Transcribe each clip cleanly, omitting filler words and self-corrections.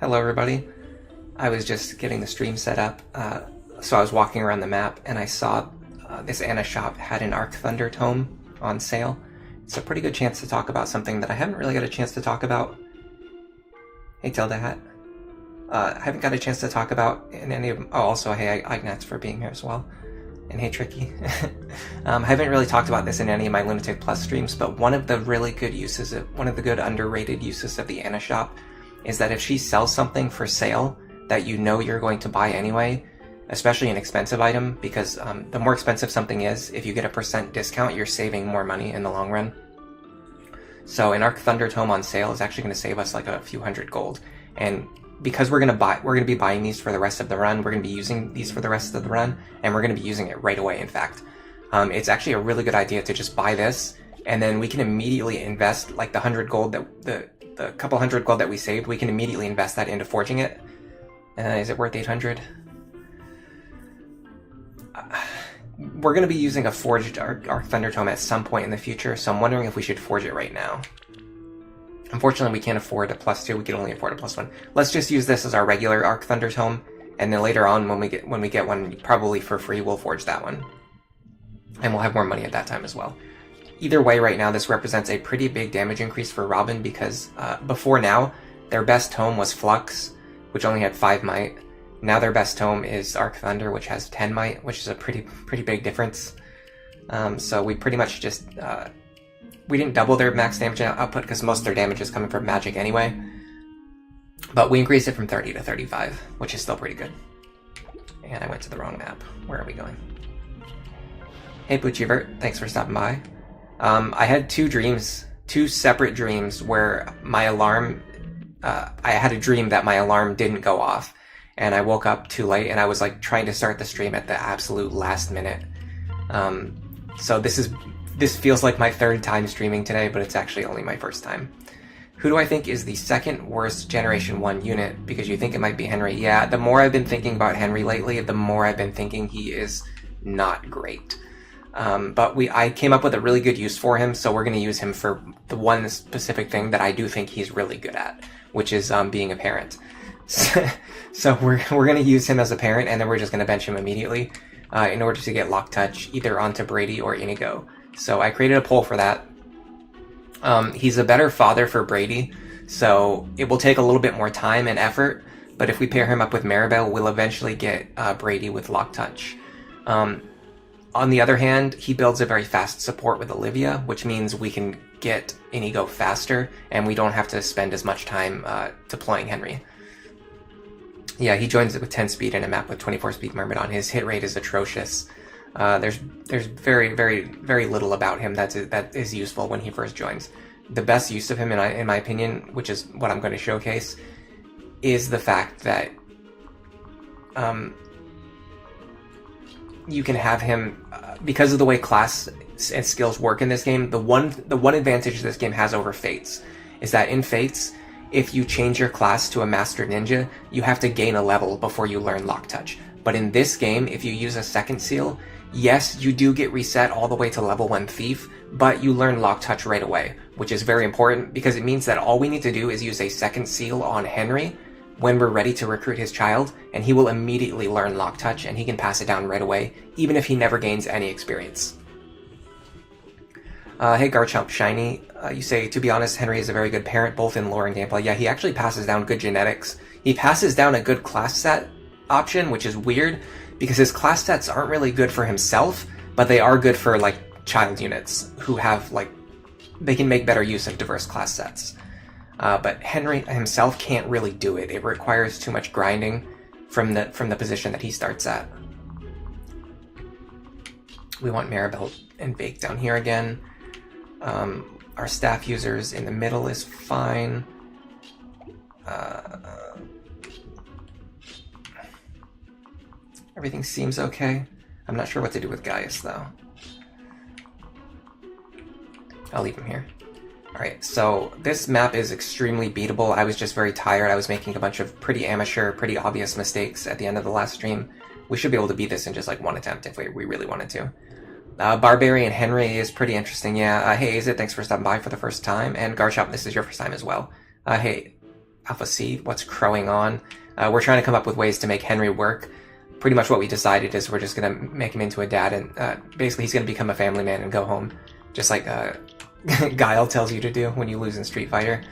Hello everybody. I was just getting the stream set up, so I was walking around the map and I saw this Anna shop had an Arc Thunder tome on sale. It's a pretty good chance to talk about something that I haven't really got a chance to talk about. Hey Tilda Hat. I haven't got a chance to talk about in any of... Oh, also hey Ignatz for being here as well. And hey Tricky. I haven't really talked about this in any of my Lunatic Plus streams, but one of the really good uses, one of the good underrated uses of the Anna shop is that if she sells something for sale that you know you're going to buy anyway, especially an expensive item, because the more expensive something is, if you get a % discount, you're saving more money in the long run. So an Arc Thunder tome on sale is actually going to save us like a few hundred gold, and because we're going to be buying these for the rest of the run, we're going to be using these for the rest of the run, and we're going to be using it right away. In fact, it's actually a really good idea to just buy this, and then we can immediately invest like the 100 gold that the couple hundred gold that we saved. We can immediately invest that into forging it. Is it worth 800? We're going to be using a forged Arc Thunder tome at some point in the future, so I'm wondering if we should forge it right now. Unfortunately, we can't afford a +2. We can only afford a +1. Let's just use this as our regular Arc Thunder tome, and then later on, when we get one, probably for free, we'll forge that one, and we'll have more money at that time as well. Either way, right now, this represents a pretty big damage increase for Robin because before now, their best tome was Flux, which only had 5 might. Now their best tome is Arc Thunder, which has 10 might, which is a pretty big difference. So we pretty much just... we didn't double their max damage output because most of their damage is coming from magic anyway. But we increased it from 30 to 35, which is still pretty good. And I went to the wrong map. Where are we going? Hey Poochivert, thanks for stopping by. I had two separate dreams where my alarm... I had a dream that my alarm didn't go off. And I woke up too late and I was like trying to start the stream at the absolute last minute. So this feels like my 3rd time streaming today, but it's actually only my 1st time. Who do I think is the 2nd worst Generation 1 unit? Because you think it might be Henry. Yeah, the more I've been thinking about Henry lately, the more I've been thinking he is not great. But I came up with a really good use for him, so we're going to use him for the one specific thing that I do think he's really good at, which is being a parent. So we're going to use him as a parent, and then we're just going to bench him immediately in order to get Lock Touch either onto Brady or Inigo. So I created a poll for that. He's a better father for Brady, so it will take a little bit more time and effort, but if we pair him up with Maribel, we'll eventually get Brady with Lock Touch. On the other hand, he builds a very fast support with Olivia, which means we can get Inigo faster, and we don't have to spend as much time deploying Henry. Yeah, he joins it with 10 speed in a map with 24 speed Myrmidon. His hit rate is atrocious. There's very little about him that is useful when he first joins. The best use of him, in my opinion, which is what I'm going to showcase, is the fact that you can have him because of the way class and skills work in this game. The one advantage this game has over Fates is that in Fates, if you change your class to a Master Ninja, you have to gain a level before you learn Lock Touch. But in this game, if you use a 2nd seal, yes, you do get reset all the way to level 1 Thief, but you learn Lock Touch right away, which is very important because it means that all we need to do is use a 2nd seal on Henry when we're ready to recruit his child, and he will immediately learn Lock Touch, and he can pass it down right away, even if he never gains any experience. Hey Garchomp Shiny, you say, to be honest, Henry is a very good parent, both in lore and gameplay. Yeah, he actually passes down good genetics. He passes down a good class set option, which is weird, because his class sets aren't really good for himself, but they are good for, like, child units who have, like, they can make better use of diverse class sets. But Henry himself can't really do it. It requires too much grinding from the position that he starts at. We want Maribel and Bake down here again. Our staff users in the middle is fine. Everything seems okay. I'm not sure what to do with Gaius, though. I'll leave him here. Alright, so this map is extremely beatable. I was just very tired. I was making a bunch of pretty amateur, pretty obvious mistakes at the end of the last stream. We should be able to beat this in just like one attempt if we really wanted to. Barbarian Henry is pretty interesting, yeah. Hey, Azit, thanks for stopping by for the first time. And Garchomp, this is your first time as well. Hey, Alpha C, what's crowing on? We're trying to come up with ways to make Henry work. Pretty much what we decided is we're just going to make him into a dad, and basically he's going to become a family man and go home. Just like Guile tells you to do when you lose in Street Fighter.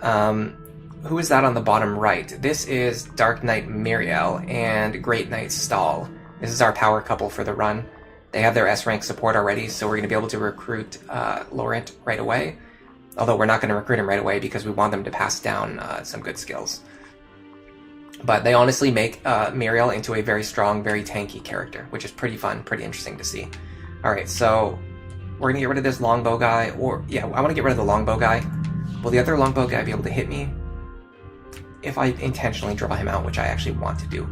Who is that on the bottom right? This is Dark Knight Miriel and Great Knight Stahl. This is our power couple for the run. They have their S-rank support already, so we're going to be able to recruit Laurent right away. Although we're not going to recruit him right away because we want them to pass down some good skills. But they honestly make Miriel into a very strong, very tanky character, which is pretty fun, pretty interesting to see. Alright, so we're going to get rid of this longbow guy, or yeah, I want to get rid of the longbow guy. Will the other longbow guy be able to hit me? If I intentionally draw him out, which I actually want to do.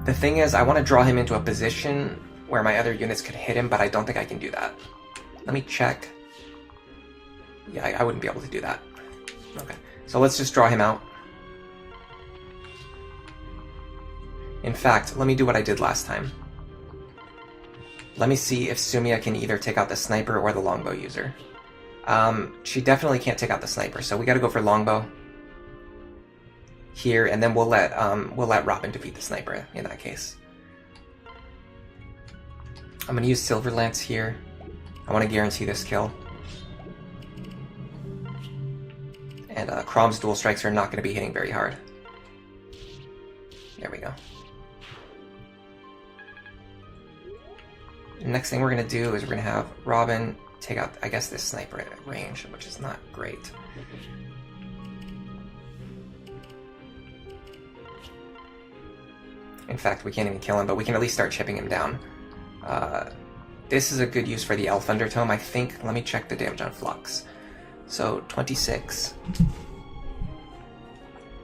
The thing is, I want to draw him into a position where my other units could hit him, but I don't think I can do that. Let me check. Yeah, I wouldn't be able to do that. Okay, so let's just draw him out. In fact, let me do what I did last time. Let me see if Sumia can either take out the sniper or the longbow user. She definitely can't take out the sniper, so we gotta go for longbow here, and then we'll let Robin defeat the sniper in that case. I'm gonna use Silver Lance here. I want to guarantee this kill. And Crom's dual strikes are not going to be hitting very hard. There we go. Next thing we're going to do is we're going to have Robin take out, I guess, this sniper at range, which is not great. In fact, we can't even kill him, but we can at least start chipping him down. This is a good use for the Elf Undertome, I think. Let me check the damage on Flux. So, 26.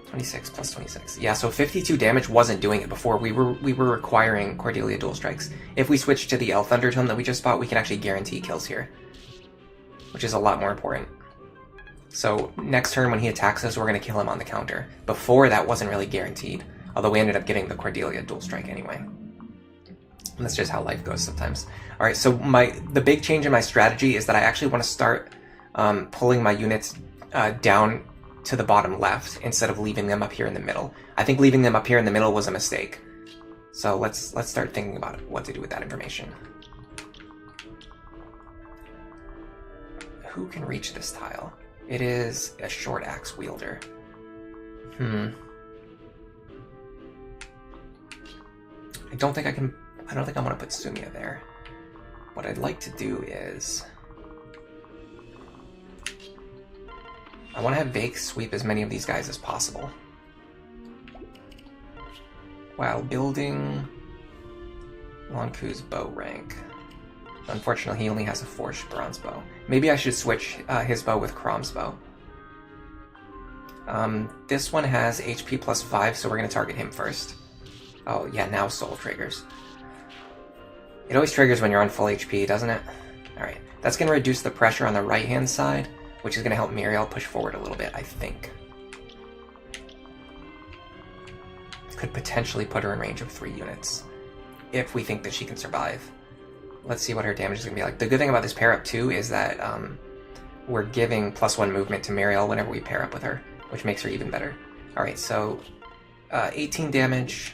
26 plus 26. Yeah, so 52 damage wasn't doing it before. We were requiring Cordelia dual strikes. If we switch to the Elf Undertome that we just bought, we can actually guarantee kills here, which is a lot more important. So, next turn when he attacks us, we're going to kill him on the counter. Before, that wasn't really guaranteed. Although we ended up getting the Cordelia dual strike anyway. And that's just how life goes sometimes. Alright, so the big change in my strategy is that I actually want to start pulling my units down to the bottom left instead of leaving them up here in the middle. I think leaving them up here in the middle was a mistake. So let's start thinking about what to do with that information. Who can reach this tile? It is a short axe wielder. I don't think I want to put Sumia there. What I'd like to do is I want to have Vake sweep as many of these guys as possible while building Lonku's bow rank. Unfortunately, he only has a forged bronze bow. Maybe I should switch his bow with Crom's bow. This one has HP plus 5, so we're going to target him first. Oh, yeah, now Soul triggers. It always triggers when you're on full HP, doesn't it? Alright, that's going to reduce the pressure on the right-hand side, which is going to help Miriel push forward a little bit, I think. Could potentially put her in range of 3 units, if we think that she can survive. Let's see what her damage is going to be like. The good thing about this pair-up, too, is that we're giving +1 movement to Miriel whenever we pair up with her, which makes her even better. Alright, so 18 damage...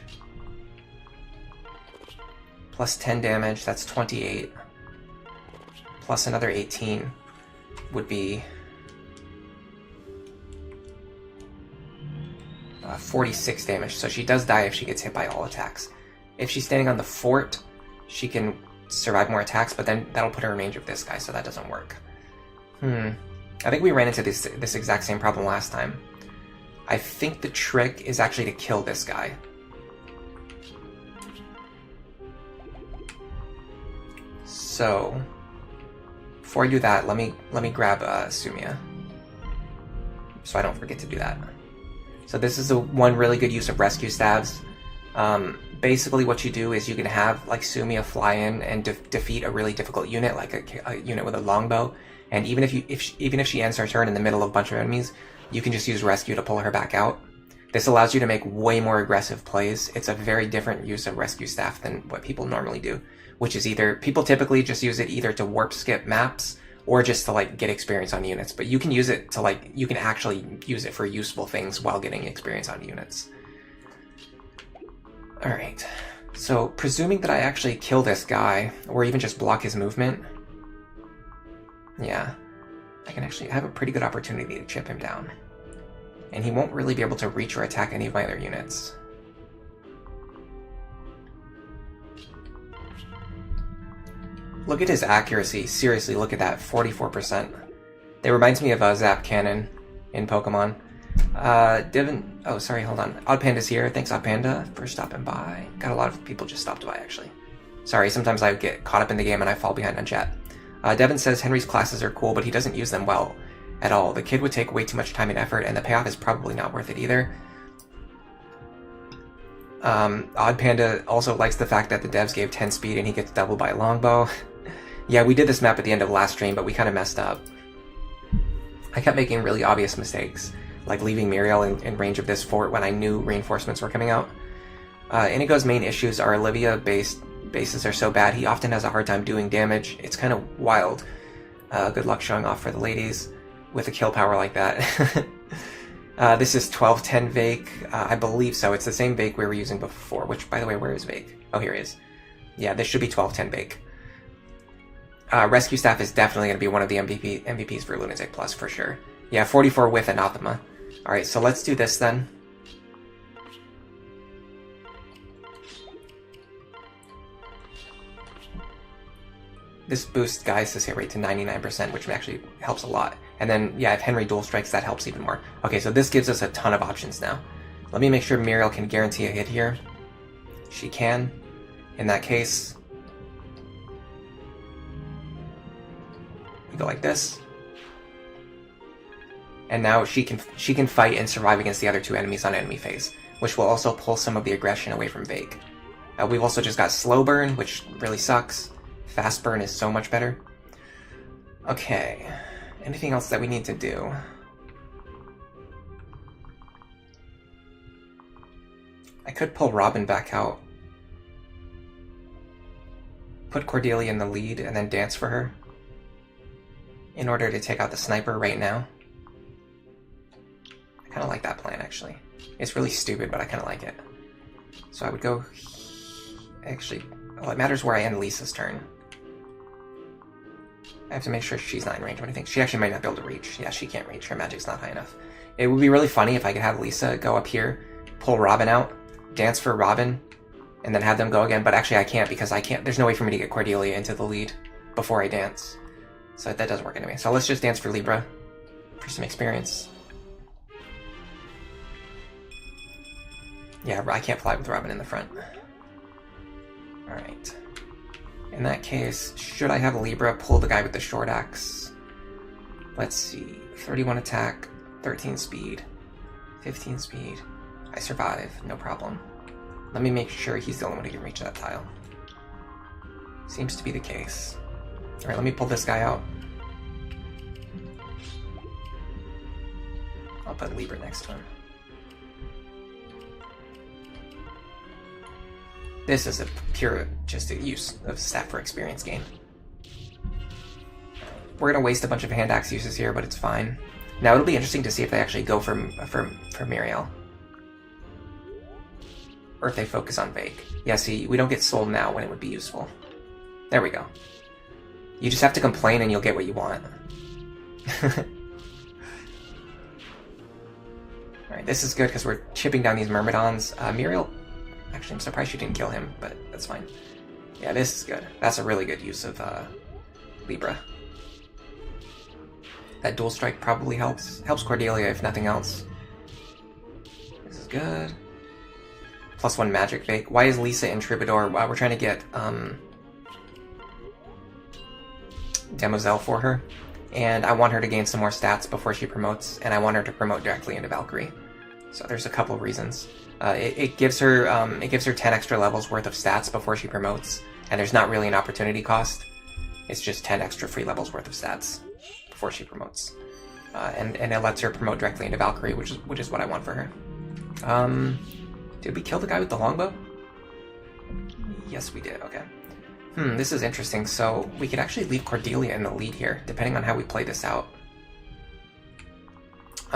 plus 10 damage, that's 28. Plus another 18 would be 46 damage. So she does die if she gets hit by all attacks. If she's standing on the fort, she can survive more attacks, but then that'll put her in range of this guy, so that doesn't work. I think we ran into this exact same problem last time. I think the trick is actually to kill this guy. So, before I do that, let me grab Sumia, so I don't forget to do that. So this is the one really good use of rescue stabs. Basically, what you do is you can have like Sumia fly in and defeat a really difficult unit, like a unit with a longbow. And even if she ends her turn in the middle of a bunch of enemies, you can just use rescue to pull her back out. This allows you to make way more aggressive plays. It's a very different use of rescue staff than what people normally do, which is either, people typically just use it either to warp skip maps or just to like get experience on units. But you can use it to like, you can actually use it for useful things while getting experience on units. All right, so presuming that I actually kill this guy, or even just block his movement, yeah, I can actually have a pretty good opportunity to chip him down. And he won't really be able to reach or attack any of my other units. Look at his accuracy. Seriously, look at that, 44%. It reminds me of Zap Cannon in Pokemon. Devin, oh sorry, hold on. Odd Panda's here. Thanks Odd Panda for stopping by. Got a lot of people just stopped by actually. Sorry, sometimes I get caught up in the game and I fall behind on chat. Devin says Henry's classes are cool, but he doesn't use them well at all. The kid would take way too much time and effort, and the payoff is probably not worth it either. Odd Panda also likes the fact that the devs gave 10 speed and he gets doubled by a longbow. Yeah, we did this map at the end of last stream, but we kind of messed up. I kept making really obvious mistakes, like leaving Muriel in range of this fort when I knew reinforcements were coming out. Inigo's main issues are Olivia-based bases are so bad, he often has a hard time doing damage. It's kind of wild. Good luck showing off for the ladies with a kill power like that. This is 1210 Vake. I believe so. It's the same Vake we were using before, which, by the way, where is Vake? Oh, here he is. Yeah, this should be 1210 Vake. Rescue Staff is definitely going to be one of the MVPs for Lunatic Plus, for sure. Yeah, 44 with Anathema. Alright, so let's do this then. This boosts Gaius' hit rate to 99%, which actually helps a lot. And then, yeah, if Henry dual strikes, that helps even more. Okay, so this gives us a ton of options now. Let me make sure Muriel can guarantee a hit here. She can. In that case, we go like this. And now she can fight and survive against the other two enemies on enemy phase, which will also pull some of the aggression away from Vake. We've also just got slow burn, which really sucks. Fast burn is so much better. Okay, anything else that we need to do? I could pull Robin back out. Put Cordelia in the lead and then dance for her in order to take out the sniper right now. I kind of like that plan, actually. It's really stupid, but I kind of like it. So I would go... Actually, well, it matters where I end Lisa's turn. I have to make sure she's not in range of anything. She actually might not be able to reach. Yeah, she can't reach. Her magic's not high enough. It would be really funny if I could have Lisa go up here, pull Robin out, dance for Robin, and then have them go again. But actually I can't, because I can't. There's no way for me to get Cordelia into the lead before I dance. So that doesn't work anyway. So let's just dance for Libra for some experience. Yeah, I can't fly with Robin in the front. Alright. In that case, should I have Libra pull the guy with the short axe? Let's see. 31 attack, 13 speed, 15 speed. I survive, no problem. Let me make sure he's the only one who can reach that tile. Seems to be the case. Alright, let me pull this guy out. I'll put Libra next to him. This is a pure, just a use of stat for experience gain. We're gonna waste a bunch of hand axe uses here, but it's fine. Now it'll be interesting to see if they actually go for Muriel. Or if they focus on Vake. Yeah, see, we don't get soul now when it would be useful. There we go. You just have to complain and you'll get what you want. Alright, this is good because we're chipping down these Myrmidons. Muriel... Actually, I'm surprised she didn't kill him, but that's fine. Yeah, this is good. That's a really good use of Libra. That dual strike probably helps. Helps Cordelia, if nothing else. This is good. +1 magic Vake. Why is Lisa in Troubadour? Well, we're trying to get Demoiselle for her. And I want her to gain some more stats before she promotes, and I want her to promote directly into Valkyrie. So there's a couple reasons. It gives her 10 extra levels worth of stats before she promotes, and there's not really an opportunity cost. It's just 10 extra free levels worth of stats before she promotes, and it lets her promote directly into Valkyrie, which is what I want for her. Did we kill the guy with the longbow? Yes, we did. Okay. This is interesting. So we could actually leave Cordelia in the lead here, depending on how we play this out.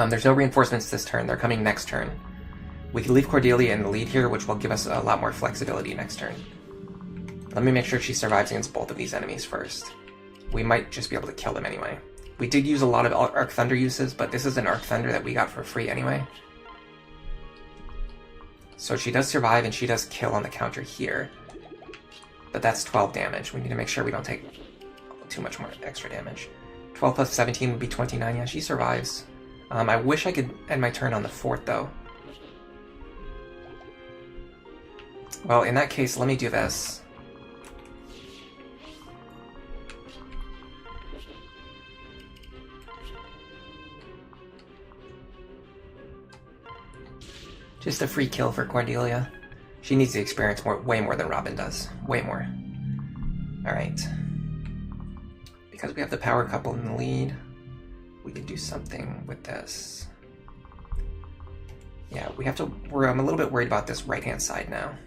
There's no reinforcements this turn. They're coming next turn. We can leave Cordelia in the lead here, which will give us a lot more flexibility next turn. Let me make sure she survives against both of these enemies first. We might just be able to kill them anyway. We did use a lot of Arc Thunder uses, but this is an Arc Thunder that we got for free anyway. So she does survive, and she does kill on the counter here. But that's 12 damage. We need to make sure we don't take too much more extra damage. 12 plus 17 would be 29. Yeah, she survives. I wish I could end my turn on the 4th, though. Well, in that case, let me do this. Just a free kill for Cordelia. She needs the experience way more than Robin does. Way more. Alright. Because we have the power couple in the lead, we can do something with this. Yeah, we have to... I'm a little bit worried about this right-hand side now.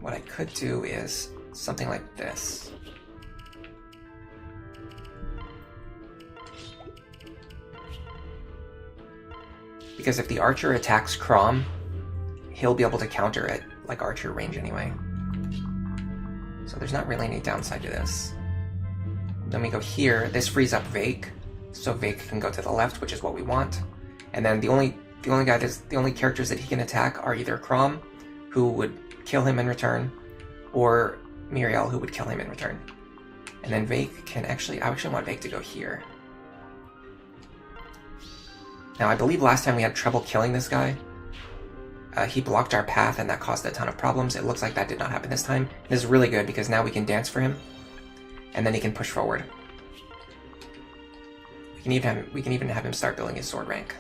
What I could do is something like this. Because if the archer attacks Crom, he'll be able to counter it like archer range anyway. So there's not really any downside to this. Then we go here. This frees up Vake, so Vake can go to the left, which is what we want. And then the only characters that he can attack are either Crom, who would kill him in return, or Muriel, who would kill him in return. And then Vake can actually... I actually want Vake to go here. Now, I believe last time we had trouble killing this guy. He blocked our path, and that caused a ton of problems. It looks like that did not happen this time. This is really good, because now we can dance for him, and then he can push forward. We can even have him start building his sword rank.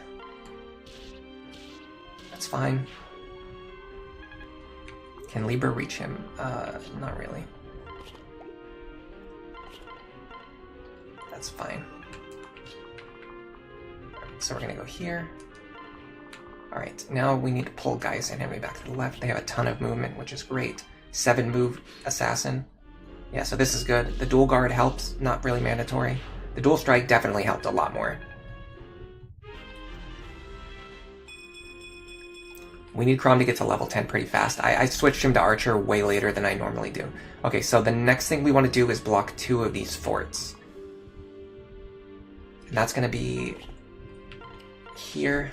That's fine. Can Libra reach him? Not really. That's fine. So we're going to go here. Alright, now we need to pull Gaius and Henry back to the left. They have a ton of movement, which is great. 7 move assassin. Yeah, so this is good. The dual guard helps, not really mandatory. The dual strike definitely helped a lot more. We need Crom to get to level 10 pretty fast. I switched him to archer way later than I normally do. Okay, so the next thing we want to do is block 2 of these forts. And that's going to be... here.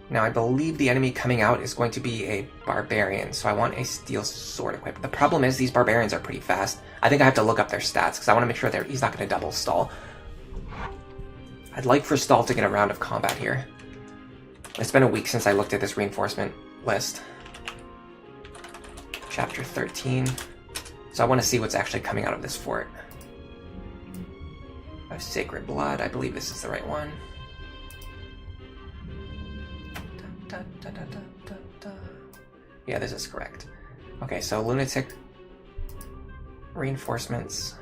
Now I believe the enemy coming out is going to be a barbarian, so I want a steel sword equipped. The problem is these barbarians are pretty fast. I think I have to look up their stats because I want to make sure he's not going to double stall. I'd like for Stall to get a round of combat here. It's been a week since I looked at this reinforcement list. Chapter 13. So I want to see what's actually coming out of this fort. I have Sacred Blood. I believe this is the right one. Yeah, this is correct. Okay, so Lunatic reinforcements.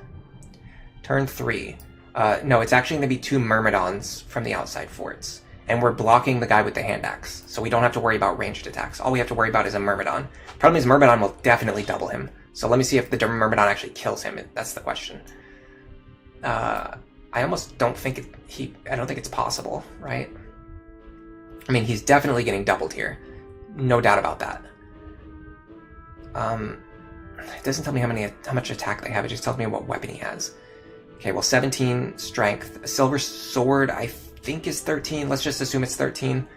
Turn 3. No, it's actually going to be 2 Myrmidons from the outside forts. And we're blocking the guy with the hand axe, so we don't have to worry about ranged attacks. All we have to worry about is a Myrmidon. Problem is Myrmidon will definitely double him. So let me see if the Myrmidon actually kills him. That's the question. I almost don't think I don't think it's possible, right? I mean, he's definitely getting doubled here. No doubt about that. It doesn't tell me how much attack they have. It just tells me what weapon he has. Okay, well, 17 strength. A silver sword, I think, is 13. Let's just assume it's 13.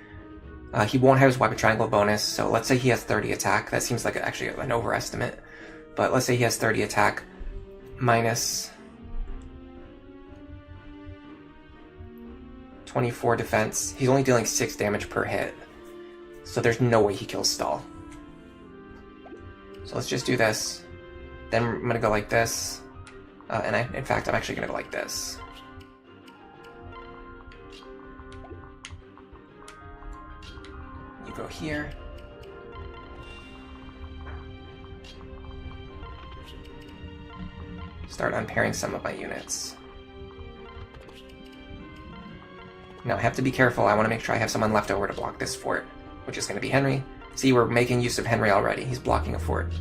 He won't have his weapon triangle bonus, so let's say he has 30 attack. That seems like actually an overestimate. But let's say he has 30 attack minus 24 defense. He's only dealing 6 damage per hit. So there's no way he kills Stall. So let's just do this. Then I'm going to go like this. In fact, I'm actually going to go like this. You go here. Start unpairing some of my units. Now I have to be careful. I want to make sure I have someone left over to block this fort, which is going to be Henry. See, we're making use of Henry already. He's blocking a fort.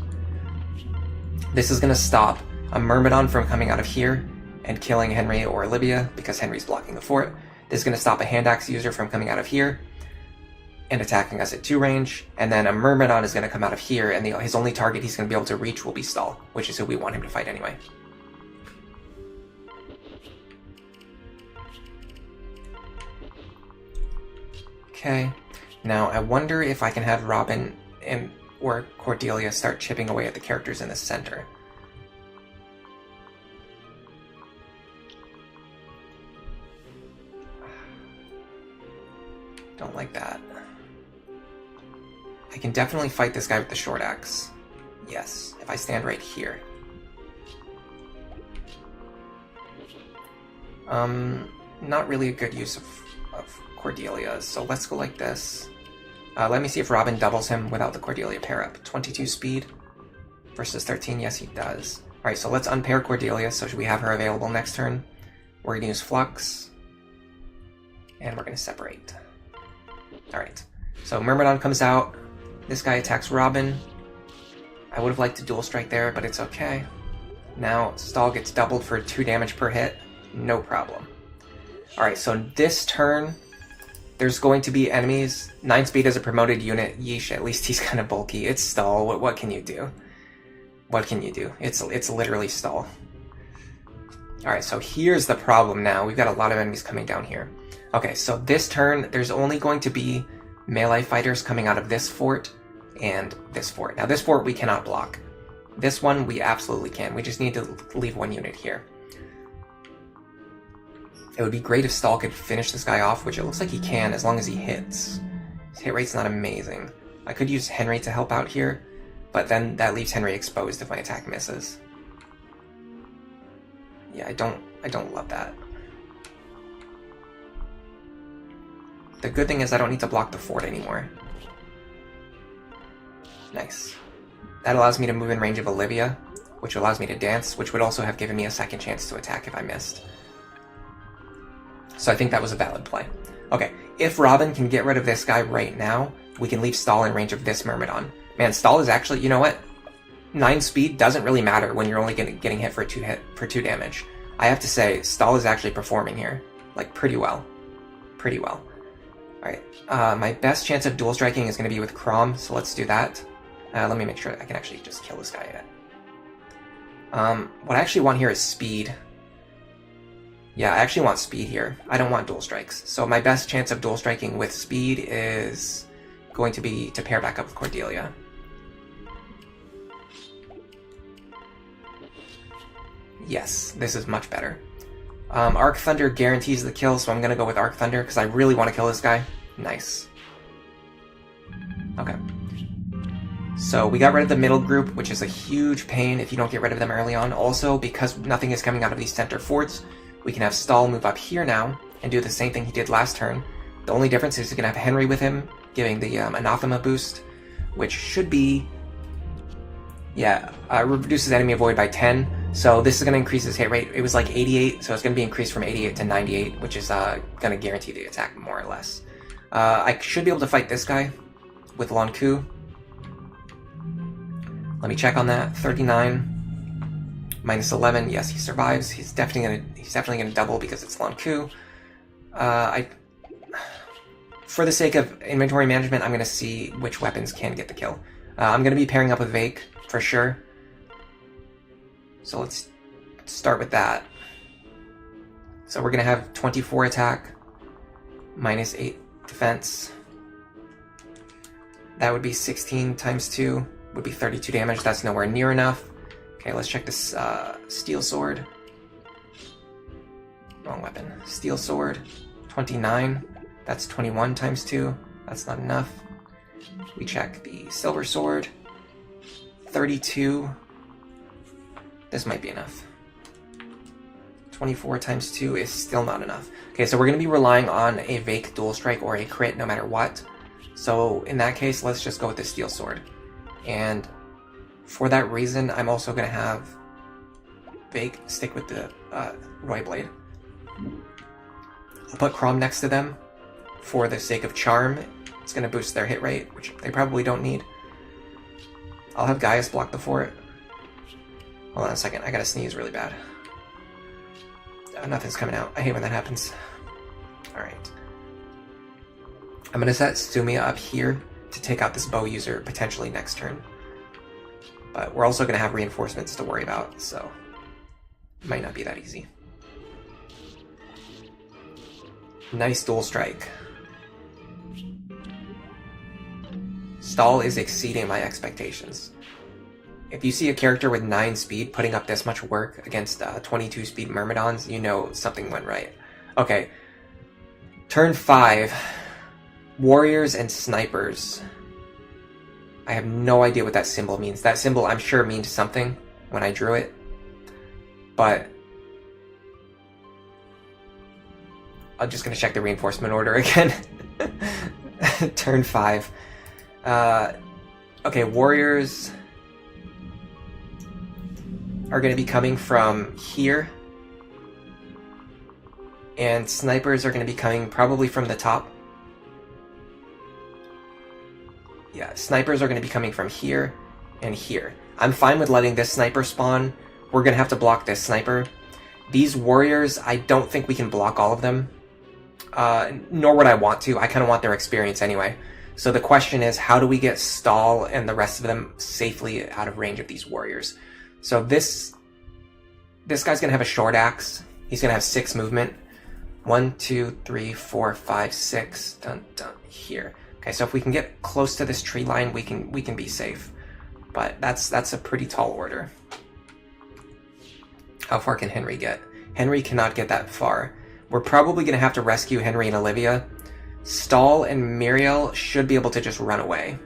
This is going to stop a Myrmidon from coming out of here and killing Henry or Libya because Henry's blocking the fort. This is going to stop a hand axe user from coming out of here and attacking us at 2 range. And then a Myrmidon is going to come out of here, and his only target he's going to be able to reach will be Stall, which is who we want him to fight anyway. Okay, now I wonder if I can have Robin or Cordelia start chipping away at the characters in the center. Don't like that. I can definitely fight this guy with the short axe. Yes, if I stand right here. Not really a good use of Cordelia, so let's go like this. Let me see if Robin doubles him without the Cordelia pair up. 22 speed versus 13, yes he does. Alright, so let's unpair Cordelia, so we have her available next turn. We're going to use Flux, and we're going to separate. Alright, so Myrmidon comes out, this guy attacks Robin. I would have liked to dual strike there, but it's okay. Now Stall gets doubled for 2 damage per hit, no problem. Alright, so this turn, there's going to be enemies. 9 speed as a promoted unit, yeesh, at least he's kind of bulky. It's Stall, what can you do? What can you do? It's literally Stall. Alright, so here's the problem now. We've got a lot of enemies coming down here. Okay, so this turn, there's only going to be melee fighters coming out of this fort and this fort. Now this fort we cannot block. This one we absolutely can. We just need to leave 1 unit here. It would be great if Stall could finish this guy off, which it looks like he can as long as he hits. His hit rate's not amazing. I could use Henry to help out here, but then that leaves Henry exposed if my attack misses. Yeah, I don't love that. The good thing is I don't need to block the fort anymore. Nice. That allows me to move in range of Olivia, which allows me to dance, which would also have given me a second chance to attack if I missed. So I think that was a valid play. Okay, if Robin can get rid of this guy right now, we can leave Stall in range of this Myrmidon. Man, Stall is actually, you know what? 9 speed doesn't really matter when you're only getting hit for 2 damage. I have to say, Stall is actually performing here. Like, pretty well. Pretty well. Alright, my best chance of dual striking is going to be with Crom, so let's do that. Let me make sure I can actually just kill this guy yet. What I actually want here is speed. Yeah, I actually want speed here. I don't want dual strikes. So my best chance of dual striking with speed is going to be to pair back up with Cordelia. Yes, this is much better. Arc Thunder guarantees the kill, so I'm going to go with Arc Thunder because I really want to kill this guy. Nice. Okay. So we got rid of the middle group, which is a huge pain if you don't get rid of them early on. Also, because nothing is coming out of these center forts, we can have Stall move up here now and do the same thing he did last turn. The only difference is we can have Henry with him, giving the Anathema boost, which should be... Yeah, reduces enemy avoid by 10. So this is going to increase his hit rate. It was like 88, so it's going to be increased from 88 to 98, which is going to guarantee the attack more or less. I should be able to fight this guy with Lonku. Let me check on that. 39 minus 11. Yes, he survives. He's definitely gonna double because it's Lonku. For the sake of inventory management, I'm gonna see which weapons can get the kill. I'm gonna be pairing up with Vake for sure. So let's start with that. So we're gonna have 24 attack, minus 8 defense. That would be 16 times 2, would be 32 damage. That's nowhere near enough. Okay, let's check this Steel Sword. Wrong weapon. Steel Sword, 29. That's 21 times 2. That's not enough. We check the Silver Sword, 32. This might be enough. 24 times 2 is still not enough. Okay, so we're going to be relying on a Vake Dual Strike or a crit no matter what. So in that case, let's just go with the Steel Sword. And for that reason, I'm also going to have Vake stick with the Roy Blade. I'll put Crom next to them for the sake of charm. It's going to boost their hit rate, which they probably don't need. I'll have Gaius block the fort. Hold on a second, I gotta sneeze really bad. Nothing's coming out. I hate when that happens. Alright. I'm gonna set Sumia up here to take out this bow user potentially next turn. But we're also gonna have reinforcements to worry about, so it might not be that easy. Nice dual strike. Stall is exceeding my expectations. If you see a character with 9 speed putting up this much work against 22 speed Myrmidons, you know something went right. Okay. Turn 5. Warriors and snipers. I have no idea what that symbol means. That symbol, I'm sure, means something when I drew it. But I'm just going to check the reinforcement order again. Turn 5. Okay, warriors are going to be coming from here. And snipers are going to be coming probably from the top. Yeah, snipers are going to be coming from here and here. I'm fine with letting this sniper spawn. We're going to have to block this sniper. These warriors, I don't think we can block all of them. Nor would I want to. I kind of want their experience anyway. So the question is, how do we get Stall and the rest of them safely out of range of these warriors? So this guy's going to have a short axe. He's going to have 6 movement. 1, 2, 3, 4, 5, 6. Dun, dun, here. Okay, so if we can get close to this tree line, we can be safe. But that's a pretty tall order. How far can Henry get? Henry cannot get that far. We're probably going to have to rescue Henry and Olivia. Stall and Muriel should be able to just run away.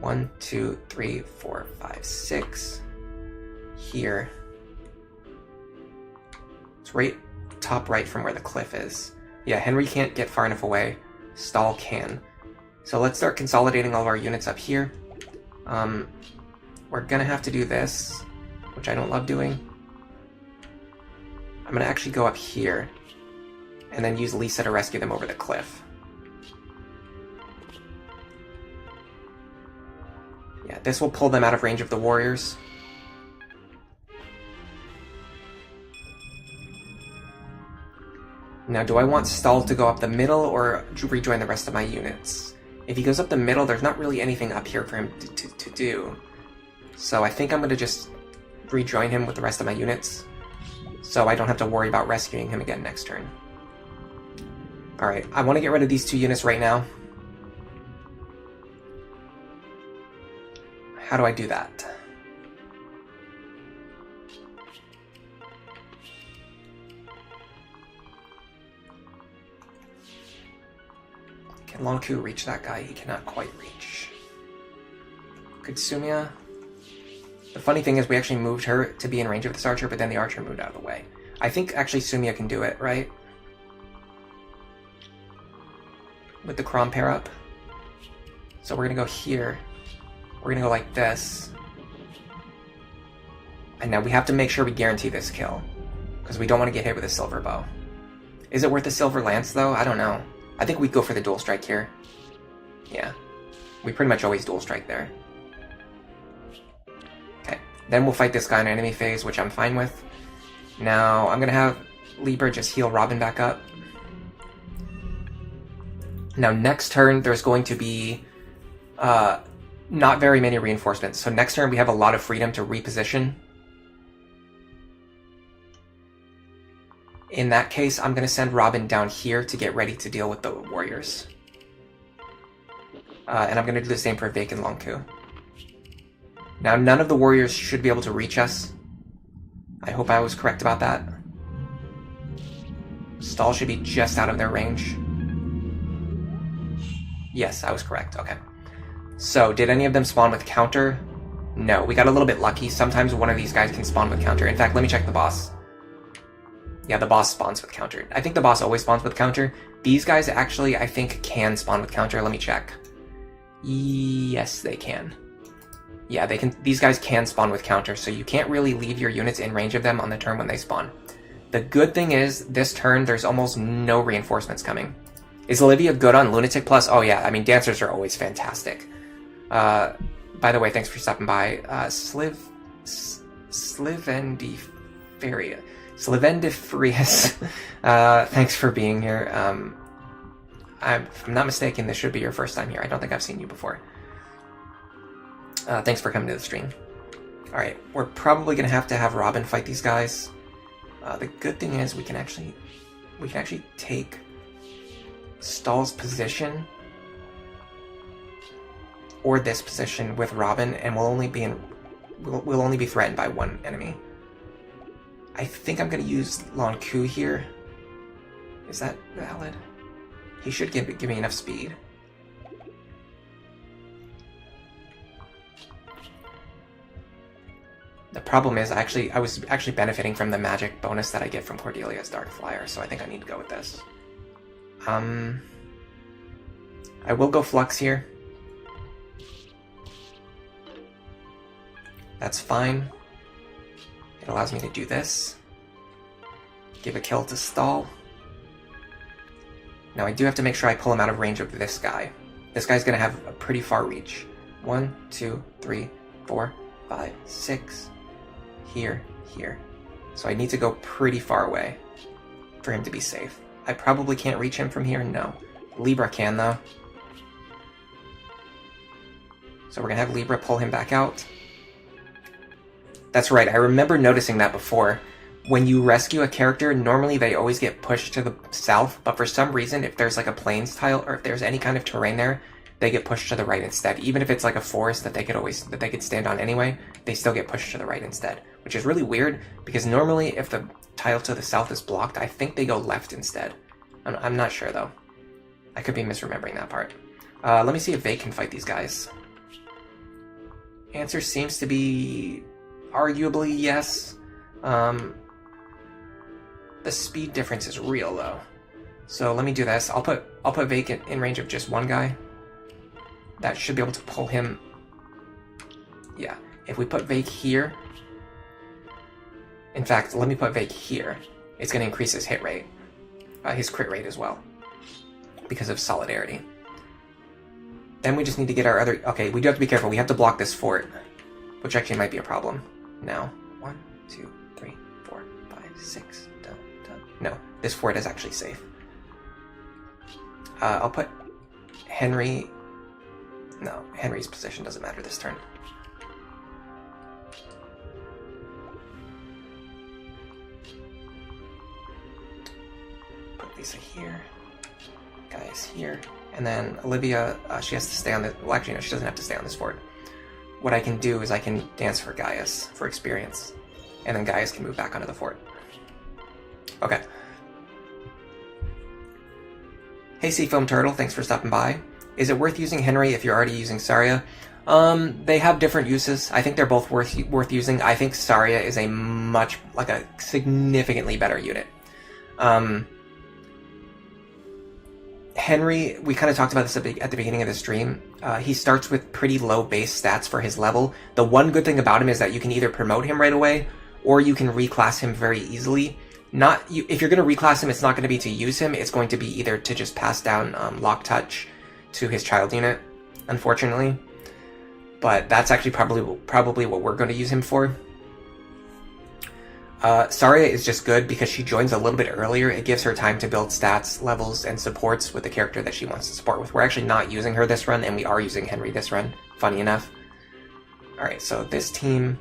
1, 2, 3, 4, 5, 6. Here. It's right top right from where the cliff is. Yeah, Henry can't get far enough away. Stall can. So let's start consolidating all of our units up here. We're gonna have to do this, which I don't love doing. I'm gonna actually go up here and then use Lisa to rescue them over the cliff. Yeah, this will pull them out of range of the warriors. Now, do I want Stall to go up the middle or rejoin the rest of my units? If he goes up the middle, there's not really anything up here for him to do. So I think I'm going to just rejoin him with the rest of my units, so I don't have to worry about rescuing him again next turn. Alright, I want to get rid of these 2 units right now. How do I do that? Can Lonku reach that guy? He cannot quite reach. Could Sumia? The funny thing is we actually moved her to be in range of this archer, but then the archer moved out of the way. I think actually Sumia can do it, right? With the Crom pair up. So we're going to go here. We're going to go like this. And now we have to make sure we guarantee this kill, because we don't want to get hit with a silver bow. Is it worth a silver lance, though? I don't know. I think we go for the dual strike here. Yeah. We pretty much always dual strike there. Okay. Then we'll fight this guy in enemy phase, which I'm fine with. Now, I'm going to have Lieber just heal Robin back up. Now, next turn, there's going to be not very many reinforcements. So next turn, we have a lot of freedom to reposition. In that case, I'm going to send Robin down here to get ready to deal with the warriors. And I'm going to do the same for Vake and Lonku. Now, none of the warriors should be able to reach us. I hope I was correct about that. Stall should be just out of their range. Yes, I was correct. Okay. So, did any of them spawn with counter? No, we got a little bit lucky. Sometimes one of these guys can spawn with counter. In fact, let me check the boss. Yeah, the boss spawns with counter. I think the boss always spawns with counter. These guys actually, I think, can spawn with counter. Let me check. Yes, they can. Yeah, they can. These guys can spawn with counter, so you can't really leave your units in range of them on the turn when they spawn. The good thing is, this turn, there's almost no reinforcements coming. Is Olivia good on Lunatic Plus? Oh yeah, I mean, dancers are always fantastic. By the way, thanks for stopping by. Slivendiferius. Thanks for being here. If I'm not mistaken, this should be your first time here. I don't think I've seen you before. Thanks for coming to the stream. Alright, we're probably going to have Robin fight these guys. The good thing is we can actually take Stahl's position or this position with Robin, and we'll only be threatened by one enemy. I think I'm going to use Lonku here. Is that valid? He should give me enough speed. The problem is, I was actually benefiting from the magic bonus that I get from Cordelia's Dark Flyer, so I think I need to go with this. I will go Flux here. That's fine. It allows me to do this. Give a kill to Stahl. Now I do have to make sure I pull him out of range of this guy. This guy's going to have a pretty far reach. 1, 2, 3, 4, 5, 6. Here, here. So I need to go pretty far away for him to be safe. I probably can't reach him from here, no. Libra can, though. So we're going to have Libra pull him back out. That's right, I remember noticing that before. When you rescue a character, normally they always get pushed to the south, but for some reason, if there's like a plains tile, or if there's any kind of terrain there, they get pushed to the right instead. Even if it's like a forest that they could stand on anyway, they still get pushed to the right instead. Which is really weird, because normally if the tile to the south is blocked, I think they go left instead. I'm not sure though. I could be misremembering that part. Let me see if they can fight these guys. Answer seems to be arguably yes. The speed difference is real though. So let me do this. I'll put Vake in range of just one guy. That should be able to pull him. Yeah, if we put Vake here. In fact, let me put Vake here. It's going to increase his hit rate, his crit rate as well, because of solidarity. Then we just need to get our other. Okay, we do have to be careful. We have to block this fort, which actually might be a problem. Now, 1, 2, 3, 4, 5, 6. No, this fort is actually safe. I'll put Henry. No, Henry's position doesn't matter this turn. Put Lisa here. Gaius here. And then Olivia, she has to stay on the... Well, actually, no, she doesn't have to stay on this fort. What I can do is I can dance for Gaius, for experience. And then Gaius can move back onto the fort. Okay. Hey, Seafoam Turtle, thanks for stopping by. Is it worth using Henry if you're already using Saria? They have different uses. I think they're both worth using. I think Saria is a significantly better unit. Henry, we kind of talked about this at the beginning of the stream. He starts with pretty low base stats for his level. The one good thing about him is that you can either promote him right away, or you can reclass him very easily. If you're going to reclass him, it's not going to be to use him. It's going to be either to just pass down Lock Touch to his child unit, unfortunately. But that's actually probably what we're going to use him for. Saria is just good because she joins a little bit earlier. It gives her time to build stats, levels, and supports with the character that she wants to support with. We're actually not using her this run, and we are using Henry this run, funny enough. Alright, so this team...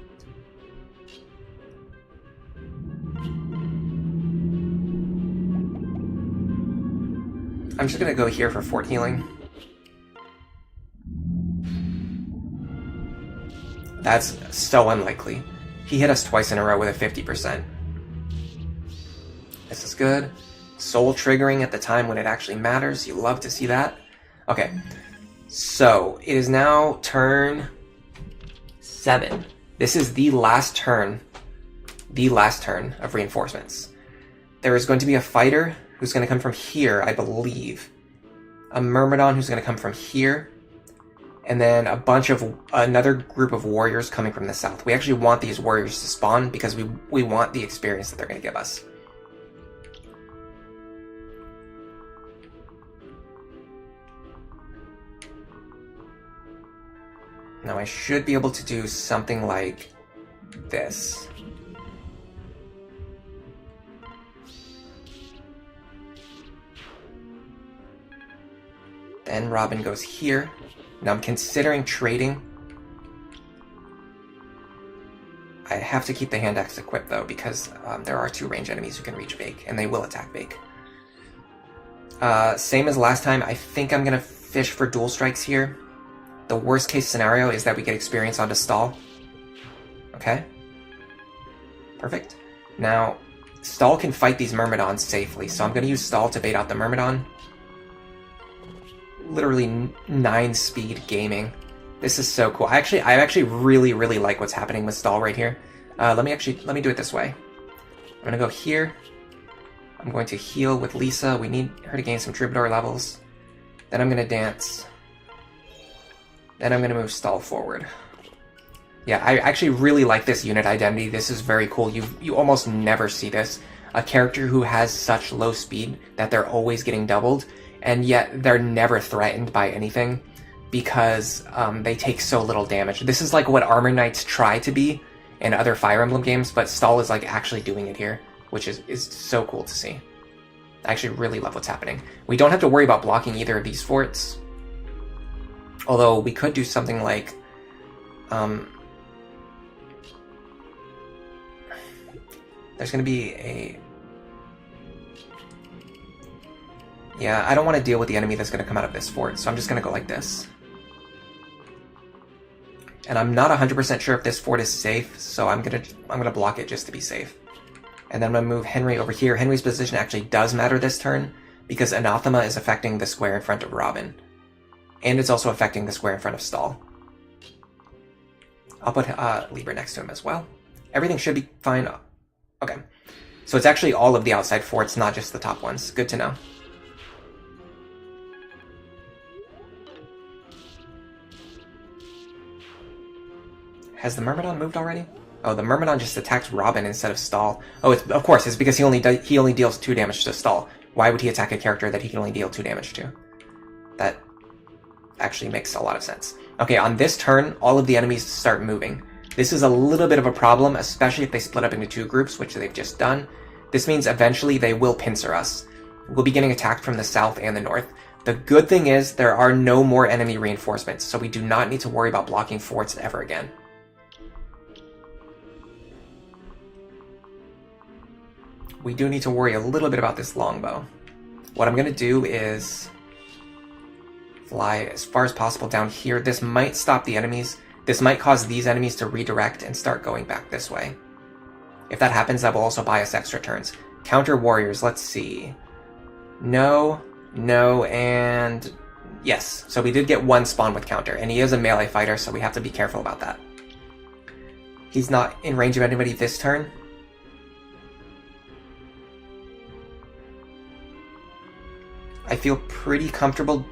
I'm just going to go here for fort healing. That's so unlikely. He hit us twice in a row with a 50%. This is good. Soul triggering at the time when it actually matters. You love to see that. Okay, so it is now turn 7. This is the last turn of reinforcements. There is going to be a fighter who's going to come from here, I believe. A Myrmidon who's going to come from here. And then another group of warriors coming from the south. We actually want these warriors to spawn because we want the experience that they're going to give us. Now I should be able to do something like this. Then Robin goes here. Now I'm considering trading. I have to keep the hand axe equipped though, because there are 2 range enemies who can reach Vake, and they will attack Vake. Same as last time, I think I'm gonna fish for dual strikes here. The worst case scenario is that we get experience onto Stall. Okay. Perfect. Now, Stall can fight these Myrmidons safely, so I'm gonna use Stall to bait out the Myrmidon. Literally 9 speed gaming. This is so cool. I actually really like what's happening with Stall right here. Let me do it this way. I'm gonna go here. I'm going to heal with Lisa. We need her to gain some Troubadour levels. Then I'm gonna dance. Then I'm gonna move Stall forward. Yeah, I actually really like this unit identity. This is very cool. You almost never see this. A character who has such low speed that they're always getting doubled, and yet they're never threatened by anything because they take so little damage. This is like what Armor Knights try to be in other Fire Emblem games, but Stall is like actually doing it here, which is so cool to see. I actually really love what's happening. We don't have to worry about blocking either of these forts. Although we could do something like... there's going to be a... Yeah, I don't want to deal with the enemy that's going to come out of this fort, so I'm just going to go like this. And I'm not 100% sure if this fort is safe, so I'm gonna block it just to be safe. And then I'm going to move Henry over here. Henry's position actually does matter this turn, because Anathema is affecting the square in front of Robin. And it's also affecting the square in front of Stall. I'll put Libra next to him as well. Everything should be fine. Okay. So it's actually all of the outside forts, not just the top ones. Good to know. Has the Myrmidon moved already? Oh, the Myrmidon just attacked Robin instead of Stall. Oh, of course, it's because he only deals 2 damage to Stall. Why would he attack a character that he can only deal 2 damage to? That actually makes a lot of sense. Okay, on this turn, all of the enemies start moving. This is a little bit of a problem, especially if they split up into 2 groups, which they've just done. This means eventually they will pincer us. We'll be getting attacked from the south and the north. The good thing is there are no more enemy reinforcements, so we do not need to worry about blocking forts ever again. We do need to worry a little bit about this longbow. What I'm going to do is fly as far as possible down here. This might stop the enemies. This might cause these enemies to redirect and start going back this way. If that happens, that will also buy us extra turns. Counter warriors, let's see. No, no, and yes. So we did get 1 spawn with counter, and he is a melee fighter, so we have to be careful about that. He's not in range of anybody this turn. I feel pretty comfortable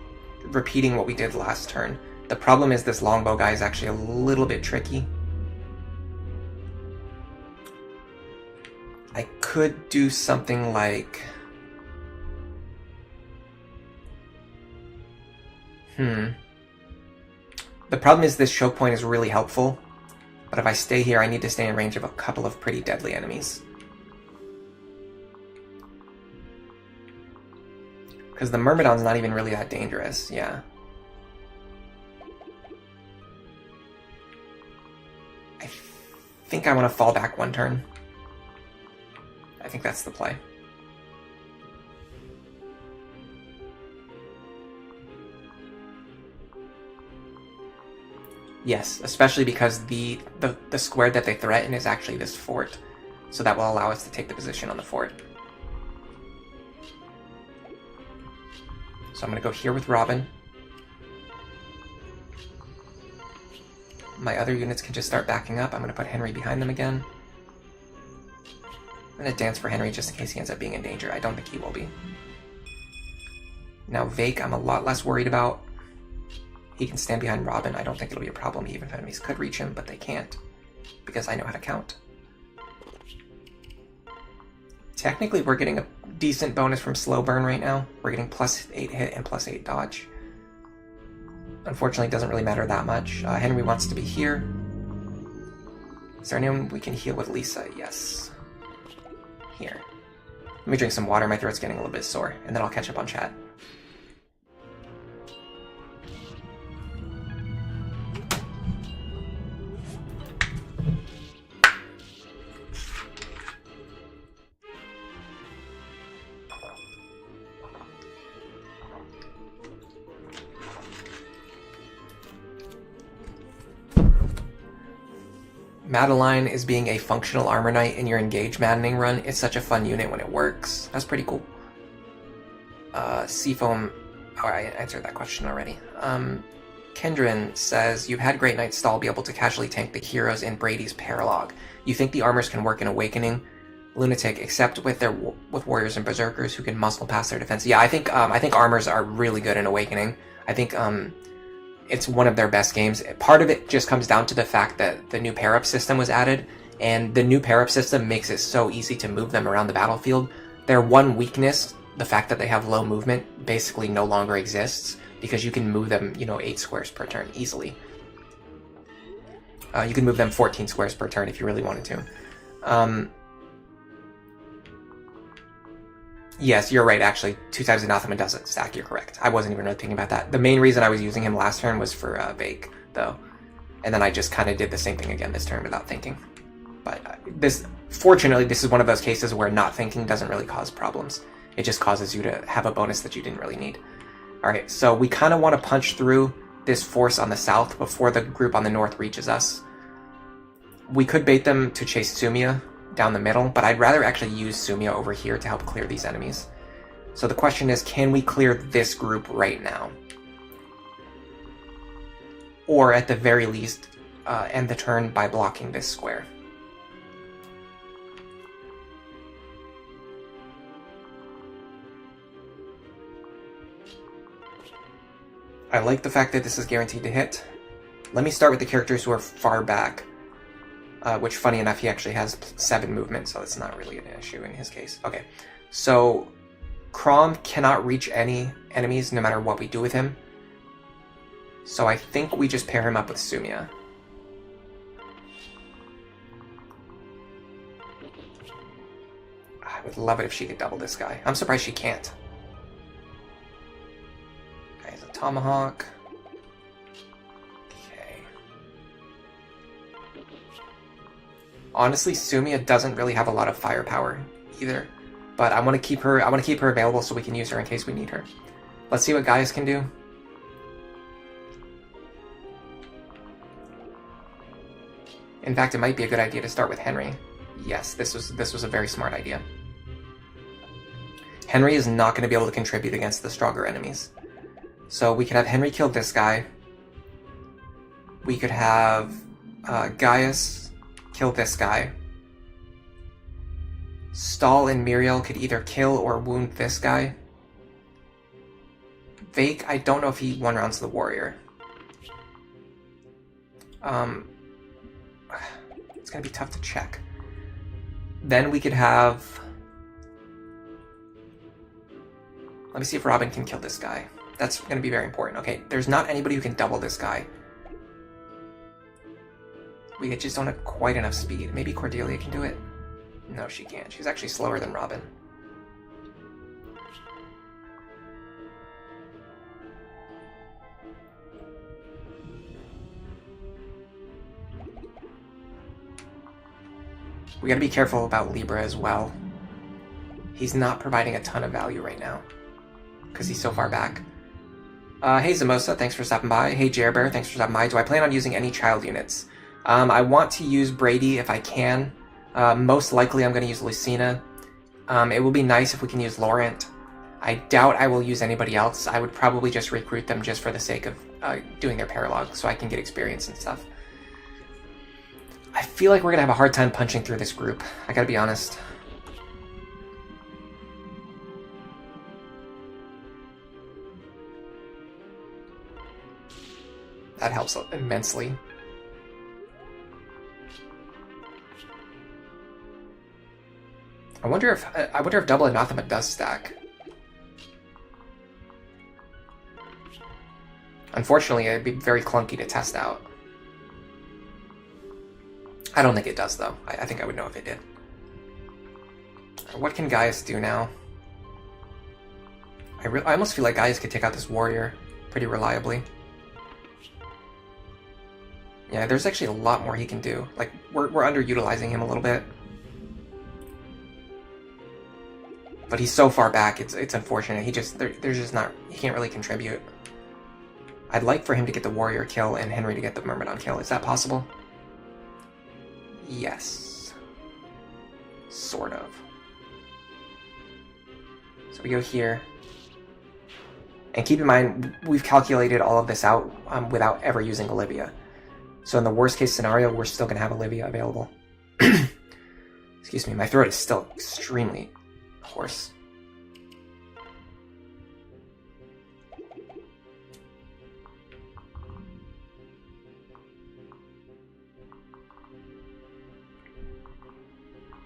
repeating what we did last turn. The problem is this longbow guy is actually a little bit tricky. I could do something like... The problem is this choke point is really helpful, but if I stay here, I need to stay in range of a couple of pretty deadly enemies. Because the Myrmidon's not even really that dangerous, yeah. I think I want to fall back 1 turn. I think that's the play. Yes, especially because the square that they threaten is actually this fort. So that will allow us to take the position on the fort. So I'm going to go here with Robin. My other units can just start backing up. I'm going to put Henry behind them again. I'm going to dance for Henry just in case he ends up being in danger. I don't think he will be. Now Vake, I'm a lot less worried about. He can stand behind Robin. I don't think it'll be a problem even if enemies could reach him, but they can't. Because I know how to count. Technically, we're getting a decent bonus from slow burn right now. We're getting +8 hit and +8 dodge. unfortunately, it doesn't really matter that much. Henry wants to be here. Is there anyone we can heal with Lisa? Yes. Here. Let me drink some water. My throat's getting a little bit sore, and then I'll catch up on chat. Madeline is being a functional armor knight in your Engage Maddening run. It's such a fun unit when it works. That's pretty cool. Seafoam... Oh, I answered that question already. Kendrin says, you've had Great Knight Stall be able to casually tank the heroes in Brady's Paralog. You think the armors can work in Awakening? Lunatic, except with warriors and berserkers who can muscle past their defense. Yeah, I think armors are really good in Awakening. I think it's one of their best games. Part of it just comes down to the fact that the new pair-up system was added, and the new pair-up system makes it so easy to move them around the battlefield. Their one weakness, the fact that they have low movement, basically no longer exists, because you can move them, 8 squares per turn easily. You can move them 14 squares per turn if you really wanted to. Yes, you're right, actually. 2 times Anathema doesn't stack, you're correct. I wasn't even really thinking about that. The main reason I was using him last turn was for Vake, though. And then I just kind of did the same thing again this turn without thinking. But fortunately, this is one of those cases where not thinking doesn't really cause problems. It just causes you to have a bonus that you didn't really need. Alright, so we kind of want to punch through this force on the south before the group on the north reaches us. We could bait them to chase Sumia down the middle, but I'd rather actually use Sumia over here to help clear these enemies. So the question is, can we clear this group right now? Or at the very least, end the turn by blocking this square. I like the fact that this is guaranteed to hit. Let me start with the characters who are far back. Which, funny enough, he actually has 7 movement, so it's not really an issue in his case. Okay, so Crom cannot reach any enemies no matter what we do with him. So I think we just pair him up with Sumia. I would love it if she could double this guy. I'm surprised she can't. Okay, he's a Tomahawk. Honestly, Sumia doesn't really have a lot of firepower either, but I want to keep her. I want to keep her available so we can use her in case we need her. Let's see what Gaius can do. In fact, it might be a good idea to start with Henry. Yes, this was a very smart idea. Henry is not going to be able to contribute against the stronger enemies, so we could have Henry kill this guy. We could have Gaius kill this guy. Stall and Muriel could either kill or wound this guy. Vake, I don't know if he one-rounds the warrior. It's gonna be tough to check. Then we could have... Let me see if Robin can kill this guy. That's gonna be very important. Okay, there's not anybody who can double this guy. We just don't have quite enough speed. Maybe Cordelia can do it? No, she can't. She's actually slower than Robin. We gotta be careful about Libra as well. He's not providing a ton of value right now, because he's so far back. Hey Zamosa, thanks for stopping by. Hey Jerbear, thanks for stopping by. Do I plan on using any child units? I want to use Brady if I can. Most likely I'm going to use Lucina. It will be nice if we can use Laurent. I doubt I will use anybody else. I would probably just recruit them just for the sake of doing their paralog, so I can get experience and stuff. I feel like we're going to have a hard time punching through this group. I gotta be honest. That helps immensely. I wonder if double Anathema does stack. Unfortunately, it'd be very clunky to test out. I don't think it does, though. I think I would know if it did. What can Gaius do now? I almost feel like Gaius could take out this warrior pretty reliably. Yeah, there's actually a lot more he can do. Like, we're underutilizing him a little bit. But he's so far back, it's unfortunate. There's just not, he can't really contribute. I'd like for him to get the warrior kill and Henry to get the Myrmidon kill. Is that possible? Yes. Sort of. So we go here. And keep in mind, we've calculated all of this out without ever using Olivia. So in the worst case scenario, we're still going to have Olivia available. Excuse me, my throat is still extremely hoarse.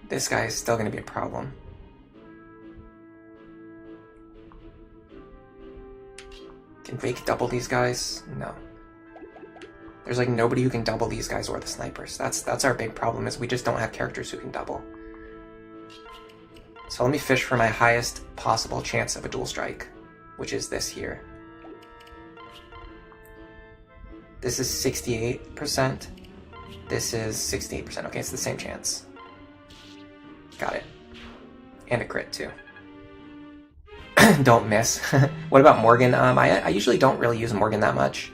This guy is still going to be a problem. Can Vake double these guys? No. There's like nobody who can double these guys or the snipers. That's our big problem, is we just don't have characters who can double. So let me fish for my highest possible chance of a dual strike, which is this here. This is 68%. This is 68%. Okay, it's the same chance. Got it. And a crit, too. Don't miss. What about Morgan? I usually don't really use Morgan that much.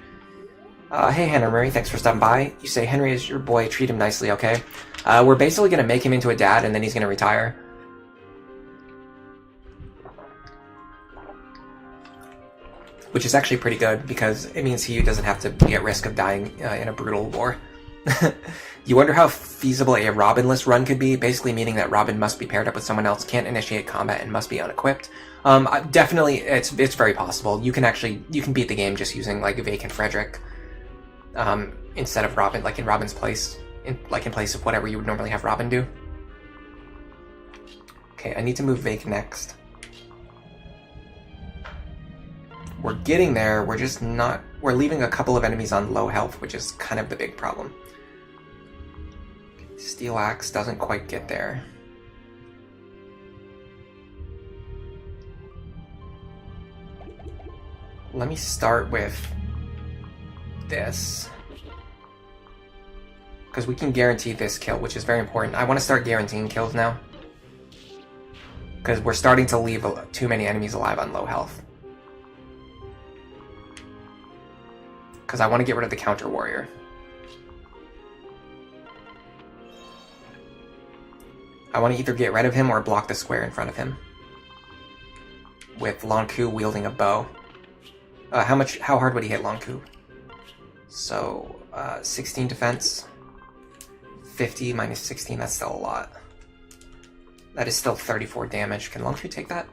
Hey, Henry, thanks for stopping by. You say Henry is your boy, treat him nicely, okay? We're basically going to make him into a dad, and then he's going to retire. Which is actually pretty good, because it means he doesn't have to be at risk of dying in a brutal war. You wonder how feasible a Robin-less run could be, basically meaning that Robin must be paired up with someone else, can't initiate combat, and must be unequipped. Definitely, it's very possible. You can beat the game just using like Vake and Frederick instead of Robin, like in Robin's place, in place of whatever you would normally have Robin do. Okay, I need to move Vake next. We're getting there. We're just not. We're leaving a couple of enemies on low health, which is kind of the big problem. Steel Axe doesn't quite get there. Let me start with this, because we can guarantee this kill, which is very important. I want to start guaranteeing kills now, because we're starting to leave too many enemies alive on low health. Because I want to get rid of the counter warrior. I want to either get rid of him or block the square in front of him. With Lonku wielding a bow. How hard would he hit Lonku? So, 16 defense. 50 minus 16, that's still a lot. That is still 34 damage. Can Lonku take that?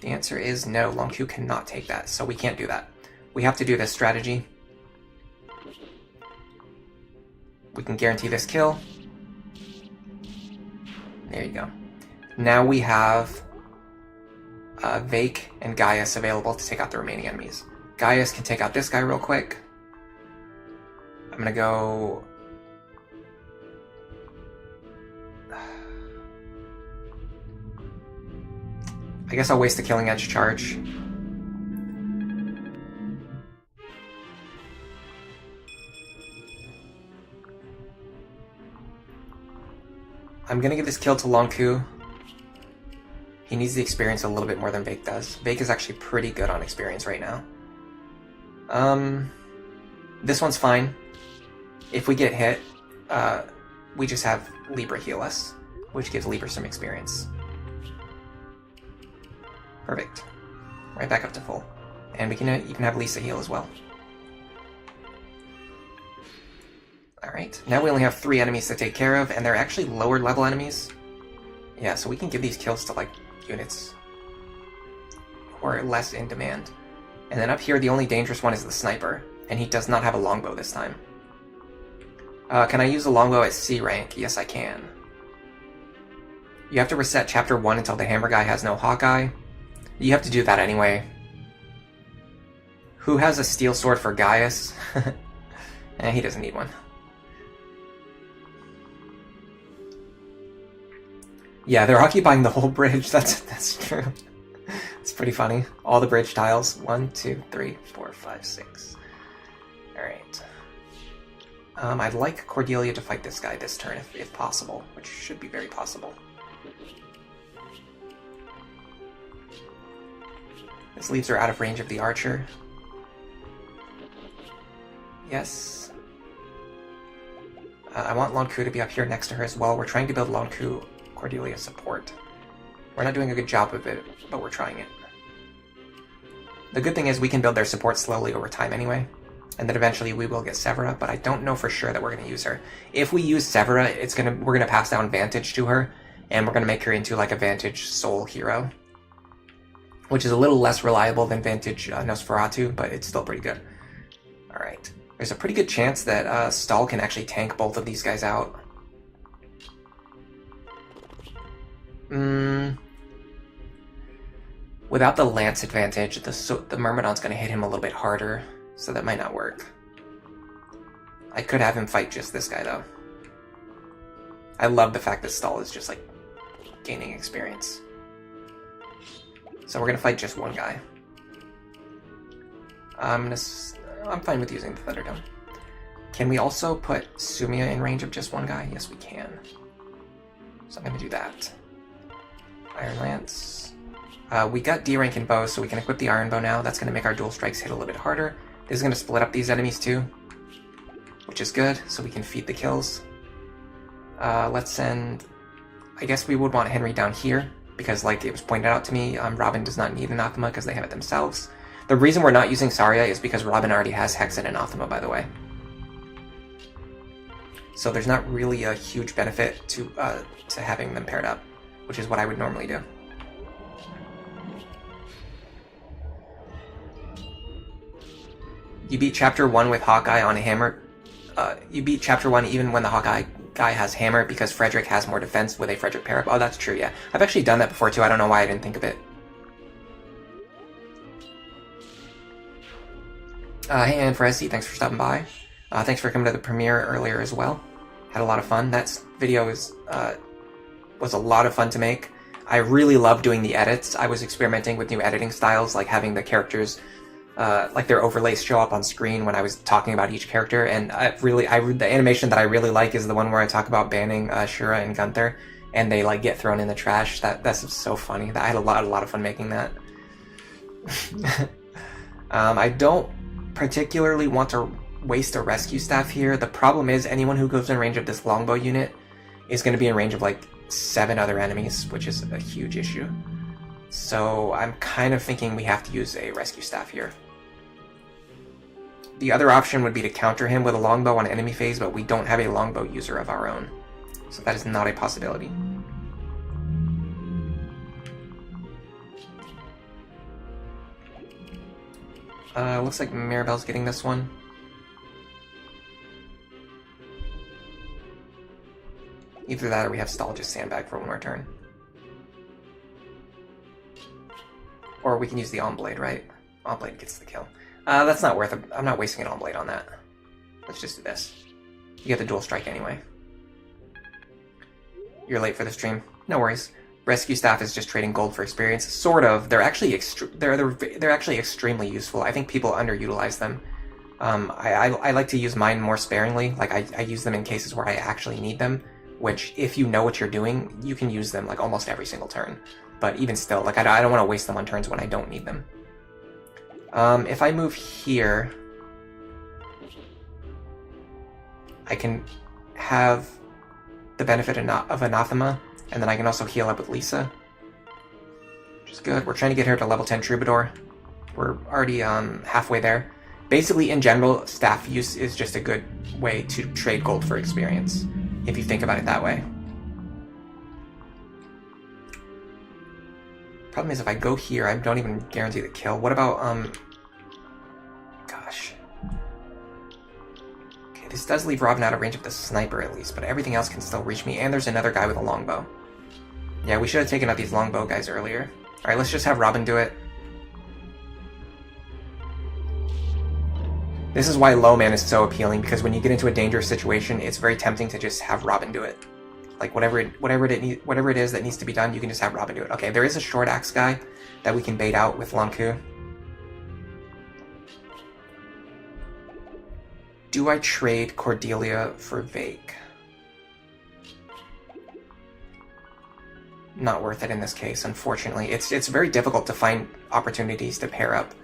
The answer is no, Lonku cannot take that, so we can't do that. We have to do this strategy. We can guarantee this kill. There you go. Now we have Vake and Gaius available to take out the remaining enemies. Gaius can take out this guy real quick. I'm gonna go... I guess I'll waste the Killing Edge charge. I'm gonna give this kill to Lonku. He needs the experience a little bit more than Vake does. Vake is actually pretty good on experience right now. This one's fine. If we get hit, we just have Libra heal us, which gives Libra some experience. Perfect. Right back up to full. And we can even have Lisa heal as well. Alright, now we only have 3 enemies to take care of, and they're actually lower level enemies. Yeah, so we can give these kills to, like, units who are less in demand. And then up here, the only dangerous one is the sniper, and he does not have a longbow this time. Can I use the longbow at C rank? Yes, I can. You have to reset Chapter 1 until the hammer guy has no Hawkeye. You have to do that anyway. Who has a steel sword for Gaius? He doesn't need one. Yeah, they're occupying the whole bridge. That's true. It's pretty funny. All the bridge tiles. 1, 2, 3, 4, 5, 6. Alright. I'd like Cordelia to fight this guy this turn if possible, which should be very possible. This leaves her out of range of the archer. Yes. I want Lonku to be up here next to her as well. We're trying to build Lonku Cordelia support. We're not doing a good job of it, but we're trying it. The good thing is we can build their support slowly over time anyway, and then eventually we will get Severa, but I don't know for sure that we're going to use her. If we use Severa, we're going to pass down Vantage to her, and we're going to make her into like a Vantage Soul hero, which is a little less reliable than Vantage Nosferatu, but it's still pretty good. Alright. There's a pretty good chance that Stahl can actually tank both of these guys out. Without the lance advantage, the Myrmidon's going to hit him a little bit harder, so that might not work. I could have him fight just this guy, though. I love the fact that Stahl is just, like, gaining experience. So we're going to fight just one guy. I'm fine with using the Thunderdome. Can we also put Sumia in range of just one guy? Yes, we can. So I'm going to do that. Iron Lance. We got D rank in bow, so we can equip the Iron Bow now. That's going to make our dual strikes hit a little bit harder. This is going to split up these enemies too, which is good, so we can feed the kills. Let's send... I guess we would want Henry down here, because like it was pointed out to me, Robin does not need Anathema because they have it themselves. The reason we're not using Saria is because Robin already has Hex and Anathema, by the way. So there's not really a huge benefit to having them paired up, which is what I would normally do. You beat Chapter 1 with Hawkeye on a hammer. You beat Chapter 1 even when the Hawkeye guy has hammer because Frederick has more defense with a Frederick pair-up. Oh, that's true, yeah. I've actually done that before too. I don't know why I didn't think of it. Hey, Ann Fresi, thanks for stopping by. Thanks for coming to the premiere earlier as well. Had a lot of fun. That video was a lot of fun to make. I really love doing the edits. I was experimenting with new editing styles, like having the characters, like their overlays show up on screen when I was talking about each character. And the animation that I really like is the one where I talk about banning Shura and Gunther, and they like get thrown in the trash. That's so funny. I had a lot of fun making that. I don't particularly want to waste a rescue staff here. The problem is anyone who goes in range of this longbow unit is going to be in range of like 7 other enemies, which is a huge issue. So I'm kind of thinking we have to use a rescue staff here. The other option would be to counter him with a longbow on enemy phase, but we don't have a longbow user of our own. So that is not a possibility. Looks like Maribel's getting this one. Either that or we have Stahl just sandbag for one more turn. Or we can use the On-Blade, right? On-Blade gets the kill. That's not worth it. I'm not wasting an On-Blade on that. Let's just do this. You get the dual strike anyway. You're late for the stream. No worries. Rescue staff is just trading gold for experience. Sort of. They're actually they're actually extremely useful. I think people underutilize them. I like to use mine more sparingly. Like I use them in cases where I actually need them. Which, if you know what you're doing, you can use them like almost every single turn. But even still, like I don't want to waste them on turns when I don't need them. If I move here, I can have the benefit of Anathema, and then I can also heal up with Lisa, which is good. We're trying to get her to level 10 Troubadour. We're already halfway there. Basically, in general, staff use is just a good way to trade gold for experience, if you think about it that way. Problem is, if I go here, I don't even guarantee the kill. What about, gosh. Okay, this does leave Robin out of range of the sniper at least, but everything else can still reach me, and there's another guy with a longbow. Yeah, we should have taken out these longbow guys earlier. Alright, let's just have Robin do it. This is why low man is so appealing, because when you get into a dangerous situation, it's very tempting to just have Robin do it. Like whatever it is that needs to be done, you can just have Robin do it. Okay, there is a short axe guy that we can bait out with Lanku. Do I trade Cordelia for Vake? Not worth it in this case, unfortunately. It's very difficult to find opportunities to pair up.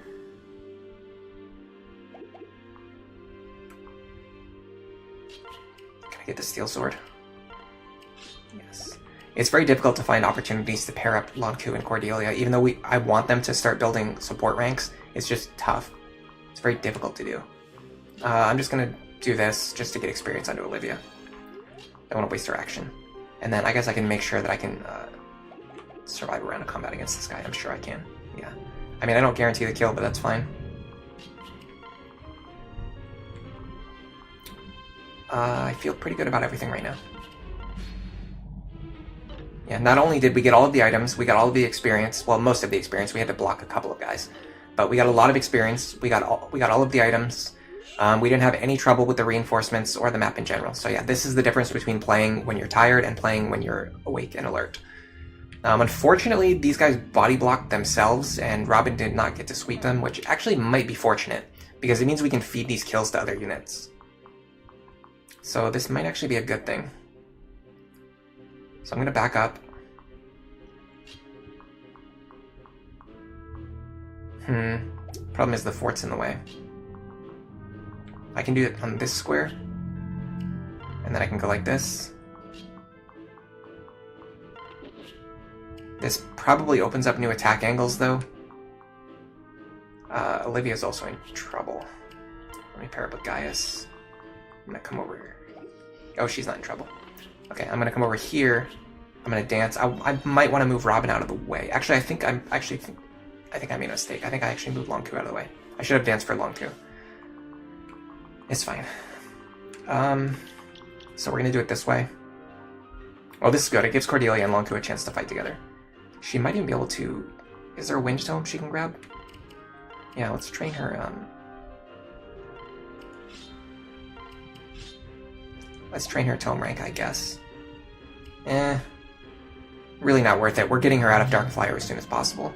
Can I get the steel sword? Yes. It's very difficult to find opportunities to pair up Lanku and Cordelia, even though I want them to start building support ranks. It's just tough. It's very difficult to do. I'm just gonna do this just to get experience onto Olivia. I don't want to waste her action. And then I guess I can make sure that I can survive a round of combat against this guy. I'm sure I can. Yeah. I mean, I don't guarantee the kill, but that's fine. I feel pretty good about everything right now. Yeah, not only did we get all of the items, we got all of the experience. Well, most of the experience. We had to block a couple of guys. But we got a lot of experience. We got all of the items. We didn't have any trouble with the reinforcements or the map in general. So yeah, this is the difference between playing when you're tired and playing when you're awake and alert. Unfortunately, these guys body blocked themselves, and Robin did not get to sweep them, which actually might be fortunate, because it means we can feed these kills to other units. So this might actually be a good thing. So I'm going to back up. Problem is the fort's in the way. I can do it on this square, and then I can go like this. This probably opens up new attack angles, though. Olivia's also in trouble. Let me pair up with Gaius. I'm gonna come over here. Oh, she's not in trouble. Okay, I'm gonna come over here. I'm gonna dance. I might want to move Robin out of the way. Actually, I think I made a mistake. I think I actually moved Lanku out of the way. I should have danced for Lanku. It's fine. So we're gonna do it this way. Oh, this is good. It gives Cordelia and Lanku a chance to fight together. She might even be able to... Is there a Winge Tome she can grab? Yeah, let's train her, Let's train her Tome rank, I guess. Really not worth it. We're getting her out of Dark Flyer as soon as possible.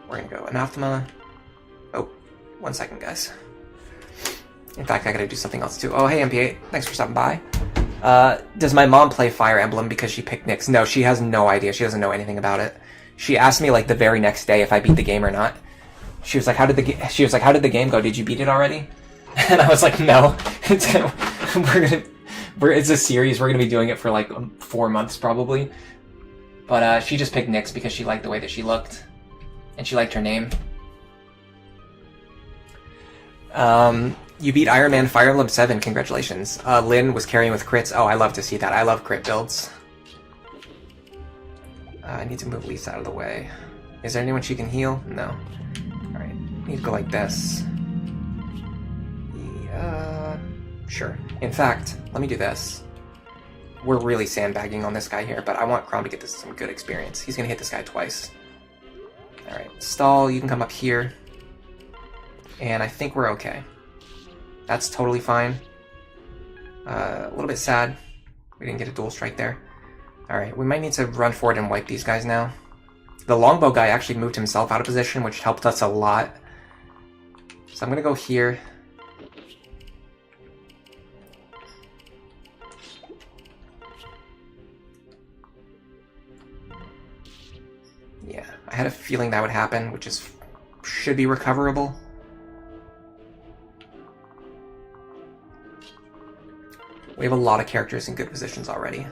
We're gonna go Anathema. Oh, 1 second, guys. In fact, I gotta do something else too. Oh, hey, MP8. Thanks for stopping by. Does my mom play Fire Emblem because she picked Nyx? No, she has no idea. She doesn't know anything about it. She asked me like the very next day if I beat the game or not. She was like, "How did the game go? Did you beat it already?" And I was like, "No, it's a series. We're gonna be doing it for like 4 months probably." But she just picked Nyx because she liked the way that she looked, and she liked her name. You beat Iron Man Fire Emblem 7, congratulations. Lynn was carrying with crits. Oh, I love to see that. I love crit builds. I need to move Lisa out of the way. Is there anyone she can heal? No. Alright, need to go like this. Sure. In fact, let me do this. We're really sandbagging on this guy here, but I want Crom to get some good experience. He's gonna hit this guy twice. Alright, Stall, you can come up here. And I think we're okay. That's totally fine. A little bit sad. We didn't get a dual strike there. Alright, we might need to run forward and wipe these guys now. The longbow guy actually moved himself out of position, which helped us a lot. So I'm gonna go here. Yeah, I had a feeling that would happen, which should be recoverable. We have a lot of characters in good positions already.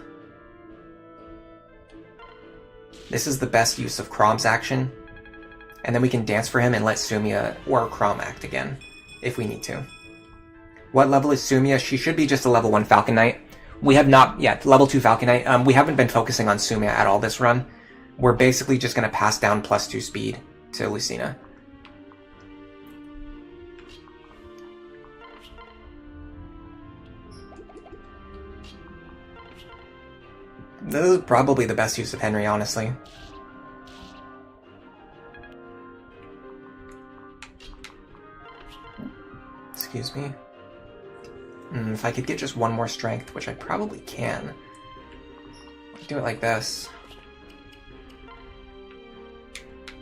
This is the best use of Crom's action. And then we can dance for him and let Sumia or Crom act again, if we need to. What level is Sumia? She should be just a level 1 Falcon Knight. We have not, level 2 Falcon Knight. We haven't been focusing on Sumia at all this run. We're basically just going to pass down +2 speed to Lucina. This is probably the best use of Henry, honestly. Excuse me. If I could get just one more strength, which I probably can. Do it like this.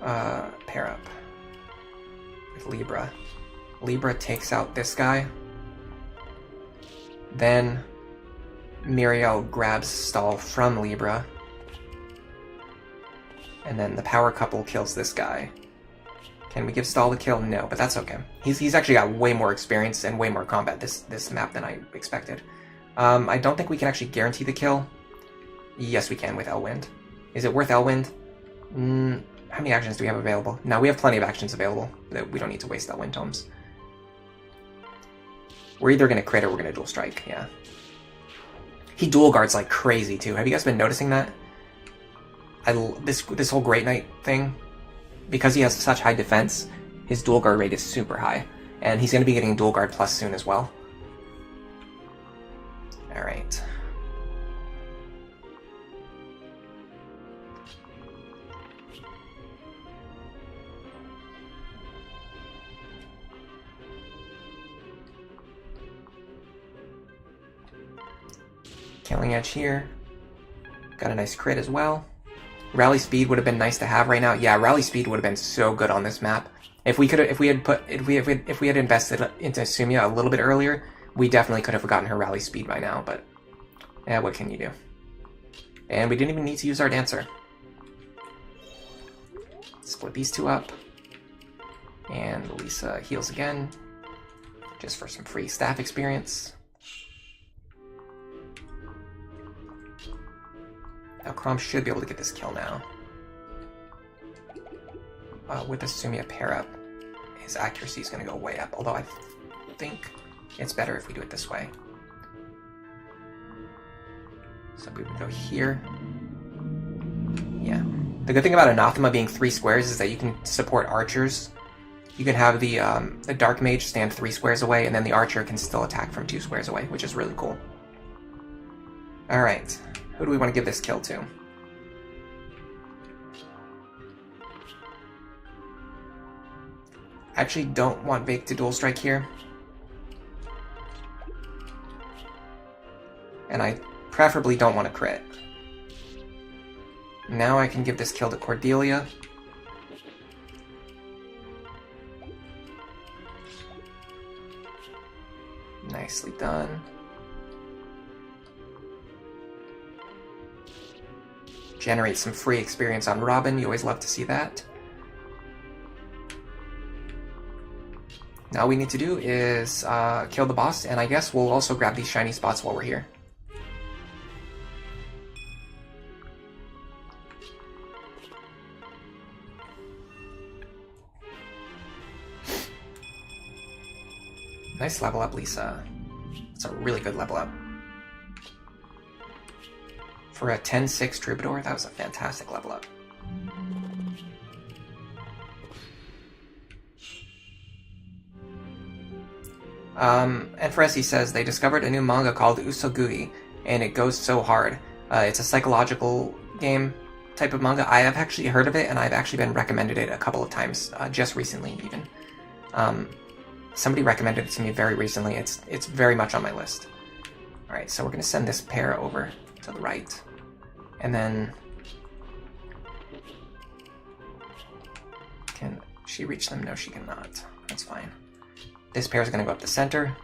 Pair up with Libra. Libra takes out this guy. Then Muriel grabs Stall from Libra. And then the power couple kills this guy. Can we give Stall the kill? No, but that's okay. He's actually got way more experience and way more combat this map than I expected. I don't think we can actually guarantee the kill. Yes, we can with Elwind. Is it worth Elwind? How many actions do we have available? No, we have plenty of actions available. We don't need to waste Elwind tomes. We're either going to crit or we're going to dual strike, yeah. He dual guards like crazy, too. Have you guys been noticing that? This whole Great Knight thing, because he has such high defense, his dual guard rate is super high. And he's going to be getting dual guard plus soon as well. Alright. Killing Edge here. Got a nice crit as well. Rally speed would have been nice to have right now. Yeah, rally speed would have been so good on this map. If we had invested into Sumia a little bit earlier, we definitely could have gotten her rally speed by now, but yeah, what can you do? And we didn't even need to use our dancer. Split these two up. And Lisa heals again, just for some free staff experience. Now Crom should be able to get this kill now. With the Sumia pair up, his accuracy is going to go way up, although I think it's better if we do it this way. So we would go here. Yeah. The good thing about Anathema being 3 squares is that you can support archers. You can have the Dark Mage stand 3 squares away, and then the archer can still attack from 2 squares away, which is really cool. Alright. Who do we want to give this kill to? I actually don't want Vake to dual strike here. And I preferably don't want to crit. Now I can give this kill to Cordelia. Nicely done. Generate some free experience on Robin. You always love to see that. Now all we need to do is kill the boss, and I guess we'll also grab these shiny spots while we're here. Nice level up, Lisa. It's a really good level up. For a 10-6 Troubadour, that was a fantastic level up. And Fresi says, they discovered a new manga called Usogui, and it goes so hard. It's a psychological game type of manga. I have actually heard of it, and I've actually been recommended it a couple of times, just recently even. Somebody recommended it to me very recently. It's very much on my list. Alright, so we're going to send this pair over to the right. And then... Can she reach them? No, she cannot. That's fine. This pair is going to go up the center.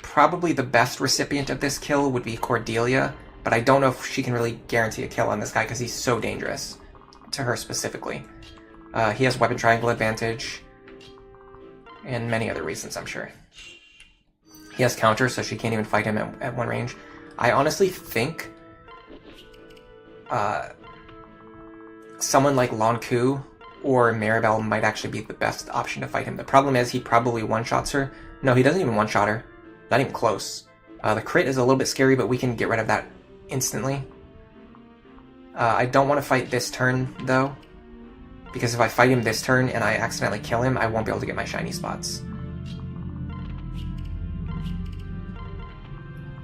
Probably the best recipient of this kill would be Cordelia, but I don't know if she can really guarantee a kill on this guy because he's so dangerous to her specifically. He has weapon triangle advantage and many other reasons, I'm sure. He has counter, so she can't even fight him at one range. I honestly think someone like Lonku or Maribel might actually be the best option to fight him. The problem is he probably one-shots her. No, he doesn't even one-shot her. Not even close. The crit is a little bit scary, but we can get rid of that instantly. I don't want to fight this turn, though, because if I fight him this turn and I accidentally kill him, I won't be able to get my shiny spots.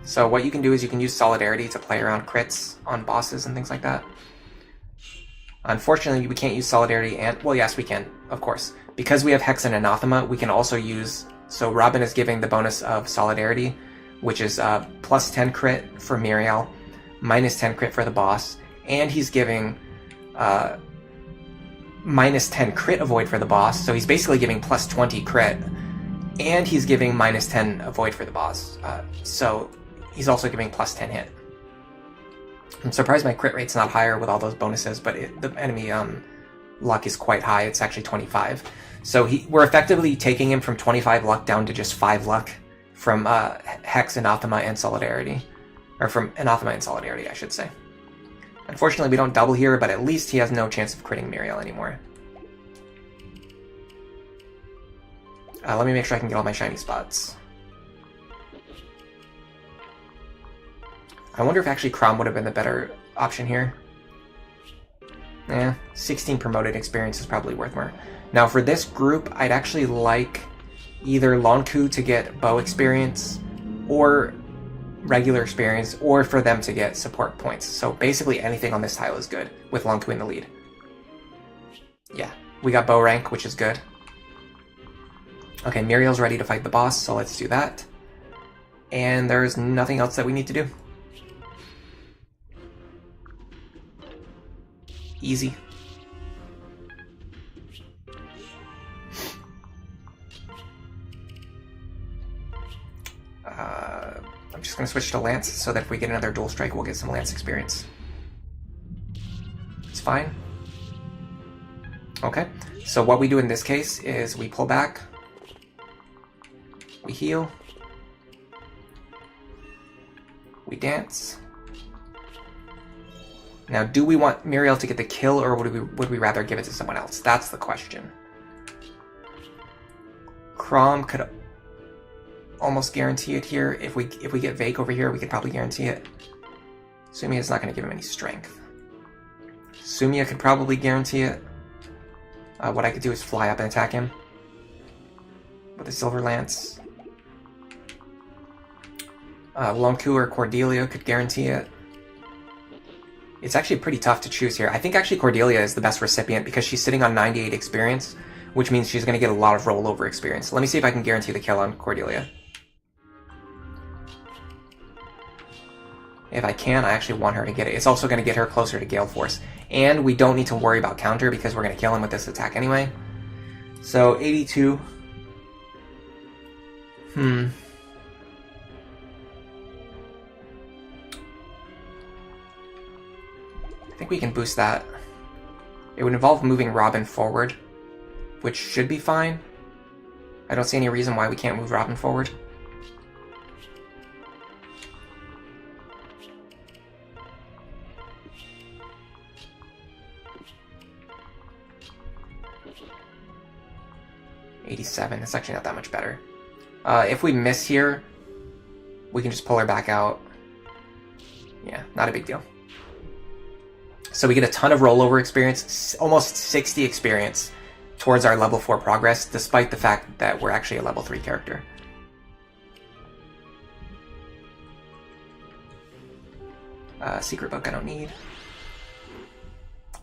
So what you can do is you can use Solidarity to play around crits on bosses and things like that. Unfortunately, we can't use Solidarity and... Well, yes, we can, of course. Because we have Hex and Anathema, we can also use... So Robin is giving the bonus of Solidarity, which is plus 10 crit for Muriel, minus 10 crit for the boss, and he's giving minus 10 crit avoid for the boss, so he's basically giving plus 20 crit, and he's giving minus 10 avoid for the boss, so he's also giving plus 10 hit. I'm surprised my crit rate's not higher with all those bonuses, but the enemy luck is quite high. It's actually 25. So we're effectively taking him from 25 luck down to just 5 luck from Hex, Anathema, and Solidarity. Or from Anathema and Solidarity, I should say. Unfortunately, we don't double here, but at least he has no chance of critting Muriel anymore. Let me make sure I can get all my shiny spots. I wonder if actually Crom would have been the better option here. 16 promoted experience is probably worth more. Now for this group, I'd actually like either Lonku to get bow experience, or regular experience, or for them to get support points. So basically anything on this tile is good, with Lonku in the lead. Yeah, we got bow rank, which is good. Okay, Muriel's ready to fight the boss, so let's do that. And there's nothing else that we need to do. Easy. I'm just going to switch to Lance so that if we get another dual strike, we'll get some Lance experience. It's fine. Okay, so what we do in this case is we pull back, we heal, we dance. Now, do we want Muriel to get the kill, or would we rather give it to someone else? That's the question. Crom could almost guarantee it here. If we get Vake over here, we could probably guarantee it. Sumia's not going to give him any strength. Sumia could probably guarantee it. What I could do is fly up and attack him with a Silver Lance. Lonku or Cordelia could guarantee it. It's actually pretty tough to choose here. I think actually Cordelia is the best recipient because she's sitting on 98 experience, which means she's going to get a lot of rollover experience. Let me see if I can guarantee the kill on Cordelia. If I can, I actually want her to get it. It's also going to get her closer to Gale Force. And we don't need to worry about counter because we're going to kill him with this attack anyway. So, 82. I think we can boost that. It would involve moving Robin forward, which should be fine. I don't see any reason why we can't move Robin forward. $87. It's actually not that much better. If we miss here, we can just pull her back out. Yeah, not a big deal. So we get a ton of rollover experience, almost 60 experience towards our level 4 progress, despite the fact that we're actually a level 3 character. Secret book I don't need.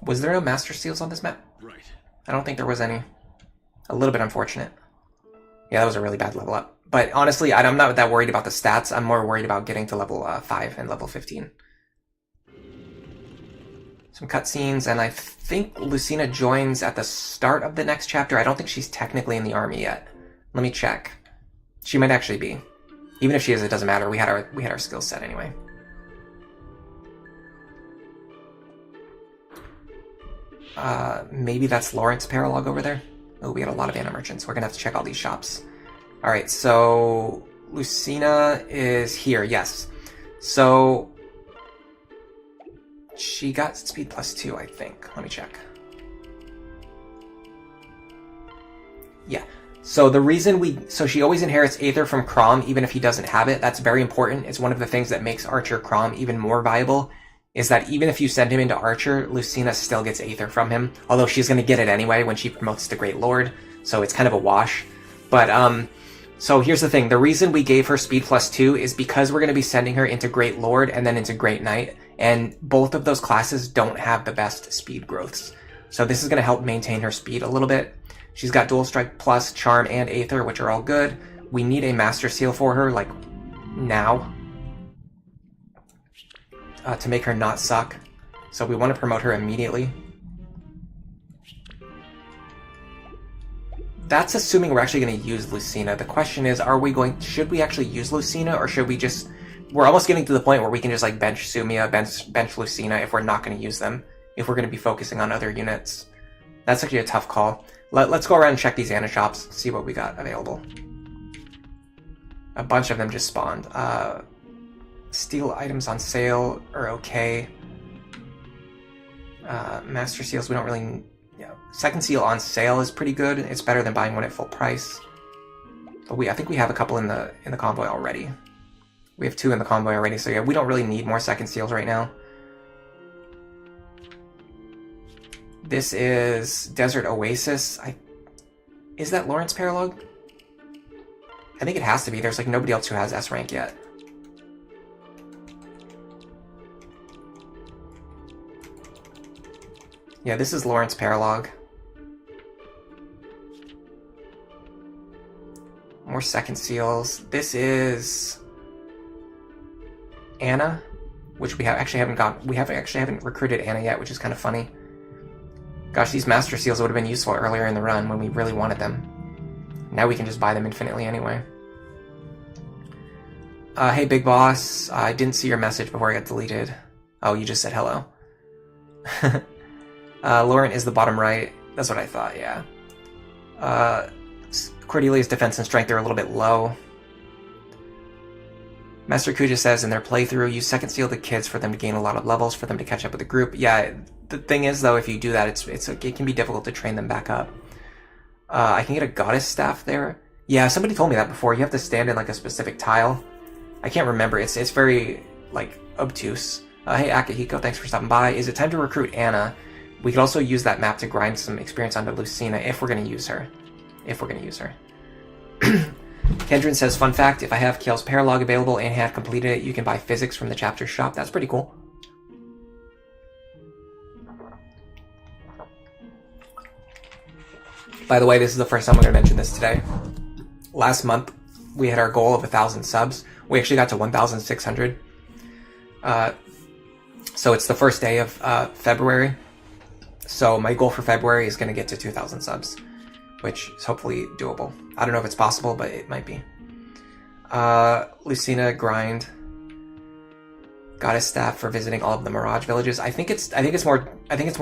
Was there no Master Seals on this map? Right. I don't think there was any. A little bit unfortunate. Yeah, that was a really bad level up. But honestly, I'm not that worried about the stats. I'm more worried about getting to level 5 and level 15. Some cutscenes, and I think Lucina joins at the start of the next chapter. I don't think she's technically in the army yet. Let me check. She might actually be. Even if she is, it doesn't matter. We had our skill set anyway. Maybe that's Lawrence Paralog over there. Oh, we got a lot of Anna merchants. We're gonna have to check all these shops. All right, so Lucina is here. Yes. So she got speed +2, I think. Let me check. Yeah. So the reason so she always inherits Aether from Crom, even if he doesn't have it. That's very important. It's one of the things that makes Archer Crom even more viable, is that even if you send him into Archer, Lucina still gets Aether from him. Although she's going to get it anyway when she promotes to Great Lord, so it's kind of a wash. But, so here's the thing. The reason we gave her speed +2 is because we're going to be sending her into Great Lord and then into Great Knight, and both of those classes don't have the best speed growths. So this is going to help maintain her speed a little bit. She's got Dual Strike Plus, Charm, and Aether, which are all good. We need a Master Seal for her, like, now. To make her not suck. So we want to promote her immediately. That's assuming we're actually going to use Lucina. The question is, should we actually use Lucina, or should we just... We're almost getting to the point where we can just like bench Sumia, bench Lucina if we're not going to use them. If we're going to be focusing on other units. That's actually a tough call. Let's go around and check these Ana shops, see what we got available. A bunch of them just spawned. Steel items on sale are okay. Master Seals, we don't really... Yeah. Second Seal on sale is pretty good. It's better than buying one at full price. But I think we have a couple in the convoy already. We have 2 in the convoy already, so yeah, we don't really need more Second Seals right now. This is Desert Oasis. Is that Lawrence Paralog? I think it has to be. There's like nobody else who has S rank yet. Yeah, this is Lawrence Paralog. More Second Seals. This is Ana, which we actually haven't recruited Ana yet, which is kind of funny. Gosh, these Master Seals would have been useful earlier in the run when we really wanted them. Now we can just buy them infinitely anyway. Hey, Big Boss. I didn't see your message before I got deleted. Oh, you just said hello. Lauren is the bottom right. That's what I thought, yeah. Cordelia's defense and strength are a little bit low. Master Kuja says in their playthrough, use Second Seal the kids for them to gain a lot of levels, for them to catch up with the group. Yeah, the thing is, though, if you do that, it can be difficult to train them back up. I can get a Goddess Staff there. Yeah, somebody told me that before. You have to stand in, like, a specific tile. I can't remember. It's very, like, obtuse. Hey, Akihiko, thanks for stopping by. Is it time to recruit Ana? We could also use that map to grind some experience onto Lucina if we're going to use her. Kendrin says, fun fact, if I have Kiel's Paralog available and have completed it, you can buy physics from the chapter shop. That's pretty cool. By the way, this is the first time I'm going to mention this today. Last month, we had our goal of 1,000 subs. We actually got to 1,600. So it's the first day of February. So my goal for February is going to get to 2,000 subs, which is hopefully doable. I don't know if it's possible, but it might be. Lucina grind. Goddess Staff for visiting all of the Mirage villages. I think it's more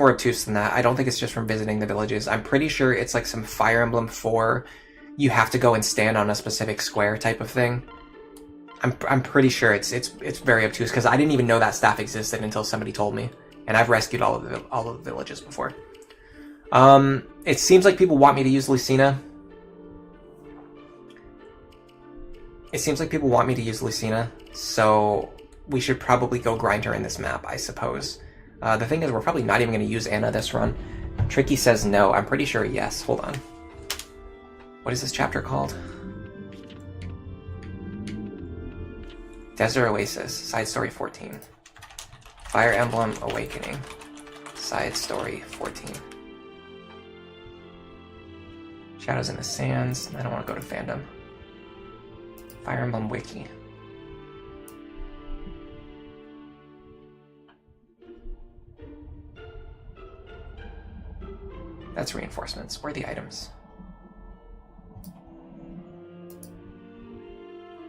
obtuse than that. I don't think it's just from visiting the villages. I'm pretty sure it's like some Fire Emblem 4. You have to go and stand on a specific square type of thing. I'm pretty sure it's very obtuse because I didn't even know that staff existed until somebody told me, and I've rescued all of the villages before. It seems like people want me to use Lucina. So we should probably go grind her in this map, I suppose. The thing is, we're probably not even going to use Ana this run. Tricky says no. I'm pretty sure yes. Hold on. What is this chapter called? Desert Oasis, Side Story 14. Fire Emblem Awakening, Side Story 14. Shadows in the Sands. I don't want to go to fandom. Fire Emblem Wiki. That's reinforcements. Where are the items?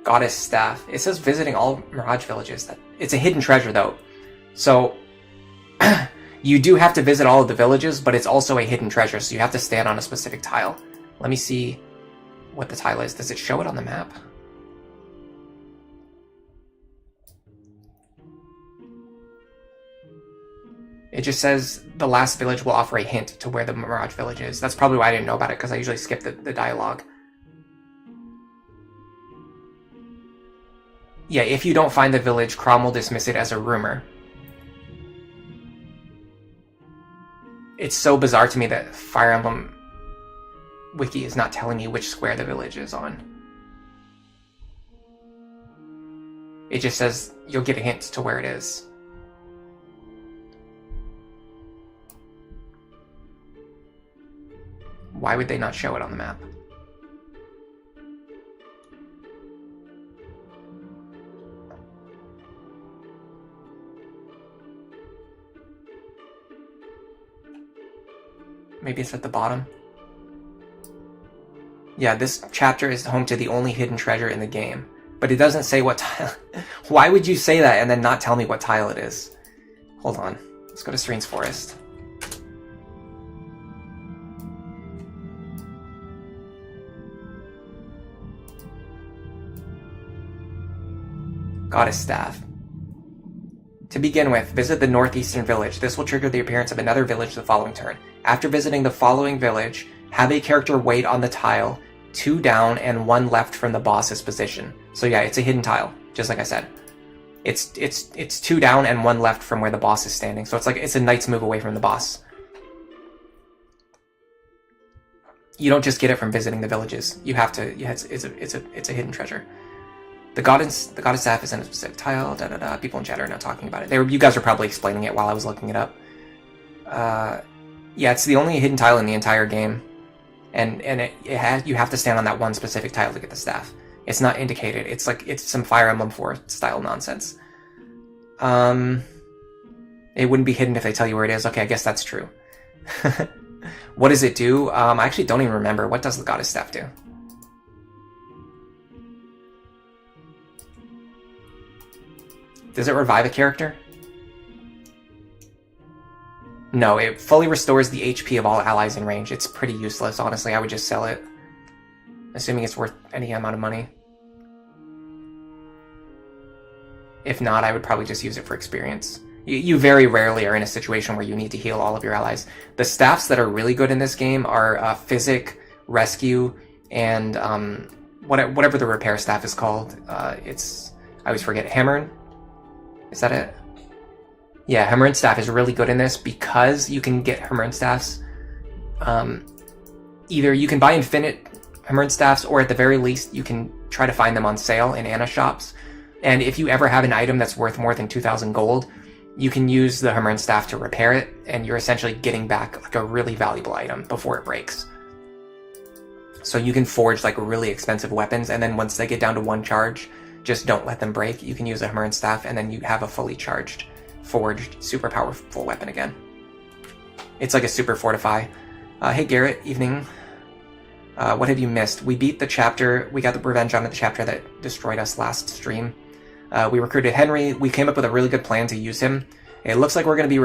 Goddess Staff. It says visiting all Mirage villages. It's a hidden treasure, though. So, you do have to visit all of the villages, but it's also a hidden treasure, so you have to stand on a specific tile. Let me see what the tile is. Does it show it on the map? It just says the last village will offer a hint to where the Mirage village is. That's probably why I didn't know about it, because I usually skip the dialogue. Yeah, if you don't find the village, Crom will dismiss it as a rumor. It's so bizarre to me that Fire Emblem Wiki is not telling me which square the village is on. It just says you'll get a hint to where it is. Why would they not show it on the map? Maybe it's at the bottom. Yeah, this chapter is home to the only hidden treasure in the game. But it doesn't say what tile. Why would you say that and then not tell me what tile it is? Hold on. Let's go to Strange Forest. Goddess Staff. To begin with, visit the northeastern village. This will trigger the appearance of another village the following turn. After visiting the following village, have a character wait on the tile 2 down and 1 left from the boss's position. So yeah, it's a hidden tile, just like I said. It's 2 down and 1 left from where the boss is standing. So it's a knight's move away from the boss. You don't just get it from visiting the villages. You have to. Yeah, it's a hidden treasure. The goddess staff is in a specific tile. People in chat are not talking about it. You guys are probably explaining it while I was looking it up. Yeah, it's the only hidden tile in the entire game, and you have to stand on that one specific tile to get the staff. It's not indicated. It's some Fire Emblem 4 style nonsense. It wouldn't be hidden if they tell you where it is. Okay, I guess that's true. What does it do? I actually don't even remember. What does the goddess staff do? Does it revive a character? No, it fully restores the HP of all allies in range. It's pretty useless, honestly. I would just sell it. Assuming it's worth any amount of money. If not, I would probably just use it for experience. You very rarely are in a situation where you need to heal all of your allies. The staffs that are really good in this game are Physic, Rescue, and whatever the repair staff is called. I always forget. Hammer? Is that it? Yeah, Hammer and Staff is really good in this because you can get Hammer and Staffs. Either you can buy infinite Hammer and Staffs, or at the very least, you can try to find them on sale in Anna shops. And if you ever have an item that's worth more than 2,000 gold, you can use the Hammer and Staff to repair it, and you're essentially getting back like a really valuable item before it breaks. So you can forge like really expensive weapons, and then once they get down to 1 charge, just don't let them break. You can use a Hammer and Staff, and then you have a fully charged, forged, super powerful weapon again. It's like a super fortify. Hey Garrett, evening. What have you missed? We beat the chapter, we got the revenge on the chapter that destroyed us last stream. We recruited Henry. We came up with a really good plan to use him. It looks like we're going to be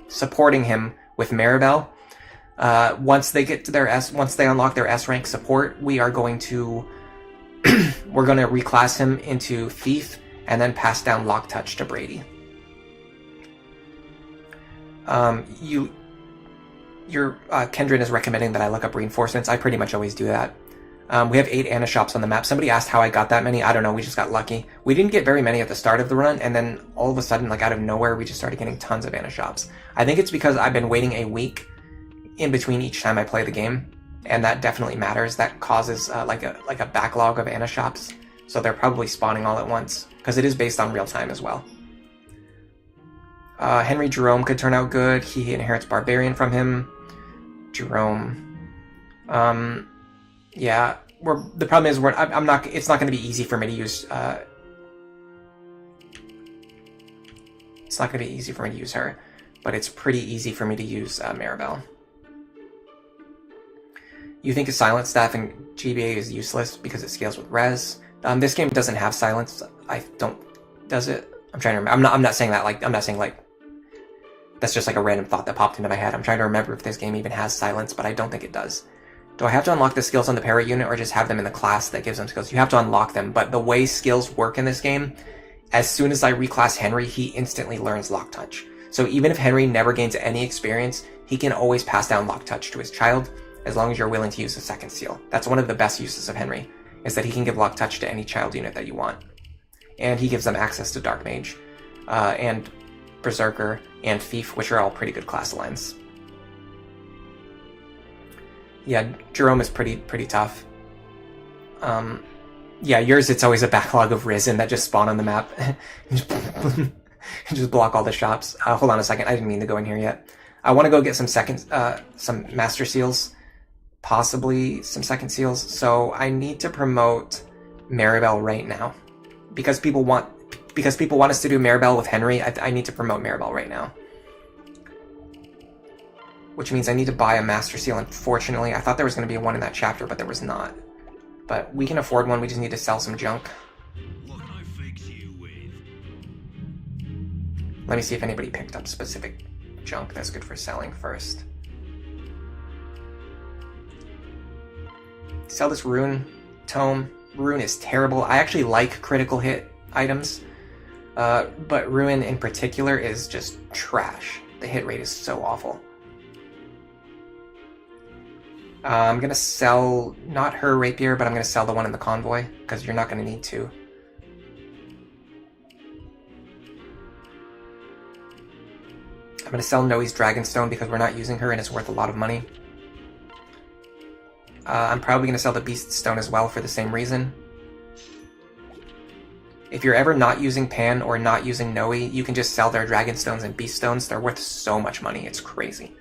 supporting him with Maribel. Once they get to once they unlock their S rank support, we are going to we're going to reclass him into Thief and then pass down Lock Touch to Brady. Kendrin is recommending that I look up reinforcements. I pretty much always do that. We have 8 Anna shops on the map. Somebody asked how I got that many. I don't know. We just got lucky. We didn't get very many at the start of the run, and then all of a sudden, like out of nowhere, we just started getting tons of Anna shops. I think it's because I've been waiting a week in between each time I play the game, and that definitely matters. That causes like a backlog of Anna shops. So they're probably spawning all at once, because it is based on real time as well. Henry Jerome could turn out good. He inherits Barbarian from him. Jerome. Yeah, the problem is I'm not. It's not going to be easy for me to use. It's not going to be easy for me to use her, but it's pretty easy for me to use Maribel. You think a silent staff in GBA is useless because it scales with res? This game doesn't have silence. Does it? I'm trying to remember. I'm not saying that like. I'm not saying like. That's just like a random thought that popped into my head. I'm trying to remember if this game even has silence, but I don't think it does. Do I have to unlock the skills on the parrot unit or just have them in the class that gives them skills? You have to unlock them, but the way skills work in this game, as soon as I reclass Henry, he instantly learns Lock Touch. So even if Henry never gains any experience, he can always pass down Lock Touch to his child, as long as you're willing to use the second seal. That's one of the best uses of Henry, is that he can give Lock Touch to any child unit that you want. And he gives them access to Dark Mage, and Berserker, and Thief, which are all pretty good class lines. Yeah, Jerome is pretty tough. Yeah, yours, it's always a backlog of Risen that just spawn on the map. Just block all the shops. Hold on a second, I didn't mean to go in here yet. I want to go get some Master Seals. possibly some second seals. So I need to promote Maribel right now. Because people want us to do Maribel with Henry, I need to promote Maribel right now. Which means I need to buy a Master Seal, unfortunately. I thought there was going to be one in that chapter, but there was not. But we can afford one, we just need to sell some junk. What can I fix you with? Let me see if anybody picked up specific junk that's good for selling first. Sell this Rune Tome. Rune is terrible. I actually like critical hit items, but Rune in particular is just trash. The hit rate is so awful. I'm going to sell, not her rapier, but I'm going to sell the one in the convoy, because you're not going to need to. I'm going to sell Noe's Dragonstone because we're not using her and it's worth a lot of money. I'm probably going to sell the Beast Stone as well for the same reason. If you're ever not using Pan or not using Noe, you can just sell their Dragonstones and Beast Stones. They're worth so much money, it's crazy.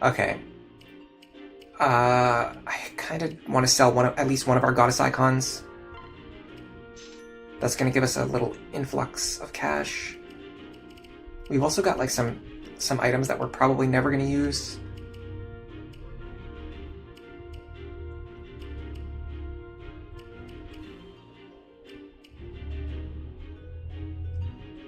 Okay. I kind of want to sell at least one of our goddess icons. That's going to give us a little influx of cash. We've also got like some items that we're probably never going to use.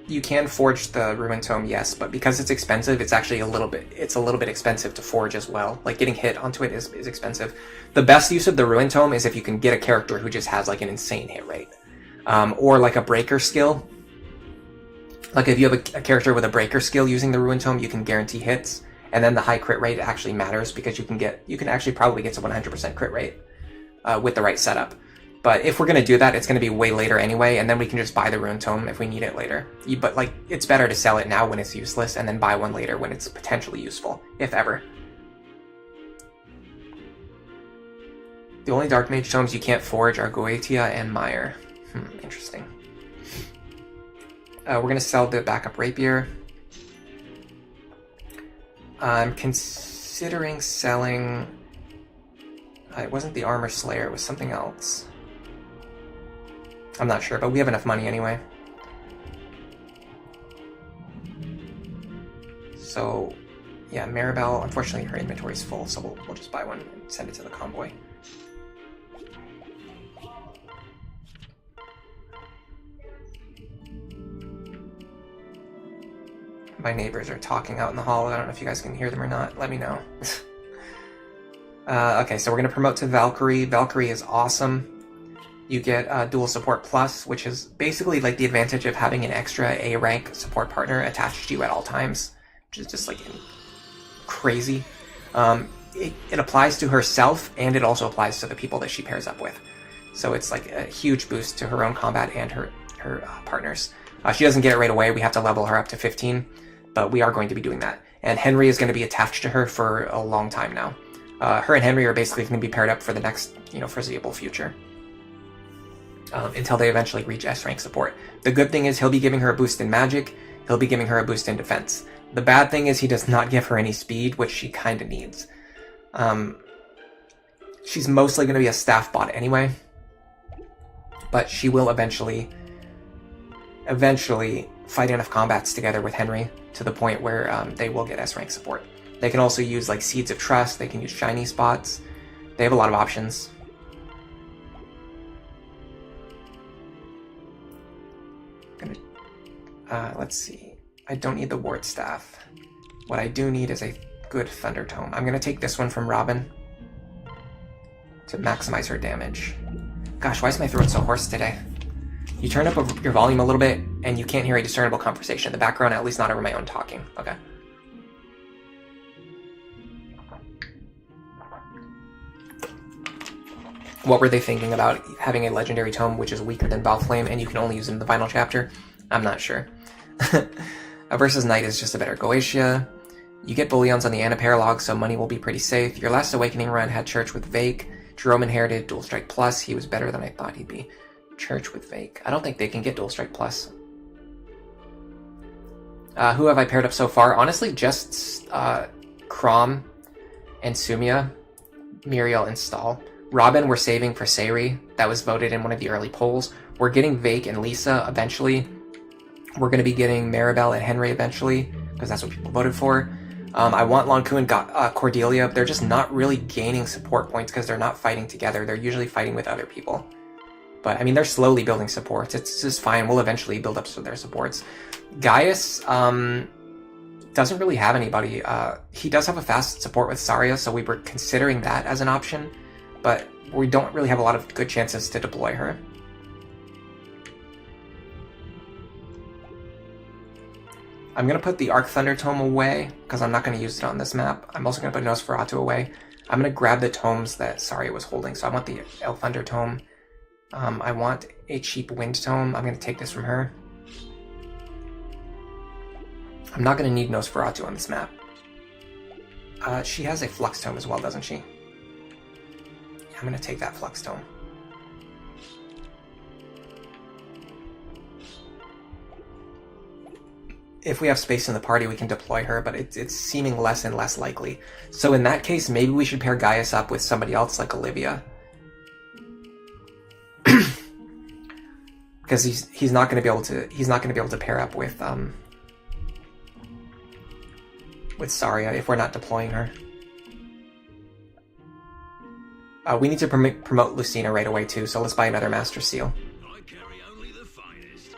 You can forge the Ruin Tome, yes, but because it's expensive, it's actually a little bit expensive to forge as well. Like, getting hit onto it is expensive. The best use of the Ruin Tome is if you can get a character who just has like an insane hit rate. Or like a breaker skill. Like if you have a character with a breaker skill using the Ruin Tome, you can guarantee hits, and then the high crit rate actually matters because you can actually probably get to 100% crit rate with the right setup. But if we're going to do that, it's going to be way later anyway, and then we can just buy the Ruin Tome if we need it later. But like, it's better to sell it now when it's useless, and then buy one later when it's potentially useful, if ever. The only Dark Mage Tomes you can't forge are Goetia and Meyer. Interesting. We're going to sell the backup Rapier. I'm considering selling... it wasn't the Armor Slayer, it was something else. I'm not sure, but we have enough money anyway. So, yeah, Maribel, unfortunately her inventory is full, so we'll just buy one and send it to the convoy. My neighbors are talking out in the hall. I don't know if you guys can hear them or not. Let me know. Okay, so we're going to promote to Valkyrie. Valkyrie is awesome. You get Dual Support Plus, which is basically like the advantage of having an extra A-rank support partner attached to you at all times, which is just like crazy. It applies to herself, and it also applies to the people that she pairs up with. So it's like a huge boost to her own combat and her partners. She doesn't get it right away. We have to level her up to 15, but we are going to be doing that. And Henry is going to be attached to her for a long time now. Her and Henry are basically going to be paired up for the next, foreseeable future. Until they eventually reach S-rank support. The good thing is he'll be giving her a boost in magic, he'll be giving her a boost in defense. The bad thing is he does not give her any speed, which she kind of needs. She's mostly going to be a staff bot anyway, but she will eventually fight enough combats together with Henry to the point where they will get S-rank support. They can also use like Seeds of Trust, they can use shiny spots, they have a lot of options. Let's see. I don't need the Ward Staff. What I do need is a good Thunder Tome. I'm going to take this one from Robin to maximize her damage. Gosh, why is my throat so hoarse today? You turn up your volume a little bit, and you can't hear a discernible conversation in the background, at least not over my own talking. Okay. What were they thinking about having a Legendary Tome which is weaker than Balflame, and you can only use it in the final chapter? I'm not sure. Versus Knight is just a better Goetia. You get Bullions on the Anaparalog, so money will be pretty safe. Your last Awakening run had Church with Vake. Jerome inherited Dual Strike Plus. He was better than I thought he'd be. Church with Vake. I don't think they can get Dual Strike Plus. Who have I paired up so far? Honestly, just Crom and Sumia. Muriel install. Robin we're saving for Sayri. That was voted in one of the early polls. We're getting Vake and Lisa eventually. We're going to be getting Maribel and Henry eventually, because that's what people voted for. I want Lonku and Cordelia. They're just not really gaining support points because they're not fighting together. They're usually fighting with other people. But, I mean, they're slowly building supports. It's just fine. We'll eventually build up their supports. Gaius doesn't really have anybody. He does have a fast support with Saria, so we were considering that as an option. But we don't really have a lot of good chances to deploy her. I'm going to put the Arc Thunder Tome away, because I'm not going to use it on this map. I'm also going to put Nosferatu away. I'm going to grab the tomes that Saria was holding. So I want the El Thunder Tome. I want a cheap Wind Tome. I'm going to take this from her. I'm not going to need Nosferatu on this map. She has a Flux Tome as well, doesn't she? Yeah, I'm going to take that Flux Tome. If we have space in the party, we can deploy her, but it's seeming less and less likely. So in that case, maybe we should pair Gaius up with somebody else like Olivia. Because he's not going to be able to pair up with Saria if we're not deploying her. We need to promote Lucina right away too, so let's buy another Master Seal. I carry only the finest.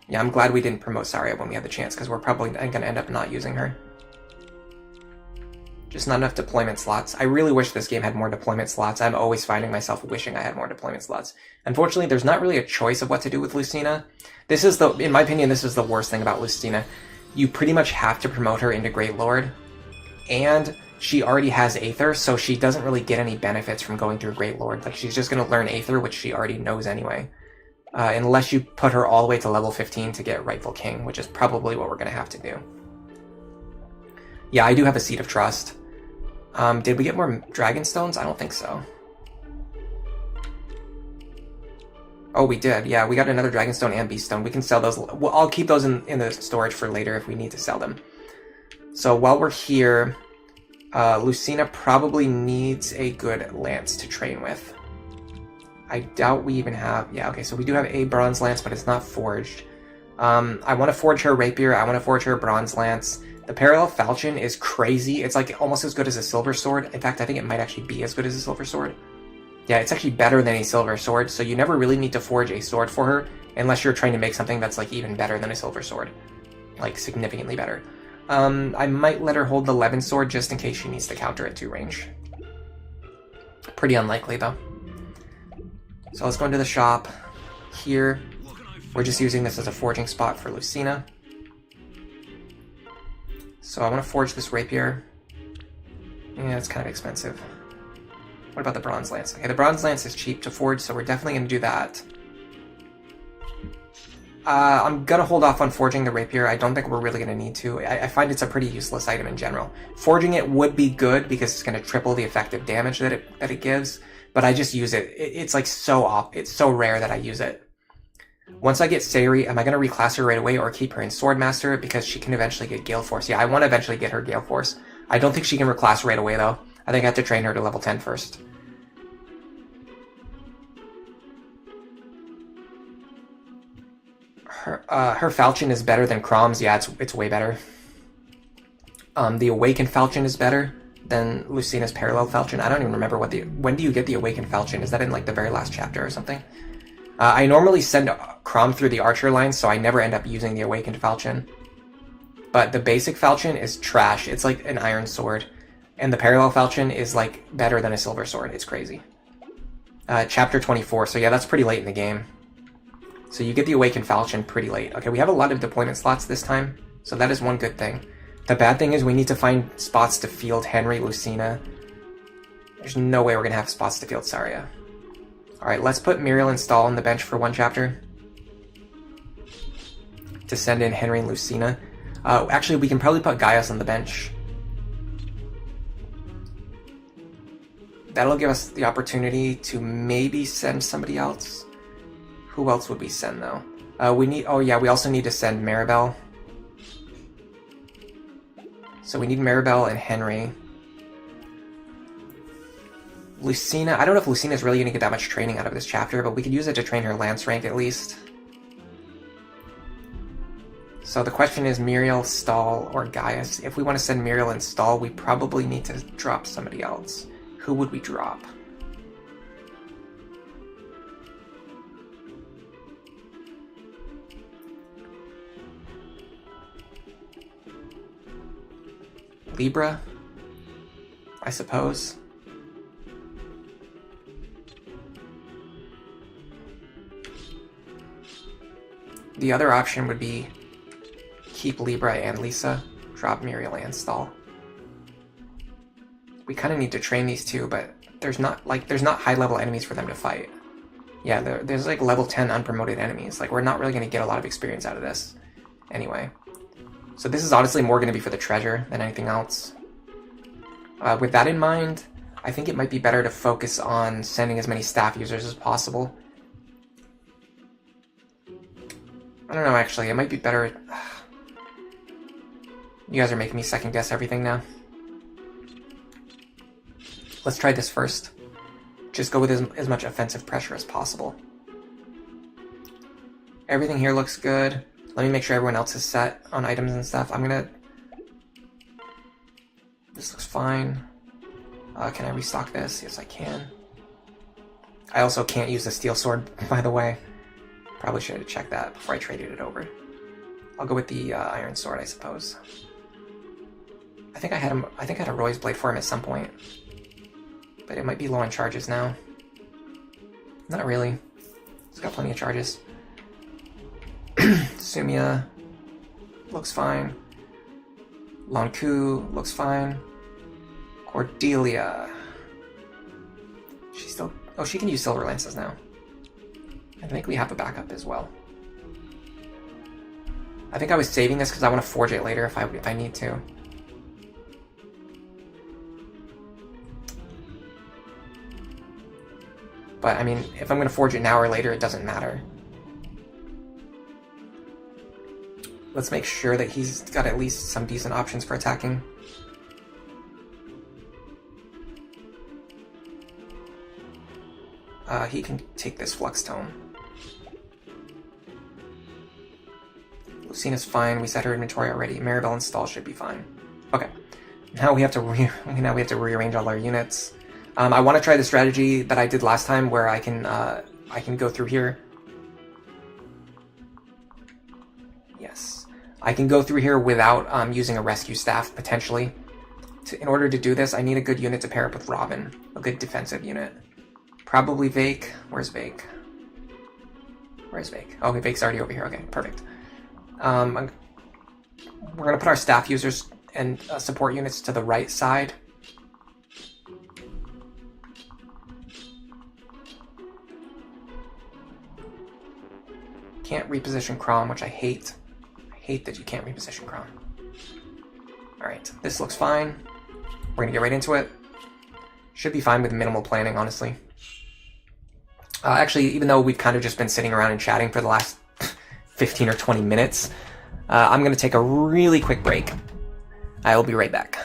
Yeah, I'm glad we didn't promote Saria when we had the chance, because we're probably going to end up not using her. Just not enough deployment slots. I really wish this game had more deployment slots. I'm always finding myself wishing I had more deployment slots. Unfortunately, there's not really a choice of what to do with Lucina. This is in my opinion, this is the worst thing about Lucina. You pretty much have to promote her into Great Lord, and she already has Aether, so she doesn't really get any benefits from going through Great Lord. Like, she's just going to learn Aether, which she already knows anyway. Unless you put her all the way to level 15 to get Rightful King, which is probably what we're going to have to do. Yeah, I do have a Seed of Trust. Did we get more Dragon Stones? I don't think so. Oh, we did. Yeah, we got another Dragon Stone and Beast Stone. We can sell those. Well, I'll keep those in the storage for later if we need to sell them. So while we're here, Lucina probably needs a good lance to train with. I doubt we even have... Yeah, okay, so we do have a bronze lance, but it's not forged. I want to forge her rapier. I want to forge her bronze lance. The parallel falchion is crazy. It's like almost as good as a silver sword. In fact, I think it might actually be as good as a silver sword. Yeah, it's actually better than a silver sword, so you never really need to forge a sword for her unless you're trying to make something that's like even better than a silver sword. Like significantly better. I might let her hold the Levin sword just in case she needs to counter at 2 range. Pretty unlikely though. So let's go into the shop. Here, we're just using this as a forging spot for Lucina. So I want to forge this rapier. Yeah, it's kind of expensive. What about the bronze lance? Okay, the bronze lance is cheap to forge, so we're definitely going to do that. I'm going to hold off on forging the rapier. I don't think we're really going to need to. I find it's a pretty useless item in general. Forging it would be good because it's going to triple the effective damage that it gives, but I just use it. It's like it's so rare that I use it. Once I get Sayri, am I going to reclass her right away or keep her in Swordmaster because she can eventually get Gale Force? Yeah, I want to eventually get her Gale Force. I don't think she can reclass right away though. I think I have to train her to level 10 first. Her Falchion is better than Crom's. Yeah, it's way better. The Awakened Falchion is better than Lucina's Parallel Falchion. I don't even remember when do you get the Awakened Falchion? Is that in like the very last chapter or something? I normally send Crom through the Archer line, so I never end up using the Awakened Falchion. But the basic Falchion is trash. It's like an iron sword. And the Parallel Falchion is like better than a silver sword. It's crazy. Chapter 24, so yeah, that's pretty late in the game. So you get the Awakened Falchion pretty late. Okay, we have a lot of deployment slots this time, so that is one good thing. The bad thing is we need to find spots to field Henry, Lucina. There's no way we're going to have spots to field Saria. Alright, let's put Muriel and Stahl on the bench for one chapter. To send in Henry and Lucina. Actually, we can probably put Gaius on the bench. That'll give us the opportunity to maybe send somebody else. Who else would we send, though? Oh yeah, we also need to send Maribel. So we need Maribel and Henry. Lucina, I don't know if Lucina's really going to get that much training out of this chapter, but we could use it to train her lance rank at least. So the question is Muriel, Stahl, or Gaius. If we want to send Muriel and Stahl, we probably need to drop somebody else. Who would we drop? Libra, I suppose. The other option would be keep Libra and Lisa, drop Muriel and Stahl. We kind of need to train these two, but there's not high level enemies for them to fight. Yeah, there's like level 10 unpromoted enemies. Like, we're not really going to get a lot of experience out of this anyway. So this is honestly more going to be for the treasure than anything else. With that in mind, I think it might be better to focus on sending as many staff users as possible. I don't know, actually. It might be better... You guys are making me second guess everything now. Let's try this first. Just go with as much offensive pressure as possible. Everything here looks good. Let me make sure everyone else is set on items and stuff. I'm gonna... This looks fine. Can I restock this? Yes, I can. I also can't use the steel sword, by the way. Probably should have checked that before I traded it over. I'll go with the iron sword, I suppose. I think I had a Roy's blade for him at some point, but it might be low on charges now. Not really. It's got plenty of charges. Sumia looks fine. Lonku looks fine. Cordelia. She's still... Oh, she can use silver lances now. I think we have a backup as well. I think I was saving this because I want to forge it later if I need to. But, I mean, if I'm going to forge it now or later, it doesn't matter. Let's make sure that he's got at least some decent options for attacking. He can take this Flux Tome. Lucina's fine. We set her inventory already. Maribel and Stahl should be fine. Okay. Now we have to rearrange all our units. I want to try the strategy that I did last time, where I can go through here. Yes, I can go through here without using a rescue staff potentially. In order to do this, I need a good unit to pair up with Robin, a good defensive unit. Probably Vake. Where's Vake? Where's Vake? Oh, okay, Vake's already over here. Okay, perfect. We're gonna put our staff users and support units to the right side. Can't reposition Kron, which I hate. I hate that you can't reposition Kron. Alright, this looks fine. We're gonna get right into it. Should be fine with minimal planning, honestly. Actually, even though we've kind of just been sitting around and chatting for the last 15 or 20 minutes, I'm gonna take a really quick break. I will be right back.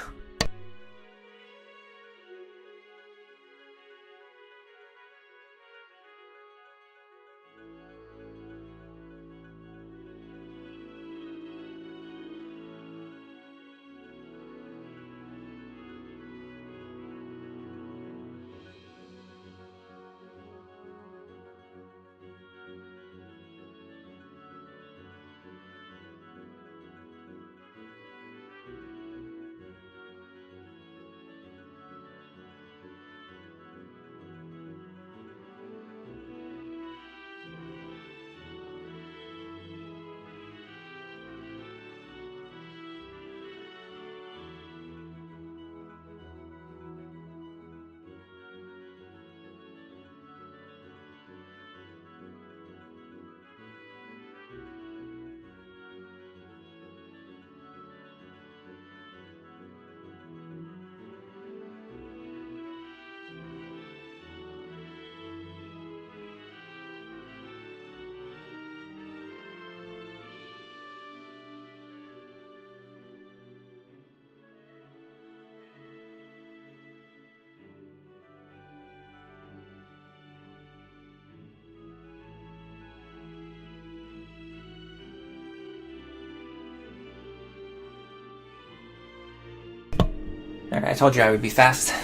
Alright, I told you I would be fast.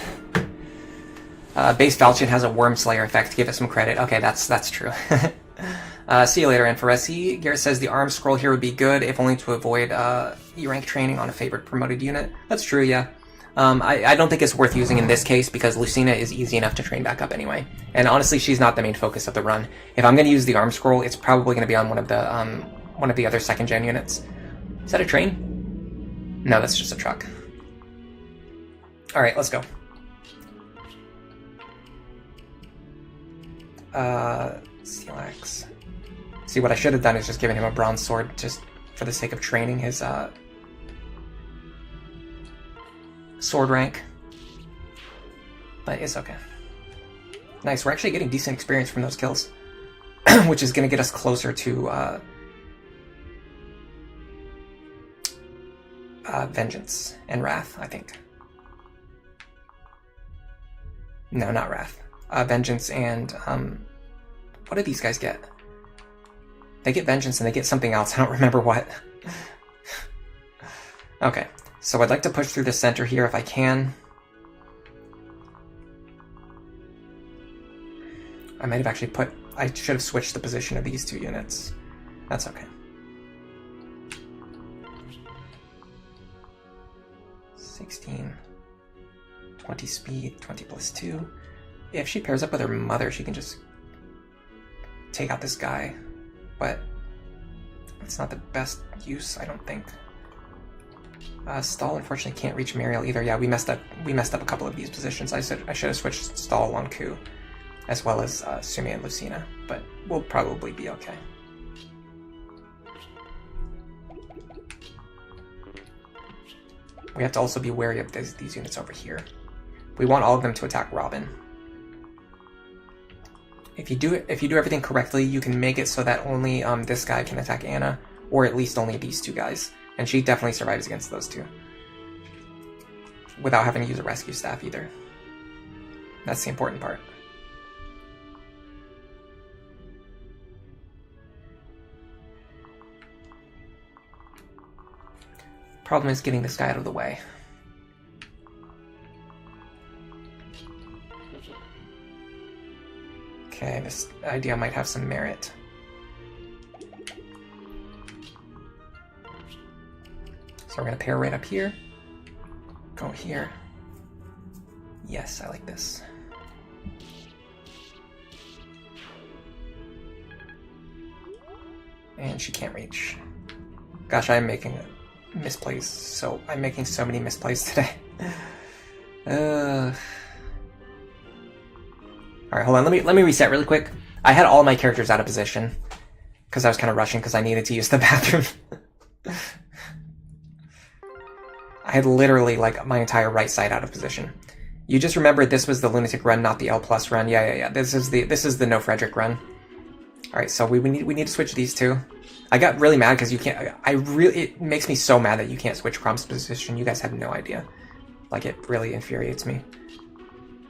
Base Falchion has a Worm Slayer effect. Give it some credit. Okay, that's true. See you later, Anfaresi. Garrett says the arm scroll here would be good, if only to avoid E-rank training on a favorite promoted unit. That's true, yeah. I don't think it's worth using in this case because Lucina is easy enough to train back up anyway. And honestly, she's not the main focus of the run. If I'm going to use the arm scroll, it's probably going to be on one of the other second-gen units. Is that a train? No, that's just a truck. Alright, let's go. Silax. See, what I should have done is just given him a bronze sword just for the sake of training his sword rank. But it's okay. Nice, we're actually getting decent experience from those kills. Which is going to get us closer to Vengeance and Wrath, I think. No, not Wrath. Vengeance and, what do these guys get? They get Vengeance and they get something else. I don't remember what. Okay, so I'd like to push through the center here if I can. I might have actually I should have switched the position of these two units. That's okay. 16. 20 speed, 20 plus 2. If she pairs up with her mother, she can just take out this guy. But it's not the best use, I don't think. Stall unfortunately can't reach Mariel either. Yeah, we messed up a couple of these positions. I should have switched Stall on Ku, as well as Sumi and Lucina, but we'll probably be okay. We have to also be wary of these units over here. We want all of them to attack Robin. If you do everything correctly, you can make it so that only this guy can attack Anna, or at least only these two guys. And she definitely survives against those two. Without having to use a rescue staff either. That's the important part. Problem is getting this guy out of the way. Okay, this idea might have some merit. So we're going to pair right up here. Go here. Yes, I like this. And she can't reach. Gosh, I'm making misplays. So I'm making so many misplays today. Alright, hold on. Let me reset really quick. I had all my characters out of position because I was kind of rushing because I needed to use the bathroom. I had literally like my entire right side out of position. You just remember this was the Lunatic run, not the L+ run. Yeah. This is the no Frederick run. All right, so we need to switch these two. I got really mad because you can't. It makes me so mad that you can't switch Crom's position. You guys have no idea. Like, it really infuriates me.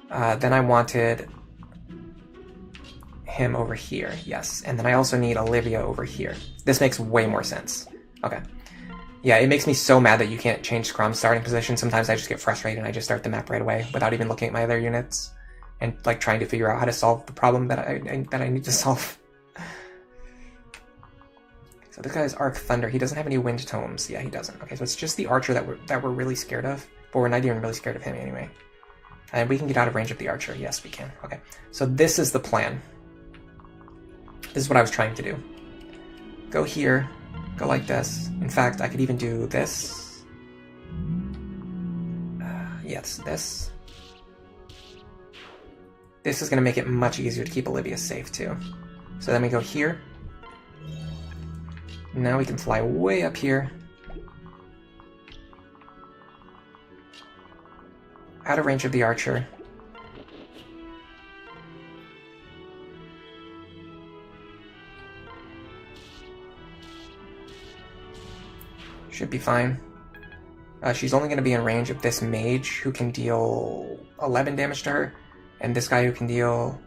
Then I wanted him over here, yes. And then I also need Olivia over here. This makes way more sense. Okay. Yeah, it makes me so mad that you can't change Crom's starting position. Sometimes I just get frustrated and I just start the map right away without even looking at my other units and like trying to figure out how to solve the problem that I need to solve. So this guy's Arc Thunder. He doesn't have any wind tomes. Yeah, he doesn't. Okay, so it's just the archer that we're really scared of, but we're not even really scared of him anyway. And we can get out of range of the archer. Yes, we can. Okay, so this is the plan. This is what I was trying to do. Go here. Go like this. In fact, I could even do this. Yes, this. This is going to make it much easier to keep Olivia safe, too. So then we go here. Now we can fly way up here. Out of range of the archer. Should be fine. She's only going to be in range of this mage who can deal 11 damage to her, and this guy who can deal...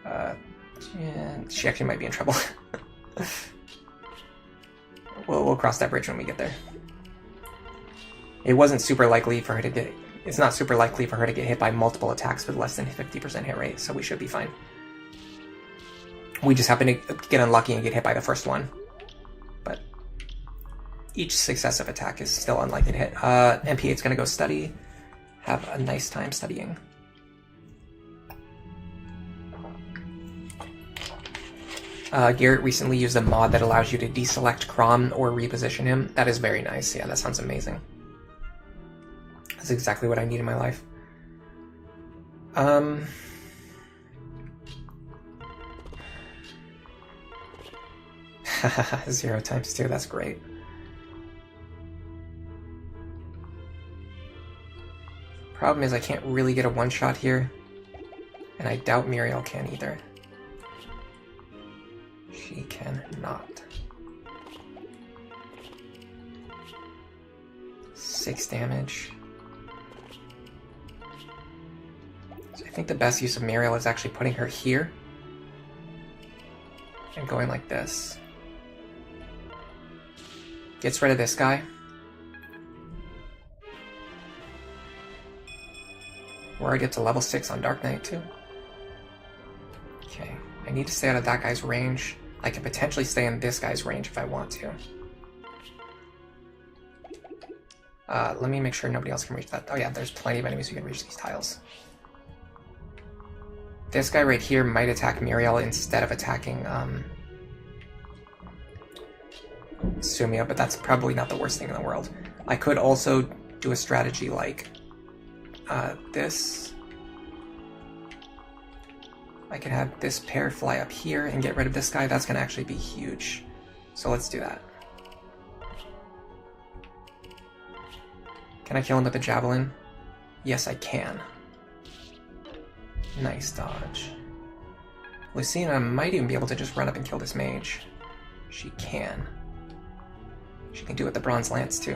yeah, she actually might be in trouble. We'll cross that bridge when we get there. It wasn't super likely for her to get it's not super likely for her to get hit by multiple attacks with less than 50% hit rate, so we should be fine. We just happen to get unlucky and get hit by the first one. But each successive attack is still unlikely to hit. MP8's gonna go study. Have a nice time studying. Garrett recently used a mod that allows you to deselect Crom or reposition him. That is very nice. Yeah, that sounds amazing. That's exactly what I need in my life. 0 times 2, that's great. Problem is I can't really get a one-shot here, and I doubt Muriel can either. She cannot. 6 damage. So I think the best use of Muriel is actually putting her here and going like this. Gets rid of this guy. We're already up to level 6 on Dark Knight too. Okay, I need to stay out of that guy's range. I can potentially stay in this guy's range if I want to. Let me make sure nobody else can reach that. Oh yeah, there's plenty of enemies who can reach these tiles. This guy right here might attack Muriel instead of attacking Sumia, but that's probably not the worst thing in the world. I could also do a strategy like this. I can have this pair fly up here and get rid of this guy. That's going to actually be huge. So let's do that. Can I kill him with a javelin? Yes, I can. Nice dodge. Lucina might even be able to just run up and kill this mage. She can. She can do it with the bronze lance too.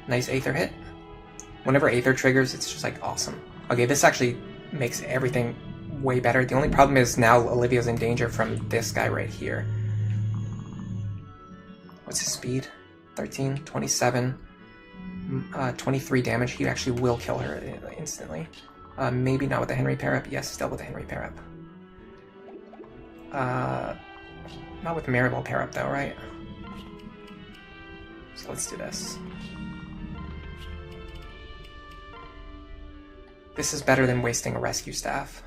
Nice Aether hit. Whenever Aether triggers, it's just like awesome. Okay, this actually makes everything way better. The only problem is now Olivia's in danger from this guy right here. What's his speed? 13, 27, 23 damage. He actually will kill her instantly. Maybe not with the Henry pair-up. Yes, still with the Henry pair-up. Not with Maribel pair-up though, right? So let's do this. This is better than wasting a rescue staff.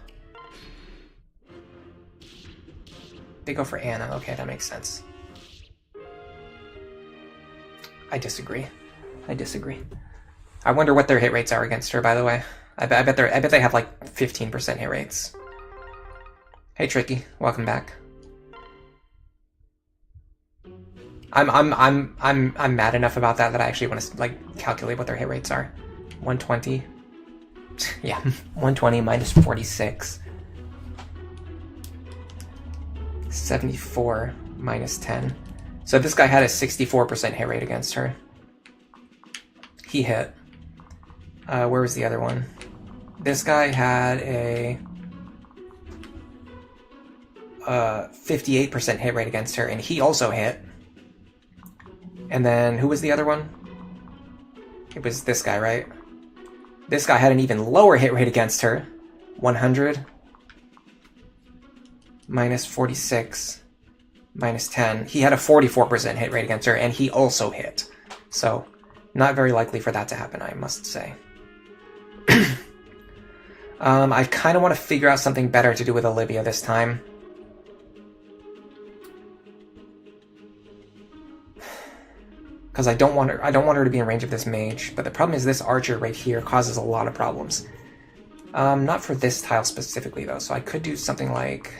They go for Anna. Okay, that makes sense. I disagree. I disagree. I wonder what their hit rates are against her, by the way. I bet they have like 15% hit rates. Hey Tricky, welcome back. I'm mad enough about that I actually want to like calculate what their hit rates are. 120. Yeah, 120 minus 46. 74 minus 10. So this guy had a 64% hit rate against her. He hit. Where was the other one? This guy had a 58% hit rate against her, and he also hit. And then, who was the other one? It was this guy, right? This guy had an even lower hit rate against her. 100 minus 46 minus 10. He had a 44% hit rate against her, and he also hit. So, not very likely for that to happen, I must say. I kind of want to figure out something better to do with Olivia this time. Because I don't want her to be in range of this mage, but the problem is this archer right here causes a lot of problems. Not for this tile specifically though, so I could do something like...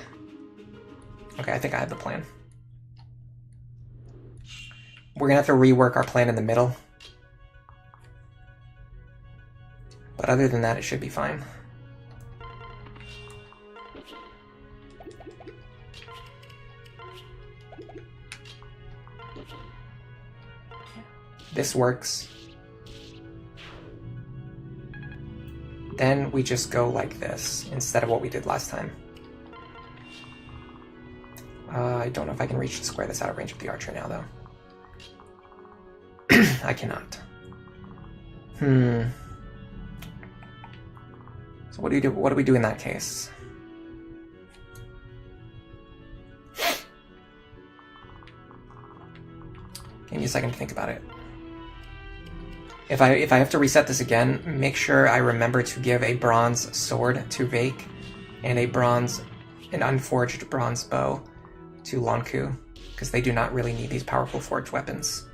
Okay, I think I have the plan. We're gonna have to rework our plan in the middle. But other than that, it should be fine. This works. Then we just go like this, instead of what we did last time. I don't know if I can reach the square that's out of range of the archer now, though. I cannot. So what do we do? What do we do in that case? Give me a second to think about it. If I have to reset this again, make sure I remember to give a bronze sword to Vake and an unforged bronze bow to Lonku, because they do not really need these powerful forged weapons.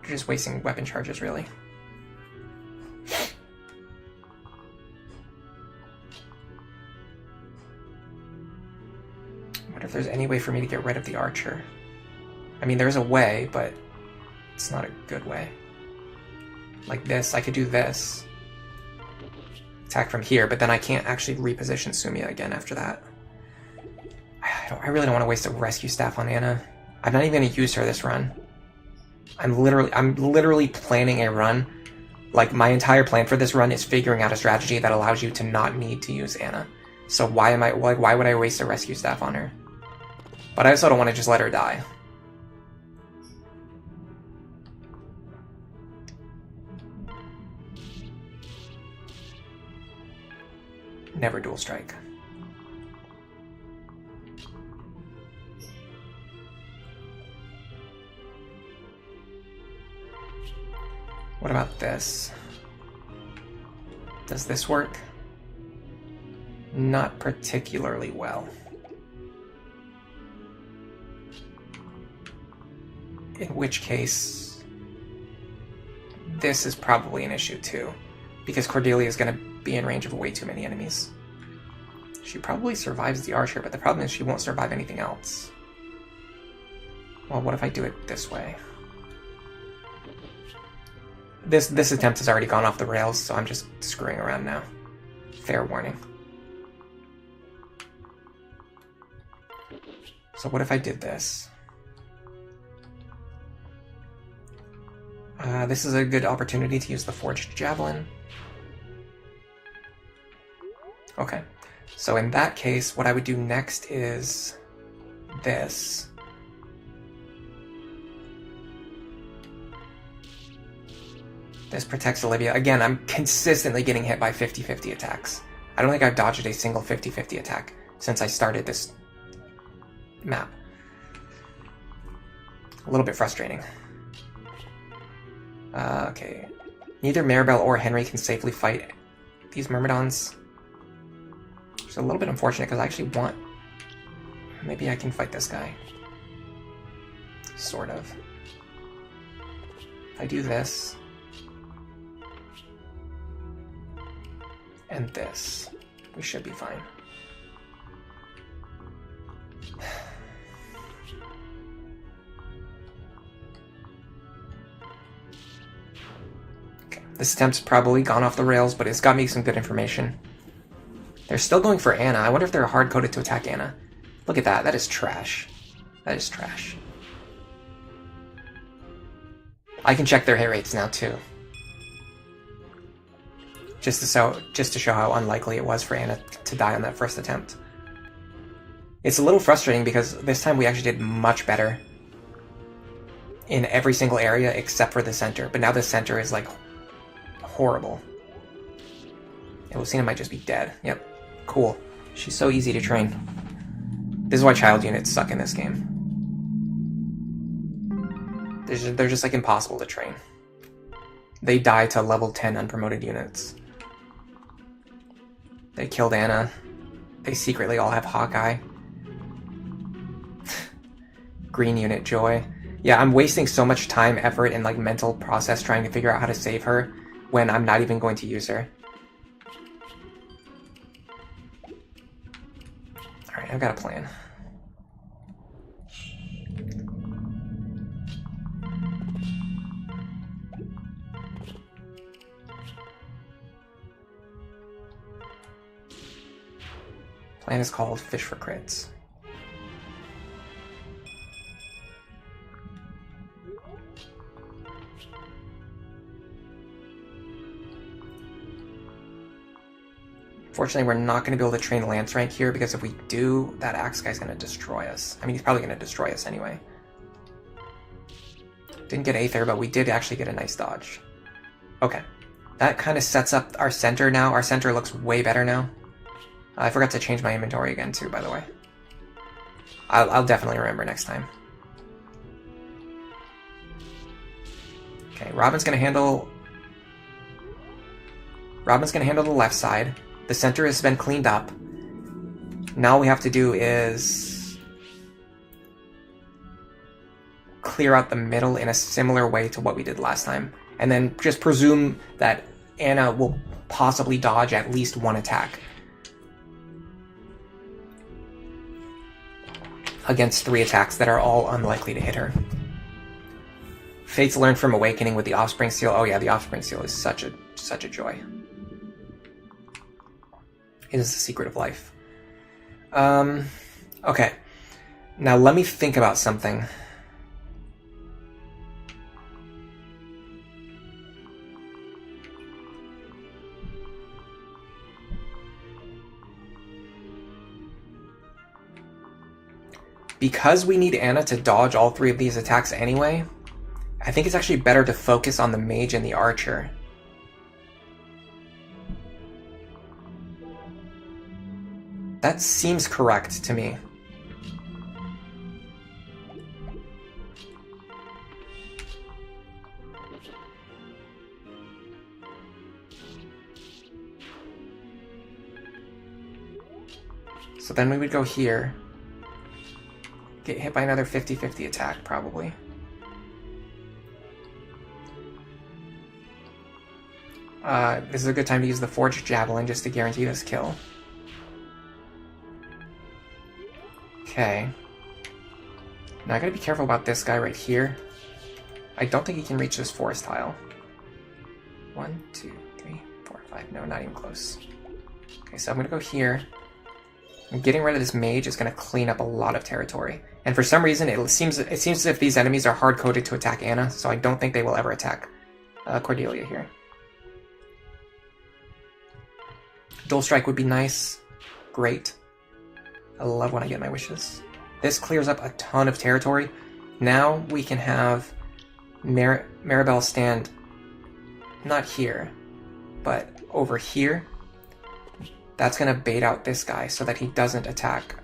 You're just wasting weapon charges, really. I wonder if there's any way for me to get rid of the archer. I mean, there's a way, but it's not a good way. Like this, I could do this. Attack from here, but then I can't actually reposition Sumia again after that. I really don't want to waste a rescue staff on Anna. I'm not even going to use her this run. I'm literally planning a run. Like, my entire plan for this run is figuring out a strategy that allows you to not need to use Anna. So why would I waste a rescue staff on her? But I also don't want to just let her die. Never dual strike. What about this? Does this work? Not particularly well. In which case, this is probably an issue too, because Cordelia is going to be in range of way too many enemies. She probably survives the archer, but the problem is she won't survive anything else. Well, what if I do it this way? This attempt has already gone off the rails, so I'm just screwing around now. Fair warning. So what if I did this? This is a good opportunity to use the forged javelin. Okay, so in that case, what I would do next is this. This protects Olivia. Again, I'm consistently getting hit by 50-50 attacks. I don't think I've dodged a single 50-50 attack since I started this map. A little bit frustrating. Okay. Neither Maribel or Henry can safely fight these Myrmidons. It's a little bit unfortunate because I actually want... Maybe I can fight this guy. Sort of. If I do this... and this, we should be fine. Okay, this attempt's probably gone off the rails, but it's got me some good information. They're still going for Anna. I wonder if they're hard-coded to attack Anna. Look at that. That is trash. That is trash. I can check their hit rates now, too. Just to show how unlikely it was for Anna to die on that first attempt. It's a little frustrating because this time we actually did much better in every single area except for the center. But now the center is, like, horrible. And Lucina might just be dead. Yep. Cool. She's so easy to train. This is why child units suck in this game. They're just, like, impossible to train. They die to level 10 unpromoted units. They killed Anna. They secretly all have Hawkeye. Green unit Joy. Yeah, I'm wasting so much time, effort, and like mental process trying to figure out how to save her when I'm not even going to use her. Alright, I've got a plan. Plan is called Fish for Crits. Fortunately, we're not going to be able to train Lance rank here, because if we do, that Axe guy's going to destroy us. I mean, he's probably going to destroy us anyway. Didn't get Aether, but we did actually get a nice dodge. Okay. That kind of sets up our center now. Our center looks way better now. I forgot to change my inventory again too, by the way. I'll definitely remember next time. Okay, Robin's gonna handle the left side. The center has been cleaned up. Now all we have to do is clear out the middle in a similar way to what we did last time. And then just presume that Anna will possibly dodge at least one attack against 3 attacks that are all unlikely to hit her. Fates learned from Awakening with the Offspring Seal. Oh yeah, the Offspring Seal is such a joy. It is the secret of life. Okay. Now let me think about something. Because we need Anna to dodge all 3 of these attacks anyway, I think it's actually better to focus on the mage and the archer. That seems correct to me. So then we would go here. Get hit by another 50-50 attack, probably. This is a good time to use the Forged Javelin just to guarantee this kill. Okay. Now I gotta be careful about this guy right here. I don't think he can reach this forest tile. 1, 2, 3, 4, 5. No, not even close. Okay, so I'm gonna go here. And getting rid of this mage is gonna clean up a lot of territory. And for some reason, it seems as if these enemies are hard-coded to attack Anna, so I don't think they will ever attack Cordelia here. Dual Strike would be nice. Great. I love when I get my wishes. This clears up a ton of territory. Now we can have Maribel stand not here, but over here. That's going to bait out this guy so that he doesn't attack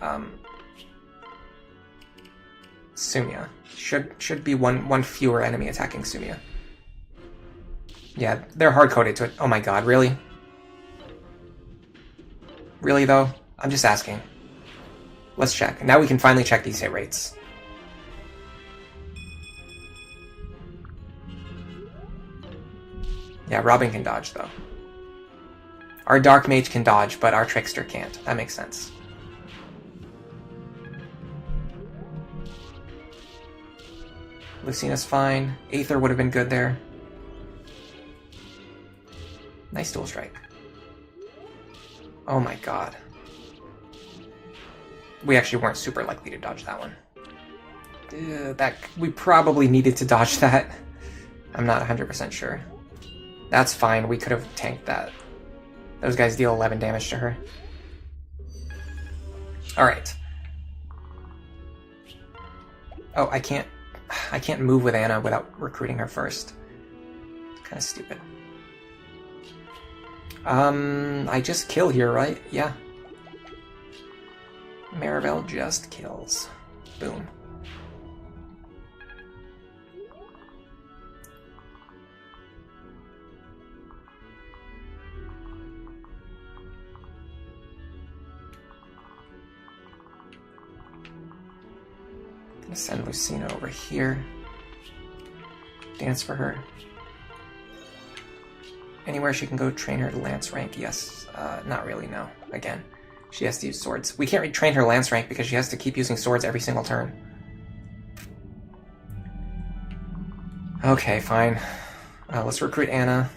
Sumia. Should be one fewer enemy attacking Sumia. Yeah, they're hard-coded to it. Oh my god, really? Really, though? I'm just asking. Let's check. Now we can finally check these hit rates. Yeah, Robin can dodge, though. Our Dark Mage can dodge, but our Trickster can't. That makes sense. Lucina's fine. Aether would have been good there. Nice Dual Strike. Oh my god. We actually weren't super likely to dodge that one. We probably needed to dodge that. I'm not 100% sure. That's fine, we could have tanked that. Those guys deal 11 damage to her. Alright. Oh, I can't move with Anna without recruiting her first. It's kind of stupid. I just kill here, right? Yeah. Maribel just kills. Boom. Gonna send Lucina over here. Dance for her. Anywhere she can go train her to Lance rank? Yes. Not really, no. Again, she has to use swords. We can't train her Lance rank because she has to keep using swords every single turn. Okay, fine. Let's recruit Anna.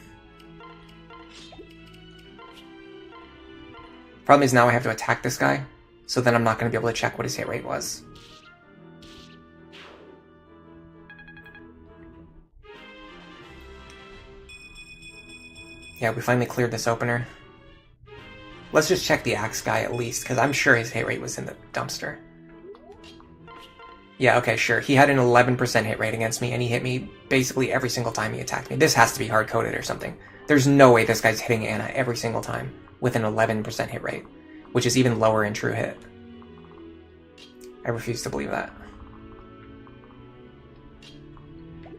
Problem is now I have to attack this guy, so then I'm not going to be able to check what his hit rate was. Yeah, we finally cleared this opener. Let's just check the axe guy at least, because I'm sure his hit rate was in the dumpster. Yeah, okay, sure. He had an 11% hit rate against me, and he hit me basically every single time he attacked me. This has to be hard-coded or something. There's no way this guy's hitting Anna every single time with an 11% hit rate, which is even lower in true hit. I refuse to believe that.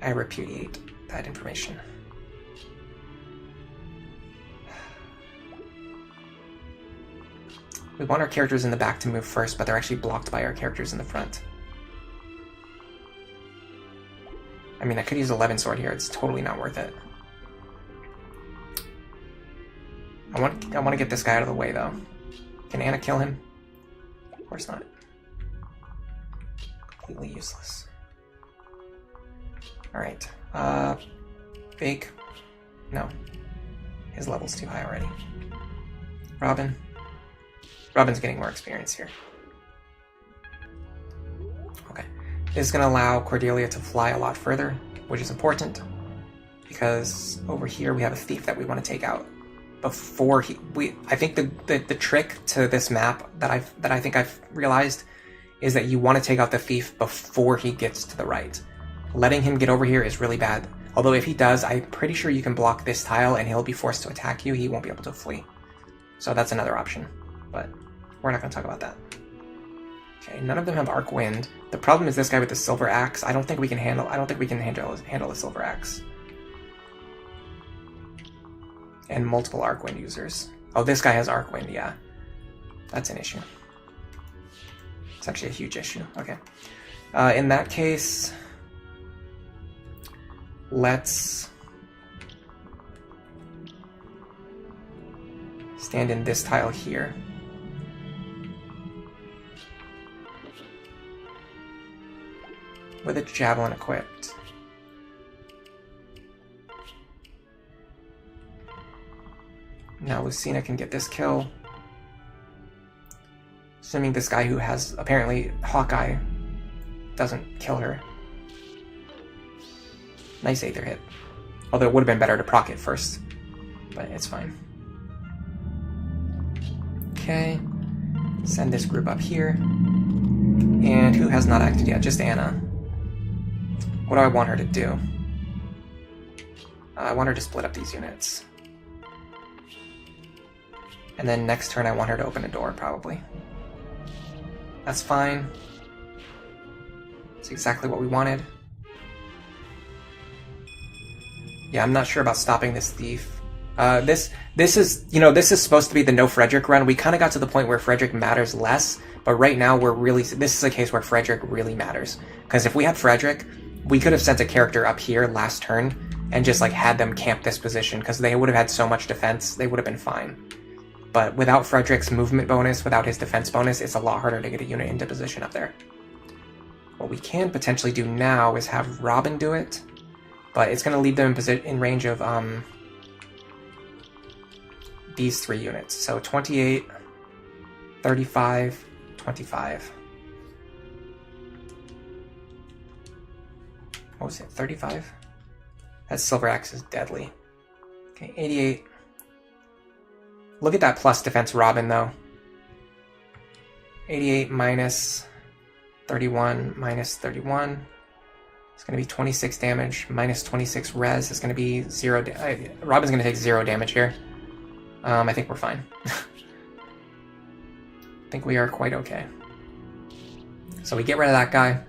I repudiate that information. We want our characters in the back to move first, but they're actually blocked by our characters in the front. I mean, I could use 11 sword here. It's totally not worth it. I want to get this guy out of the way, though. Can Anna kill him? Of course not. Completely useless. Alright. Fake. No. His level's too high already. Robin. Robin's getting more experience here. Okay. This is going to allow Cordelia to fly a lot further, which is important, because over here we have a thief that we want to take out before I think the trick to this map that I think I've realized is that you want to take out the thief before he gets to the right. Letting him get over here is really bad. Although if he does, I'm pretty sure you can block this tile and he'll be forced to attack you. He won't be able to flee. So that's another option, but we're not going to talk about that. Okay, none of them have arc wind. The problem is this guy with the silver axe. I don't think we can handle the silver axe. And multiple arc wind users. Oh, this guy has arc wind, yeah. That's an issue. It's actually a huge issue. Okay. In that case, let's stand in this tile here. With a javelin equipped. Now Lucina can get this kill. Assuming this guy who has, apparently, Hawkeye doesn't kill her. Nice Aether hit. Although it would have been better to proc it first. But it's fine. Okay. Send this group up here. And who has not acted yet? Just Anna. What do I want her to do? I want her to split up these units. And then next turn I want her to open a door, probably. That's fine. It's exactly what we wanted. Yeah, I'm not sure about stopping this thief. This is supposed to be the no Frederick run. We kind of got to the point where Frederick matters less, but right now this is a case where Frederick really matters. Because if we had Frederick, we could have sent a character up here last turn and just like had them camp this position, because they would have had so much defense, they would have been fine. But without Frederick's movement bonus, without his defense bonus, it's a lot harder to get a unit into position up there. What we can potentially do now is have Robin do it, but it's going to leave them in range of these three units. So 28, 35, 25. What was it, 35? That silver axe is deadly. Okay, 88. Look at that plus defense Robin, though. 88 minus 31 minus 31. It's going to be 26 damage. Minus 26 res is going to be 0. Robin's going to take 0 damage here. I think we're fine. I think we are quite okay. So we get rid of that guy.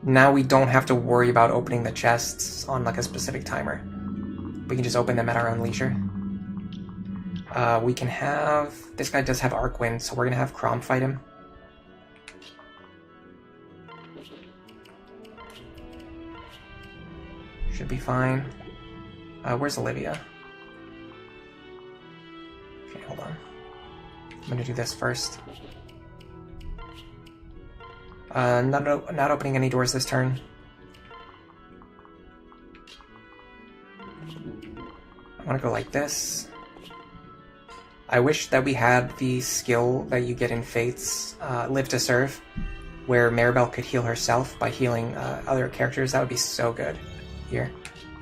Now we don't have to worry about opening the chests on like a specific timer. We can just open them at our own leisure. We can have... This guy does have arc wind, so we're going to have Crom fight him. Should be fine. Where's Olivia? Okay, hold on. I'm going to do this first. Not opening any doors this turn. I want to go like this. I wish that we had the skill that you get in Faith's Live to Serve, where Maribel could heal herself by healing other characters. That would be so good here.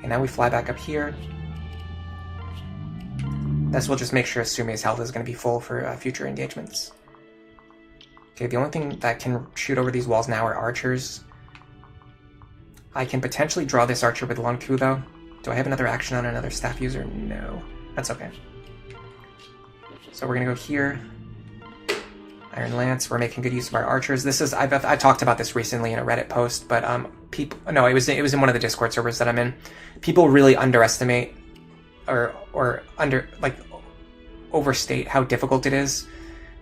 And now we fly back up here. This will just make sure Sumi's health is going to be full for future engagements. Okay, the only thing that can shoot over these walls now are archers. I can potentially draw this archer with Lonku, though. Do I have another action on another staff user? No. That's okay. So we're gonna go here. Iron Lance, we're making good use of our archers. This is, I talked about this recently in a Reddit post, but people, no, it was in one of the Discord servers that I'm in. People really underestimate or overstate how difficult it is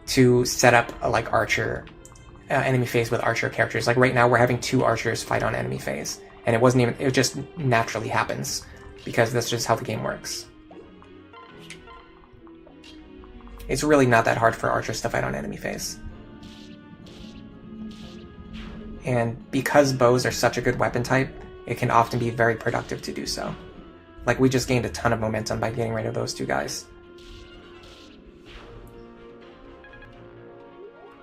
to set up a archer enemy phase with archer characters. Like right now we're having 2 archers fight on enemy phase, and it just naturally happens because that's just how the game works. It's really not that hard for archers to fight on enemy phase. And because bows are such a good weapon type, it can often be very productive to do so. Like, we just gained a ton of momentum by getting rid of those 2 guys.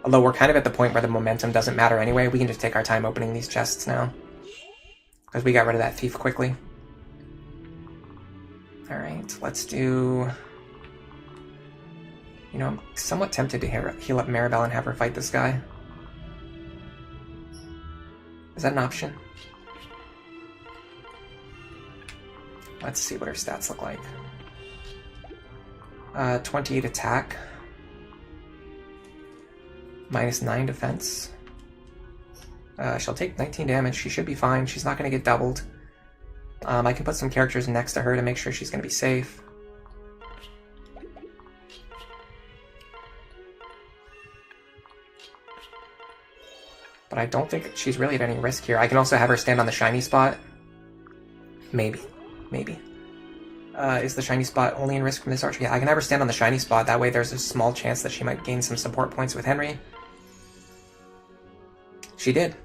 Although we're kind of at the point where the momentum doesn't matter anyway, we can just take our time opening these chests now. Because we got rid of that thief quickly. Alright, let's do... You know, I'm somewhat tempted to heal up Maribel and have her fight this guy. Is that an option? Let's see what her stats look like. 28 attack. -9 defense. She'll take 19 damage. She should be fine. She's not going to get doubled. I can put some characters next to her to make sure she's going to be safe. But I don't think she's really at any risk here. I can also have her stand on the shiny spot. Maybe. Maybe. Is the shiny spot only in risk from this archer? Yeah, I can have her stand on the shiny spot. That way there's a small chance that she might gain some support points with Henry. She did.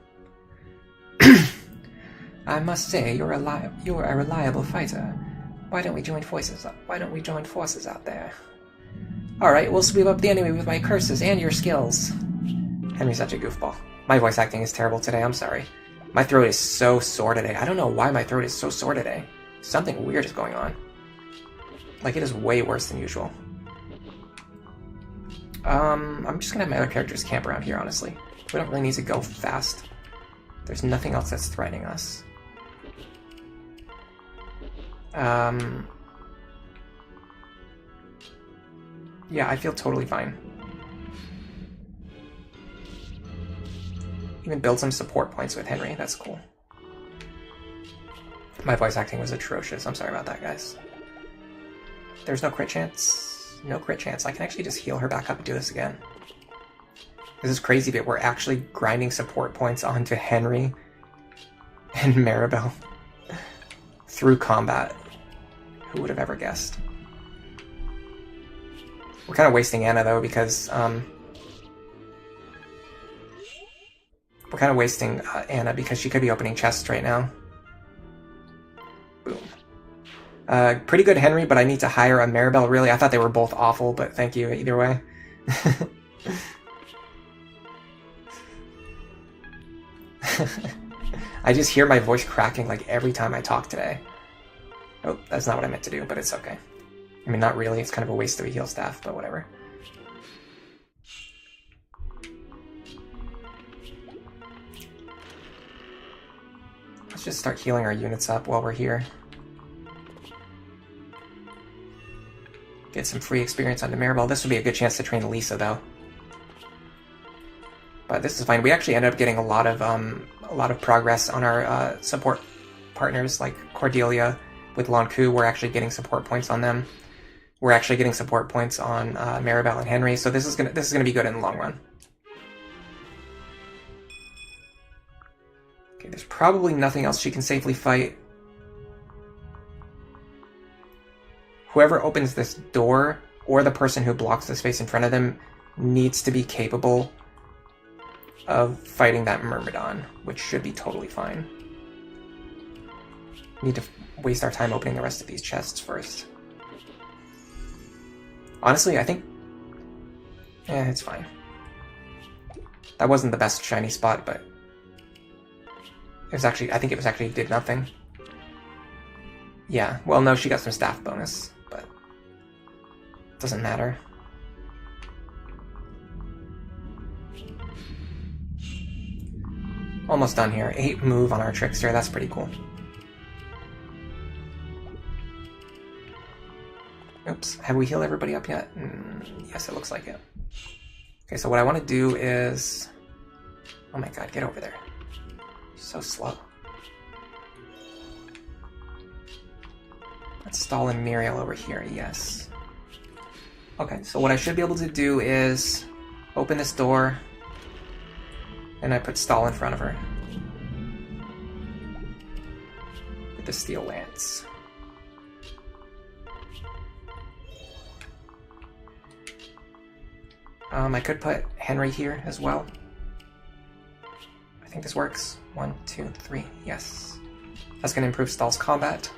I must say, you're a reliable fighter. Why don't we join forces out there? Alright, we'll sweep up the enemy with my curses and your skills. Henry's such a goofball. My voice acting is terrible today, I'm sorry. My throat is so sore today. I don't know why my throat is so sore today. Something weird is going on. Like, it is way worse than usual. I'm just gonna have my other characters camp around here, honestly. We don't really need to go fast. There's nothing else that's threatening us. Yeah, I feel totally fine. Even build some support points with Henry, that's cool. My voice acting was atrocious, I'm sorry about that, guys. There's no crit chance? No crit chance. I can actually just heal her back up and do this again. This is crazy, but we're actually grinding support points onto Henry and Maribel through combat. Who would have ever guessed? We're kind of wasting Anna, though, because, we're kind of wasting Anna because she could be opening chests right now. Boom. Pretty good Henry, but I need to hire a Maribel, really. I thought they were both awful, but thank you either way. I just hear my voice cracking like every time I talk today. Oh, that's not what I meant to do, but it's okay. I mean, not really. It's kind of a waste of a heal staff, but whatever. Let's just start healing our units up while we're here. Get some free experience onto Maribel. This would be a good chance to train Lisa, though. But this is fine. We actually ended up getting a lot of progress on our support partners, like Cordelia with Lonku. We're actually getting support points on them. We're actually getting support points on Maribel and Henry. So this is gonna be good in the long run. Okay, there's probably nothing else she can safely fight. Whoever opens this door, or the person who blocks the space in front of them, needs to be capable of fighting that Myrmidon, which should be totally fine. Need to waste our time opening the rest of these chests first. Honestly, I think... it's fine. That wasn't the best shiny spot, but... It was actually... I think it was actually did nothing. Yeah, well, no, she got some staff bonus, but... Doesn't matter. Almost done here. 8 move on our Trickster, that's pretty cool. Oops, have we healed everybody up yet? Yes, it looks like it. Okay, so what I want to do is... Oh my god, get over there. So slow. Let's stall in Muriel over here, yes. Okay, so what I should be able to do is open this door, and I put stall in front of her. With the steel lance. I could put Henry here as well. I think this works. 1, 2, 3, yes. That's going to improve Stall's combat.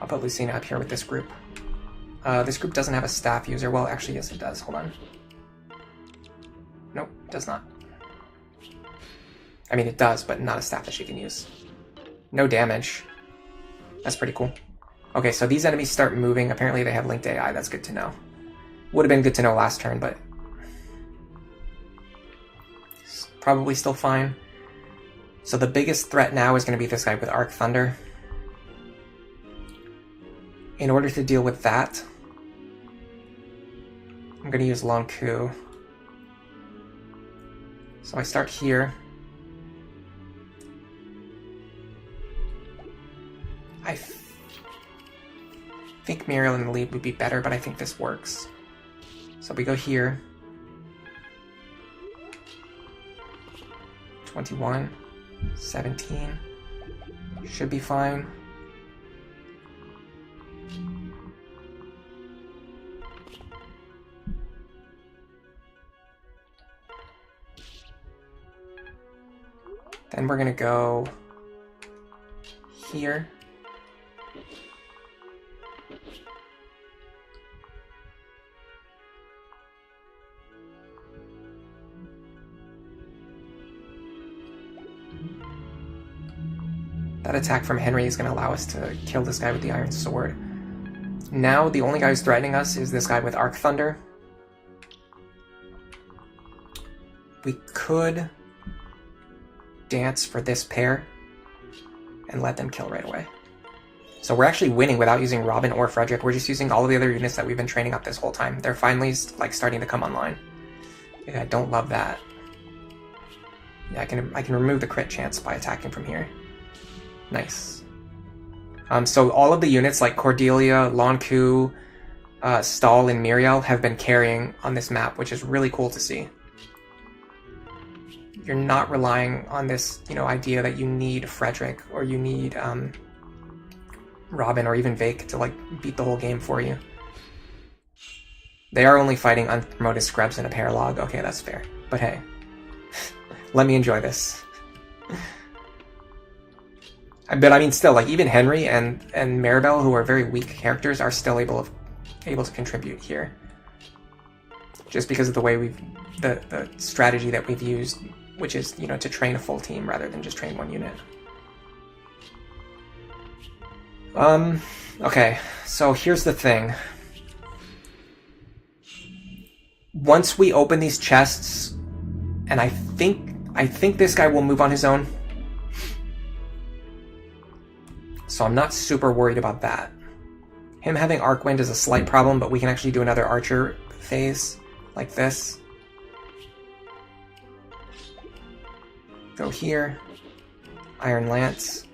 I'll put Lucina up here with this group. This group doesn't have a staff user. Well, actually, yes it does. Hold on. Nope, it does not. I mean, it does, but not a staff that she can use. No damage. That's pretty cool. Okay, so these enemies start moving. Apparently they have linked AI. That's good to know. Would have been good to know last turn, but... it's probably still fine. So the biggest threat now is going to be this guy with Arc Thunder. In order to deal with that, I'm going to use Long Coup. So I start here. I think Muriel in the lead would be better, but I think this works. So we go here. 21, 17, should be fine. Then we're gonna go here. That attack from Henry is going to allow us to kill this guy with the Iron Sword. Now the only guy who's threatening us is this guy with Arc Thunder. We could dance for this pair and let them kill right away. So we're actually winning without using Robin or Frederick. We're just using all of the other units that we've been training up this whole time. They're finally like starting to come online. Yeah, I don't love that. Yeah, I can remove the crit chance by attacking from here. Nice. So all of the units like Cordelia, Lonku, Stall, and Muriel have been carrying on this map, which is really cool to see. You're not relying on this, idea that you need Frederick or you need Robin or even Vake to like beat the whole game for you. They are only fighting unpromoted scrubs in a paralog. Okay, that's fair. But hey, let me enjoy this. But I mean, still, like even Henry and Maribel, who are very weak characters, are still able to contribute here. Just because of the way the strategy that we've used, which is to train a full team rather than just train one unit. Okay, so here's the thing. Once we open these chests, and I think this guy will move on his own. So I'm not super worried about that. Him having Arcwind is a slight problem, but we can actually do another Archer phase like this. Go here. Iron Lance.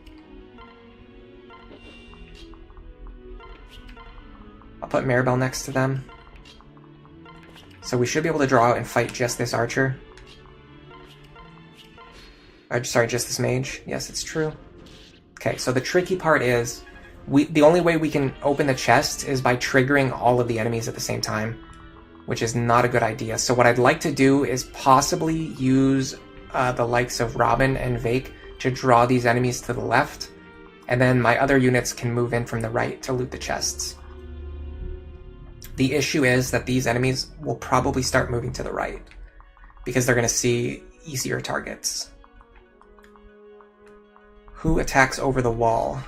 I'll put Maribel next to them. So we should be able to draw out and fight just this Archer. Sorry, just this Mage. Yes, it's true. Okay, so the tricky part is, the only way we can open the chest is by triggering all of the enemies at the same time, which is not a good idea. So what I'd like to do is possibly use the likes of Robin and Vake to draw these enemies to the left, and then my other units can move in from the right to loot the chests. The issue is that these enemies will probably start moving to the right, because they're going to see easier targets. Who attacks over the wall?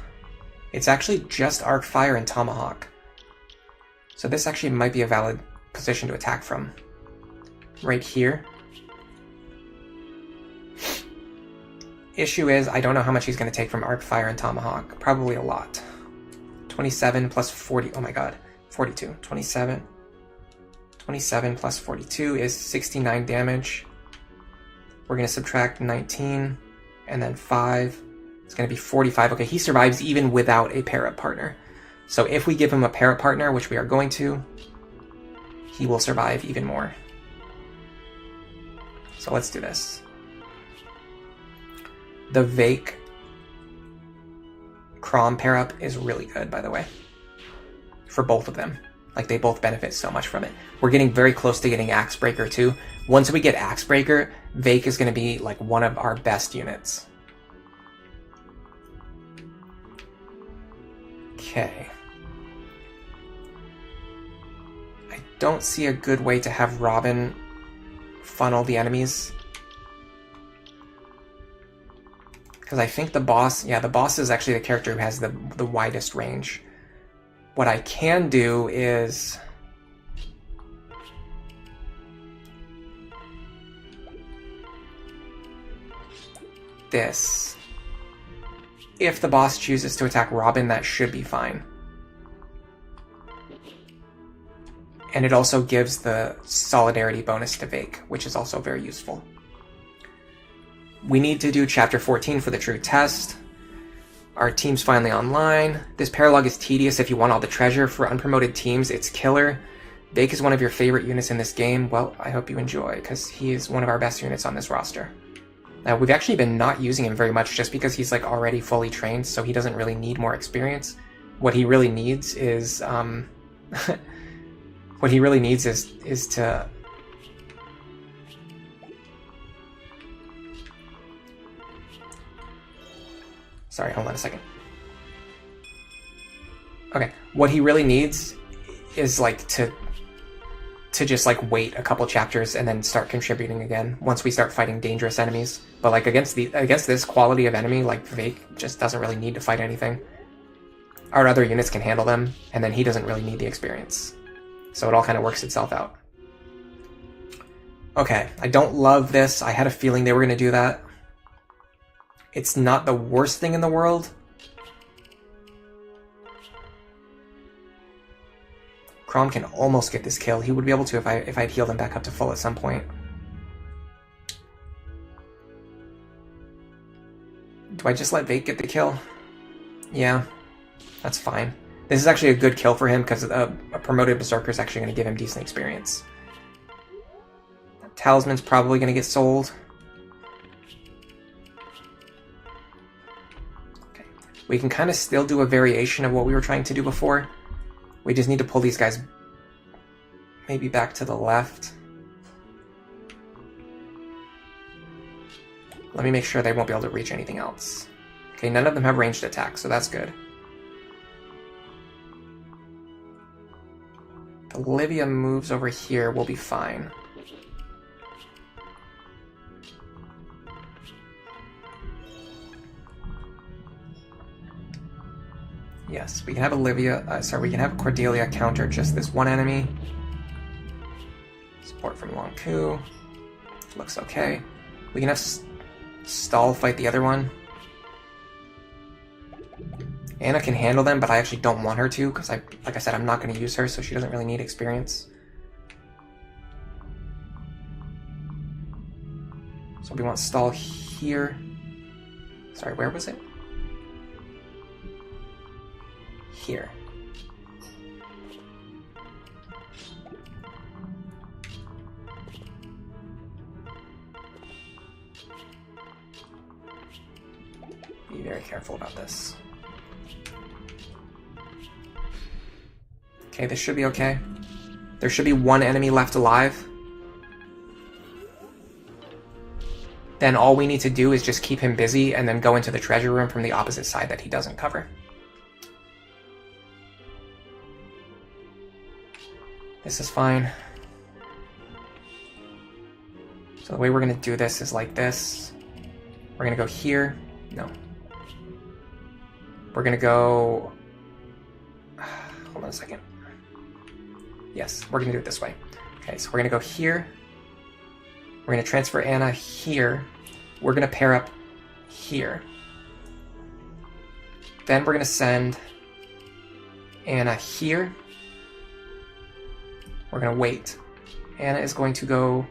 It's actually just Arcfire and Tomahawk. So this actually might be a valid position to attack from. Right here. issue is I don't know how much he's going to take from Arc Fire and Tomahawk. Probably a lot. 27 plus 40. Oh my god. 42. 27. 27 plus 42 is 69 damage. We're going to subtract 19 and then 5. It's going to be 45. Okay, he survives even without a pair-up partner. So if we give him a pair-up partner, which we are going to, he will survive even more. So let's do this. The Vake Crom pair-up is really good, by the way. For both of them. Like, they both benefit so much from it. We're getting very close to getting Axebreaker, too. Once we get Axebreaker, Vake is going to be, like, one of our best units. Okay. I don't see a good way to have Robin funnel the enemies. Because I think the boss... Yeah, the boss is actually the character who has the widest range. What I can do is... this. If the boss chooses to attack Robin, that should be fine. And it also gives the solidarity bonus to Vake, which is also very useful. We need to do Chapter 14 for the true test. Our team's finally online. This paralog is tedious if you want all the treasure. For unpromoted teams, it's killer. Vake is one of your favorite units in this game. Well, I hope you enjoy, because he is one of our best units on this roster. Now, we've actually been not using him very much just because he's like already fully trained, so he doesn't really need more experience. What he really needs is what he really needs is to sorry, hold on a second. Okay, what he really needs is like to just like wait a couple chapters and then start contributing again once we start fighting dangerous enemies. But like against this quality of enemy, like Vake just doesn't really need to fight anything. Our other units can handle them, and then he doesn't really need the experience. So it all kind of works itself out. Okay, I don't love this. I had a feeling they were going to do that. It's not the worst thing in the world. Crom can almost get this kill. He would be able to if I'd healed him back up to full at some point. Do I just let Vake get the kill? Yeah, that's fine. This is actually a good kill for him because a promoted Berserker is actually going to give him decent experience. Talisman's probably going to get sold. Okay. We can kind of still do a variation of what we were trying to do before. We just need to pull these guys maybe back to the left. Let me make sure they won't be able to reach anything else. Okay, none of them have ranged attacks, so that's good. If Olivia moves over here, we'll be fine. Yes, we can have Olivia, we can have Cordelia counter just this one enemy. Support from Long Ku. Looks okay. We can have Stall fight the other one. Anna can handle them, but I actually don't want her to, because like I said, I'm not going to use her, so she doesn't really need experience. So we want Stall here. Sorry, where was it? Here. Be very careful about this. Okay, this should be okay. There should be one enemy left alive. Then all we need to do is just keep him busy and then go into the treasure room from the opposite side that he doesn't cover. This is fine. So the way we're going to do this is like this. We're going to go here. No. We're going to go... Hold on a second. Yes, we're going to do it this way. Okay, so we're going to go here. We're going to transfer Anna here. We're going to pair up here. Then we're going to send Anna here. We're going to wait. Anna is going to go...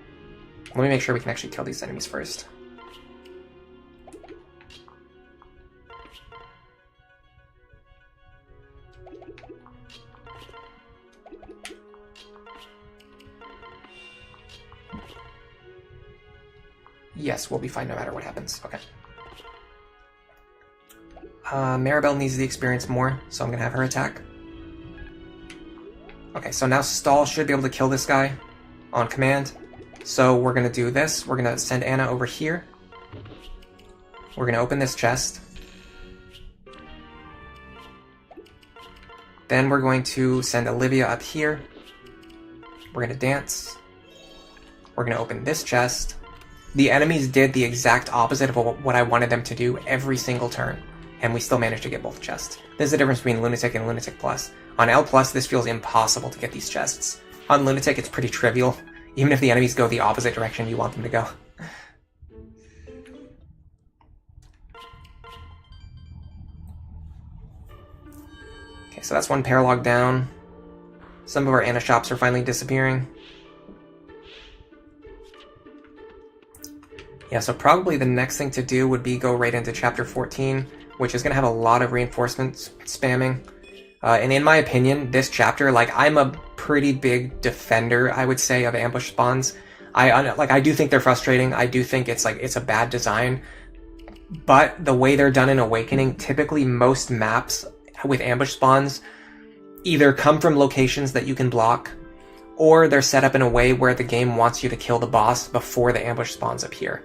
Let me make sure we can actually kill these enemies first. Yes, we'll be fine no matter what happens. Okay. Maribel needs the experience more, so I'm going to have her attack. Okay, so now Stall should be able to kill this guy on command. So we're going to do this. We're going to send Anna over here. We're going to open this chest. Then we're going to send Olivia up here. We're going to dance. We're going to open this chest. The enemies did the exact opposite of what I wanted them to do every single turn, and we still managed to get both chests. This is the difference between Lunatic and Lunatic Plus. On L Plus, this feels impossible to get these chests. On Lunatic, it's pretty trivial, even if the enemies go the opposite direction you want them to go. Okay, so that's one paralog down. Some of our Anna shops are finally disappearing. Yeah, so probably the next thing to do would be go right into Chapter 14, which is going to have a lot of reinforcements spamming. And in my opinion, this chapter, like, I'm a pretty big defender, I would say, of ambush spawns. I do think they're frustrating. I do think it's a bad design. But the way they're done in Awakening, typically most maps with ambush spawns either come from locations that you can block, or they're set up in a way where the game wants you to kill the boss before the ambush spawns appear.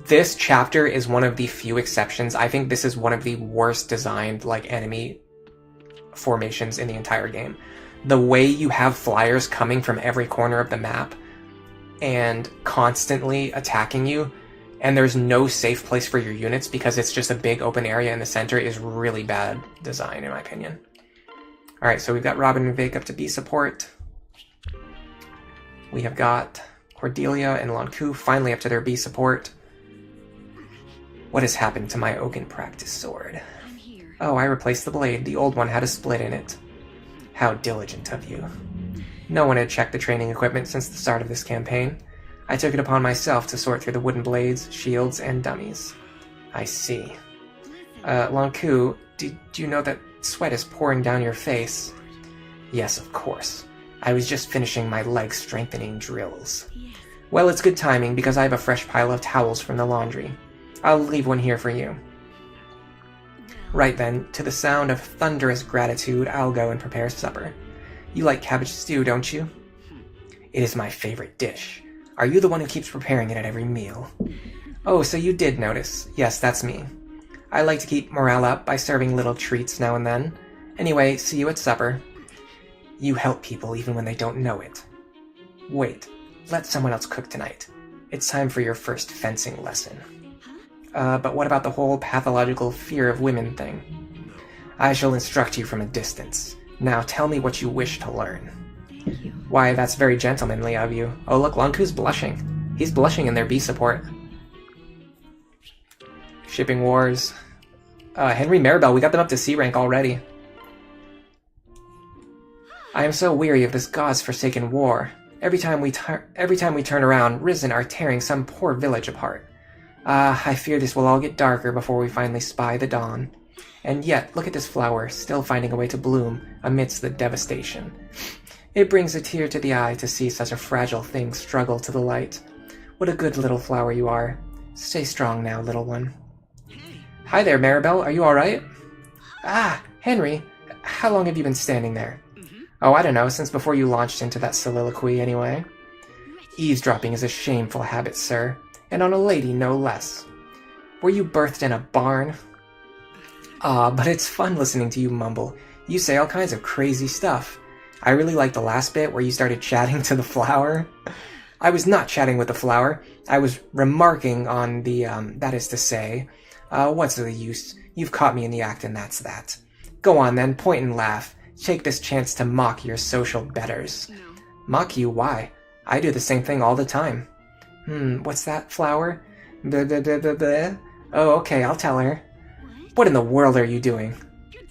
This chapter is one of the few exceptions. I think this is one of the worst designed, enemy formations in the entire game. The way you have flyers coming from every corner of the map and constantly attacking you, and there's no safe place for your units because it's just a big open area in the center, is really bad design, in my opinion. Alright, so we've got Robin and Vake up to B support. We have got Cordelia and Lonku finally up to their B support. What has happened to my Oaken practice sword? Oh, I replaced the blade. The old one had a split in it. How diligent of you. No one had checked the training equipment since the start of this campaign. I took it upon myself to sort through the wooden blades, shields, and dummies. I see. Lonku, did you know that sweat is pouring down your face? Yes, of course. I was just finishing my leg strengthening drills. Well, it's good timing because I have a fresh pile of towels from the laundry. I'll leave one here for you. Right then, to the sound of thunderous gratitude, I'll go and prepare supper. You like cabbage stew, don't you? It is my favorite dish. Are you the one who keeps preparing it at every meal? Oh, so you did notice. Yes, that's me. I like to keep morale up by serving little treats now and then. Anyway, see you at supper. You help people even when they don't know it. Wait, let someone else cook tonight. It's time for your first fencing lesson. But what about the whole pathological fear of women thing? I shall instruct you from a distance. Now tell me what you wish to learn. Why, that's very gentlemanly of you. Oh look, Lonku's blushing. He's blushing in their B support. Shipping wars. Henry Maribel, we got them up to C rank already. I am so weary of this god's-forsaken war. Every time we turn around, Risen are tearing some poor village apart. I fear this will all get darker before we finally spy the dawn. And yet, look at this flower, still finding a way to bloom amidst the devastation. It brings a tear to the eye to see such a fragile thing struggle to the light. What a good little flower you are. Stay strong now, little one. Hi there, Maribel. Are you alright? Ah, Henry. How long have you been standing there? Oh, I don't know, since before you launched into that soliloquy, anyway. Eavesdropping is a shameful habit, sir. And on a lady, no less. Were you birthed in a barn? Ah, but it's fun listening to you mumble. You say all kinds of crazy stuff. I really like the last bit where you started chatting to the flower. I was not chatting with the flower. I was remarking on the, that is to say, what's the use? You've caught me in the act and that's that. Go on then, point and laugh. Take this chance to mock your social betters. No. Mock you? Why? I do the same thing all the time. What's that, flower? Blah, blah, blah, blah, blah. Oh, okay, I'll tell her. What in the world are you doing?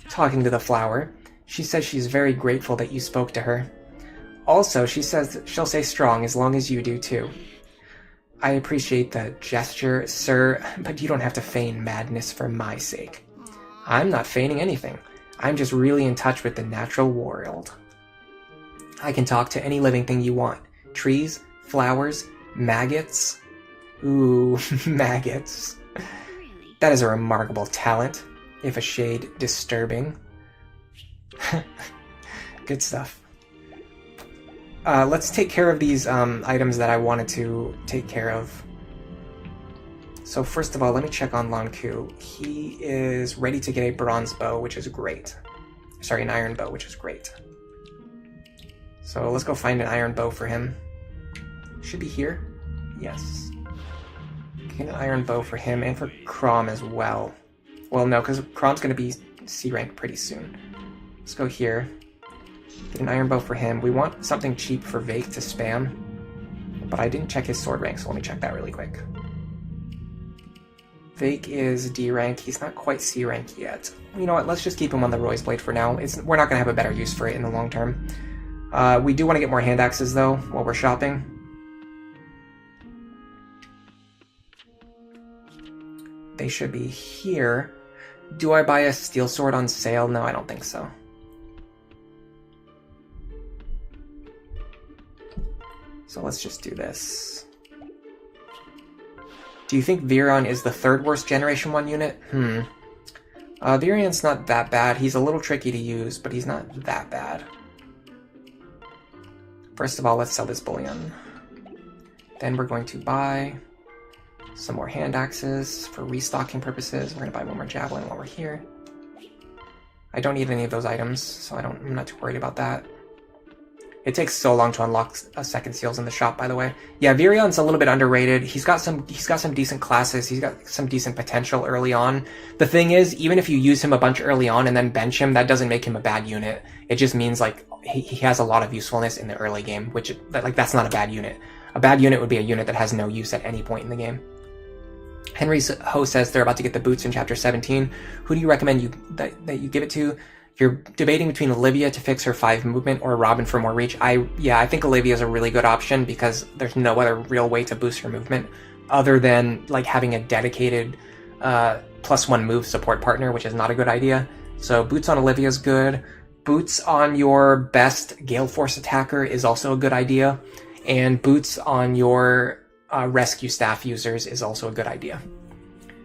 Talking to the flower. She says she's very grateful that you spoke to her. Also, she says she'll stay strong as long as you do too. I appreciate the gesture, sir, but you don't have to feign madness for my sake. I'm not feigning anything. I'm just really in touch with the natural world. I can talk to any living thing you want. Trees, flowers, maggots. Ooh, maggots. That is a remarkable talent, if a shade disturbing. Good stuff. Let's take care of these items that I wanted to take care of. So first of all, let me check on Lanku. He is ready to get a bronze bow, which is great. Sorry, an iron bow, which is great. So let's go find an iron bow for him. Should be here. Yes. Get an iron bow for him and for Crom as well. Well, no, because Crom's going to be C rank pretty soon. Let's go here. Get an iron bow for him. We want something cheap for Vake to spam. But I didn't check his sword rank, so let me check that really quick. Vake is D rank. He's not quite C rank yet. You know what? Let's just keep him on the Roy's Blade for now. We're not going to have a better use for it in the long term. We do want to get more hand axes, though, while we're shopping. They should be here. Do I buy a steel sword on sale? No, I don't think so. So let's just do this. Do you think Virion is the third worst Generation 1 unit? Virion's not that bad. He's a little tricky to use, but he's not that bad. First of all, let's sell this bullion. Then we're going to buy some more hand axes for restocking purposes. We're going to buy one more javelin while we're here. I don't need any of those items, so I'm not too worried about that. It takes so long to unlock second seals in the shop, by the way. Yeah, Virion's a little bit underrated. He's got some decent classes. He's got some decent potential early on. The thing is, even if you use him a bunch early on and then bench him, that doesn't make him a bad unit. It just means like he has a lot of usefulness in the early game, which that's not a bad unit. A bad unit would be a unit that has no use at any point in the game. Henry's Ho says they're about to get the boots in Chapter 17. Who do you recommend that you give it to? You're debating between Olivia to fix her 5 movement or Robin for more reach. I think Olivia is a really good option because there's no other real way to boost her movement other than like having a dedicated +1 move support partner, which is not a good idea. So boots on Olivia is good. Boots on your best Gale Force attacker is also a good idea. And boots on your rescue staff users is also a good idea.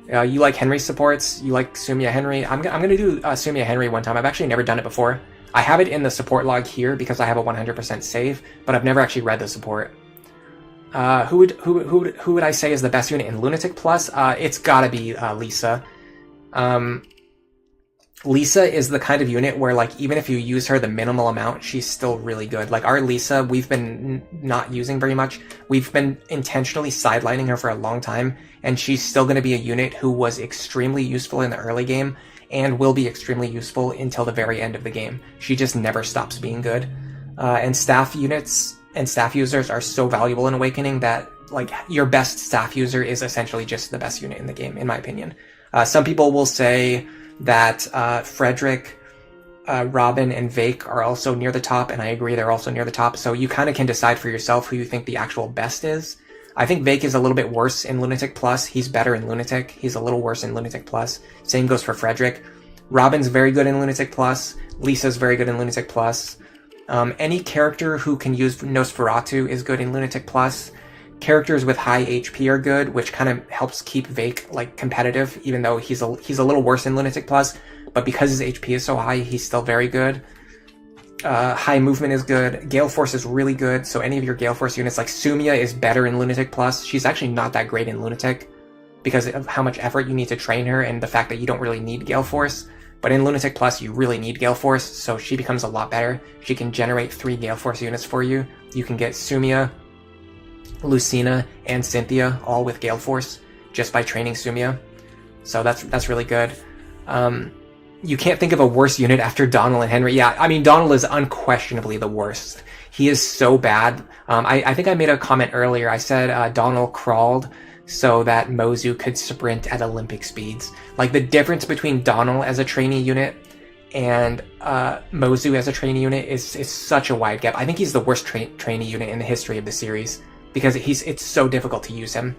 You like Henry supports, you like Sumiya Henry. I'm going to do Sumiya Henry one time. I've actually never done it before. I have it in the support log here because I have a 100% save, but I've never actually read the support. Who would I say is the best unit in Lunatic Plus? It's gotta be Lisa. Lisa is the kind of unit where, like, even if you use her the minimal amount, she's still really good. Like, our Lisa, we've been not using very much. We've been intentionally sidelining her for a long time, and she's still going to be a unit who was extremely useful in the early game, and will be extremely useful until the very end of the game. She just never stops being good. And staff units and staff users are so valuable in Awakening that, like, your best staff user is essentially just the best unit in the game, in my opinion. Some people will say that Frederick, Robin, and Vake are also near the top, and I agree they're also near the top, so you kind of can decide for yourself who you think the actual best is. I think Vake is a little bit worse in Lunatic Plus. He's better in Lunatic. He's a little worse in Lunatic Plus. Same goes for Frederick. Robin's very good in Lunatic Plus. Lisa's very good in Lunatic Plus. Any character who can use Nosferatu is good in Lunatic Plus. Characters with high HP are good, which kind of helps keep Vake like competitive, even though he's a little worse in Lunatic Plus. But because his HP is so high, he's still very good. High movement is good. Gale Force is really good. So any of your Gale Force units, like Sumiya, is better in Lunatic Plus. She's actually not that great in Lunatic because of how much effort you need to train her and the fact that you don't really need Gale Force. But in Lunatic Plus, you really need Gale Force, so she becomes a lot better. She can generate 3 Gale Force units for you. You can get Sumiya, Lucina, and Cynthia all with Gale Force just by training Sumiya. So that's really good. You can't think of a worse unit after Donald and Henry. Yeah, I mean, Donald is unquestionably the worst. He is so bad. I think I made a comment earlier. I said Donald crawled so that Mozu could sprint at Olympic speeds. Like, the difference between Donald as a trainee unit and Mozu as a trainee unit is such a wide gap. I think he's the worst trainee unit in the history of the series, because it's so difficult to use him,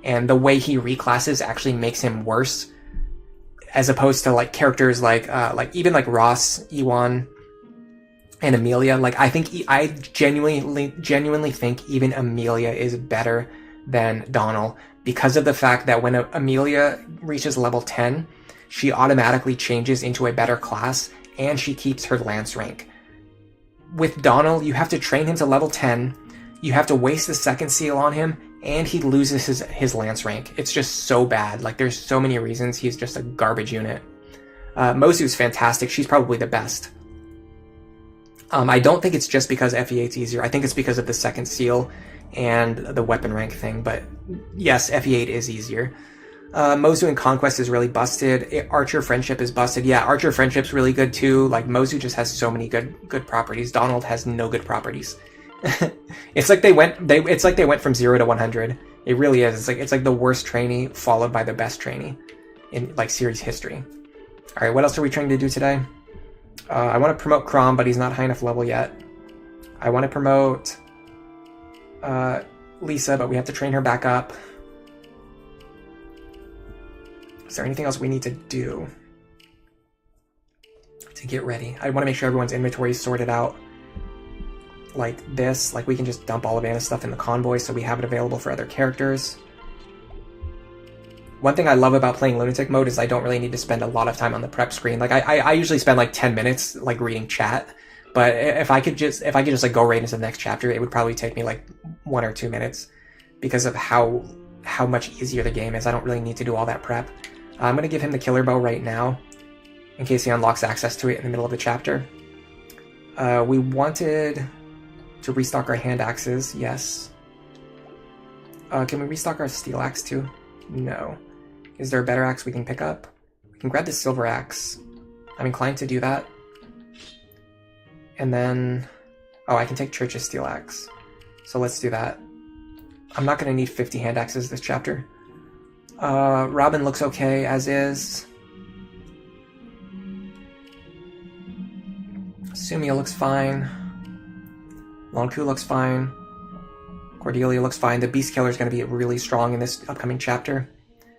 and the way he reclasses actually makes him worse, as opposed to like characters like even like Ross, Ewan, and Amelia. Like, I genuinely think even Amelia is better than Donald, because of the fact that when Amelia reaches level 10, she automatically changes into a better class, and she keeps her lance rank. With Donald, you have to train him to level 10, you have to waste the second seal on him, and he loses his lance rank. It's just so bad. Like, there's so many reasons he's just a garbage unit. Mozu's fantastic. She's probably the best. I don't think it's just because FE8's easier. I think it's because of the second seal and the weapon rank thing, but yes, FE8 is easier. Mozu in Conquest is really busted. Archer Friendship is busted. Yeah, Archer Friendship's really good too. Like, Mozu just has so many good properties. Donald has no good properties. It's like they went from 0 to 100. It really is. It's like the worst trainee followed by the best trainee in like series history. All right, what else are we trying to do today? I want to promote Crom, but he's not high enough level yet. I want to promote Lisa, but we have to train her back up. Is there anything else we need to do to get ready? I want to make sure everyone's inventory is sorted out. Like this, like we can just dump all of Anna's stuff in the convoy so we have it available for other characters. One thing I love about playing Lunatic mode is I don't really need to spend a lot of time on the prep screen. Like I usually spend like 10 minutes like reading chat, but if I could just like go right into the next chapter, it would probably take me like 1 or 2 minutes because of how much easier the game is. I don't really need to do all that prep. I'm gonna give him the killer bow right now in case he unlocks access to it in the middle of the chapter. We wanted to restock our hand axes, yes. Can we restock our steel axe too? No. Is there a better axe we can pick up? We can grab the silver axe. I'm inclined to do that. And then, oh, I can take Church's steel axe. So let's do that. I'm not gonna need 50 hand axes this chapter. Robin looks okay as is. Sumia looks fine. Lonku looks fine. Cordelia looks fine. The Beast Killer is going to be really strong in this upcoming chapter.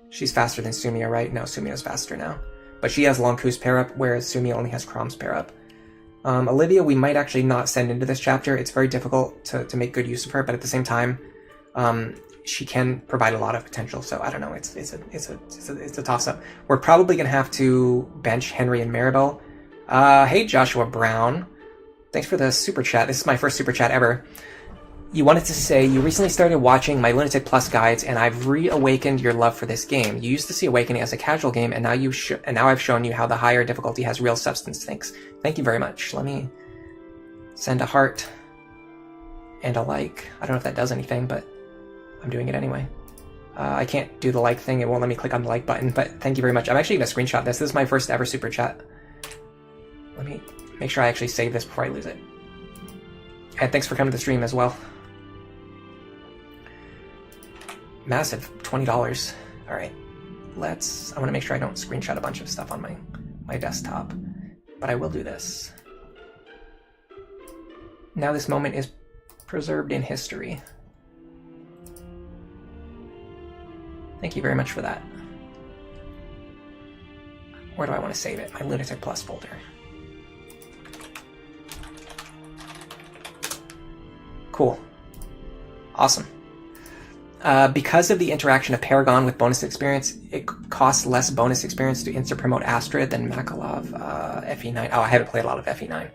She's faster than Sumia, right? No, Sumia's faster now. But she has Lonku's pair-up, whereas Sumia only has Crom's pair-up. Olivia, we might actually not send into this chapter. It's very difficult to make good use of her, but at the same time, she can provide a lot of potential. So I don't know. It's a toss-up. We're probably going to have to bench Henry and Maribel. Hey, Joshua Brown. Thanks for the super chat. This is my first super chat ever. You wanted to say, you recently started watching my Lunatic Plus guides, and I've reawakened your love for this game. You used to see Awakening as a casual game, and now I've shown you how the higher difficulty has real substance. Thanks. Thank you very much. Let me send a heart and a like. I don't know if that does anything, but I'm doing it anyway. I can't do the like thing. It won't let me click on the like button, but thank you very much. I'm actually going to screenshot this. This is my first ever super chat. Let me make sure I actually save this before I lose it. And thanks for coming to the stream as well. Massive, $20. All right, I want to make sure I don't screenshot a bunch of stuff on my desktop, but I will do this. Now this moment is preserved in history. Thank you very much for that. Where do I want to save it? My Lunatic Plus folder. Cool. Awesome. Because of the interaction of Paragon with bonus experience, it costs less bonus experience to insta-promote Astrid than Makalov FE9. Oh, I haven't played a lot of FE9.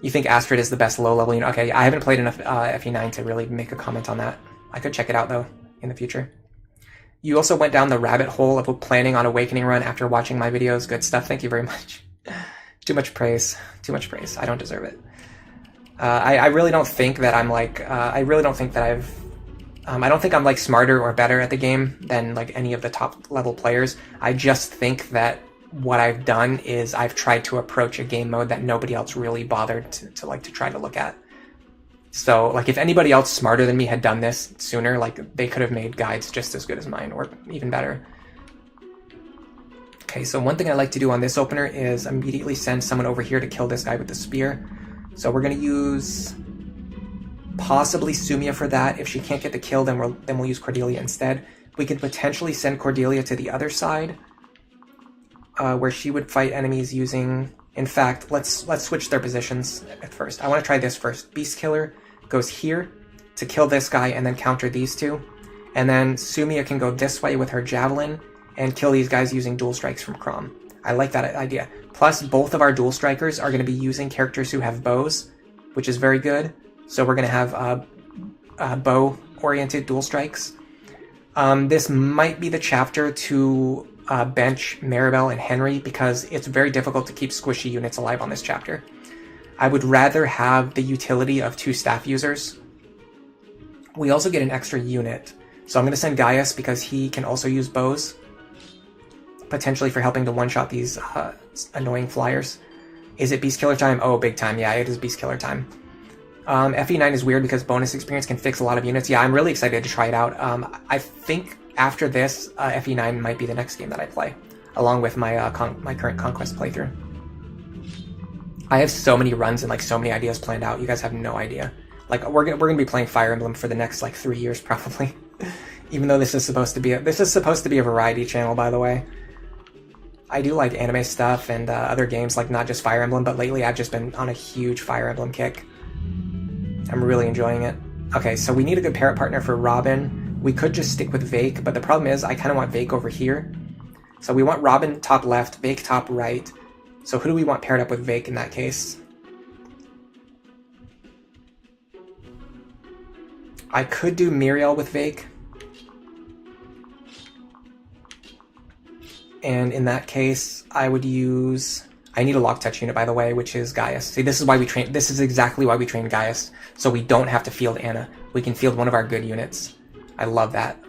You think Astrid is the best low-level unit? Okay, I haven't played enough FE9 to really make a comment on that. I could check it out, though, in the future. You also went down the rabbit hole of planning on Awakening run after watching my videos. Good stuff. Thank you very much. Too much praise. Too much praise. I don't deserve it. I really don't think that I'm like, I don't think I'm like smarter or better at the game than like any of the top level players. I just think that what I've done is I've tried to approach a game mode that nobody else really bothered to try to look at. So, like, if anybody else smarter than me had done this sooner, like, they could have made guides just as good as mine, or even better. Okay, so one thing I like to do on this opener is immediately send someone over here to kill this guy with the spear. So we're going to use possibly Sumia for that. If she can't get the kill, then we'll use Cordelia instead. We could potentially send Cordelia to the other side, where she would fight enemies using... In fact, let's switch their positions at first. I want to try this first. Beast Killer goes here to kill this guy and then counter these two. And then Sumia can go this way with her Javelin and kill these guys using dual strikes from Crom. I like that idea. Plus, both of our dual strikers are going to be using characters who have bows, which is very good. So we're going to have bow-oriented dual strikes. This might be the chapter to bench Maribel and Henry, because it's very difficult to keep squishy units alive on this chapter. I would rather have the utility of 2 staff users. We also get an extra unit. So I'm going to send Gaius because he can also use bows, potentially for helping to one-shot these annoying flyers. Is it Beast Killer time? Oh, big time. Yeah, it is Beast Killer time. FE9 is weird because bonus experience can fix a lot of units. Yeah, I'm really excited to try it out. I think after this, FE9 might be the next game that I play, along with my my current Conquest playthrough. I have so many runs and like so many ideas planned out. You guys have no idea. Like we're gonna be playing Fire Emblem for the next like 3 years probably. Even though this is supposed to be a variety channel, by the way. I do like anime stuff and other games, like not just Fire Emblem, but lately I've just been on a huge Fire Emblem kick. I'm really enjoying it. Okay, so we need a good parrot partner for Robin. We could just stick with Vake, but the problem is I kind of want Vake over here. So we want Robin top left, Vake top right. So who do we want paired up with Vake in that case? I could do Muriel with Vake. And in that case, I would use... I need a lock touch unit, by the way, which is Gaius. See, this is why we train... This is exactly why we train Gaius. So we don't have to field Anna. We can field one of our good units. I love that.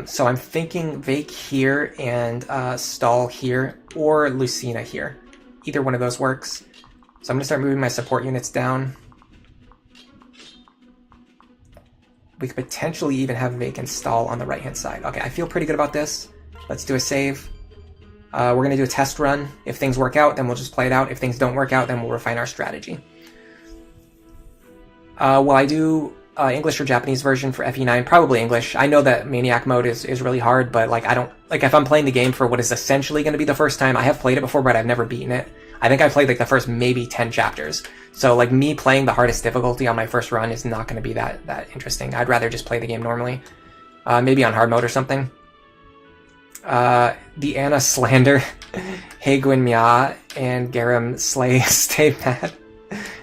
So I'm thinking Vake here and Stall here, or Lucina here. Either one of those works. So I'm going to start moving my support units down. We could potentially even have Vake and Stall on the right-hand side. Okay, I feel pretty good about this. Let's do a save. We're going to do a test run. If things work out, then we'll just play it out. If things don't work out, then we'll refine our strategy. Will I do English or Japanese version for FE9? Probably English. I know that Maniac mode is really hard, but like I don't... Like if I'm playing the game for what is essentially going to be the first time, I have played it before, but I've never beaten it. I think I played like the first maybe 10 chapters. So like me playing the hardest difficulty on my first run is not going to be that interesting. I'd rather just play the game normally. Maybe on hard mode or something. The Anna slander. Hey Gwyn Mia and Garam Slay stay mad.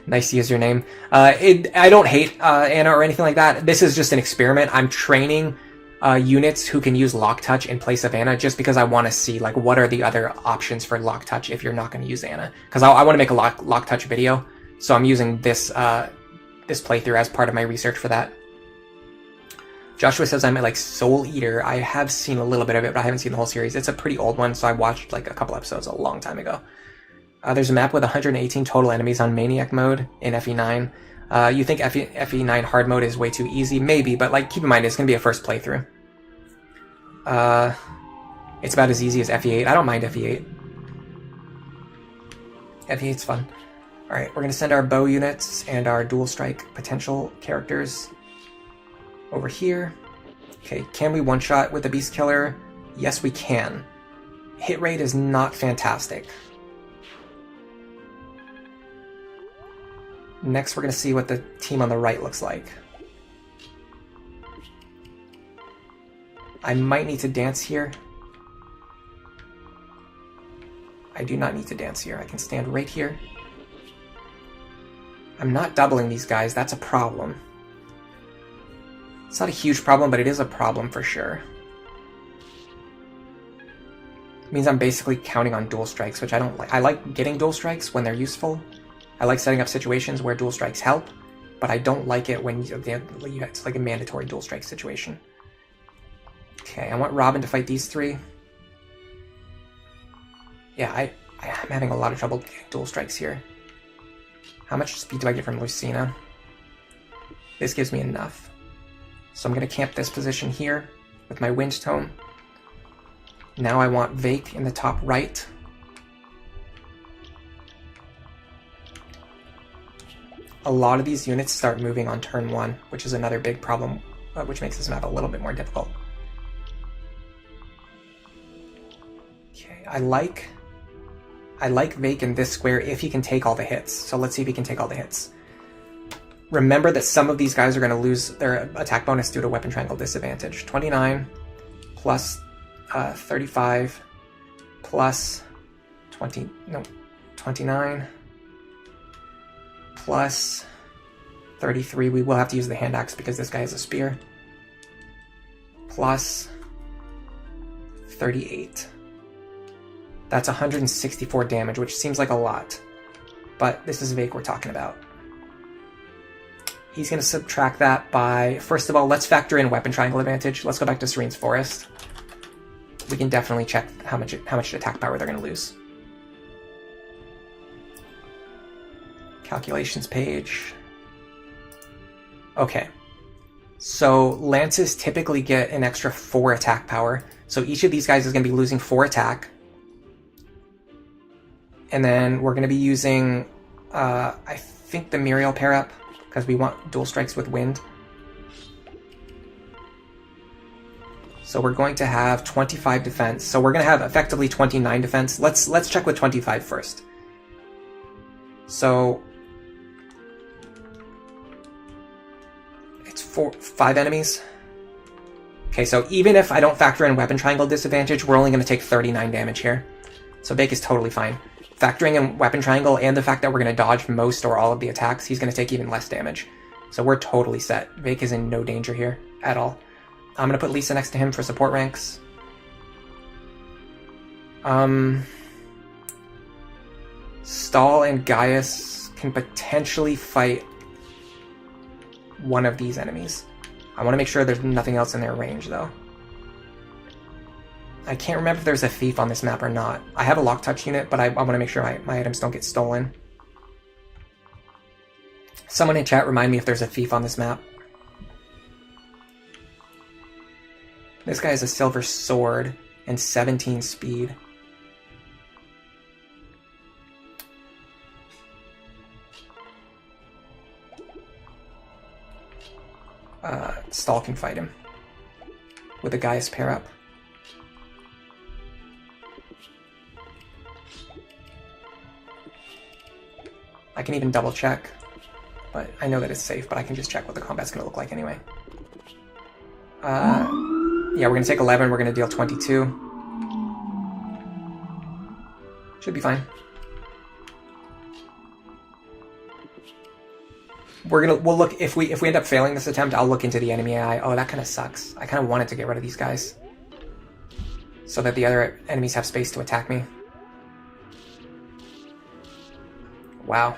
Nice username. I don't hate Anna or anything like that. This is just an experiment. I'm training units who can use Lock Touch in place of Anna just because I want to see like what are the other options for Lock Touch if you're not going to use Anna. Because I want to make a Lock Touch video. So I'm using this this playthrough as part of my research for that. Joshua says I'm like Soul Eater. I have seen a little bit of it, but I haven't seen the whole series. It's a pretty old one, so I watched like a couple episodes a long time ago. There's a map with 118 total enemies on Maniac mode in FE9. You think FE9 hard mode is way too easy? Maybe, but like keep in mind it's going to be a first playthrough. It's about as easy as FE8. I don't mind FE8. FE8's fun. Alright, we're going to send our bow units and our dual strike potential characters over here. Okay, can we one-shot with the Beast Killer? Yes, we can. Hit rate is not fantastic. Next, we're going to see what the team on the right looks like. I might need to dance here. I do not need to dance here. I can stand right here. I'm not doubling these guys. That's a problem. It's not a huge problem, but it is a problem for sure. It means I'm basically counting on dual strikes, which I don't like. I like getting dual strikes when they're useful. I like setting up situations where dual strikes help, but I don't like it when it's like a mandatory dual strike situation. Okay, I want Robin to fight these three. Yeah, I'm having a lot of trouble getting dual strikes here. How much speed do I get from Lucina? This gives me enough. So I'm going to camp this position here with my wind tome. Now I want Vake in the top right. A lot of these units start moving on turn 1, which is another big problem, which makes this map a little bit more difficult. Okay, I like Vake in this square if he can take all the hits. So let's see if he can take all the hits. Remember that some of these guys are going to lose their attack bonus due to weapon triangle disadvantage. 29 plus 35 plus 29 plus 33. We will have to use the hand axe because this guy has a spear. Plus 38. That's 164 damage, which seems like a lot. But this is Vake we're talking about. He's going to subtract that by... First of all, let's factor in weapon triangle advantage. Let's go back to Serene's Forest. We can definitely check how much attack power they're going to lose. Calculations page. Okay. So lances typically get an extra 4 attack power. So each of these guys is going to be losing 4 attack. And then we're going to be using, I think, the Muriel pair up, because we want dual strikes with wind. So we're going to have 25 defense. So we're going to have effectively 29 defense. Let's check with 25 first. So it's 5 enemies. Okay, so even if I don't factor in weapon triangle disadvantage, we're only going to take 39 damage here. So Vake is totally fine. Factoring in weapon triangle and the fact that we're going to dodge most or all of the attacks, he's going to take even less damage. So we're totally set. Vake is in no danger here at all. I'm going to put Lisa next to him for support ranks. Stahl and Gaius can potentially fight one of these enemies. I want to make sure there's nothing else in their range, though. I can't remember if there's a thief on this map or not. I have a lock touch unit, but I want to make sure my items don't get stolen. Someone in chat remind me if there's a thief on this map. This guy has a silver sword and 17 speed. Stahl can fight him with a Gaius pair up. I can even double check, but I know that it's safe, but I can just check what the combat's going to look like anyway. Yeah, we're going to take 11, we're going to deal 22. Should be fine. We'll look, if we end up failing this attempt, I'll look into the enemy AI. Oh, that kind of sucks. I kind of wanted to get rid of these guys so that the other enemies have space to attack me. Wow.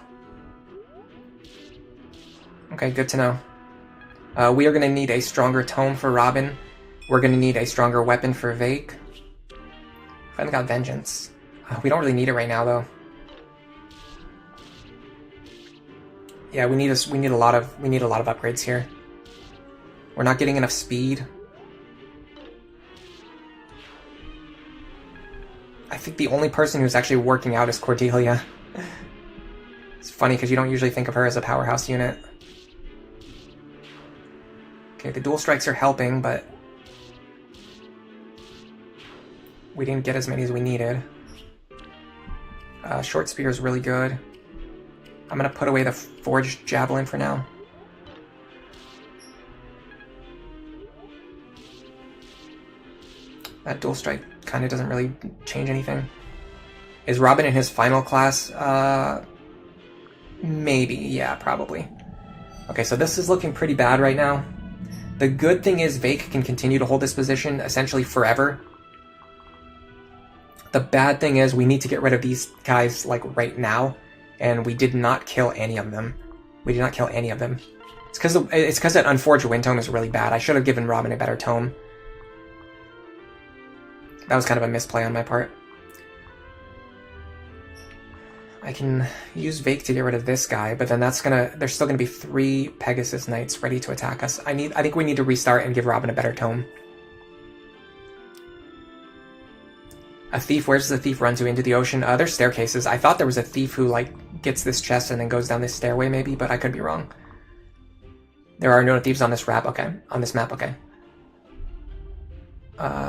Okay, good to know. We are going to need a stronger tome for Robin. We're going to need a stronger weapon for Vake. Finally got Vengeance. We don't really need it right now, though. Yeah, we need a lot of upgrades here. We're not getting enough speed. I think the only person who's actually working out is Cordelia. It's funny because you don't usually think of her as a powerhouse unit. Okay, the dual strikes are helping, but we didn't get as many as we needed. Short spear is really good. I'm going to put away the forged javelin for now. That dual strike kind of doesn't really change anything. Is Robin in his final class? Maybe, yeah, probably. Okay, so this is looking pretty bad right now. The good thing is Vake can continue to hold this position essentially forever. The bad thing is we need to get rid of these guys like right now, and we did not kill any of them. We did not kill any of them. It's because that unforged wind tome is really bad. I should have given Robin a better tome. That was kind of a misplay on my part. I can use Vake to get rid of this guy, but then there's still gonna be 3 Pegasus Knights ready to attack us. I think we need to restart and give Robin a better tome. A thief, where does the thief run to? Into the ocean? There's staircases. I thought there was a thief who, like, gets this chest and then goes down this stairway maybe, but I could be wrong. There are no thieves on this map, okay. On this map, okay.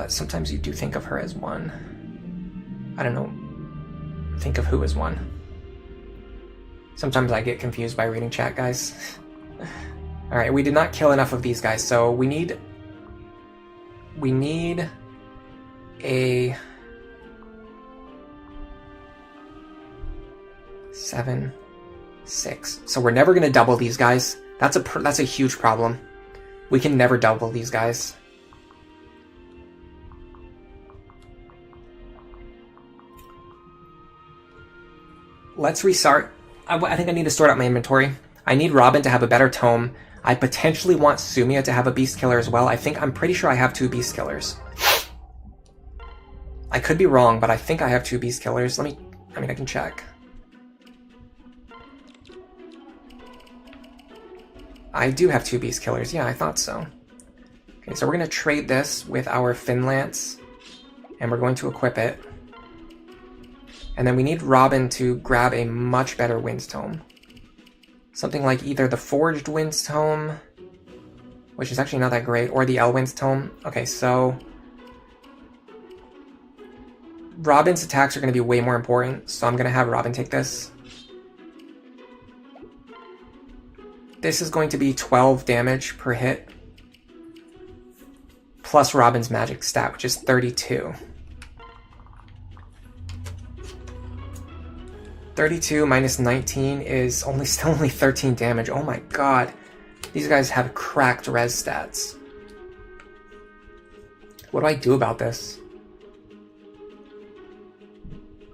Sometimes you do think of her as one. I don't know. Think of who as one. Sometimes I get confused by reading chat, guys. Alright, we did not kill enough of these guys, so we need a 7, 6. So we're never gonna double these guys. That's a huge problem. We can never double these guys. Let's restart. I think I need to sort out my inventory. I need Robin to have a better tome. I potentially want Sumia to have a beast killer as well. I'm pretty sure I have 2 beast killers. I could be wrong, but I think I have 2 beast killers. I can check. I do have 2 beast killers. Yeah, I thought so. Okay, so we're going to trade this with our Fin Lance, and we're going to equip it. And then we need Robin to grab a much better Winds Tome. Something like either the Forged Winds Tome, which is actually not that great, or the Elwinds Tome. Okay, so Robin's attacks are going to be way more important, so I'm going to have Robin take this. This is going to be 12 damage per hit, plus Robin's magic stat, which is 32. 32 minus 19 is still only 13 damage. Oh my god. These guys have cracked res stats. What do I do about this?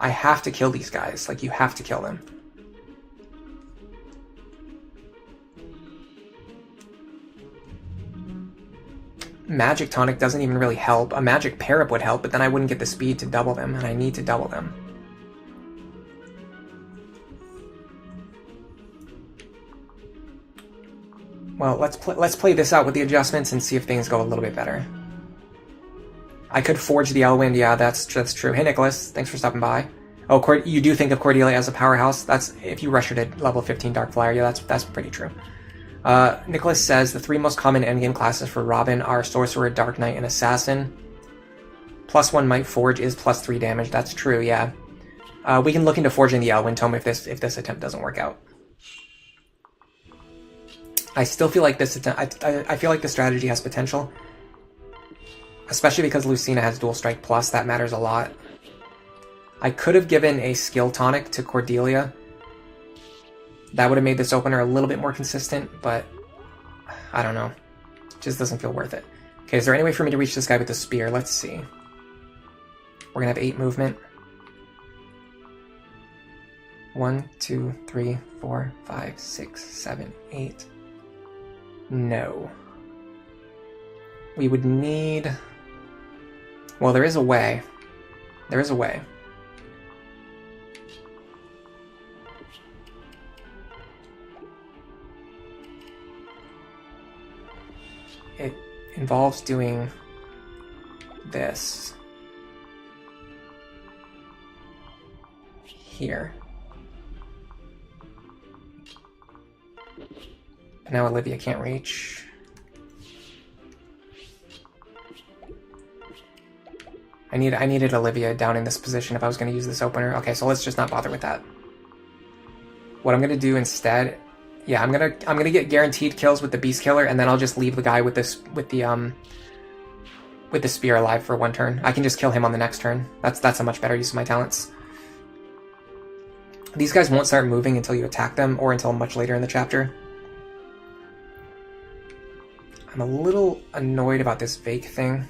I have to kill these guys. Like, you have to kill them. Magic Tonic doesn't even really help. A Magic Parap would help, but then I wouldn't get the speed to double them, and I need to double them. Well, let's play this out with the adjustments and see if things go a little bit better. I could forge the Elwind, yeah, that's true. Hey Nicholas, thanks for stopping by. Oh, you do think of Cordelia as a powerhouse? That's if you rush her to level 15 Dark Flyer, yeah, that's pretty true. Nicholas says the 3 most common endgame classes for Robin are Sorcerer, Dark Knight, and Assassin. +1 Might Forge is +3 damage, that's true, yeah. We can look into forging the Elwind Tome if this attempt doesn't work out. I still feel like I feel like the strategy has potential. Especially because Lucina has Dual Strike Plus, that matters a lot. I could have given a skill tonic to Cordelia. That would have made this opener a little bit more consistent, but I don't know. It just doesn't feel worth it. Okay, is there any way for me to reach this guy with the spear? Let's see. We're gonna have 8 movement. 1, 2, 3, 4, 5, 6, 7, 8. No. We would need... Well, there is a way. There is a way. It involves doing this here. Now Olivia can't reach. I needed Olivia down in this position if I was going to use this opener. Okay, so let's just not bother with that. What I'm going to do instead, yeah, I'm gonna get guaranteed kills with the Beast Killer, and then I'll just leave the guy with the spear alive for 1 turn. I can just kill him on the next turn. That's a much better use of my talents. These guys won't start moving until you attack them, or until much later in the chapter. I'm a little annoyed about this Vake thing.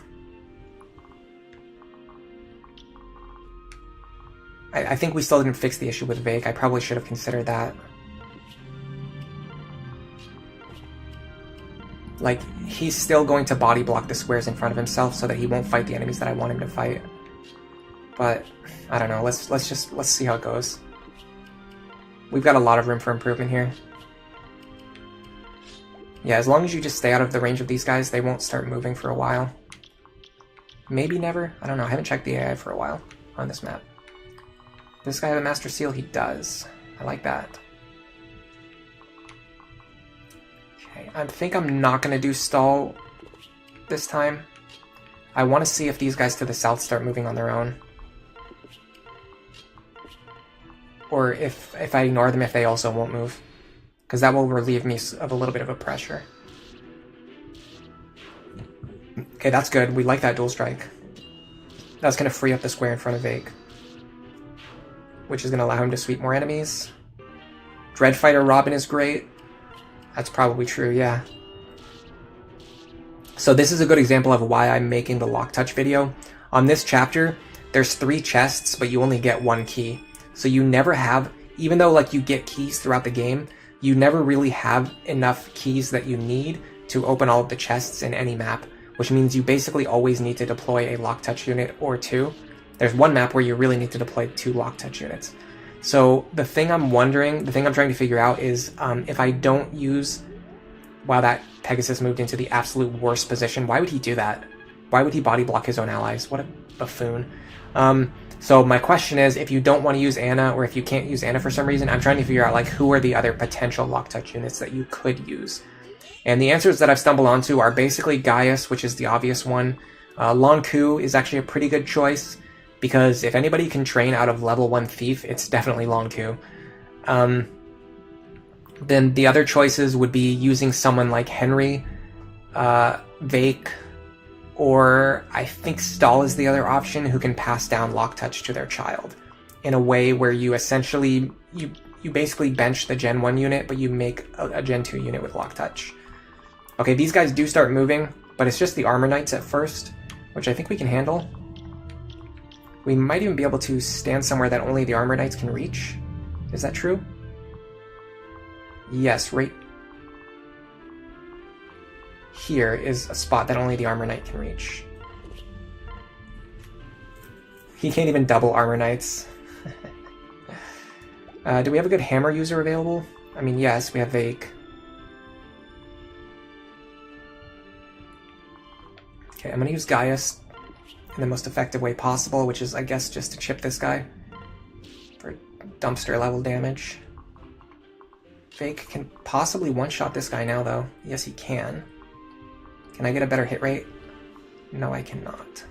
I think we still didn't fix the issue with Vake. I probably should have considered that. Like, he's still going to body block the squares in front of himself so that he won't fight the enemies that I want him to fight. But, I don't know, let's see how it goes. We've got a lot of room for improvement here. Yeah, as long as you just stay out of the range of these guys, they won't start moving for a while. Maybe never? I don't know. I haven't checked the AI for a while on this map. Does this guy have a Master Seal? He does. I like that. Okay, I think I'm not going to do stall this time. I want to see if these guys to the south start moving on their own. Or if I ignore them, if they also won't move. Because that will relieve me of a little bit of a pressure. Okay, that's good. We like that dual strike. That's going to free up the square in front of Vake, which is going to allow him to sweep more enemies. Dreadfighter Robin is great. That's probably true, yeah. So this is a good example of why I'm making the lock touch video. On this chapter, there's 3 chests, but you only get 1 key. So you never have, even though like you get keys throughout the game, you never really have enough keys that you need to open all of the chests in any map, which means you basically always need to deploy a lock touch unit or 2. There's one map where you really need to deploy 2 lock touch units. So the thing I'm trying to figure out is if I don't use... Wow, that Pegasus moved into the absolute worst position. Why would he do that? Why would he body block his own allies? What a buffoon. So my question is, if you don't want to use Anna, or if you can't use Anna for some reason, I'm trying to figure out like who are the other potential lock touch units that you could use. And the answers that I've stumbled onto are basically Gaius, which is the obvious one. Long Ku is actually a pretty good choice, because if anybody can train out of level 1 Thief, it's definitely Long Ku. Then the other choices would be using someone like Henry, Vake, or I think Stall is the other option, who can pass down lock touch to their child in a way where you essentially, you basically bench the Gen 1 unit, but you make a Gen 2 unit with lock touch. Okay, these guys do start moving, but it's just the Armor Knights at first, which I think we can handle. We might even be able to stand somewhere that only the Armor Knights can reach. Is that true? Yes, right here is a spot that only the Armor Knight can reach. He can't even double Armor Knights. Do we have a good hammer user available? I mean, yes, we have Vake. Okay, I'm gonna use Gaius in the most effective way possible, which is, I guess, just to chip this guy for dumpster level damage. Vake can possibly one-shot this guy now, though. Yes, he can. Can I get a better hit rate? No, I cannot.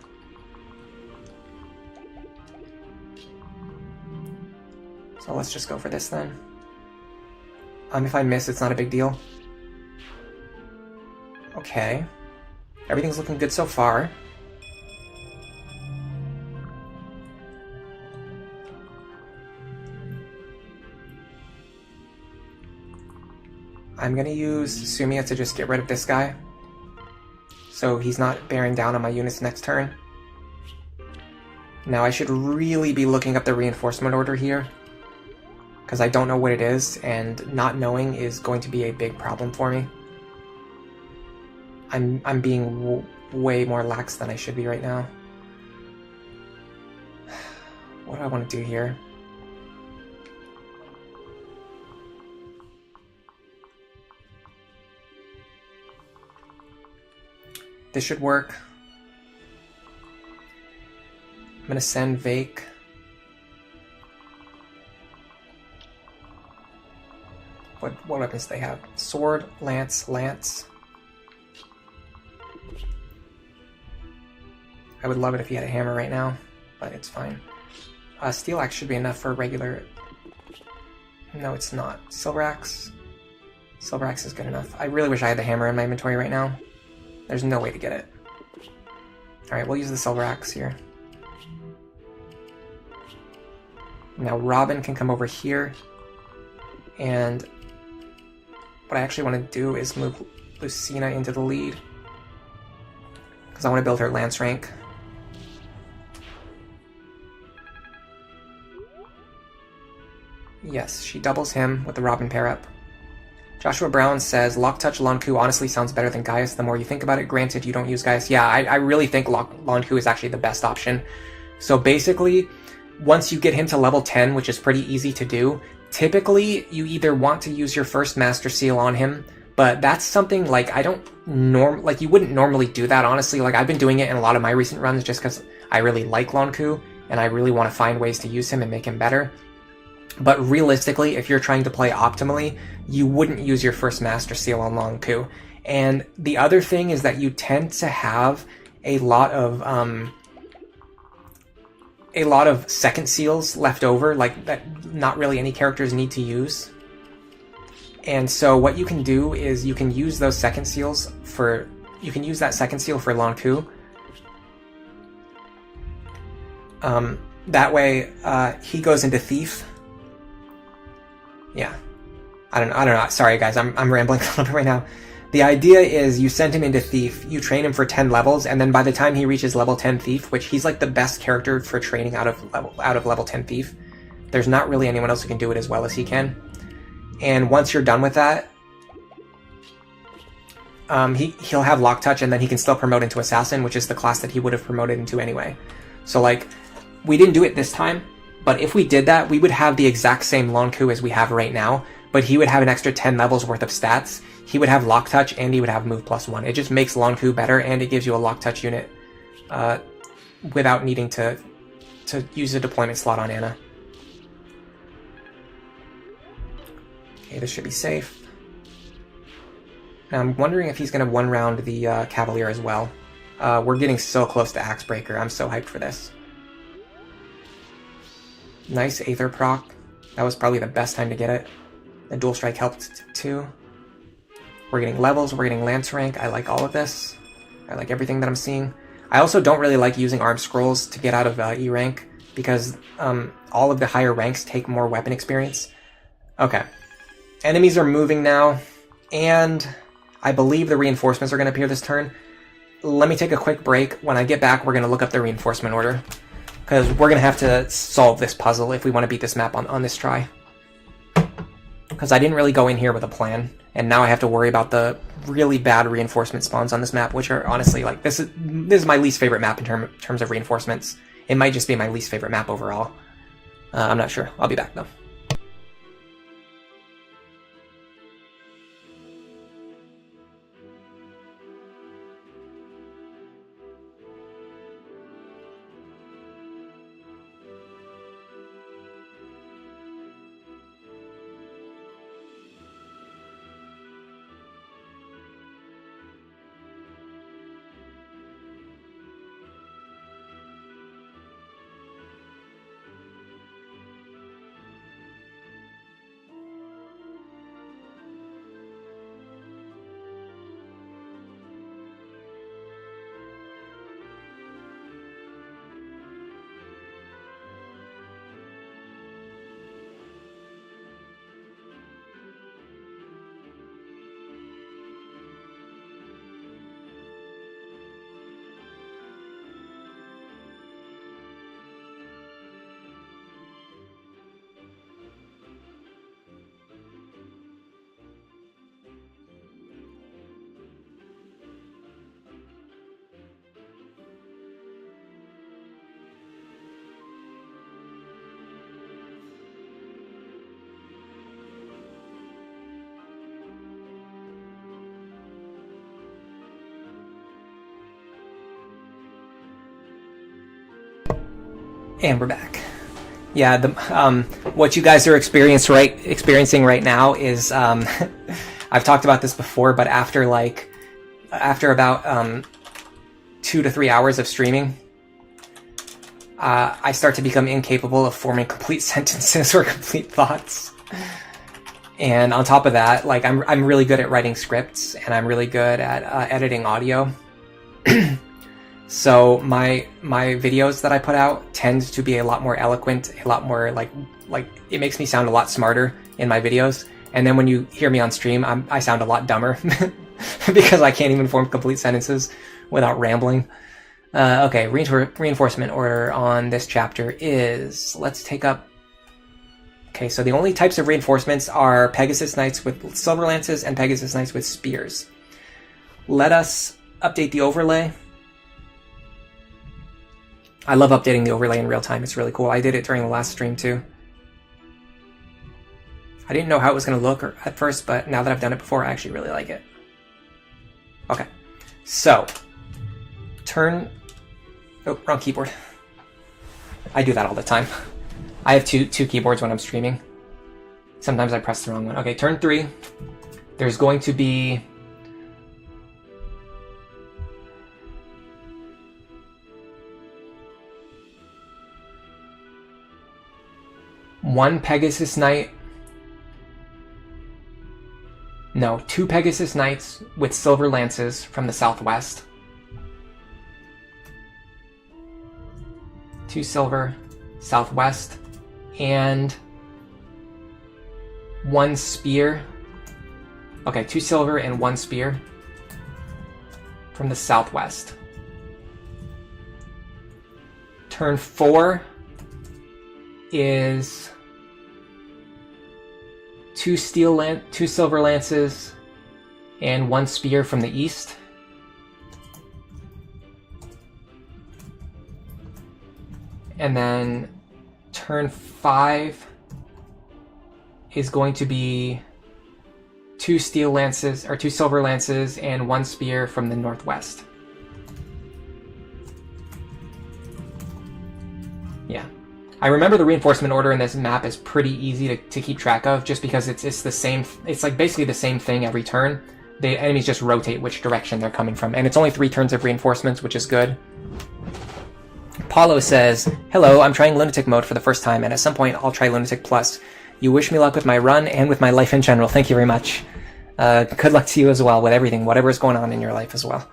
So let's just go for this then. If I miss, it's not a big deal. Okay. Everything's looking good so far. I'm gonna use Sumia to just get rid of this guy, so he's not bearing down on my units next turn. Now I should really be looking up the reinforcement order here, because I don't know what it is, and not knowing is going to be a big problem for me. I'm being way more lax than I should be right now. What do I want to do here? This should work. I'm gonna send Vake. What weapons do they have? Sword, lance, lance. I would love it if he had a hammer right now, but it's fine. Steel axe should be enough for a regular... No, it's not. Silver axe. Silver axe is good enough. I really wish I had the hammer in my inventory right now. There's no way to get it. Alright, we'll use the silver axe here. Now Robin can come over here, and what I actually want to do is move Lucina into the lead, because I want to build her lance rank. Yes, she doubles him with the Robin pair up. Joshua Brown says, Lock Touch Long Ku honestly sounds better than Gaius the more you think about it. Granted, you don't use Gaius. Yeah, I really think Long Ku is actually the best option. So basically, once you get him to level 10, which is pretty easy to do, typically you either want to use your first Master Seal on him, but that's something like you wouldn't normally do that, honestly. Like, I've been doing it in a lot of my recent runs just because I really like Lonku, and I really want to find ways to use him and make him better. But realistically, if you're trying to play optimally, you wouldn't use your first Master Seal on Lonku. And the other thing is that you tend to have a lot of second seals left over, like that not really any characters need to use. And so what you can do is you can use those second seals for... You can use that second seal for Lonku. That way, he goes into Thief. Yeah. I don't know. Sorry, guys. I'm rambling a little bit right now. The idea is you send him into Thief, you train him for 10 levels, and then by the time he reaches level 10 Thief, which he's like the best character for training out of level 10 Thief. There's not really anyone else who can do it as well as he can. And once you're done with that, he'll have Lock Touch, and then he can still promote into Assassin, which is the class that he would have promoted into anyway. So, like, we didn't do it this time, but if we did that, we would have the exact same Lonku as we have right now, but he would have an extra 10 levels worth of stats. He would have Lock Touch, and he would have Move +1. It just makes Lonku better, and it gives you a Lock Touch unit without needing to use a deployment slot on Anna. Okay, this should be safe. Now, I'm wondering if he's going to one-round the Cavalier as well. We're getting so close to Axebreaker. I'm so hyped for this. Nice Aether proc. That was probably the best time to get it. The Dual Strike helped too. We're getting levels, we're getting Lance rank. I like all of this. I like everything that I'm seeing. I also don't really like using Arm Scrolls to get out of E rank, because all of the higher ranks take more weapon experience. Okay. Enemies are moving now, and I believe the reinforcements are going to appear this turn. Let me take a quick break. When I get back, we're going to look up the reinforcement order, because we're going to have to solve this puzzle if we want to beat this map on this try. Because I didn't really go in here with a plan, and now I have to worry about the really bad reinforcement spawns on this map, which are honestly, like, this is my least favorite map in terms of reinforcements. It might just be my least favorite map overall. I'm not sure. I'll be back though. And we're back. Yeah, what you guys are experiencing right now is I've talked about this before, but after about 2 to 3 hours of streaming, I start to become incapable of forming complete sentences or complete thoughts. And on top of that, like, I'm really good at writing scripts, and I'm really good at editing audio. So my videos that I put out tend to be a lot more eloquent, a lot more like it makes me sound a lot smarter in my videos. And then when you hear me on stream, I sound a lot dumber because I can't even form complete sentences without rambling. Okay, reinforcement order on this chapter is, let's take up... Okay, so the only types of reinforcements are Pegasus Knights with Silver Lances and Pegasus Knights with Spears. Let us update the overlay. I love updating the overlay in real time. It's really cool. I did it during the last stream too. I didn't know how it was going to look at first, but now that I've done it before, I actually really like it. Okay, so turn... Oh, wrong keyboard. I do that all the time. I have two keyboards when I'm streaming. Sometimes I press the wrong one. Okay, turn 3. There's going to be... one Pegasus Knight. No, 2 Pegasus Knights with silver lances from the southwest. 2 silver, southwest, and 1 spear. Okay, 2 silver and 1 spear from the southwest. Turn 4 is 2 silver lances and 1 spear from the east. And then turn 5 is going to be 2 silver lances and 1 spear from the northwest. Yeah. I remember the reinforcement order in this map is pretty easy to keep track of, just because it's the same, it's like basically the same thing every turn. The enemies just rotate which direction they're coming from, and it's only 3 turns of reinforcements, which is good. Paulo says, hello, I'm trying Lunatic mode for the first time, and at some point I'll try Lunatic Plus. You wish me luck with my run and with my life in general. Thank you very much. Good luck to you as well with everything, whatever is going on in your life as well.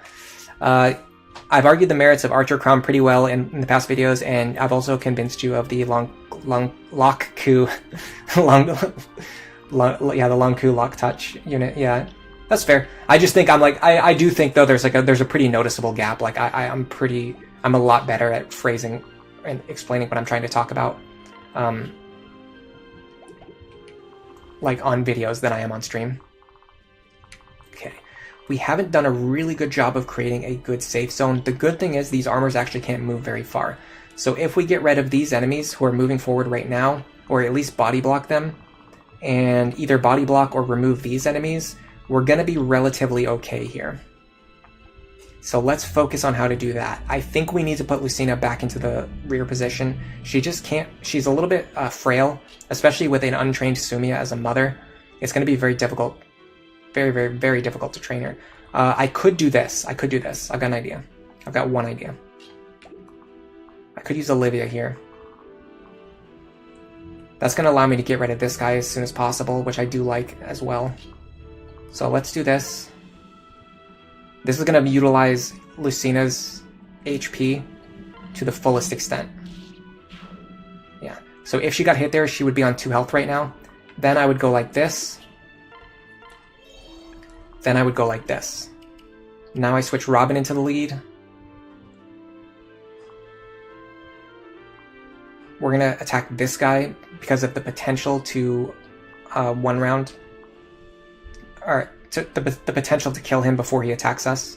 I've argued the merits of Archer Crown pretty well in the past videos, and I've also convinced you of the lock coup, the long coup lock touch unit. Yeah, that's fair. I just think I do think though there's a pretty noticeable gap. Like I'm a lot better at phrasing and explaining what I'm trying to talk about, like on videos than I am on stream. Okay. We haven't done a really good job of creating a good safe zone. The good thing is these armors actually can't move very far. So if we get rid of these enemies who are moving forward right now, or at least body block them, and either body block or remove these enemies, we're going to be relatively okay here. So let's focus on how to do that. I think we need to put Lucina back into the rear position. She just can't, she's a little bit frail, especially with an untrained Sumia as a mother. It's going to be very difficult. Very, very, very difficult to train her. I could do this. I've got an idea. I've got one idea. I could use Olivia here. That's going to allow me to get rid of this guy as soon as possible, which I do like as well. So let's do this. This is going to utilize Lucina's HP to the fullest extent. Yeah. So if she got hit there, she would be on 2 health right now. Then I would go like this. Then I would go like this. Now I switch Robin into the lead. We're going to attack this guy because of the potential to one round. Or the potential to kill him before he attacks us.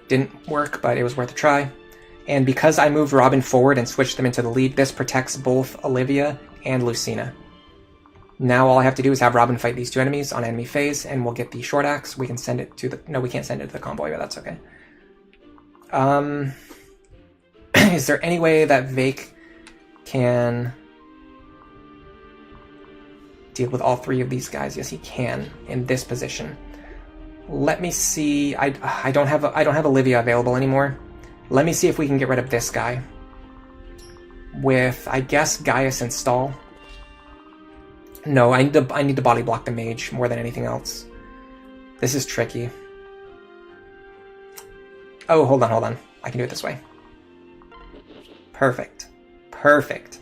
Didn't work, but it was worth a try. And because I moved Robin forward and switched them into the lead, this protects both Olivia and Lucina. Now all I have to do is have Robin fight these 2 enemies on enemy phase, and we'll get the short axe. We can send it to the... No, we can't send it to the convoy, but that's okay. Is there any way that Vake can deal with all 3 of these guys? Yes, he can in this position. Let me see. I don't have Olivia available anymore. Let me see if we can get rid of this guy with, I guess, Gaius and Stall. No, I need to body block the mage more than anything else. This is tricky. Oh, hold on. I can do it this way. Perfect. Perfect.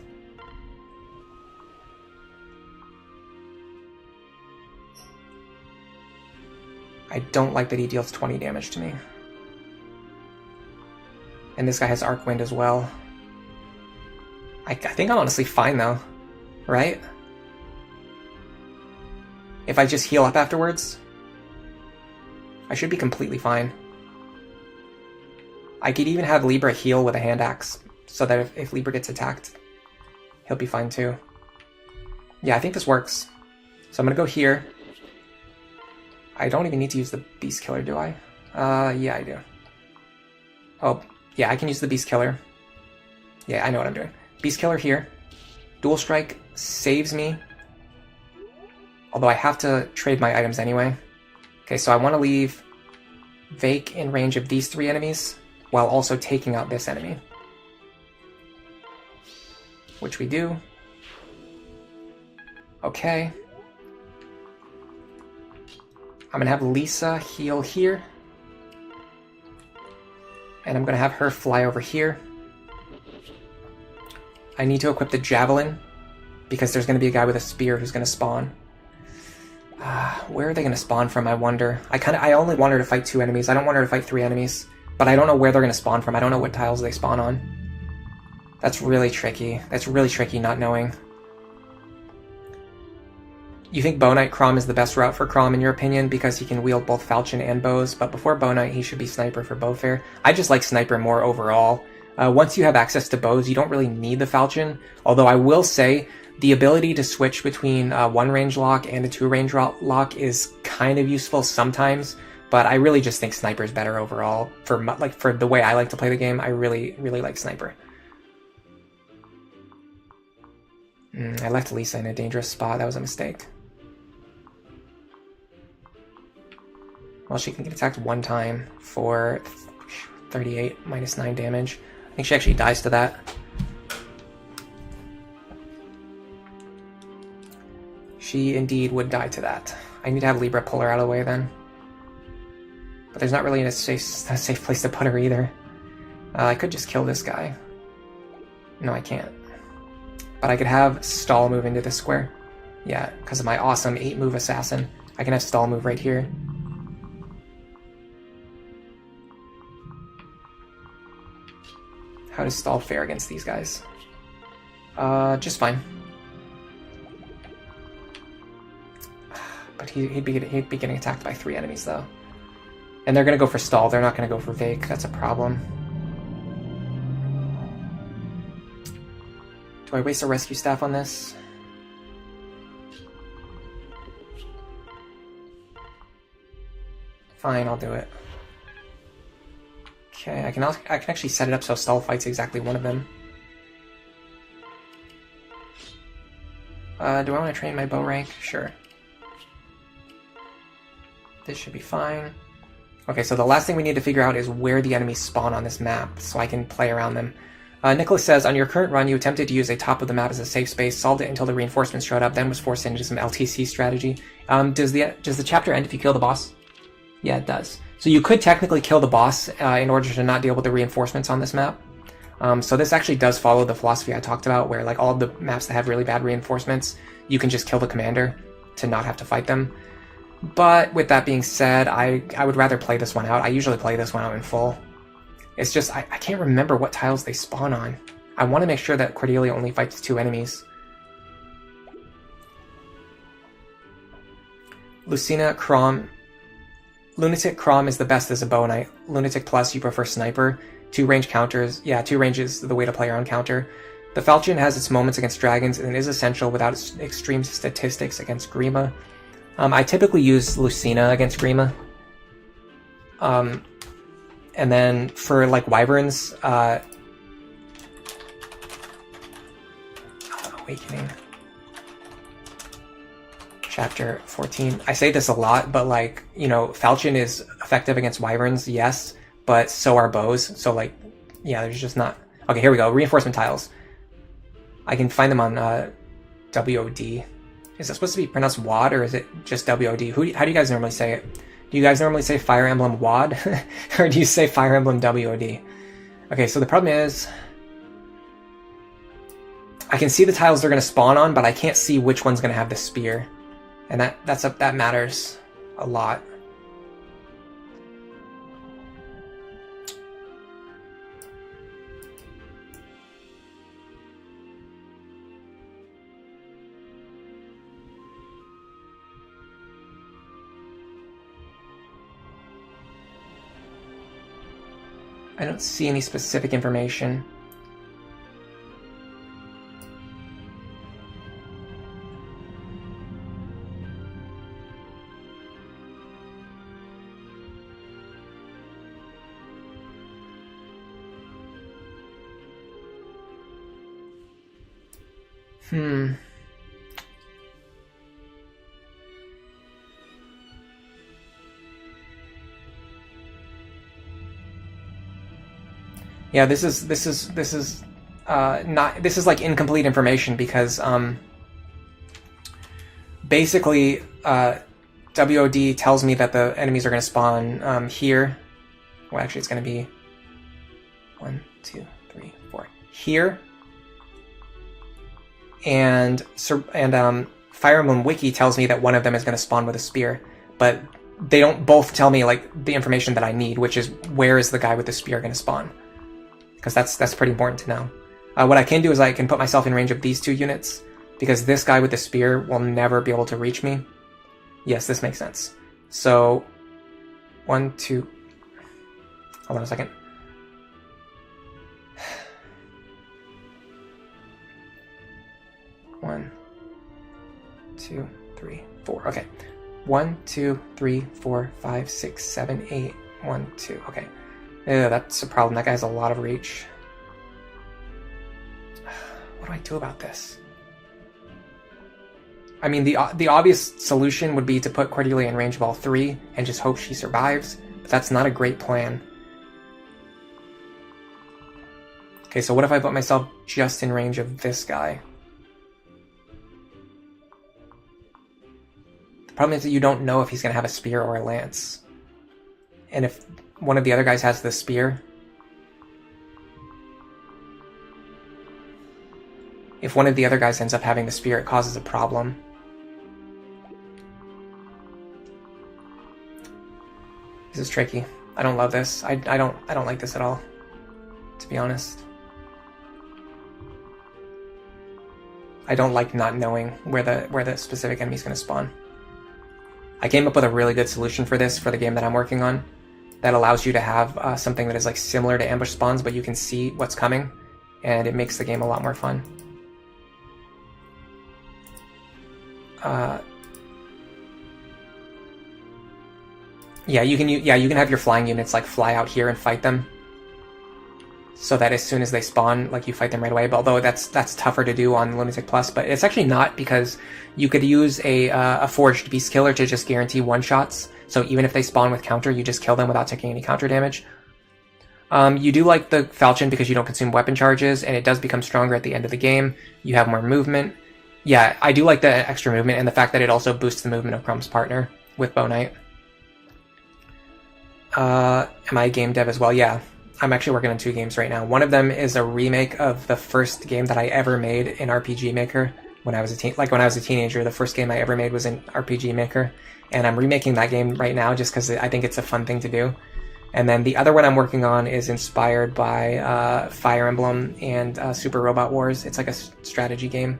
I don't like that he deals 20 damage to me. And this guy has Arc Wind as well. I think I'm honestly fine though, right? If I just heal up afterwards, I should be completely fine. I could even have Libra heal with a hand axe, so that if Libra gets attacked, he'll be fine too. Yeah, I think this works. So I'm going to go here. I don't even need to use the Beast Killer, do I? Yeah, I do. Oh, yeah, I can use the Beast Killer. Yeah, I know what I'm doing. Beast Killer here. Dual Strike saves me. Although I have to trade my items anyway. Okay, so I want to leave Vake in range of these 3 enemies, while also taking out this enemy. Which we do. Okay. I'm going to have Lisa heal here. And I'm going to have her fly over here. I need to equip the Javelin, because there's going to be a guy with a spear who's going to spawn. Where are they going to spawn from, I wonder? I only want her to fight 2 enemies. I don't want her to fight 3 enemies. But I don't know where they're going to spawn from. I don't know what tiles they spawn on. That's really tricky. That's really tricky not knowing. You think Bow Knight Crom is the best route for Crom in your opinion because he can wield both falchion and bows, but before Bow Knight he should be Sniper for Bowfair. I just like Sniper more overall. Once you have access to bows, you don't really need the falchion, although I will say the ability to switch between a 1-range lock and a 2-range lock is kind of useful sometimes, but I really just think Sniper is better overall. For the way I like to play the game, I really like Sniper. I left Lisa in a dangerous spot. That was a mistake. Well, she can get attacked 1 time for 38 minus 9 damage. I think she actually dies to that. She indeed would die to that. I need to have Libra pull her out of the way then. But there's not really a safe place to put her either. I could just kill this guy. No, I can't. But I could have Stall move into this square. Yeah, because of my awesome 8-move assassin. I can have Stall move right here. How does Stall fare against these guys? Just fine. But he'd be getting attacked by 3 enemies though. And they're gonna go for Stall, they're not gonna go for Vake, that's a problem. Do I waste a rescue staff on this? Fine, I'll do it. Okay, I can actually set it up so Stall fights exactly one of them. Do I want to train my bow rank? Sure. This should be fine. Okay, so the last thing we need to figure out is where the enemies spawn on this map, so I can play around them. Nicholas says, on your current run, you attempted to use a top of the map as a safe space, solved it until the reinforcements showed up, then was forced into some LTC strategy. Does the chapter end if you kill the boss? Yeah, it does. So you could technically kill the boss in order to not deal with the reinforcements on this map. So this actually does follow the philosophy I talked about, where like all the maps that have really bad reinforcements, you can just kill the commander to not have to fight them. But with that being said, I would rather play this one out. I usually play this one out in full. It's just, I can't remember what tiles they spawn on. I want to make sure that Cordelia only fights 2 enemies. Lucina, Crom. Lunatic, Crom is the best as a bow knight. Lunatic plus, you prefer Sniper. 2-range counters. Yeah, 2 range is the way to play around counter. The Falchion has its moments against dragons and is essential without its extreme statistics against Grima. I typically use Lucina against Grima. And then for like Wyverns, Awakening. Chapter 14. I say this a lot, but like, you know, Falchion is effective against Wyverns, yes, but so are bows. So like, yeah, there's just not... Okay, here we go. Reinforcement tiles. I can find them on WOD. Is it supposed to be pronounced WOD or is it just WOD? How do you guys normally say it? Do you guys normally say Fire Emblem WOD? Or do you say Fire Emblem WOD? Okay, so the problem is... I can see the tiles they're going to spawn on, but I can't see which one's going to have the spear. And that matters a lot. I don't see any specific information. Yeah, this is like incomplete information because basically WOD tells me that the enemies are going to spawn here. Well, actually, it's going to be 1, 2, 3, 4 here, and Fire Emblem Wiki tells me that one of them is going to spawn with a spear, but they don't both tell me like the information that I need, which is where is the guy with the spear going to spawn. Because that's pretty important to know. What I can do is I can put myself in range of these 2 units, because this guy with the spear will never be able to reach me. Yes, this makes sense. So, 1, 2... Hold on a second. One, 2, 3, 4. Okay. 1, 2, 3, 4, 5, 6, 7, 8. 1, 2. Okay. Yeah, that's a problem. That guy has a lot of reach. What do I do about this? I mean, the obvious solution would be to put Cordelia in range of all 3 and just hope she survives, but that's not a great plan. Okay, so what if I put myself just in range of this guy? The problem is that you don't know if he's going to have a spear or a lance. And if one of the other guys has the spear, if one of the other guys ends up having the spear, it causes a problem. This is tricky. I don't love this. I don't like this at all, to be honest. I don't like not knowing where the specific enemy's going to spawn. I came up with a really good solution for this for the game that I'm working on, that allows you to have something that is like similar to ambush spawns, but you can see what's coming, and it makes the game a lot more fun. Yeah, you can have your flying units like fly out here and fight them, so that as soon as they spawn, like you fight them right away. But although that's tougher to do on Lunatic Plus, but it's actually not, because you could use a forged beast killer to just guarantee one-shots. So even if they spawn with counter, you just kill them without taking any counter damage. You do like the falchion because you don't consume weapon charges, and it does become stronger at the end of the game. You have more movement. Yeah, I do like the extra movement, and the fact that it also boosts the movement of Crumb's partner with Bow Knight. Am I a game dev as well? Yeah. I'm actually working on 2 games right now. One of them is a remake of the first game that I ever made in RPG Maker when I was a teenager. The first game I ever made was in RPG Maker, and I'm remaking that game right now just because I think it's a fun thing to do. And then the other one I'm working on is inspired by Fire Emblem and Super Robot Wars. It's like a strategy game.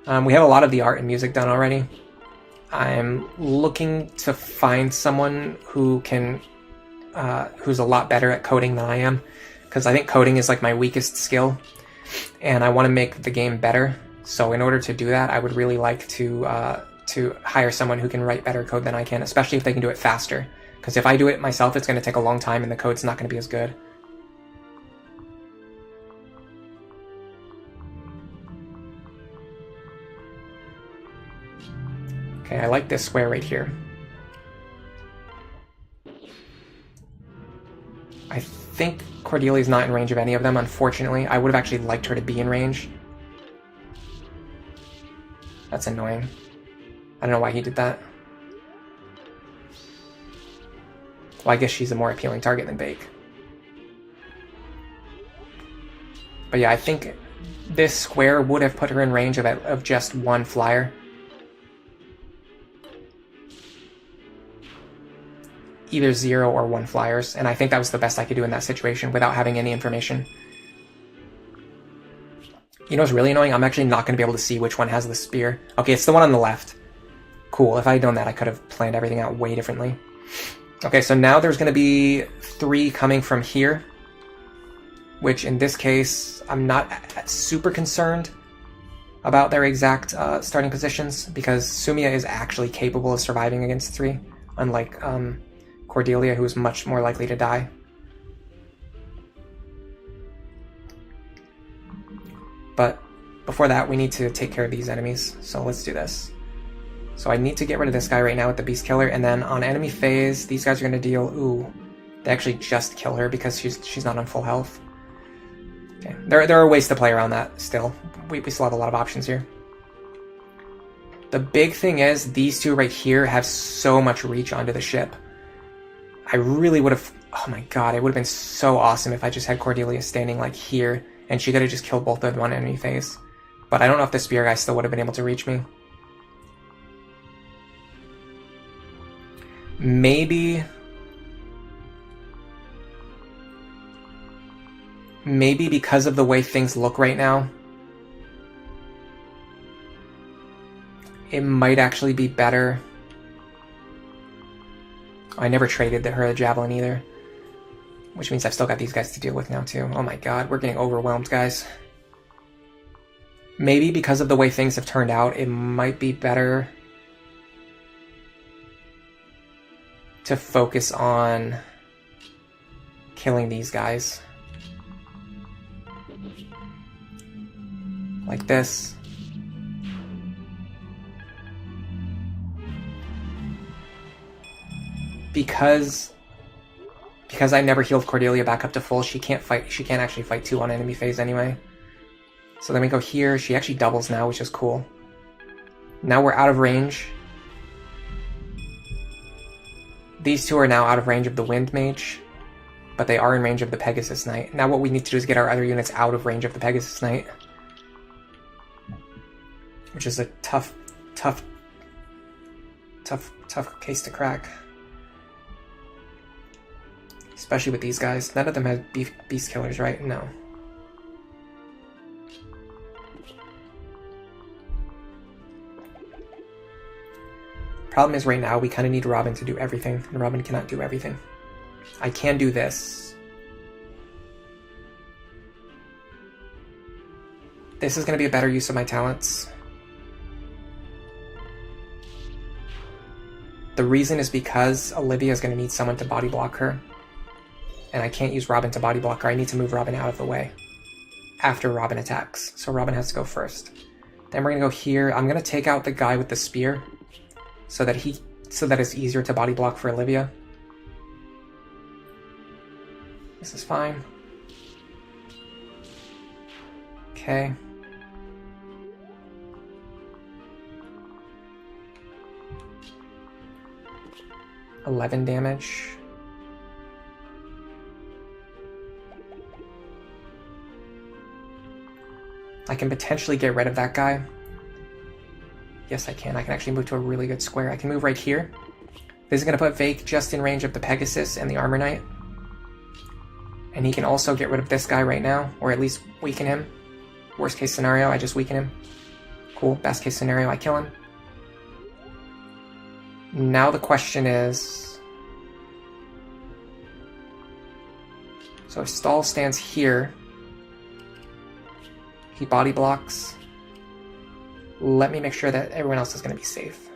We have a lot of the art and music done already. I'm looking to find someone who can who's a lot better at coding than I am, because I think coding is like my weakest skill, and I want to make the game better. So in order to do that, I would really like to hire someone who can write better code than I can, especially if they can do it faster. Because if I do it myself, it's going to take a long time, and the code's not going to be as good. Okay, I like this square right here. I think Cordelia's not in range of any of them, unfortunately. I would have actually liked her to be in range. That's annoying. I don't know why he did that. Well, I guess she's a more appealing target than Bake. But yeah, I think this square would have put her in range of just one flyer. Either 0 or 1 flyers, and I think that was the best I could do in that situation without having any information. You know what's really annoying? I'm actually not going to be able to see which one has the spear. Okay, it's the one on the left. Cool, if I had known that, I could have planned everything out way differently. Okay, so now there's going to be 3 coming from here, which in this case, I'm not super concerned about their exact starting positions, because Sumia is actually capable of surviving against 3, unlike Cordelia, who is much more likely to die. But before that, we need to take care of these enemies. So let's do this. So I need to get rid of this guy right now with the Beast Killer, and then on enemy phase, these guys are going to deal... Ooh, they actually just kill her because she's not on full health. Okay, there are ways to play around that still. We still have a lot of options here. The big thing is, these two right here have so much reach onto the ship. I really would have... Oh my god, it would have been so awesome if I just had Cordelia standing like here, and she could have just killed both of one enemy phase. But I don't know if the spear guy still would have been able to reach me. Maybe because of the way things look right now, it might actually be better. I never traded her a javelin either, which means I've still got these guys to deal with now too. Oh my god, we're getting overwhelmed, guys. Maybe because of the way things have turned out, it might be better to focus on killing these guys. Like this. Because I never healed Cordelia back up to full, she can't actually fight 2 on enemy phase anyway. So then we go here, she actually doubles now, which is cool. Now we're out of range. These two are now out of range of the Wind Mage, but they are in range of the Pegasus Knight. Now what we need to do is get our other units out of range of the Pegasus Knight, which is a tough case to crack. Especially with these guys. None of them have beast killers, right? No. Problem is right now we kind of need Robin to do everything, and Robin cannot do everything. I can do this. This is going to be a better use of my talents. The reason is because Olivia is going to need someone to body block her. And I can't use Robin to body block her. I need to move Robin out of the way after Robin attacks. So Robin has to go first. Then we're going to go here. I'm going to take out the guy with the spear so that it's easier to body block for Olivia. This is fine. Okay. $11 damage. I can potentially get rid of that guy. Yes, I can. I can actually move to a really good square. I can move right here. This is going to put Vake just in range of the Pegasus and the Armor Knight. And he can also get rid of this guy right now, or at least weaken him. Worst case scenario, I just weaken him. Cool. Best case scenario, I kill him. Now the question is... So if Stall stands here, he body blocks. Let me make sure that everyone else is going to be safe.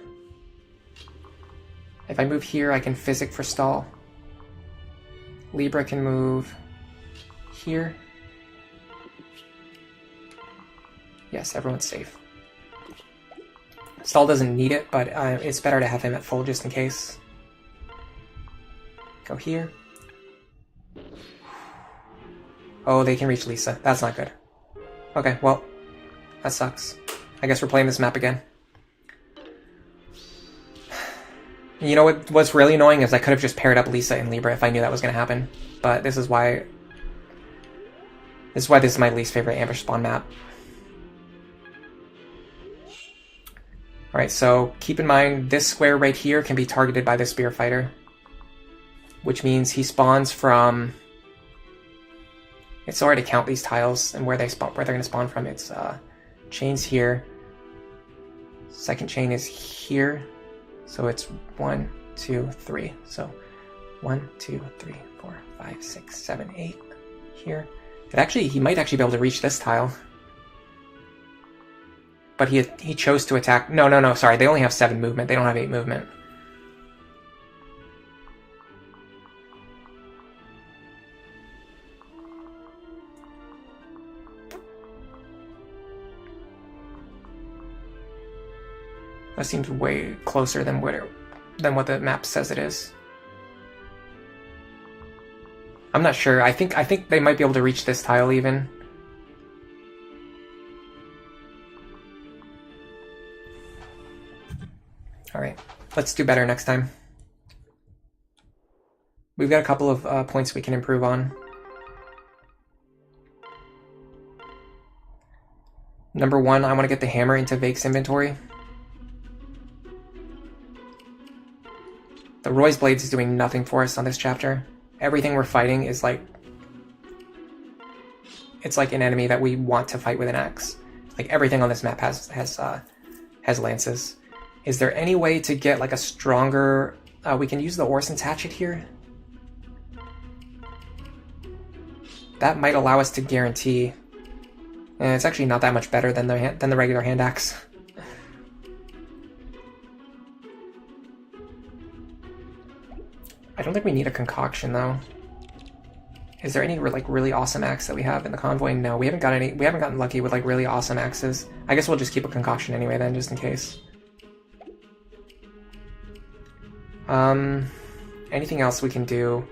If I move here, I can physic for Stall. Libra can move here. Yes, everyone's safe. Stall doesn't need it, but it's better to have him at full just in case. Go here. Oh, they can reach Lisa. That's not good. Okay, well, that sucks. I guess we're playing this map again. You know what's really annoying is I could have just paired up Lisa and Libra if I knew that was going to happen. But this is why this is my least favorite ambush spawn map. Alright, so keep in mind this square right here can be targeted by the Spear Fighter. Which means he spawns from... It's sorry to count these tiles and where they're going to spawn from. It's chains here. Second chain is here. So it's 1, 2, 3. So 1, 2, 3, 4, 5, 6, 7, 8 here. He might actually be able to reach this tile. But he chose to attack. No, sorry. They only have 7 movement. They don't have 8 movement. That seems way closer than what the map says it is. I'm not sure. I think they might be able to reach this tile even. Alright, let's do better next time. We've got a couple of points we can improve on. Number 1, I want to get the hammer into Vake's inventory. The Roy's Blades is doing nothing for us on this chapter. Everything we're fighting is like... It's like an enemy that we want to fight with an axe. Like everything on this map has lances. Is there any way to get like a stronger... we can use the Orson's Hatchet here. That might allow us to guarantee... And it's actually not that much better than the regular hand axe. I don't think we need a concoction though. Is there any like really awesome axe that we have in the convoy? No, we haven't got any. We haven't gotten lucky with like really awesome axes. I guess we'll just keep a concoction anyway then, just in case. Anything else we can do?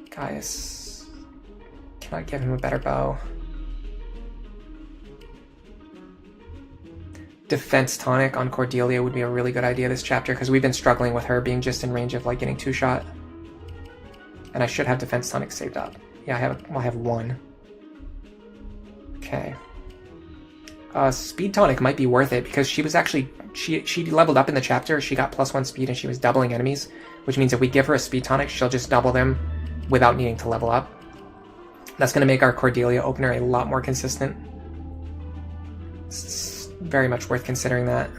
Guys, can I give him a better bow? Defense tonic on Cordelia would be a really good idea this chapter, because we've been struggling with her being just in range of like getting 2-shot. And I should have defense tonic saved up. Yeah, I have 1. Okay. Speed tonic might be worth it, because she was actually she leveled up in the chapter. She got +1 speed and she was doubling enemies, which means if we give her a speed tonic, she'll just double them without needing to level up. That's going to make our Cordelia opener a lot more consistent. It's very much worth considering that.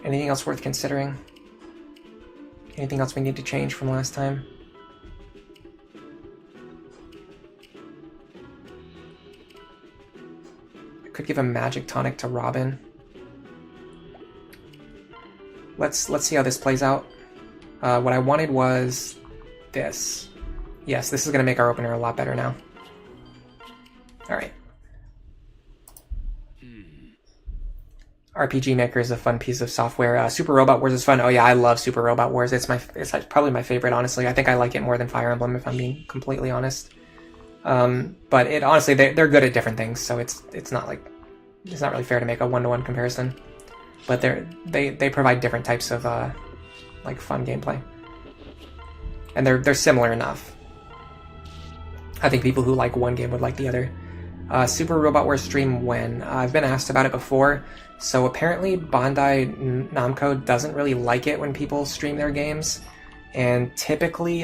Anything else worth considering? Anything else we need to change from last time? I could give a magic tonic to Robin. Let's see how this plays out. What I wanted was this. Yes, this is going to make our opener a lot better now. Alright. RPG Maker is a fun piece of software. Super Robot Wars is fun. Oh yeah, I love Super Robot Wars. It's like probably my favorite, honestly. I think I like it more than Fire Emblem, if I'm being completely honest. But it honestly, they're good at different things, so it's not really fair to make a one-to-one comparison. But they provide different types of like fun gameplay, and they're similar enough. I think people who like one game would like the other. Super Robot Wars stream when? I've been asked about it before. So apparently Bandai Namco doesn't really like it when people stream their games, and typically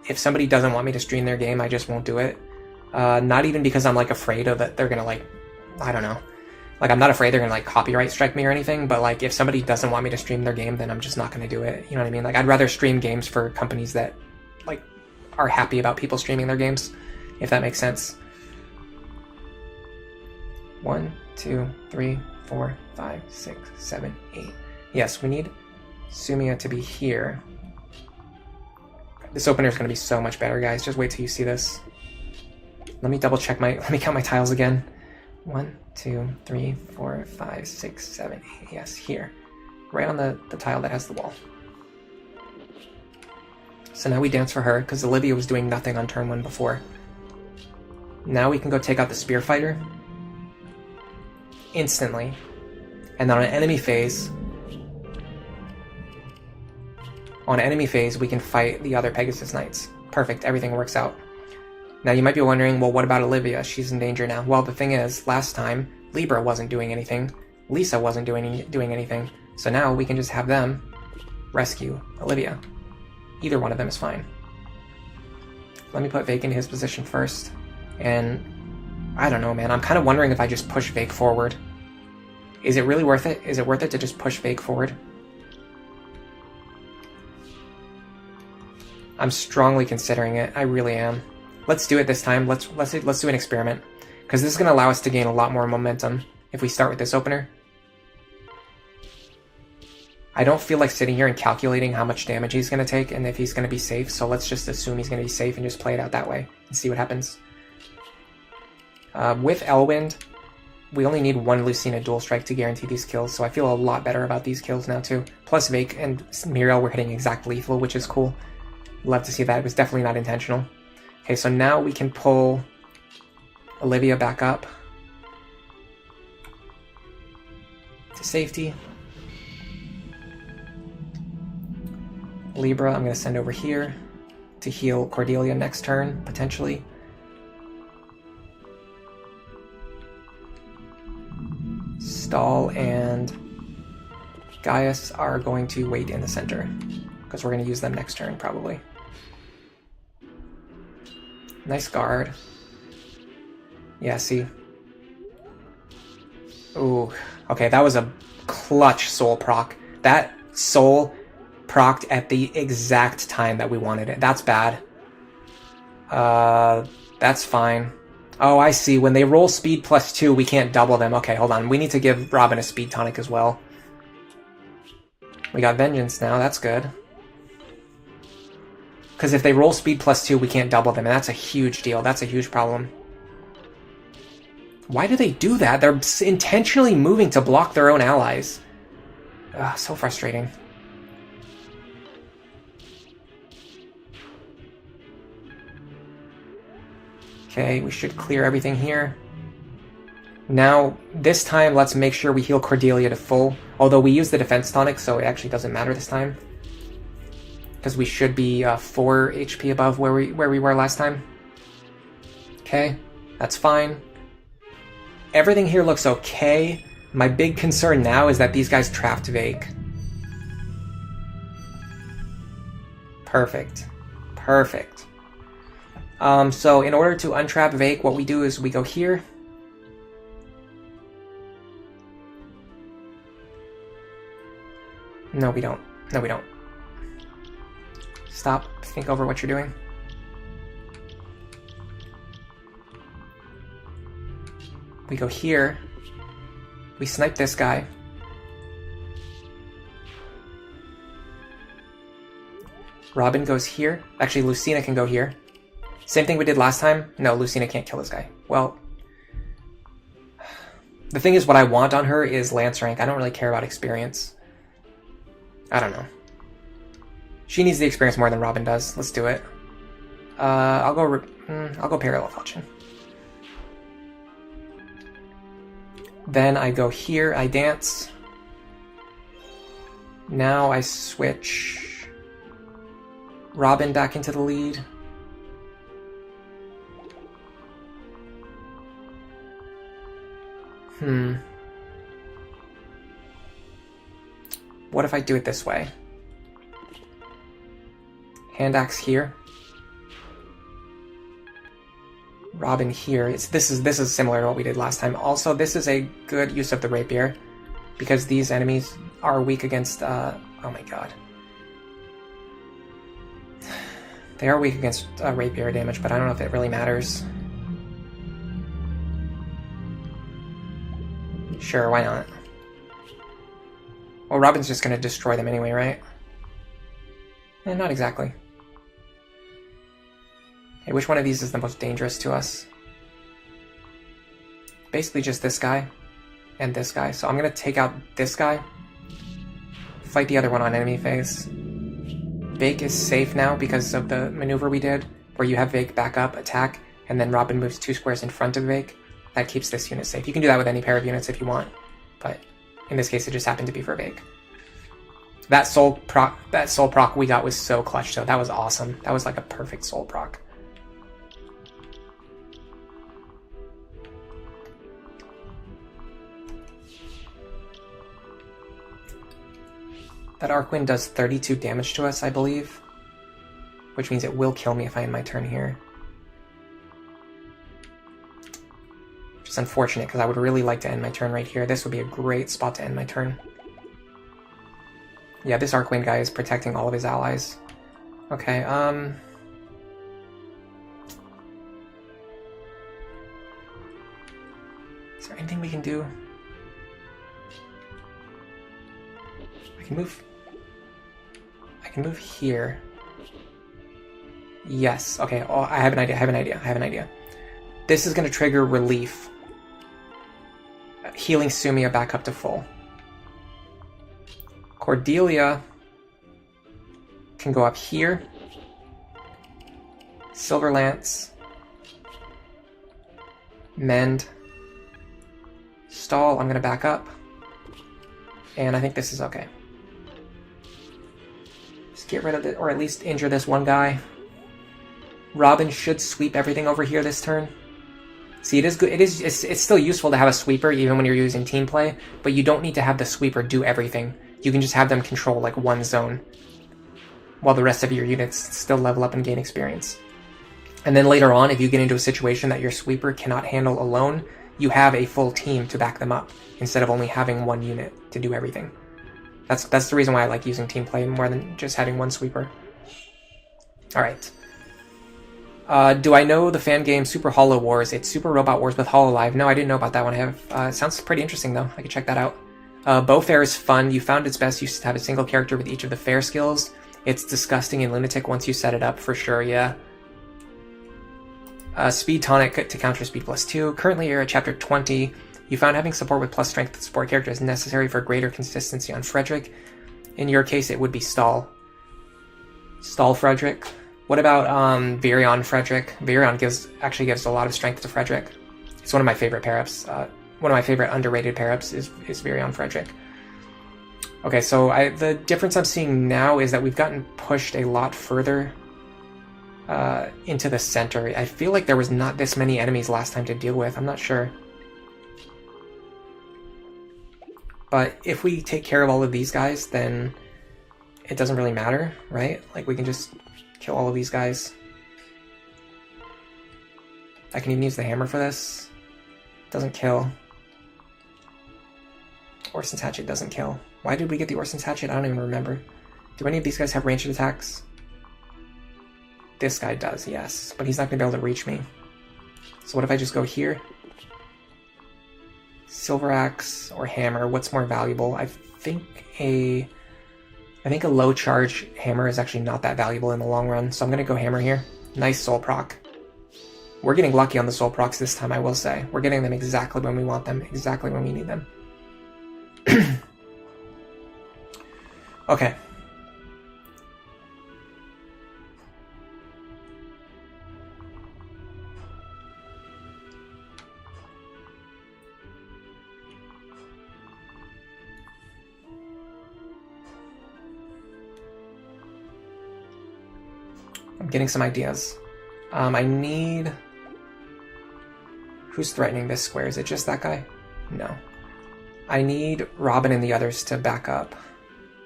if somebody doesn't want me to stream their game, I just won't do it. Not even because I'm like afraid of that they're gonna like, I don't know. Like I'm not afraid they're gonna like copyright strike me or anything, but like if somebody doesn't want me to stream their game, then I'm just not gonna do it. You know what I mean? Like I'd rather stream games for companies that like are happy about people streaming their games, if that makes sense. 1, 2, 3, 4, 5, 6, 7, 8. Yes, we need Sumia to be here. This opener is going to be so much better, guys. Just wait till you see this. Let me double check let me count my tiles again. 1, 2, 3, 4, 5, 6, 7, 8. Yes, here. Right on the tile that has the wall. So now we dance for her, because Olivia was doing nothing on turn 1 before. Now we can go take out the Spear Fighter instantly, and then on an enemy phase we can fight the other Pegasus Knights. Perfect, everything works out. Now you might be wondering, well, what about Olivia? She's in danger now. Well, the thing is, last time Libra wasn't doing anything, Lisa wasn't doing anything, so now we can just have them rescue Olivia. Either one of them is fine. Let me put Vake in his position first, and I don't know, man. I'm kind of wondering if I just push Vake forward. Is it really worth it? Is it worth it to just push Vake forward? I'm strongly considering it. I really am. Let's do it this time. Let's do an experiment, because this is going to allow us to gain a lot more momentum if we start with this opener. I don't feel like sitting here and calculating how much damage he's going to take and if he's going to be safe, so let's just assume he's going to be safe and just play it out that way and see what happens. With Elwind, we only need one Lucina dual strike to guarantee these kills, so I feel a lot better about these kills now too. Plus Vake and Muriel were hitting exact lethal, which is cool. Love to see that. It was definitely not intentional. Okay, so now we can pull Olivia back up to safety. Libra, I'm going to send over here to heal Cordelia next turn, potentially. Stahl and Gaius are going to wait in the center, because we're going to use them next turn, probably. Nice guard. Yeah, see? Ooh, okay, that was a clutch soul proc. That soul procced at the exact time that we wanted it. That's bad. That's fine. Oh, I see. When they roll speed +2, we can't double them. Okay, hold on. We need to give Robin a speed tonic as well. We got Vengeance now. That's good. Because if they roll speed +2, we can't double them, and that's a huge deal. That's a huge problem. Why do they do that? They're intentionally moving to block their own allies. Ugh, so frustrating. Okay, we should clear everything here. Now, this time, let's make sure we heal Cordelia to full. Although we use the defense tonic, so it actually doesn't matter this time. Because we should be 4 HP above where we were last time. Okay, that's fine. Everything here looks okay. My big concern now is that these guys trapped Vake. Perfect. Perfect. So in order to untrap Vake, what we do is we go here. No, we don't. No, we don't. Stop. Think over what you're doing. We go here. We snipe this guy. Robin goes here. Actually, Lucina can go here. Same thing we did last time. No, Lucina can't kill this guy. Well, the thing is, what I want on her is Lance rank. I don't really care about experience. I don't know. She needs the experience more than Robin does. Let's do it. I'll go Parallel Falchion. Then I go here. I dance. Now I switch Robin back into the lead. What if I do it this way? Hand axe here. Robin here. This is similar to what we did last time. Also, this is a good use of the rapier because these enemies are weak against. Oh my god. They are weak against rapier damage, but I don't know if it really matters. Sure, why not? Well, Robin's just going to destroy them anyway, right? Not exactly. Hey, which one of these is the most dangerous to us? Basically just this guy and this guy. So I'm going to take out this guy. Fight the other one on enemy phase. Vake is safe now because of the maneuver we did, where you have Vake back up, attack, and then Robin moves 2 squares in front of Vake. That keeps this unit safe. You can do that with any pair of units if you want, but in this case it just happened to be for Vake. That soul proc we got was so clutch though. That was awesome. That was like a perfect soul proc. That Arcwind does 32 damage to us, I believe, which means it will kill me if I end my turn here. Which is unfortunate because I would really like to end my turn right here. This would be a great spot to end my turn. Yeah, this Arcwind guy is protecting all of his allies. Okay, is there anything we can do? I can move I can move here. Yes. Okay. Oh, I have an idea. This is going to trigger relief. Healing Sumia back up to full. Cordelia can go up here. Silver Lance. Mend. Stall. I'm going to back up. And I think this is okay. Just get rid of it, or at least injure this one guy. Robin should sweep everything over here this turn. See, it is good. It's still useful to have a sweeper even when you're using team play, but you don't need to have the sweeper do everything. You can just have them control like one zone, while the rest of your units still level up and gain experience. And then later on, if you get into a situation that your sweeper cannot handle alone, you have a full team to back them up, instead of only having one unit to do everything. That's the reason why I like using team play more than just having one sweeper. Alright. Do I know the fan game Super Hollow Wars? It's Super Robot Wars with Hololive. No, I didn't know about that one. I have. It sounds pretty interesting, though. I could check that out. Bowfair is fun. You found it's best you have a single character with each of the fair skills. It's disgusting in Lunatic once you set it up, for sure, yeah. Speed Tonic to counter speed +2. Currently, you're at chapter 20. You found having support with plus strength support character is necessary for greater consistency on Frederick. In your case, it would be Stall. Stall Frederick. What about Virion Frederick? Virion actually gives a lot of strength to Frederick. It's one of my favorite pair-ups. One of my favorite underrated pair-ups is Virion Frederick. Okay, so the difference I'm seeing now is that we've gotten pushed a lot further into the center. I feel like there was not this many enemies last time to deal with. I'm not sure. But if we take care of all of these guys, then it doesn't really matter, right? Like, we can just kill all of these guys. I can even use the hammer for this. Doesn't kill. Orson's Hatchet doesn't kill. Why did we get the Orson's Hatchet? I don't even remember. Do any of these guys have ranged attacks? This guy does, yes. But he's not going to be able to reach me. So what if I just go here? Silver Axe or Hammer, what's more valuable? I think a low charge hammer is actually not that valuable in the long run, so I'm going to go hammer here. Nice soul proc. We're getting lucky on the soul procs this time, I will say. We're getting them exactly when we want them, exactly when we need them. Okay. I'm getting some ideas. I need... Who's threatening this square? Is it just that guy? No. I need Robin and the others to back up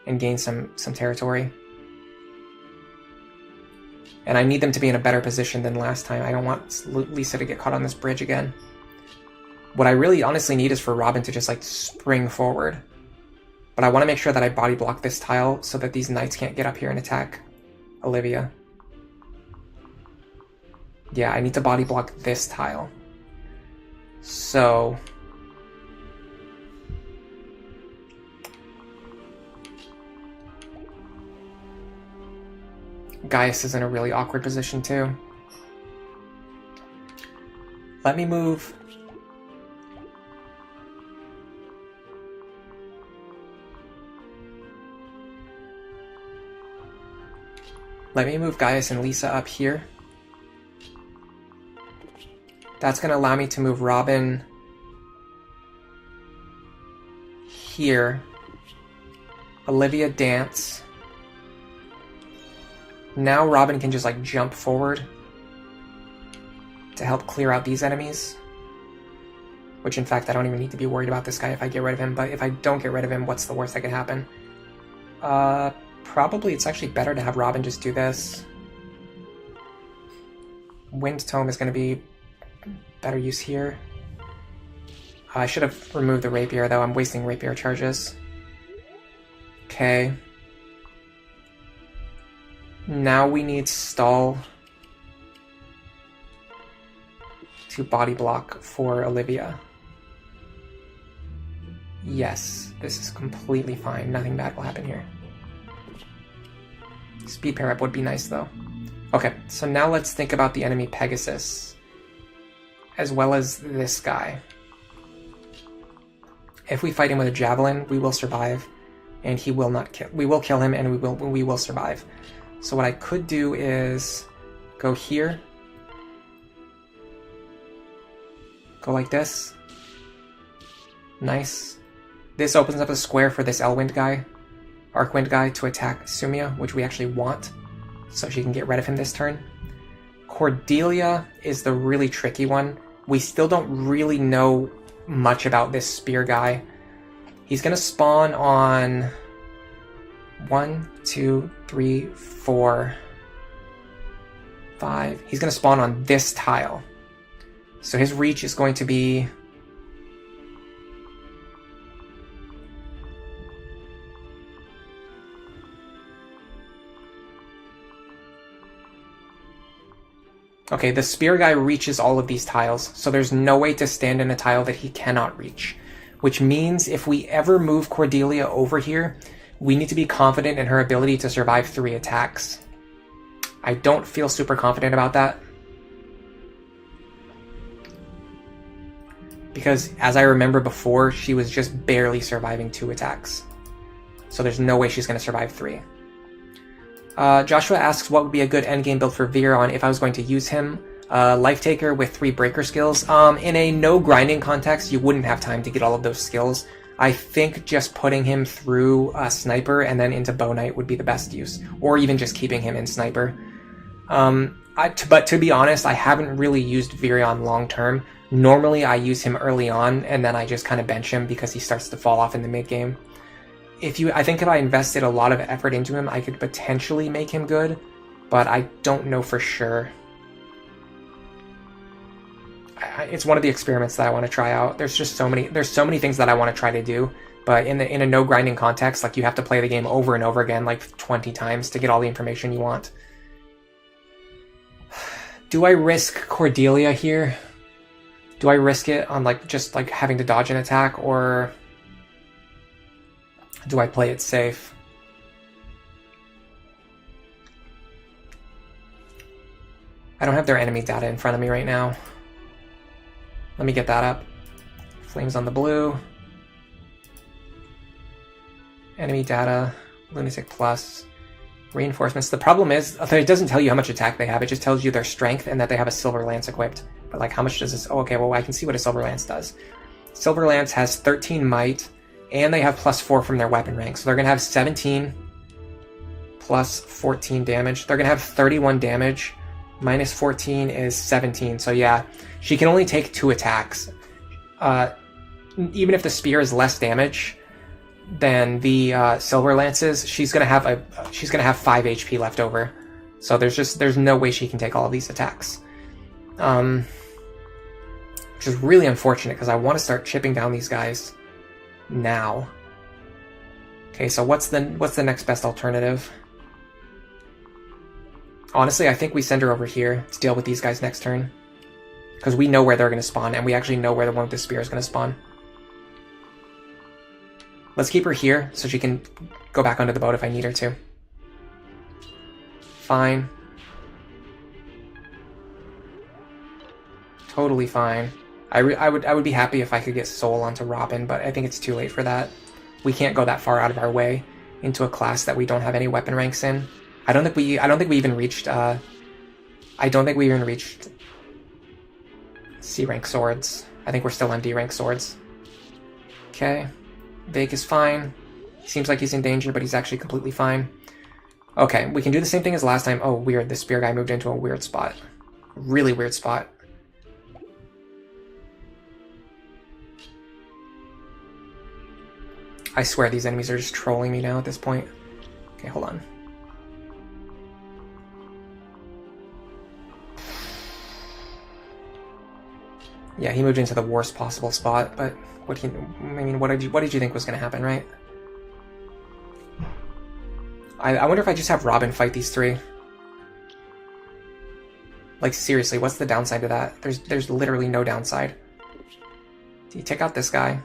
and gain some territory. And I need them to be in a better position than last time. I don't want Lisa to get caught on this bridge again. What I really honestly need is for Robin to just, like, spring forward. But I want to make sure that I body block this tile so that these knights can't get up here and attack Olivia. Yeah, I need to body block this tile. So... Gaius is in a really awkward position too. Let me move... Let me move Gaius and Lisa up here. That's going to allow me to move Robin here. Olivia dance. Now Robin can just, like, jump forward to help clear out these enemies. Which, in fact, I don't even need to be worried about this guy if I get rid of him. But if I don't get rid of him, what's the worst that can happen? Probably it's actually better to have Robin just do this. Wind Tome is going to be better use here. I should have removed the rapier, though. I'm wasting rapier charges. Okay. Now we need Stall to body block for Olivia. Yes, this is completely fine. Nothing bad will happen here. Speed pair up would be nice, though. Okay, so now let's think about the enemy Pegasus, as well as this guy. If we fight him with a javelin, we will survive, and he will not kill. We will kill him, and we will survive. So what I could do is go here, go like this. Nice. This opens up a square for this Elwind guy, Arcwind guy, to attack Sumia, which we actually want, so she can get rid of him this turn. Cordelia is the really tricky one. We still don't really know much about this spear guy. He's going to spawn on 1, 2, 3, 4, 5. He's going to spawn on this tile. So his reach is going to be... Okay, the spear guy reaches all of these tiles, so there's no way to stand in a tile that he cannot reach. Which means if we ever move Cordelia over here, we need to be confident in her ability to survive 3 attacks. I don't feel super confident about that. Because, as I remember before, she was just barely surviving 2 attacks. So there's no way she's going to survive 3. Joshua asks what would be a good endgame build for Viron if I was going to use him. Life Taker with 3 breaker skills. In a no grinding context, you wouldn't have time to get all of those skills. I think just putting him through Sniper and then into Bow Knight would be the best use. Or even just keeping him in Sniper. But to be honest, I haven't really used Virion long term. Normally I use him early on and then I just kind of bench him because he starts to fall off in the mid game. I think if I invested a lot of effort into him, I could potentially make him good, but I don't know for sure. It's one of the experiments that I want to try out. There's so many things that I want to try to do, but in a no grinding context, like you have to play the game over and over again, like 20 times to get all the information you want. Do I risk Cordelia here? Do I risk it on just having to dodge an attack, or do I play it safe? I don't have their enemy data in front of me right now. Let me get that up. Flames on the blue. Enemy data. Lunatic plus. Reinforcements. The problem is, it doesn't tell you how much attack they have. It just tells you their strength and that they have a Silver Lance equipped. But how much does this... Oh, okay, well, I can see what a Silver Lance does. Silver Lance has 13 might. And they have +4 from their weapon rank. So they're going to have 17 plus 14 damage. They're going to have 31 damage. Minus 14 is 17. So yeah, she can only take 2 attacks. Even if the spear is less damage than the Silver Lances, she's going to have 5 HP left over. So there's no way she can take all of these attacks. Which is really unfortunate because I want to start chipping down these guys now. Okay, so what's the next best alternative? Honestly, I think we send her over here to deal with these guys next turn. Because we know where they're going to spawn, and we actually know where the one with the spear is going to spawn. Let's keep her here, so she can go back onto the boat if I need her to. Fine. Totally fine. I would be happy if I could get Soul onto Robin, but I think it's too late for that. We can't go that far out of our way into a class that we don't have any weapon ranks in. I don't think we even reached C rank swords. I think we're still on D rank swords. Okay. Vake is fine. Seems like he's in danger, but he's actually completely fine. Okay, we can do the same thing as last time. Oh, weird. The spear guy moved into a weird spot. Really weird spot. I swear these enemies are just trolling me now at this point. Okay, hold on. Yeah, he moved into the worst possible spot, but what did you think was going to happen, right? I wonder if I just have Robin fight these 3. Like, seriously, what's the downside to that? There's literally no downside. Do you take out this guy?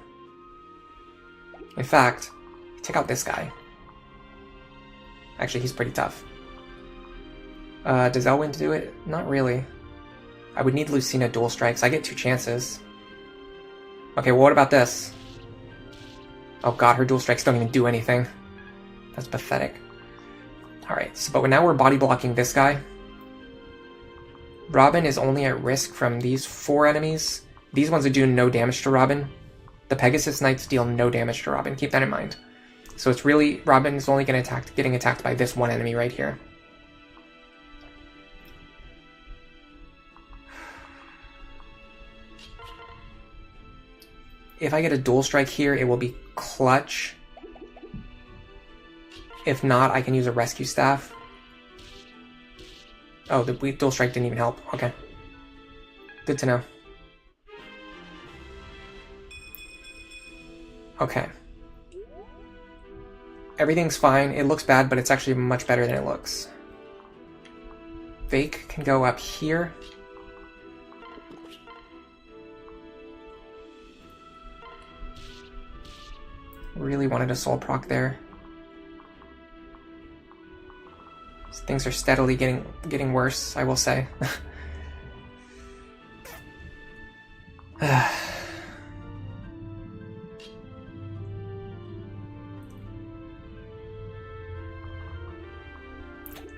In fact, take out this guy. Actually, he's pretty tough. Does Elwyn do it? Not really. I would need Lucina dual strikes. I get 2 chances. Okay, well, what about this? Oh god, her dual strikes don't even do anything. That's pathetic. Alright, so, but now we're body blocking this guy. Robin is only at risk from these 4 enemies. These ones are doing no damage to Robin. The Pegasus Knights deal no damage to Robin. Keep that in mind. So it's really, Robin is only getting attacked by this one enemy right here. If I get a dual strike here, it will be clutch. If not, I can use a rescue staff. Oh, the dual strike didn't even help. Okay. Good to know. Okay. Everything's fine. It looks bad, but it's actually much better than it looks. Vake can go up here. Really wanted a soul proc there. Things are steadily getting worse, I will say.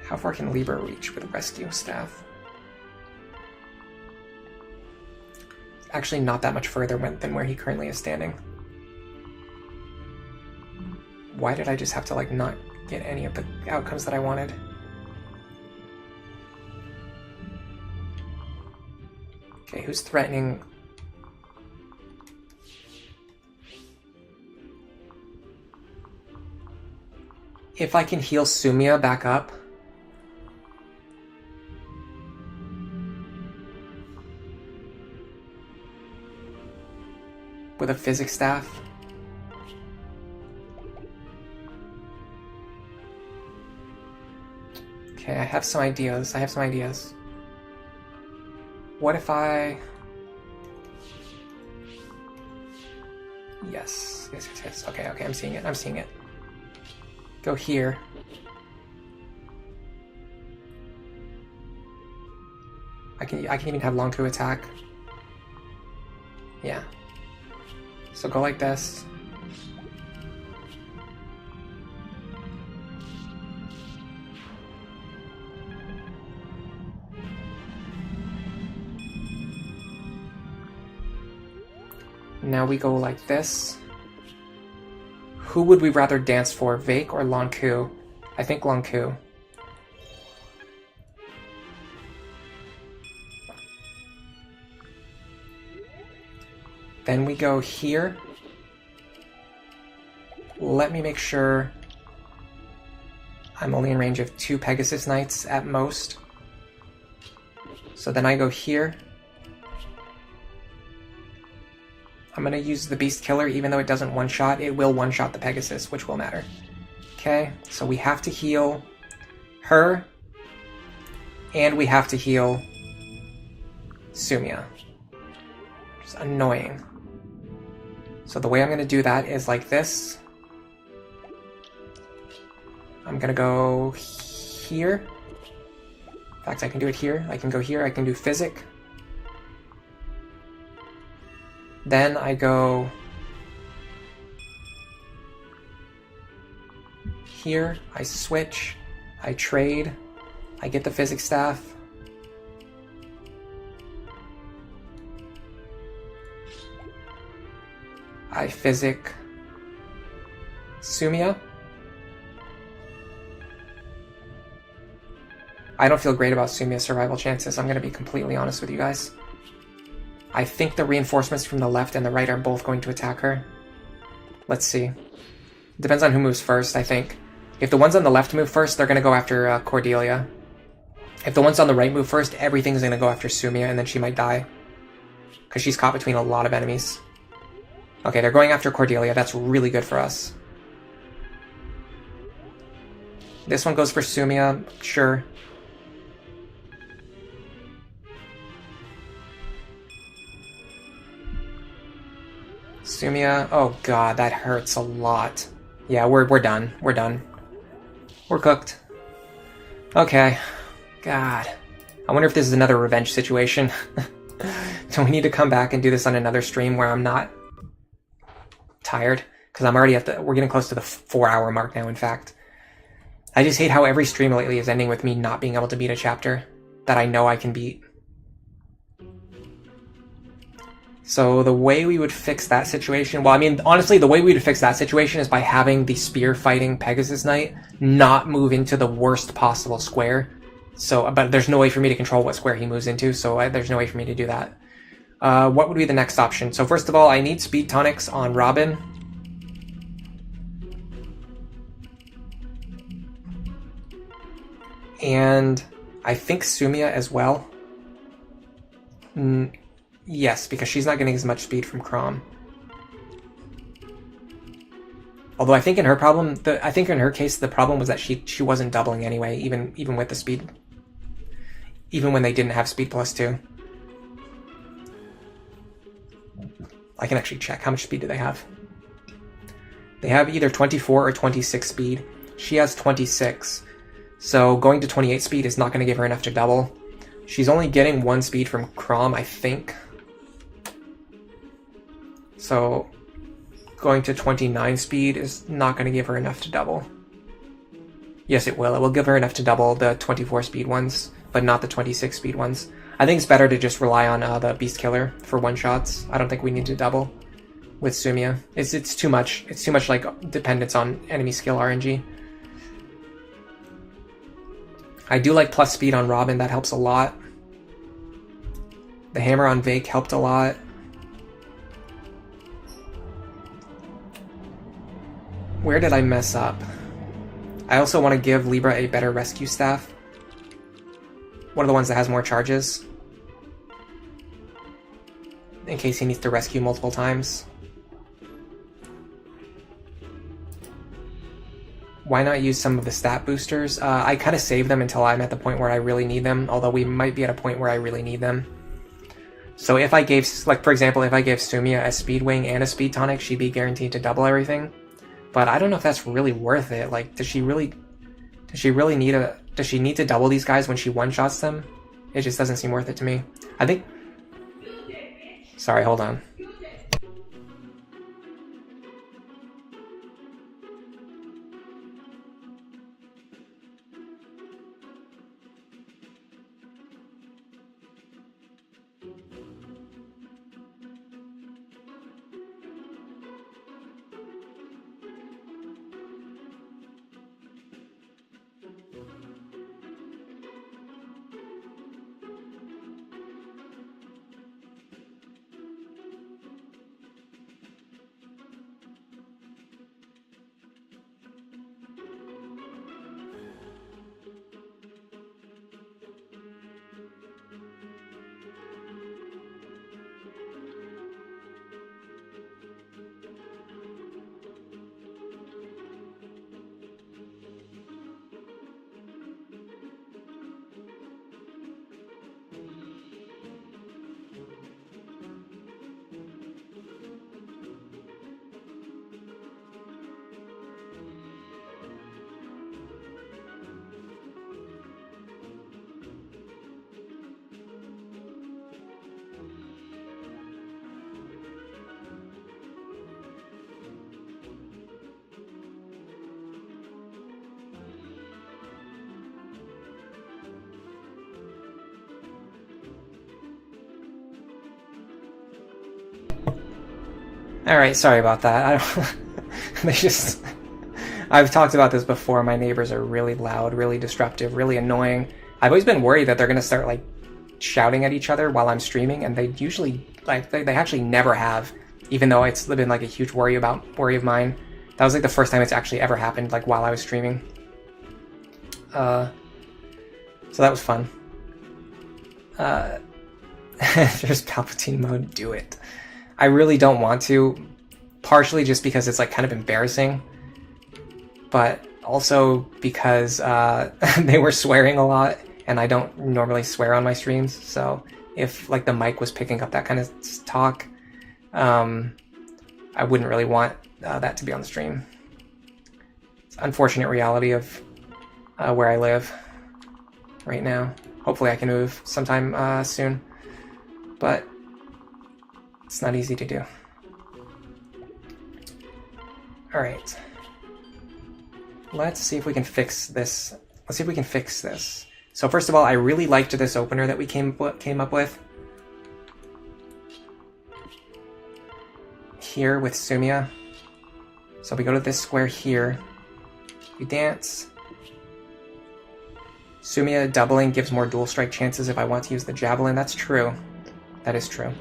How far can Libra reach with a rescue staff? Actually not that much further than where he currently is standing. Why did I just have to, like, not get any of the outcomes that I wanted? Okay, who's threatening? If I can heal Sumia back up. With a physics staff. Okay, I have some ideas. What if I... Yes. Okay, I'm seeing it. Go here. I can even have Lonku attack. Yeah. So go like this. Now we go like this. Who would we rather dance for, Vake or Lonku? I think Lonku. Then we go here. Let me make sure I'm only in range of 2 Pegasus Knights at most. So then I go here. I'm going to use the Beast Killer, even though it doesn't one-shot. It will one-shot the Pegasus, which will matter. Okay, so we have to heal her, and we have to heal Sumia. It's annoying. So the way I'm going to do that is like this. I'm going to go here. In fact, I can do it here. I can go here. I can do Physic. Then I go here, I switch, I trade, I get the Physics Staff. I Physic Sumia. I don't feel great about Sumia's survival chances, I'm going to be completely honest with you guys. I think the reinforcements from the left and the right are both going to attack her. Let's see. Depends on who moves first, I think. If the ones on the left move first, they're going to go after Cordelia. If the ones on the right move first, everything's going to go after Sumia, and then she might die. Because she's caught between a lot of enemies. Okay, they're going after Cordelia. That's really good for us. This one goes for Sumia, sure. Sumia, oh god, that hurts a lot. Yeah, we're done. We're done. We're cooked. Okay. God. I wonder if this is another revenge situation. Do we need to come back and do this on another stream where I'm not tired? Because I'm already we're getting close to the 4-hour mark now, in fact. I just hate how every stream lately is ending with me not being able to beat a chapter that I know I can beat. So the way we would fix that situation, well, I mean, honestly, the way we would fix that situation is by having the spear fighting Pegasus Knight not move into the worst possible square. So, but there's no way for me to control what square he moves into, so there's no way for me to do that. What would be the next option? So first of all, I need speed tonics on Robin. And I think Sumia as well. Yes, because she's not getting as much speed from Crom. Although I think in her case the problem was that she wasn't doubling anyway, even with the speed. Even when they didn't have speed +2. I can actually check how much speed do they have. They have either 24 or 26 speed. She has 26. So going to 28 speed is not going to give her enough to double. She's only getting 1 speed from Crom, I think. So going to 29 speed is not going to give her enough to double. Yes, it will. It will give her enough to double the 24 speed ones, but not the 26 speed ones. I think it's better to just rely on the Beast Killer for one-shots. I don't think we need to double with Sumia. It's too much. It's too much like dependence on enemy skill RNG. I do like plus speed on Robin. That helps a lot. The hammer on Vake helped a lot. Where did I mess up? I also want to give Libra a better rescue staff. One of the ones that has more charges. In case he needs to rescue multiple times. Why not use some of the stat boosters? I kind of save them until I'm at the point where I really need them, although we might be at a point where I really need them. So if I gave, like for example, if I gave Sumia a speed wing and a speed tonic, she'd be guaranteed to double everything. But I don't know if that's really worth it. Like, does she need to double these guys when she one-shots them? It just doesn't seem worth it to me. I think... Sorry, hold on. Alright, sorry about that. I've talked about this before. My neighbors are really loud, really disruptive, really annoying. I've always been worried that they're gonna start like shouting at each other while I'm streaming, and they usually they actually never have, even though it's been like a huge worry of mine. That was like the first time it's actually ever happened, like while I was streaming. So that was fun. There's Palpatine mode, do it. I really don't want to, partially just because it's like kind of embarrassing, but also because they were swearing a lot, and I don't normally swear on my streams, so if like the mic was picking up that kind of talk, I wouldn't really want that to be on the stream. It's an unfortunate reality of where I live. right now. Hopefully I can move sometime soon. But it's not easy to do. Alright. Let's see if we can fix this. Let's see if we can fix this. So first of all, I really liked this opener that we came up with. Here with Sumia. So we go to this square here. We dance. Sumia doubling gives more dual strike chances if I want to use the javelin. That's true. That is true.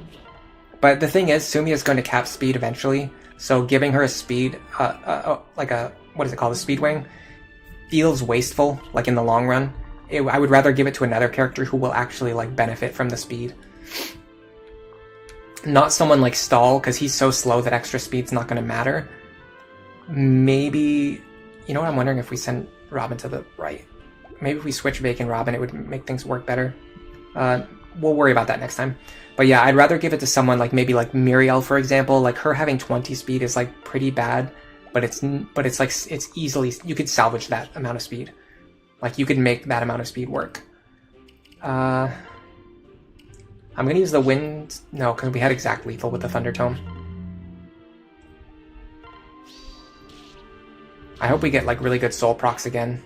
But the thing is, Sumia is going to cap speed eventually. So giving her a speed, like a, what is it called, a speed wing, feels wasteful, like in the long run. I would rather give it to another character who will actually like benefit from the speed. Not someone like Stall, because he's so slow that extra speed's not going to matter. Maybe, you know what, I'm wondering if we send Robin to the right. Maybe if we switch Vake and Robin, it would make things work better. We'll worry about that next time. But yeah, I'd rather give it to someone like maybe like Muriel, for example. Like her having 20 speed is like pretty bad, but it's like it's easily, you could salvage that amount of speed. Like you could make that amount of speed work. I'm gonna use the wind. No, because we had exact lethal with the Thunder Tome. I hope we get like really good soul procs again.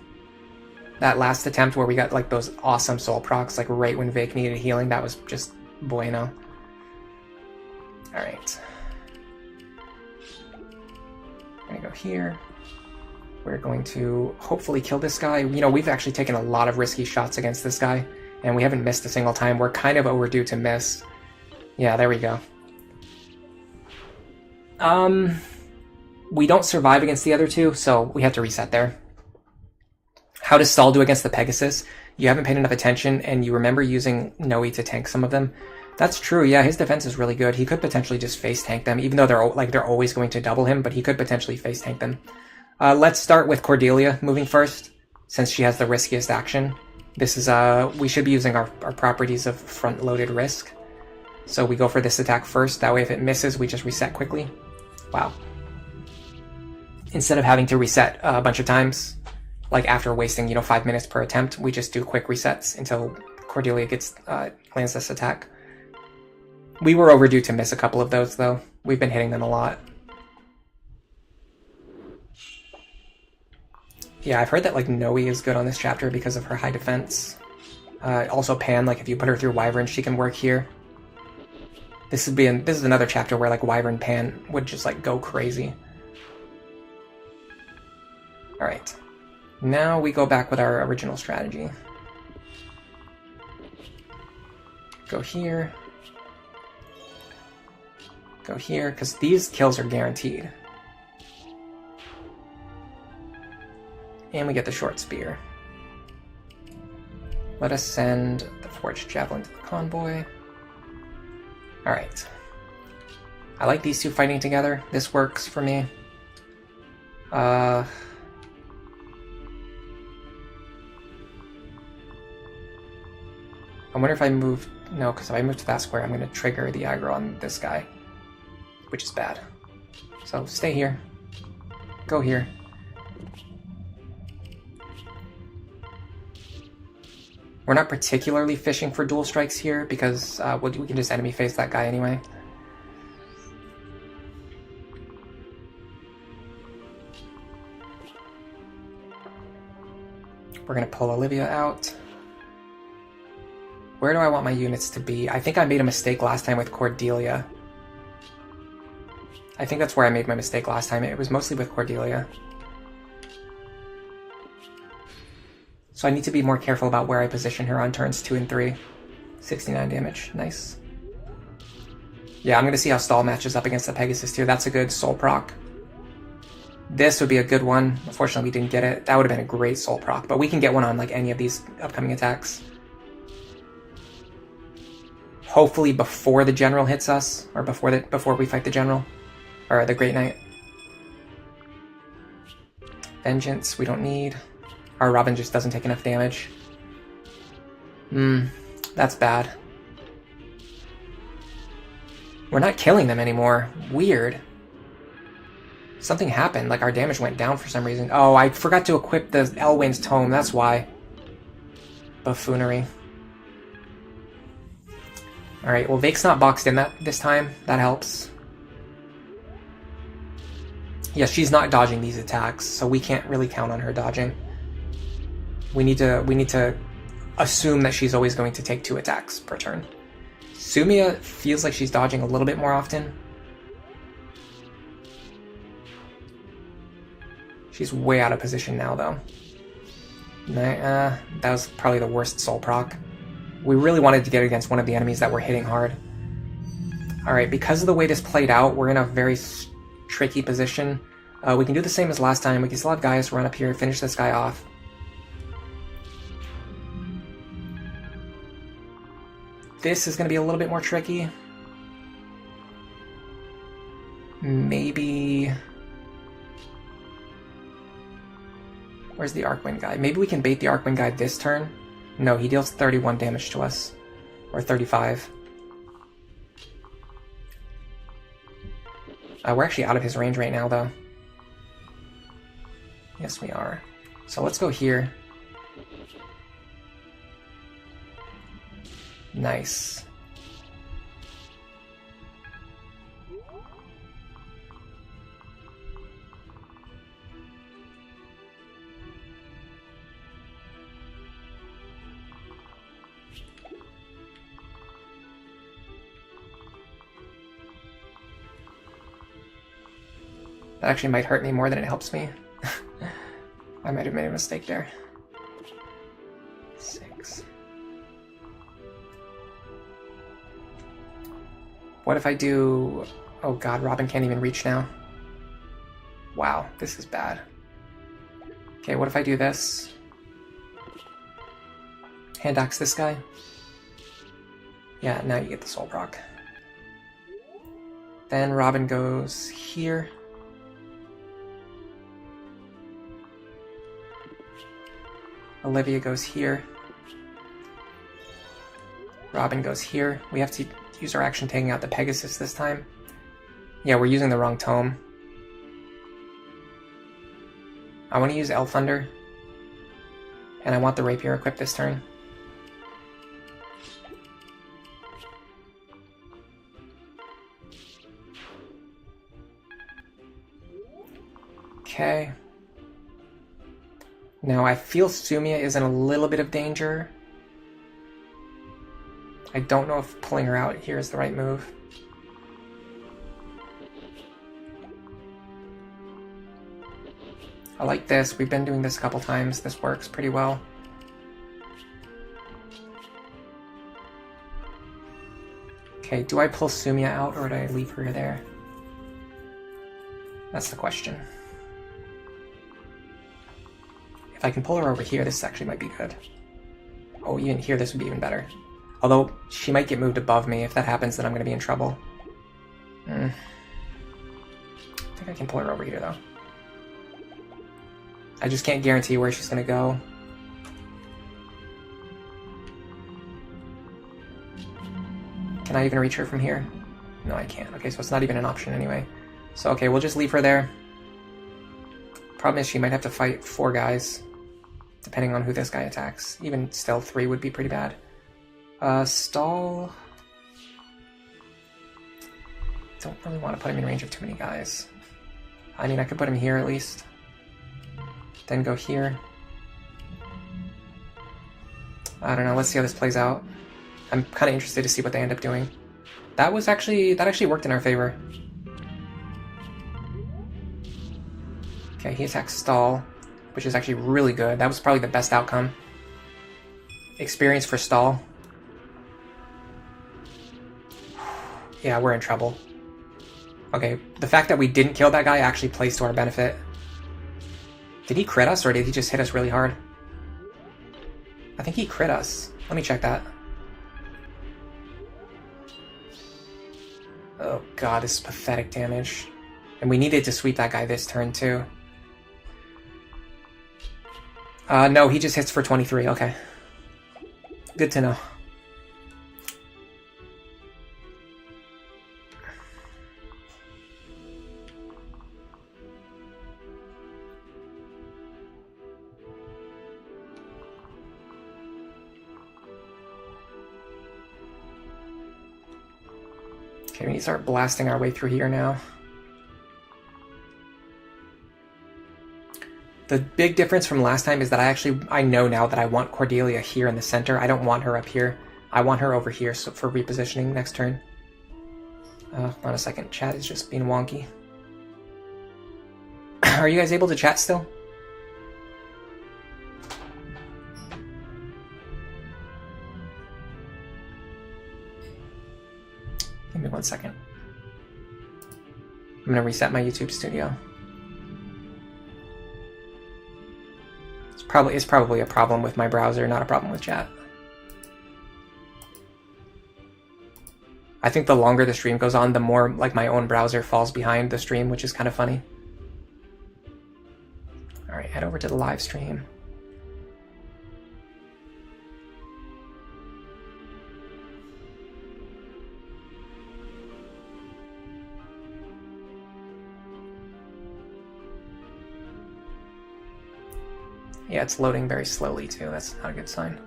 That last attempt where we got like those awesome soul procs, like right when Vake needed healing, that was just bueno. Alright. We're gonna go here. We're going to hopefully kill this guy. You know, we've actually taken a lot of risky shots against this guy, and we haven't missed a single time. We're kind of overdue to miss. Yeah, there we go. We don't survive against the other two, so we have to reset there. How does Stall do against the Pegasus? You haven't paid enough attention, and you remember using Noe to tank some of them. That's true, yeah, his defense is really good. He could potentially just face tank them, even though they're always going to double him, but he could potentially face tank them. Let's start with Cordelia moving first, since she has the riskiest action. This is, we should be using our properties of front-loaded risk. So we go for this attack first, that way if it misses, we just reset quickly. Wow. Instead of having to reset a bunch of times, like after wasting, 5 minutes per attempt, we just do quick resets until Cordelia lands this attack. We were overdue to miss a couple of those, though. We've been hitting them a lot. Yeah, I've heard that like Noe is good on this chapter because of her high defense. Also Pan, like if you put her through Wyvern, she can work here. This is another chapter where like Wyvern Pan would just like go crazy. Alright. Now we go back with our original strategy. Go here. Go here, because these kills are guaranteed. And we get the short spear. Let us send the forged javelin to the convoy. Alright. I like these two fighting together. This works for me. I wonder if I move... No, because if I move to that square, I'm going to trigger the aggro on this guy. Which is bad. So stay here. Go here. We're not particularly fishing for dual strikes here because we can just enemy face that guy anyway. We're going to pull Olivia out. Where do I want my units to be? I think I made a mistake last time with Cordelia. I think that's where I made my mistake last time. It was mostly with Cordelia. So I need to be more careful about where I position her on turns 2 and 3. 69 damage. Nice. Yeah, I'm going to see how Stall matches up against the Pegasus too. That's a good soul proc. This would be a good one. Unfortunately, we didn't get it. That would have been a great soul proc, but we can get one on like any of these upcoming attacks. Hopefully before the general hits us, or before we fight the general, or the Great Knight. Vengeance, we don't need. Our Robin just doesn't take enough damage. That's bad. We're not killing them anymore. Weird. Something happened, like our damage went down for some reason. Oh, I forgot to equip the Elwyn's Tome, that's why. buffoonery. Alright, well, Vake's not boxed in this time. That helps. Yeah, she's not dodging these attacks, so we can't really count on her dodging. We need to assume that she's always going to take 2 attacks per turn. Sumiya feels like she's dodging a little bit more often. She's way out of position now, though. That was probably the worst soul proc. We really wanted to get against one of the enemies that were hitting hard. Alright, because of the way this played out, we're in a very tricky position. We can do the same as last time. We can still have guys run up here, finish this guy off. This is going to be a little bit more tricky. Maybe... Where's the Arcwind guy? Maybe we can bait the Arcwind guy this turn. No, he deals 31 damage to us. Or 35. We're actually out of his range right now, though. Yes, we are. So let's go here. Nice. That actually might hurt me more than it helps me. I might have made a mistake there. 6. What if I do... Oh god, Robin can't even reach now. Wow, this is bad. Okay, what if I do this? Hand axe this guy? Yeah, now you get the soul proc. Then Robin goes here. Olivia goes here. Robin goes here. We have to use our action taking out the Pegasus this time. Yeah, we're using the wrong tome. I want to use Elf Thunder. And I want the Rapier equipped this turn. Okay. Now, I feel Sumiya is in a little bit of danger. I don't know if pulling her out here is the right move. I like this. We've been doing this a couple times. This works pretty well. Okay, do I pull Sumiya out or do I leave her there? That's the question. If I can pull her over here, this actually might be good. Oh, even here, this would be even better. Although, she might get moved above me. If that happens, then I'm going to be in trouble. I think I can pull her over here, though. I just can't guarantee where she's going to go. Can I even reach her from here? No, I can't. Okay, so it's not even an option anyway. So, okay, we'll just leave her there. Problem is she might have to fight 4 guys, depending on who this guy attacks. Even still, 3 would be pretty bad. Stall... Don't really want to put him in range of too many guys. I mean, I could put him here at least. Then go here. I don't know, let's see how this plays out. I'm kind of interested to see what they end up doing. That actually worked in our favor. Okay, he attacks Stall, which is actually really good. That was probably the best outcome. Experience for Stall. Yeah, we're in trouble. Okay, the fact that we didn't kill that guy actually plays to our benefit. Did he crit us, or did he just hit us really hard? I think he crit us. Let me check that. Oh god, this is pathetic damage. And we needed to sweep that guy this turn, too. No, he just hits for 23. Okay. Good to know. Okay, we need to start blasting our way through here now. The big difference from last time is that I know now that I want Cordelia here in the center. I don't want her up here. I want her over here so for repositioning next turn. Hold on a second. Chat is just being wonky. Are you guys able to chat still? Give me 1 second. I'm going to reset my YouTube studio. It's probably a problem with my browser, not a problem with chat. I think the longer the stream goes on, the more like my own browser falls behind the stream, which is kind of funny. All right, head over to the live stream. Yeah, it's loading very slowly too. That's not a good sign.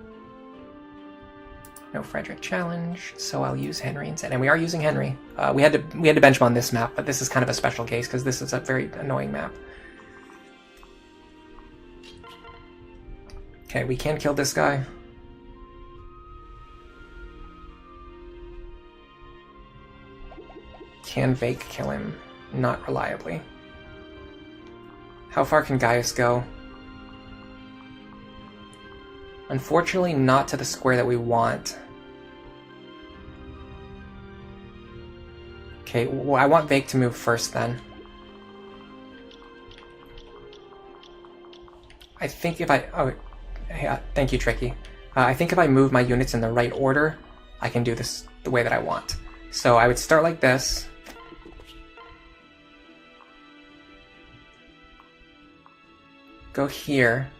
No Frederick challenge, so I'll use Henry instead. And we are using Henry. We had to bench him on this map, but this is kind of a special case because this is a very annoying map. Okay, we can kill this guy. Can Vake kill him? Not reliably. How far can Gaius go? Unfortunately, not to the square that we want. Okay, well, I want Vake to move first then. I think if I... Oh, yeah, thank you, Tricky. I think if I move my units in the right order, I can do this the way that I want. So I would start like this. Go here.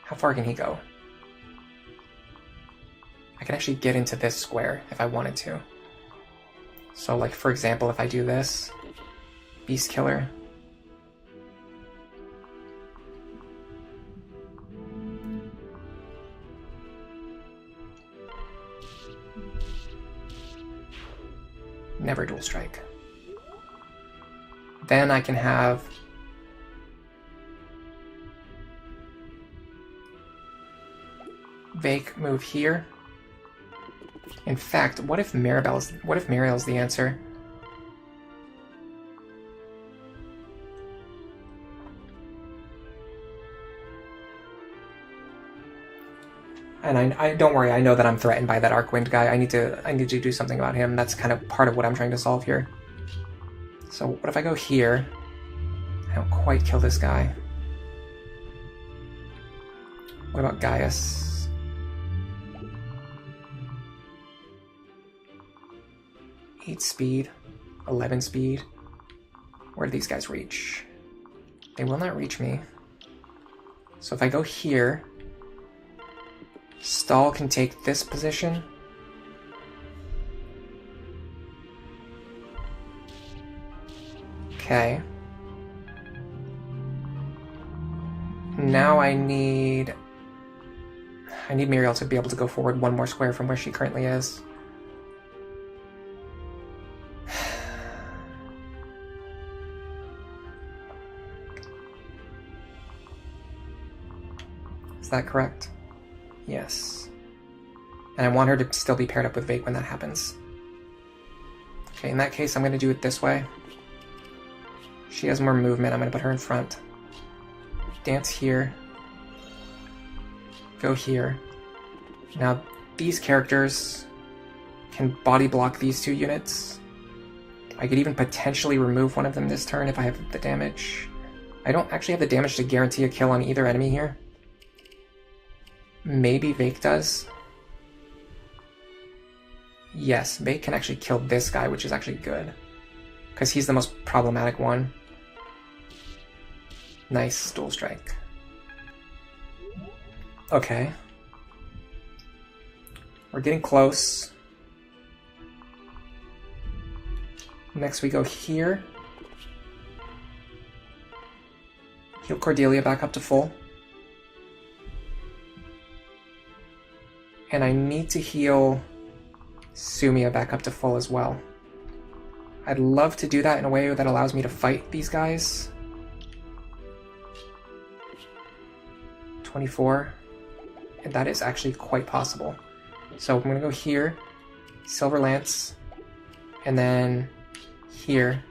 How far can he go? I can actually get into this square if I wanted to. So like, for example, if I do this, Beast Killer. Never dual strike. Then I can have Vake move here. In fact, what if Mariel's the answer? And I don't worry, I know that I'm threatened by that Arcwind guy. I need to do something about him. That's kind of part of what I'm trying to solve here. So what if I go here? I don't quite kill this guy. What about Gaius? 8 speed, 11 speed. Where do these guys reach? They will not reach me. So if I go here, Stall can take this position. Okay. Now I need Muriel to be able to go forward one more square from where she currently is. Is that correct? Yes. And I want her to still be paired up with Vake when that happens. Okay, in that case, I'm going to do it this way. She has more movement. I'm going to put her in front. Dance here. Go here. Now, these characters can body block these 2 units. I could even potentially remove one of them this turn if I have the damage. I don't actually have the damage to guarantee a kill on either enemy here. Maybe Vake does. Yes, Vake can actually kill this guy, which is actually good. Because he's the most problematic one. Nice dual strike. Okay. We're getting close. Next we go here. Heal Cordelia back up to full. And I need to heal Sumia back up to full as well. I'd love to do that in a way that allows me to fight these guys. 24. And that is actually quite possible. So I'm going to go here, Silver Lance, and then here.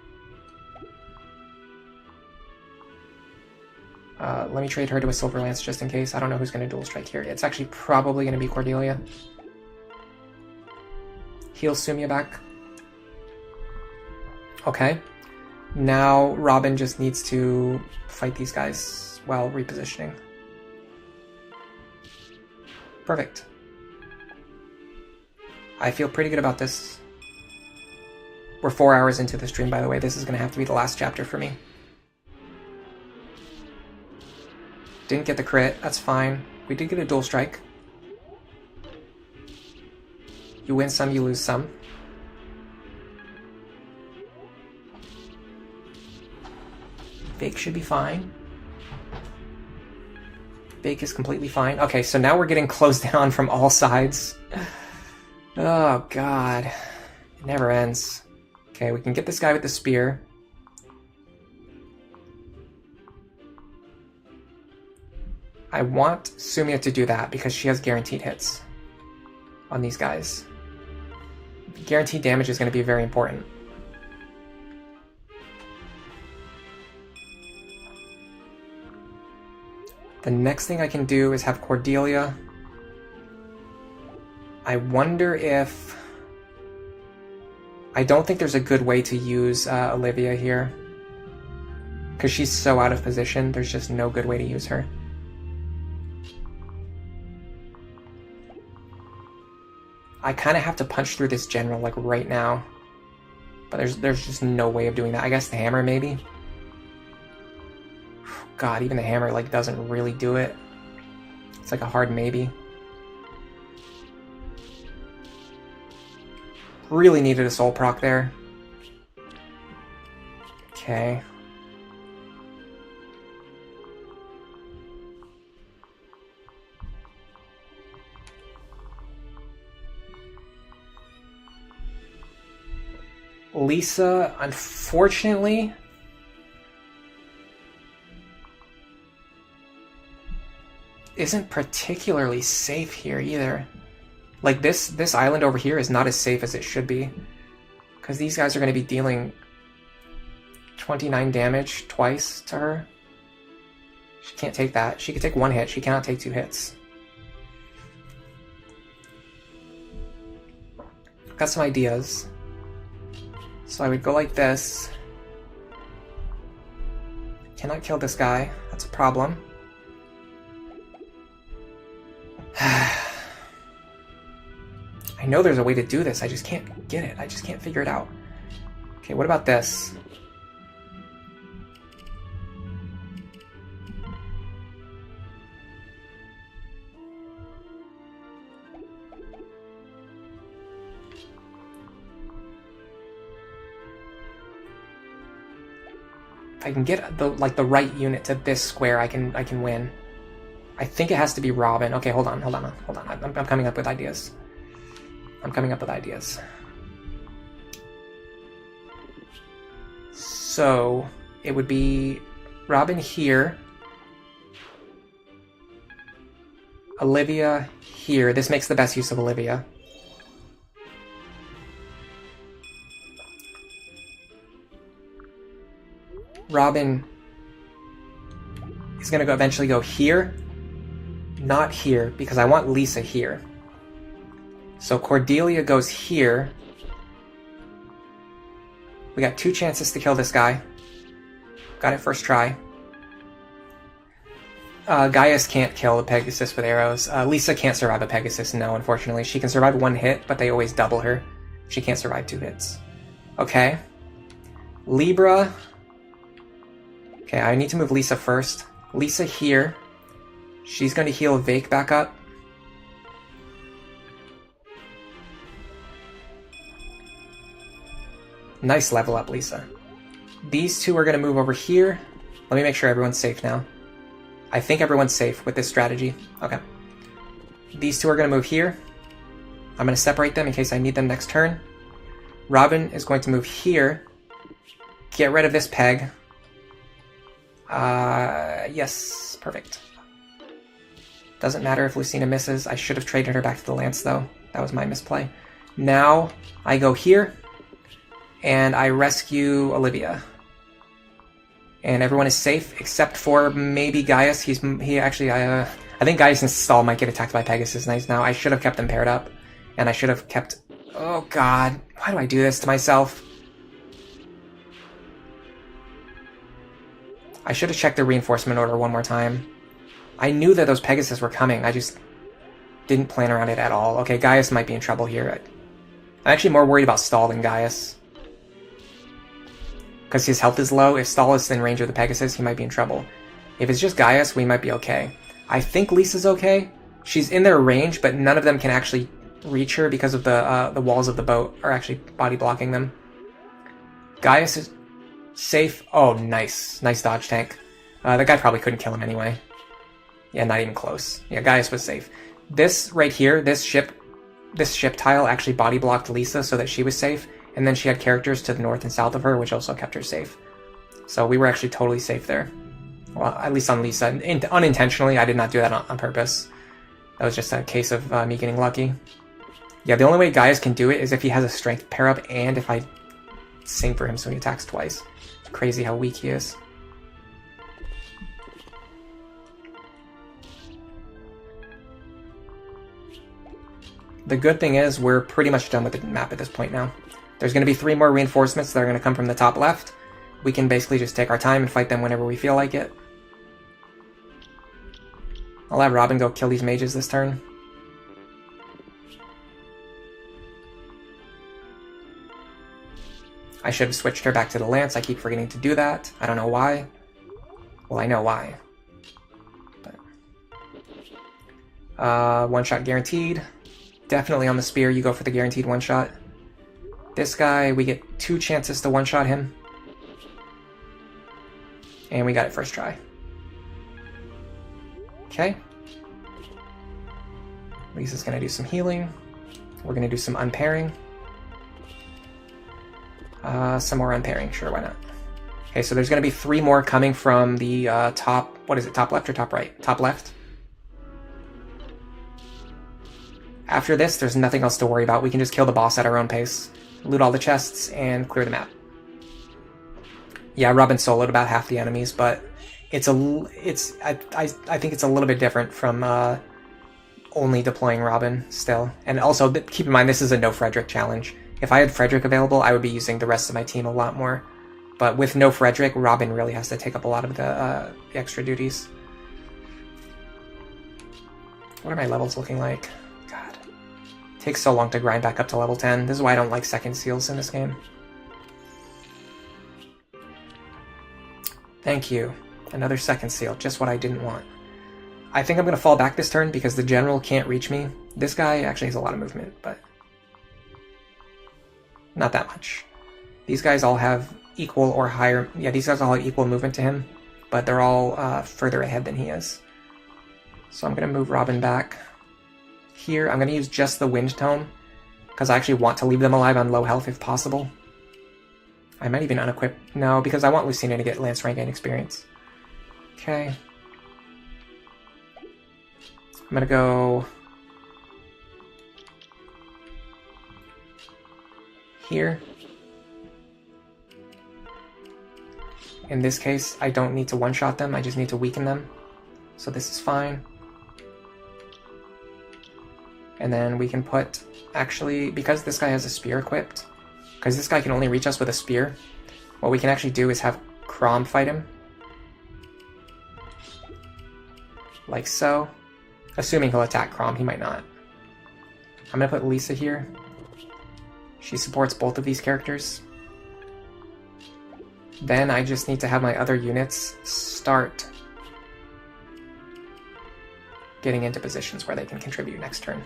Let me trade her to a Silver Lance just in case. I don't know who's going to dual strike here. It's actually probably going to be Cordelia. Heal Sumia back. Okay. Now Robin just needs to fight these guys while repositioning. Perfect. I feel pretty good about this. We're 4 hours into the stream, by the way. This is going to have to be the last chapter for me. Didn't get the crit. That's fine. We did get a dual strike. You win some, you lose some. Bake should be fine. Bake is completely fine. Okay, so now we're getting closed down from all sides. Oh, God. It never ends. Okay, we can get this guy with the spear. I want Sumia to do that because she has guaranteed hits on these guys. Guaranteed damage is going to be very important. The next thing I can do is have Cordelia. I wonder if... I don't think there's a good way to use Olivia here. Because she's so out of position, there's just no good way to use her. I kind of have to punch through this general, like, right now. But there's just no way of doing that. I guess the hammer, maybe? God, even the hammer, like, doesn't really do it. It's like a hard maybe. Really needed a soul proc there. Okay. Lisa, unfortunately, isn't particularly safe here either. Like, this island over here is not as safe as it should be. Because these guys are going to be dealing 29 damage twice to her. She can't take that. She can take one hit. She cannot take 2 hits. I've got some ideas. So I would go like this. Cannot kill this guy. That's a problem. I know there's a way to do this. I just can't get it. I just can't figure it out. Okay, what about this? If I can get the right unit to this square, I can win. I think it has to be Robin. Okay, hold on. I'm coming up with ideas. So it would be Robin here, Olivia here. This makes the best use of Olivia. Robin is going to eventually go here, not here, because I want Lisa here. So Cordelia goes here. We got 2 chances to kill this guy. Got it first try. Gaius can't kill a Pegasus with arrows. Lisa can't survive a Pegasus, no, unfortunately. She can survive 1 hit, but they always double her. She can't survive 2 hits. Okay. Libra. Okay, I need to move Lisa first. Lisa here. She's going to heal Vake back up. Nice level up, Lisa. These 2 are going to move over here. Let me make sure everyone's safe now. I think everyone's safe with this strategy. Okay. These 2 are going to move here. I'm going to separate them in case I need them next turn. Robin is going to move here. Get rid of this peg. Yes, perfect. Doesn't matter if Lucina misses. I should have traded her back to the lance, though. That was my misplay. Now, I go here, and I rescue Olivia. And everyone is safe, except for maybe Gaius. I think Gaius and Stall might get attacked by Pegasus Knights now. I should have kept them paired up. And I should have kept... Oh, God. Why do I do this to myself? I should have checked the reinforcement order one more time. I knew that those Pegasus were coming. I just didn't plan around it at all. Okay, Gaius might be in trouble here. I'm actually more worried about Stall than Gaius. Because his health is low. If Stall is in range of the Pegasus, he might be in trouble. If it's just Gaius, we might be okay. I think Lisa's okay. She's in their range, but none of them can actually reach her because of the walls of the boat are actually body blocking them. Gaius is safe. Oh, nice. Nice dodge tank. That guy probably couldn't kill him anyway. Yeah, not even close. Yeah, Gaius was safe. This right here, this ship tile actually body blocked Lisa so that she was safe. And then she had characters to the north and south of her, which also kept her safe. So we were actually totally safe there. Well, at least on Lisa. Unintentionally, I did not do that on purpose. That was just a case of me getting lucky. Yeah, the only way Gaius can do it is if he has a strength pair up and if I sing for him so he attacks twice. It's crazy how weak he is. The good thing is we're pretty much done with the map at this point now. There's going to be 3 more reinforcements that are going to come from the top left. We can basically just take our time and fight them whenever we feel like it. I'll have Robin go kill these mages this turn. I should have switched her back to the lance. I keep forgetting to do that. I don't know why. Well, I know why. But one-shot guaranteed. Definitely on the spear, you go for the guaranteed one-shot. This guy, we get 2 chances to one-shot him. And we got it first try. Okay. Lisa's going to do some healing. We're going to do some unpairing. Some more unpairing, sure, why not? Okay, so there's going to be 3 more coming from the top... What is it, top left or top right? Top left. After this, there's nothing else to worry about. We can just kill the boss at our own pace. Loot all the chests, and clear the map. Yeah, Robin soloed about half the enemies, but I think it's a little bit different from only deploying Robin still. And also, keep in mind, this is a no Frederick challenge. If I had Frederick available, I would be using the rest of my team a lot more. But with no Frederick, Robin really has to take up a lot of the extra duties. What are my levels looking like? God. It takes so long to grind back up to level 10. This is why I don't like second seals in this game. Thank you. Another second seal, just what I didn't want. I think I'm going to fall back this turn because the general can't reach me. This guy actually has a lot of movement, but not that much. These guys all have equal or higher... Yeah, these guys all have equal movement to him, but they're all further ahead than he is. So I'm going to move Robin back. Here, I'm going to use just the Wind Tome, because I actually want to leave them alive on low health if possible. I might even unequip... No, because I want Lucina to get Lance rank and experience. Okay. I'm going to go... here. In this case, I don't need to one-shot them, I just need to weaken them. So this is fine. And then we can put... Actually, because this guy has a spear equipped, because this guy can only reach us with a spear, what we can actually do is have Crom fight him. Like so. Assuming he'll attack Crom, he might not. I'm going to put Lisa here. She supports both of these characters. Then I just need to have my other units start getting into positions where they can contribute next turn.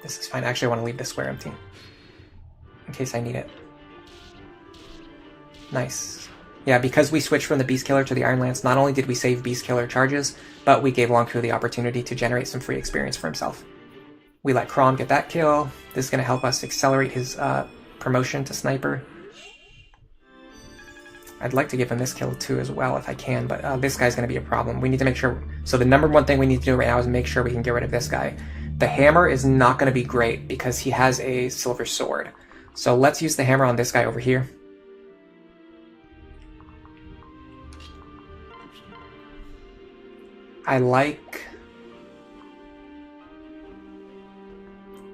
This is fine. Actually, I want to leave this square empty in case I need it. Nice. Yeah, because we switched from the Beast Killer to the Iron Lance, not only did we save Beast Killer charges, but we gave Longku the opportunity to generate some free experience for himself. We let Crom get that kill. This is going to help us accelerate his promotion to Sniper. I'd like to give him this kill too as well if I can, but this guy's going to be a problem. We need to make sure... So the number one thing we need to do right now is make sure we can get rid of this guy. The hammer is not going to be great because he has a silver sword. So let's use the hammer on this guy over here. I like...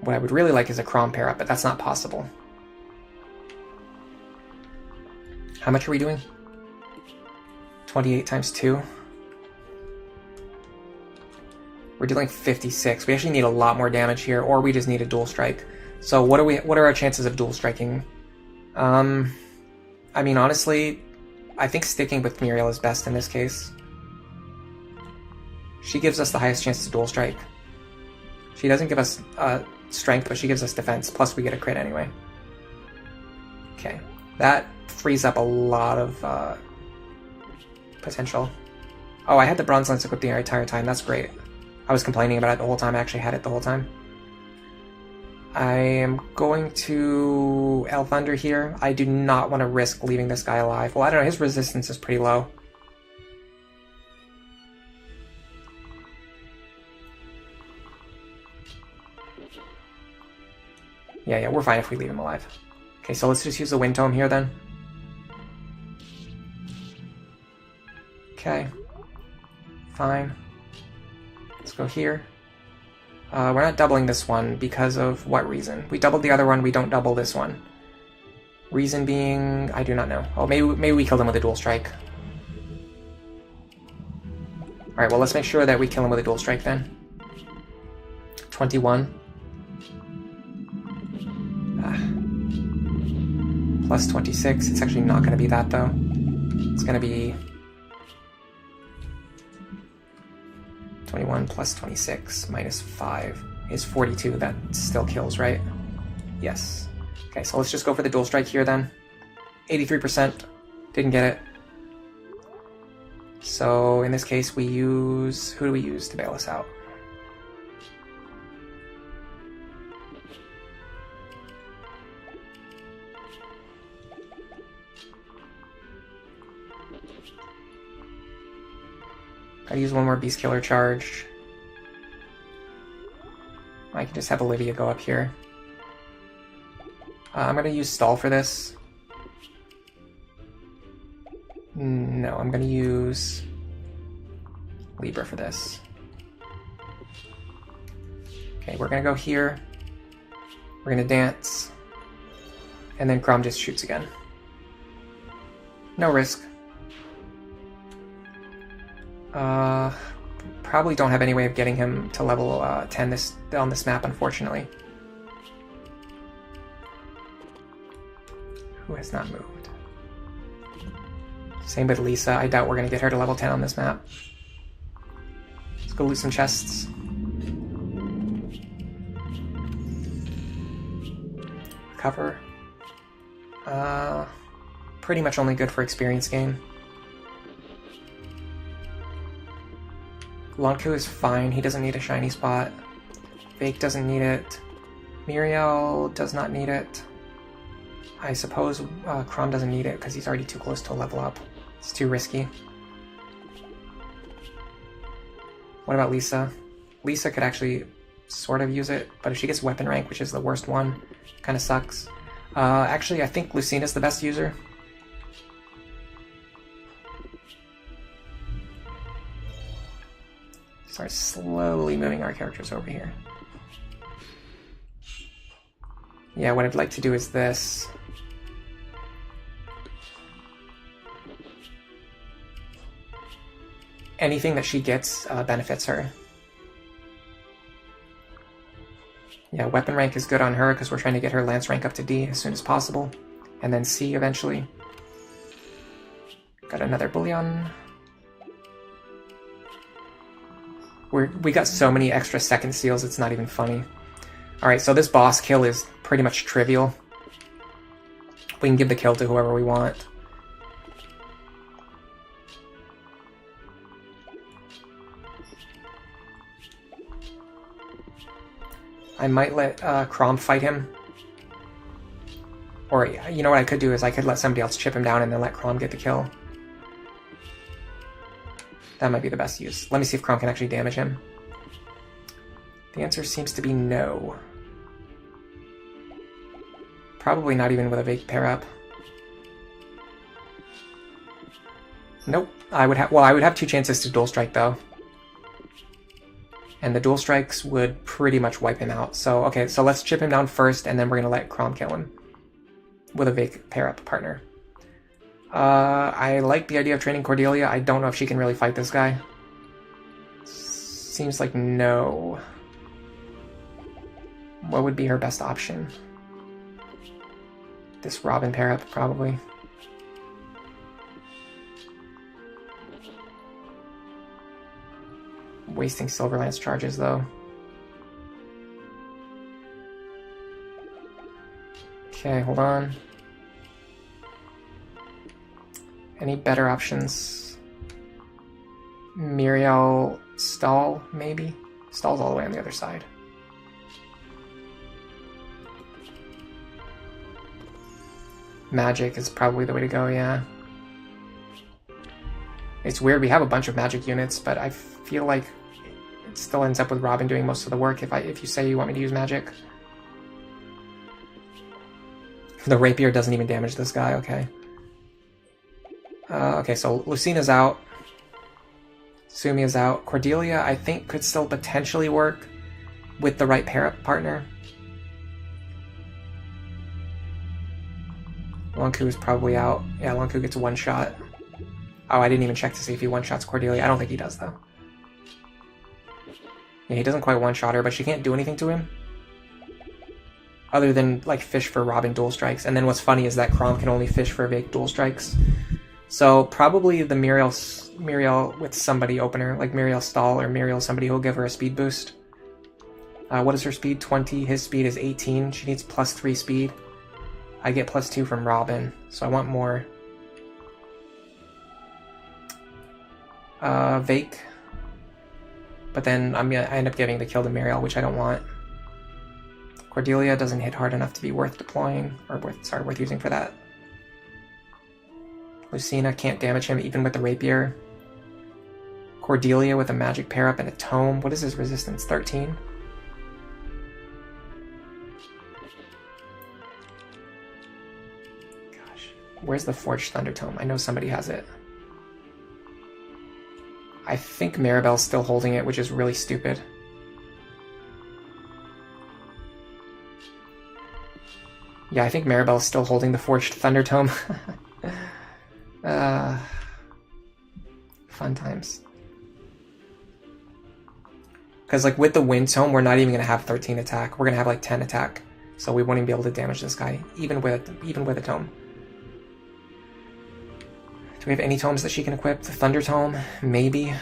What I would really like is a Crom pair up, but that's not possible. How much are we doing? 28 times 2. We're dealing 56. We actually need a lot more damage here, or we just need a dual strike. So what are our chances of dual striking? I mean, honestly, I think sticking with Muriel is best in this case. She gives us the highest chance to dual strike. She doesn't give us strength, but she gives us defense, plus we get a crit anyway. Okay, that frees up a lot of potential. Oh, I had the Bronze Lance equipped the entire time, that's great. I was complaining about it the whole time, I actually had it the whole time. I am going to El Thunder here. I do not want to risk leaving this guy alive. Well, I don't know, his resistance is pretty low. Yeah, we're fine if we leave him alive. Okay, so let's just use the Wind Tome here then. Okay. Fine. Let's go here. We're not doubling this one because of what reason? We doubled the other one, we don't double this one. Reason being, I do not know. Oh, maybe we killed him with a dual strike. Alright, well let's make sure that we kill him with a dual strike then. 21. Plus 26. It's actually not going to be that though. It's going to be 21 plus 26 minus 5 is 42. That still kills, right? Yes. Okay, so let's just go for the dual strike here then. 83%. Didn't get it. So in this case we use... Who do we use to bail us out? Gotta use one more Beast Killer charge. I can just have Olivia go up here. I'm gonna use Stall for this. No, I'm gonna use Libra for this. Okay, we're gonna go here. We're gonna dance. And then Crom just shoots again. No risk. Probably don't have any way of getting him to level 10 on this map, unfortunately. Who has not moved? Same with Lisa. I doubt we're going to get her to level 10 on this map. Let's go loot some chests. Recover. Pretty much only good for experience gain. Longku is fine, he doesn't need a shiny spot. Vake doesn't need it. Muriel does not need it. I suppose Crom doesn't need it because he's already too close to level up. It's too risky. What about Lisa? Lisa could actually sort of use it, but if she gets weapon rank, which is the worst one, kind of sucks. Actually, I think Lucina's the best user. Start slowly moving our characters over here. Yeah, what I'd like to do is this. Anything that she gets benefits her. Yeah, weapon rank is good on her because we're trying to get her lance rank up to D as soon as possible. And then C eventually. Got another bullion. We got so many extra second seals, it's not even funny. Alright, so this boss kill is pretty much trivial. We can give the kill to whoever we want. I might let Crom fight him. Or, you know what I could do is I could let somebody else chip him down and then let Crom get the kill. That might be the best use. Let me see if Crom can actually damage him. The answer seems to be no. Probably not even with a Vake pair up. Nope. I would have 2 chances to dual strike though. And the dual strikes would pretty much wipe him out. So, okay, so let's chip him down first and then we're gonna let Crom kill him. With a Vake pair up partner. I like the idea of training Cordelia. I don't know if she can really fight this guy. Seems like no. What would be her best option? This Robin pair up, probably. Wasting Silverlance charges, though. Okay, hold on. Any better options? Muriel Stall, maybe? Stall's all the way on the other side. Magic is probably the way to go, yeah. It's weird, we have a bunch of magic units, but I feel like it still ends up with Robin doing most of the work if you say you want me to use magic. The rapier doesn't even damage this guy, okay. Okay, so Lucina's out. Sumia's out. Cordelia, I think, could still potentially work with the right pair-up partner. Lonku is probably out. Yeah, Lonku gets one shot. Oh, I didn't even check to see if he one-shots Cordelia. I don't think he does, though. Yeah, he doesn't quite one-shot her, but she can't do anything to him. Other than, like, fish for Robin dual strikes. And then what's funny is that Crom can only fish for Vake dual strikes. So probably the Muriel with somebody opener, like Muriel Stall or Muriel somebody who'll give her a speed boost. What is her speed? 20. His speed is 18. She needs +3 speed. I get +2 from Robin, so I want more. Vake. But then I end up giving the kill to Muriel, which I don't want. Cordelia doesn't hit hard enough to be worth deploying, or worth using for that. Lucina can't damage him even with the rapier. Cordelia with a magic pair up and a tome. What is his resistance? 13? Gosh. Where's the Forged Thunder Tome? I know somebody has it. I think Maribel's still holding it, which is really stupid. Yeah, I think Maribel's still holding the Forged Thunder Tome. Fun times. Because, like, with the Wind Tome, we're not even going to have 13 attack. We're going to have, like, 10 attack. So we won't even be able to damage this guy, even with a tome. Do we have any tomes that she can equip? The Thunder Tome? Maybe.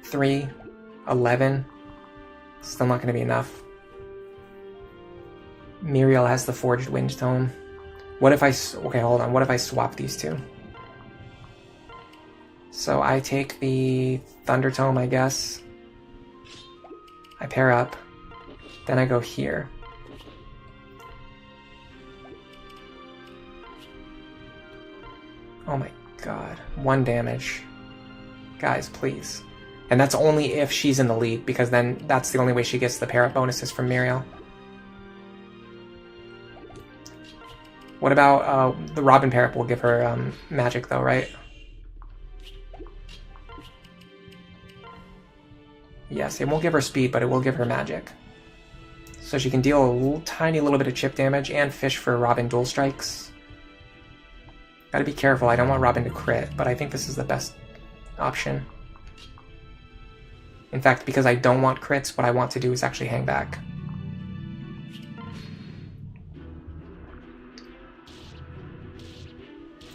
Three. 11. Still not going to be enough. Muriel has the Forged Wind Tome. What if I... Okay, hold on. What if I swap these two? So I take the Thunder Tome, I guess. I pair up. Then I go here. Oh my god. 1 damage. Guys, please. And that's only if she's in the lead, because then that's the only way she gets the pair-up bonuses from Muriel. What about the Robin pair-up will give her magic, though, right? Yes, it won't give her speed, but it will give her magic. So she can deal a tiny little bit of chip damage and fish for Robin dual strikes. Gotta be careful, I don't want Robin to crit, but I think this is the best option. In fact, because I don't want crits, what I want to do is actually hang back.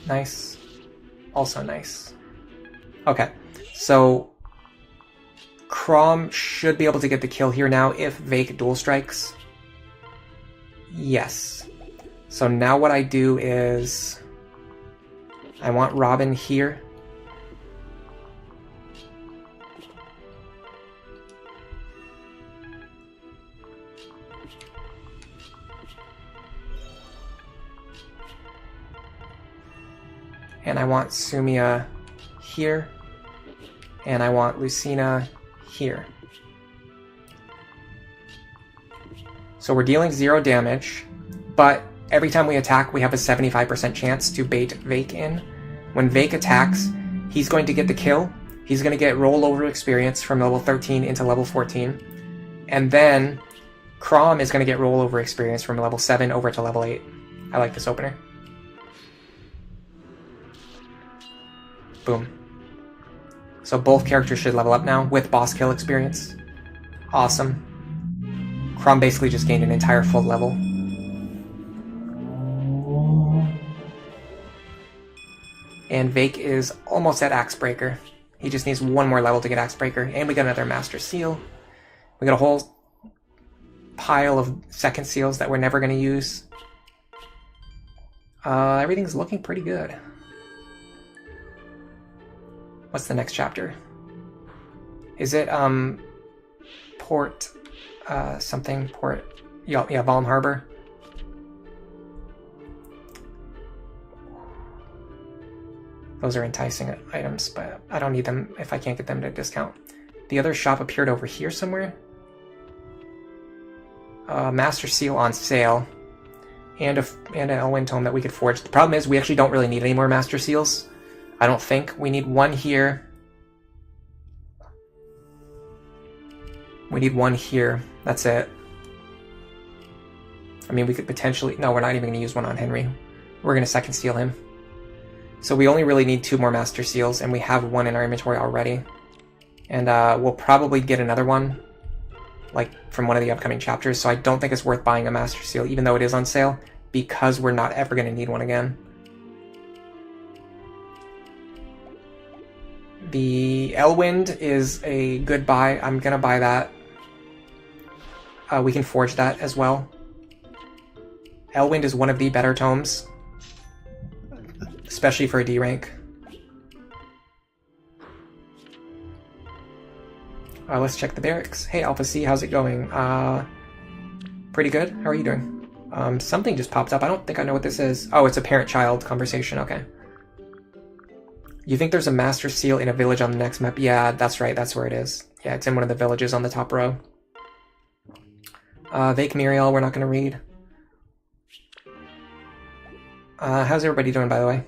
Nice. Also nice. Okay, so Crom should be able to get the kill here now if Vake dual strikes. Yes. So now what I do is I want Robin here. And I want Sumia here. And I want Lucina here. So we're dealing 0 damage, but every time we attack, we have a 75% chance to bait Vake in. When Vake attacks, he's going to get the kill. He's going to get rollover experience from level 13 into level 14. And then Crom is going to get rollover experience from level 7 over to level 8. I like this opener. Boom. So both characters should level up now with boss kill experience. Awesome. Crom basically just gained an entire full level. And Vake is almost at Axebreaker. He just needs one more level to get Axebreaker. And we got another Master Seal. We got a whole pile of second seals that we're never going to use. Everything's looking pretty good. What's the next chapter? Is it, Port... something, Port... Yeah, Valm Harbor. Those are enticing items, but I don't need them if I can't get them to discount. The other shop appeared over here somewhere. Master Seal on sale. And an Elwyn Tome that we could forge. The problem is we actually don't really need any more Master Seals. I don't think. We need one here. We need one here. That's it. I mean, we could potentially... No, we're not even going to use one on Henry. We're going to second seal him. So we only really need 2 more Master Seals, and we have one in our inventory already. And we'll probably get another one, like, from one of the upcoming chapters, so I don't think it's worth buying a Master Seal, even though it is on sale, because we're not ever going to need one again. The Elwind is a good buy. I'm going to buy that. We can forge that as well. Elwind is one of the better tomes, especially for a D rank. Let's check the barracks. Hey, Alpha C, how's it going? Pretty good. How are you doing? Something just popped up. I don't think I know what this is. Oh, it's a parent-child conversation. Okay. You think there's a Master Seal in a village on the next map? Yeah, that's right. That's where it is. Yeah, it's in one of the villages on the top row. Vake Muriel, we're not going to read. How's everybody doing, by the way?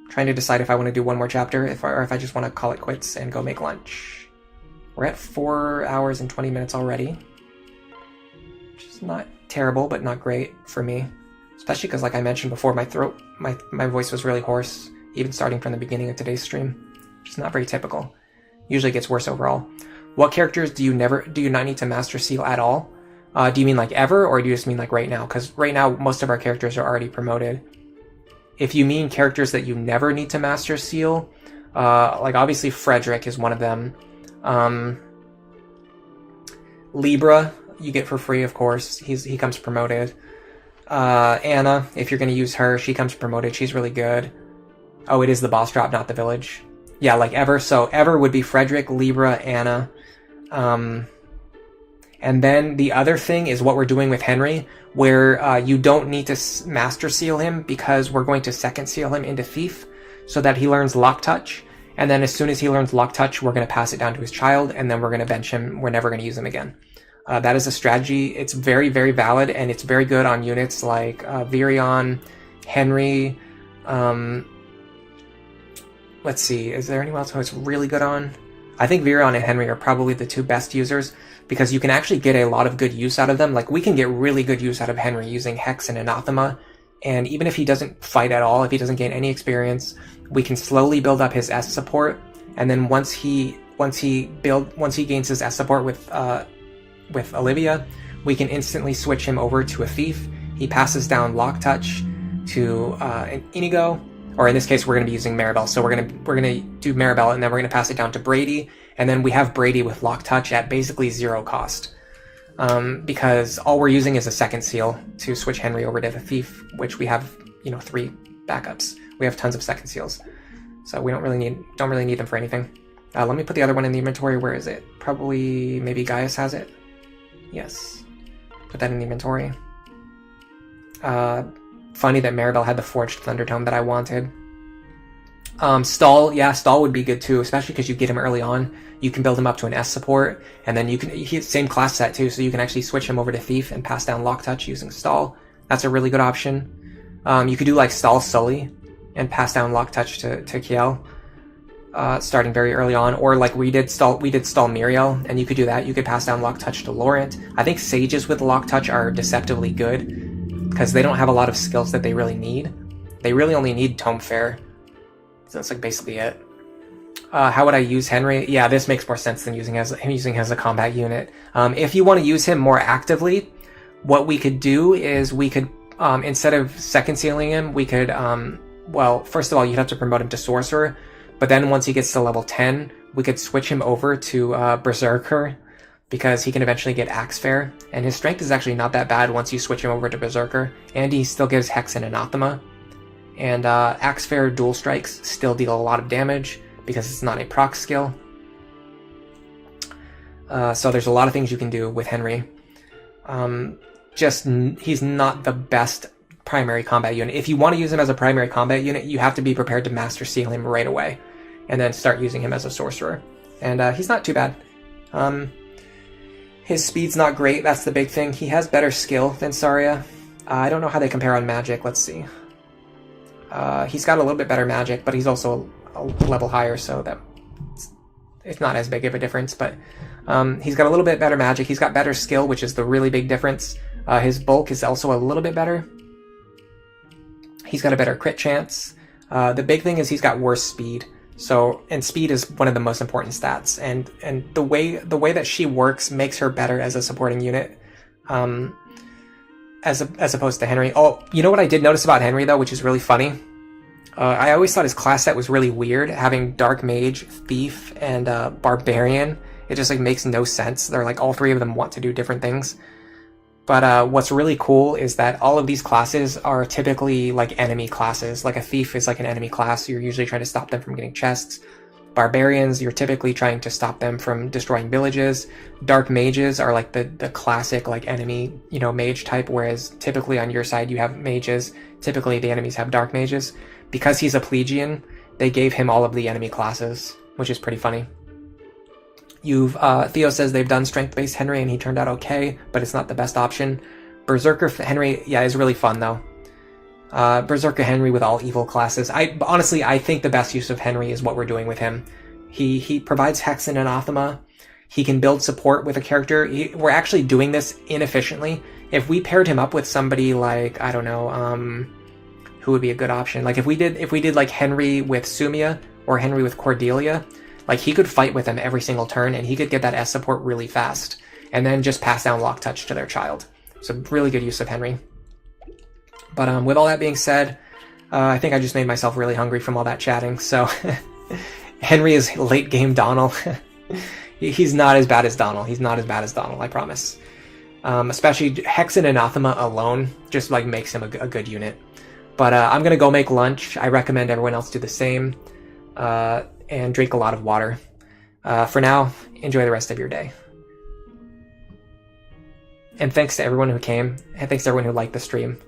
Trying to decide if I want to do one more chapter, or if I just want to call it quits and go make lunch. We're at 4 hours and 20 minutes already. Which is not terrible, but not great for me. Especially because, like I mentioned before, my voice was really hoarse, even starting from the beginning of today's stream. Which is not very typical. Usually gets worse overall. What characters do you not need to Master Seal at all? Do you mean like ever, or do you just mean like right now? Because right now, most of our characters are already promoted. If you mean characters that you never need to Master Seal, like obviously Frederick is one of them. Libra, you get for free, of course. He comes promoted. Anna, if you're going to use her, she comes promoted. She's really good. Oh, it is the boss drop, not the village. Yeah, like Ever. So Ever would be Frederick, Libra, Anna. And then the other thing is what we're doing with Henry, where you don't need to Master Seal him because we're going to second seal him into Thief so that he learns Lock Touch. And then as soon as he learns Lock Touch, we're going to pass it down to his child, and then we're going to bench him. We're never going to use him again. That is a strategy. It's very, very valid, and it's very good on units like Virion, Henry. Let's see, is there anyone else who it's really good on? I think Virion and Henry are probably the 2 best users, because you can actually get a lot of good use out of them. Like, we can get really good use out of Henry using Hex and Anathema, and even if he doesn't fight at all, if he doesn't gain any experience, we can slowly build up his S support, and then once he gains his S support with Olivia, we can instantly switch him over to a Thief. He passes down Lock Touch to an Inigo, or in this case, we're going to be using Maribel. So we're gonna do Maribel, and then we're going to pass it down to Brady, and then we have Brady with Lock Touch at basically 0 cost, because all we're using is a second seal to switch Henry over to the Thief, which we have 3 backups. We have tons of second seals, so we don't really need them for anything. Let me put the other one in the inventory. Where is it? Probably maybe Gaius has it. Yes. Put that in the inventory. Funny that Maribel had the Forged Thundertome that I wanted. Stall, yeah, Stall would be good too, especially because you get him early on. You can build him up to an S support, and then he's same class set too, so you can actually switch him over to Thief and pass down Lock Touch using Stall. That's a really good option. You could do like Stall Sully and pass down Lock Touch to Kiel, starting very early on, or like we did Stall Miriel, and you could do that. You could pass down Lock Touch to Laurent. I think Sages with Lock Touch are deceptively good, because they don't have a lot of skills that they really need. They really only need Tome Fair. So that's like basically it. How would I use Henry? Yeah, this makes more sense than using him as a combat unit. If you want to use him more actively, what we could do is we could, instead of second sealing him, we could, well, first of all, you'd have to promote him to Sorcerer, but then once he gets to level 10, we could switch him over to Berserker, because he can eventually get Axe Fair, and his strength is actually not that bad once you switch him over to Berserker, and he still gives Hex and Anathema. And Axe Fair dual strikes still deal a lot of damage because it's not a proc skill. So there's a lot of things you can do with Henry. He's not the best primary combat unit. If you want to use him as a primary combat unit, you have to be prepared to Master Seal him right away, and then start using him as a sorcerer. And he's not too bad. His speed's not great, that's the big thing. He has better skill than Saria. I don't know how they compare on magic, let's see. He's got a little bit better magic, but he's also a level higher, so that it's not as big of a difference. But he's got a little bit better magic. He's got better skill, which is the really big difference. His bulk is also a little bit better. He's got a better crit chance. The big thing is he's got worse speed. And speed is one of the most important stats. And the way that she works makes her better as a supporting unit. As opposed to Henry. Oh, you know what I did notice about Henry, though, which is really funny? I always thought his class set was really weird, having Dark Mage, Thief, and Barbarian. It just like makes no sense. They're like all three of them want to do different things. But what's really cool is that all of these classes are typically like enemy classes. Like a Thief is like an enemy class. You're usually trying to stop them from getting chests. Barbarians, you're typically trying to stop them from destroying villages. Dark Mages are like the classic like enemy, mage type, whereas typically on your side you have mages. Typically the enemies have Dark Mages. Because he's a Plegian, they gave him all of the enemy classes, which is pretty funny. Theo says they've done strength-based Henry and he turned out okay, but it's not the best option. Berserker Henry, yeah, is really fun though. Berserker Henry with all evil classes. Honestly, I think the best use of Henry is what we're doing with him. He provides Hex and Anathema. He can build support with a character. We're actually doing this inefficiently. If we paired him up with somebody like, I don't know, who would be a good option? Like if we did like Henry with Sumia or Henry with Cordelia, like he could fight with them every single turn and he could get that S support really fast and then just pass down Lock Touch to their child. So really good use of Henry. But with all that being said, I think I just made myself really hungry from all that chatting. So Henry is late game Donald. He's not as bad as Donald. He's not as bad as Donald, I promise. Especially Hex and Anathema alone just like makes him a good unit. But I'm going to go make lunch. I recommend everyone else do the same. And drink a lot of water. For now, enjoy the rest of your day. And thanks to everyone who came. And thanks to everyone who liked the stream.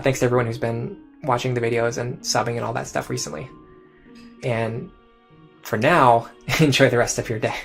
Thanks to everyone who's been watching the videos and subbing and all that stuff recently. And for now, enjoy the rest of your day.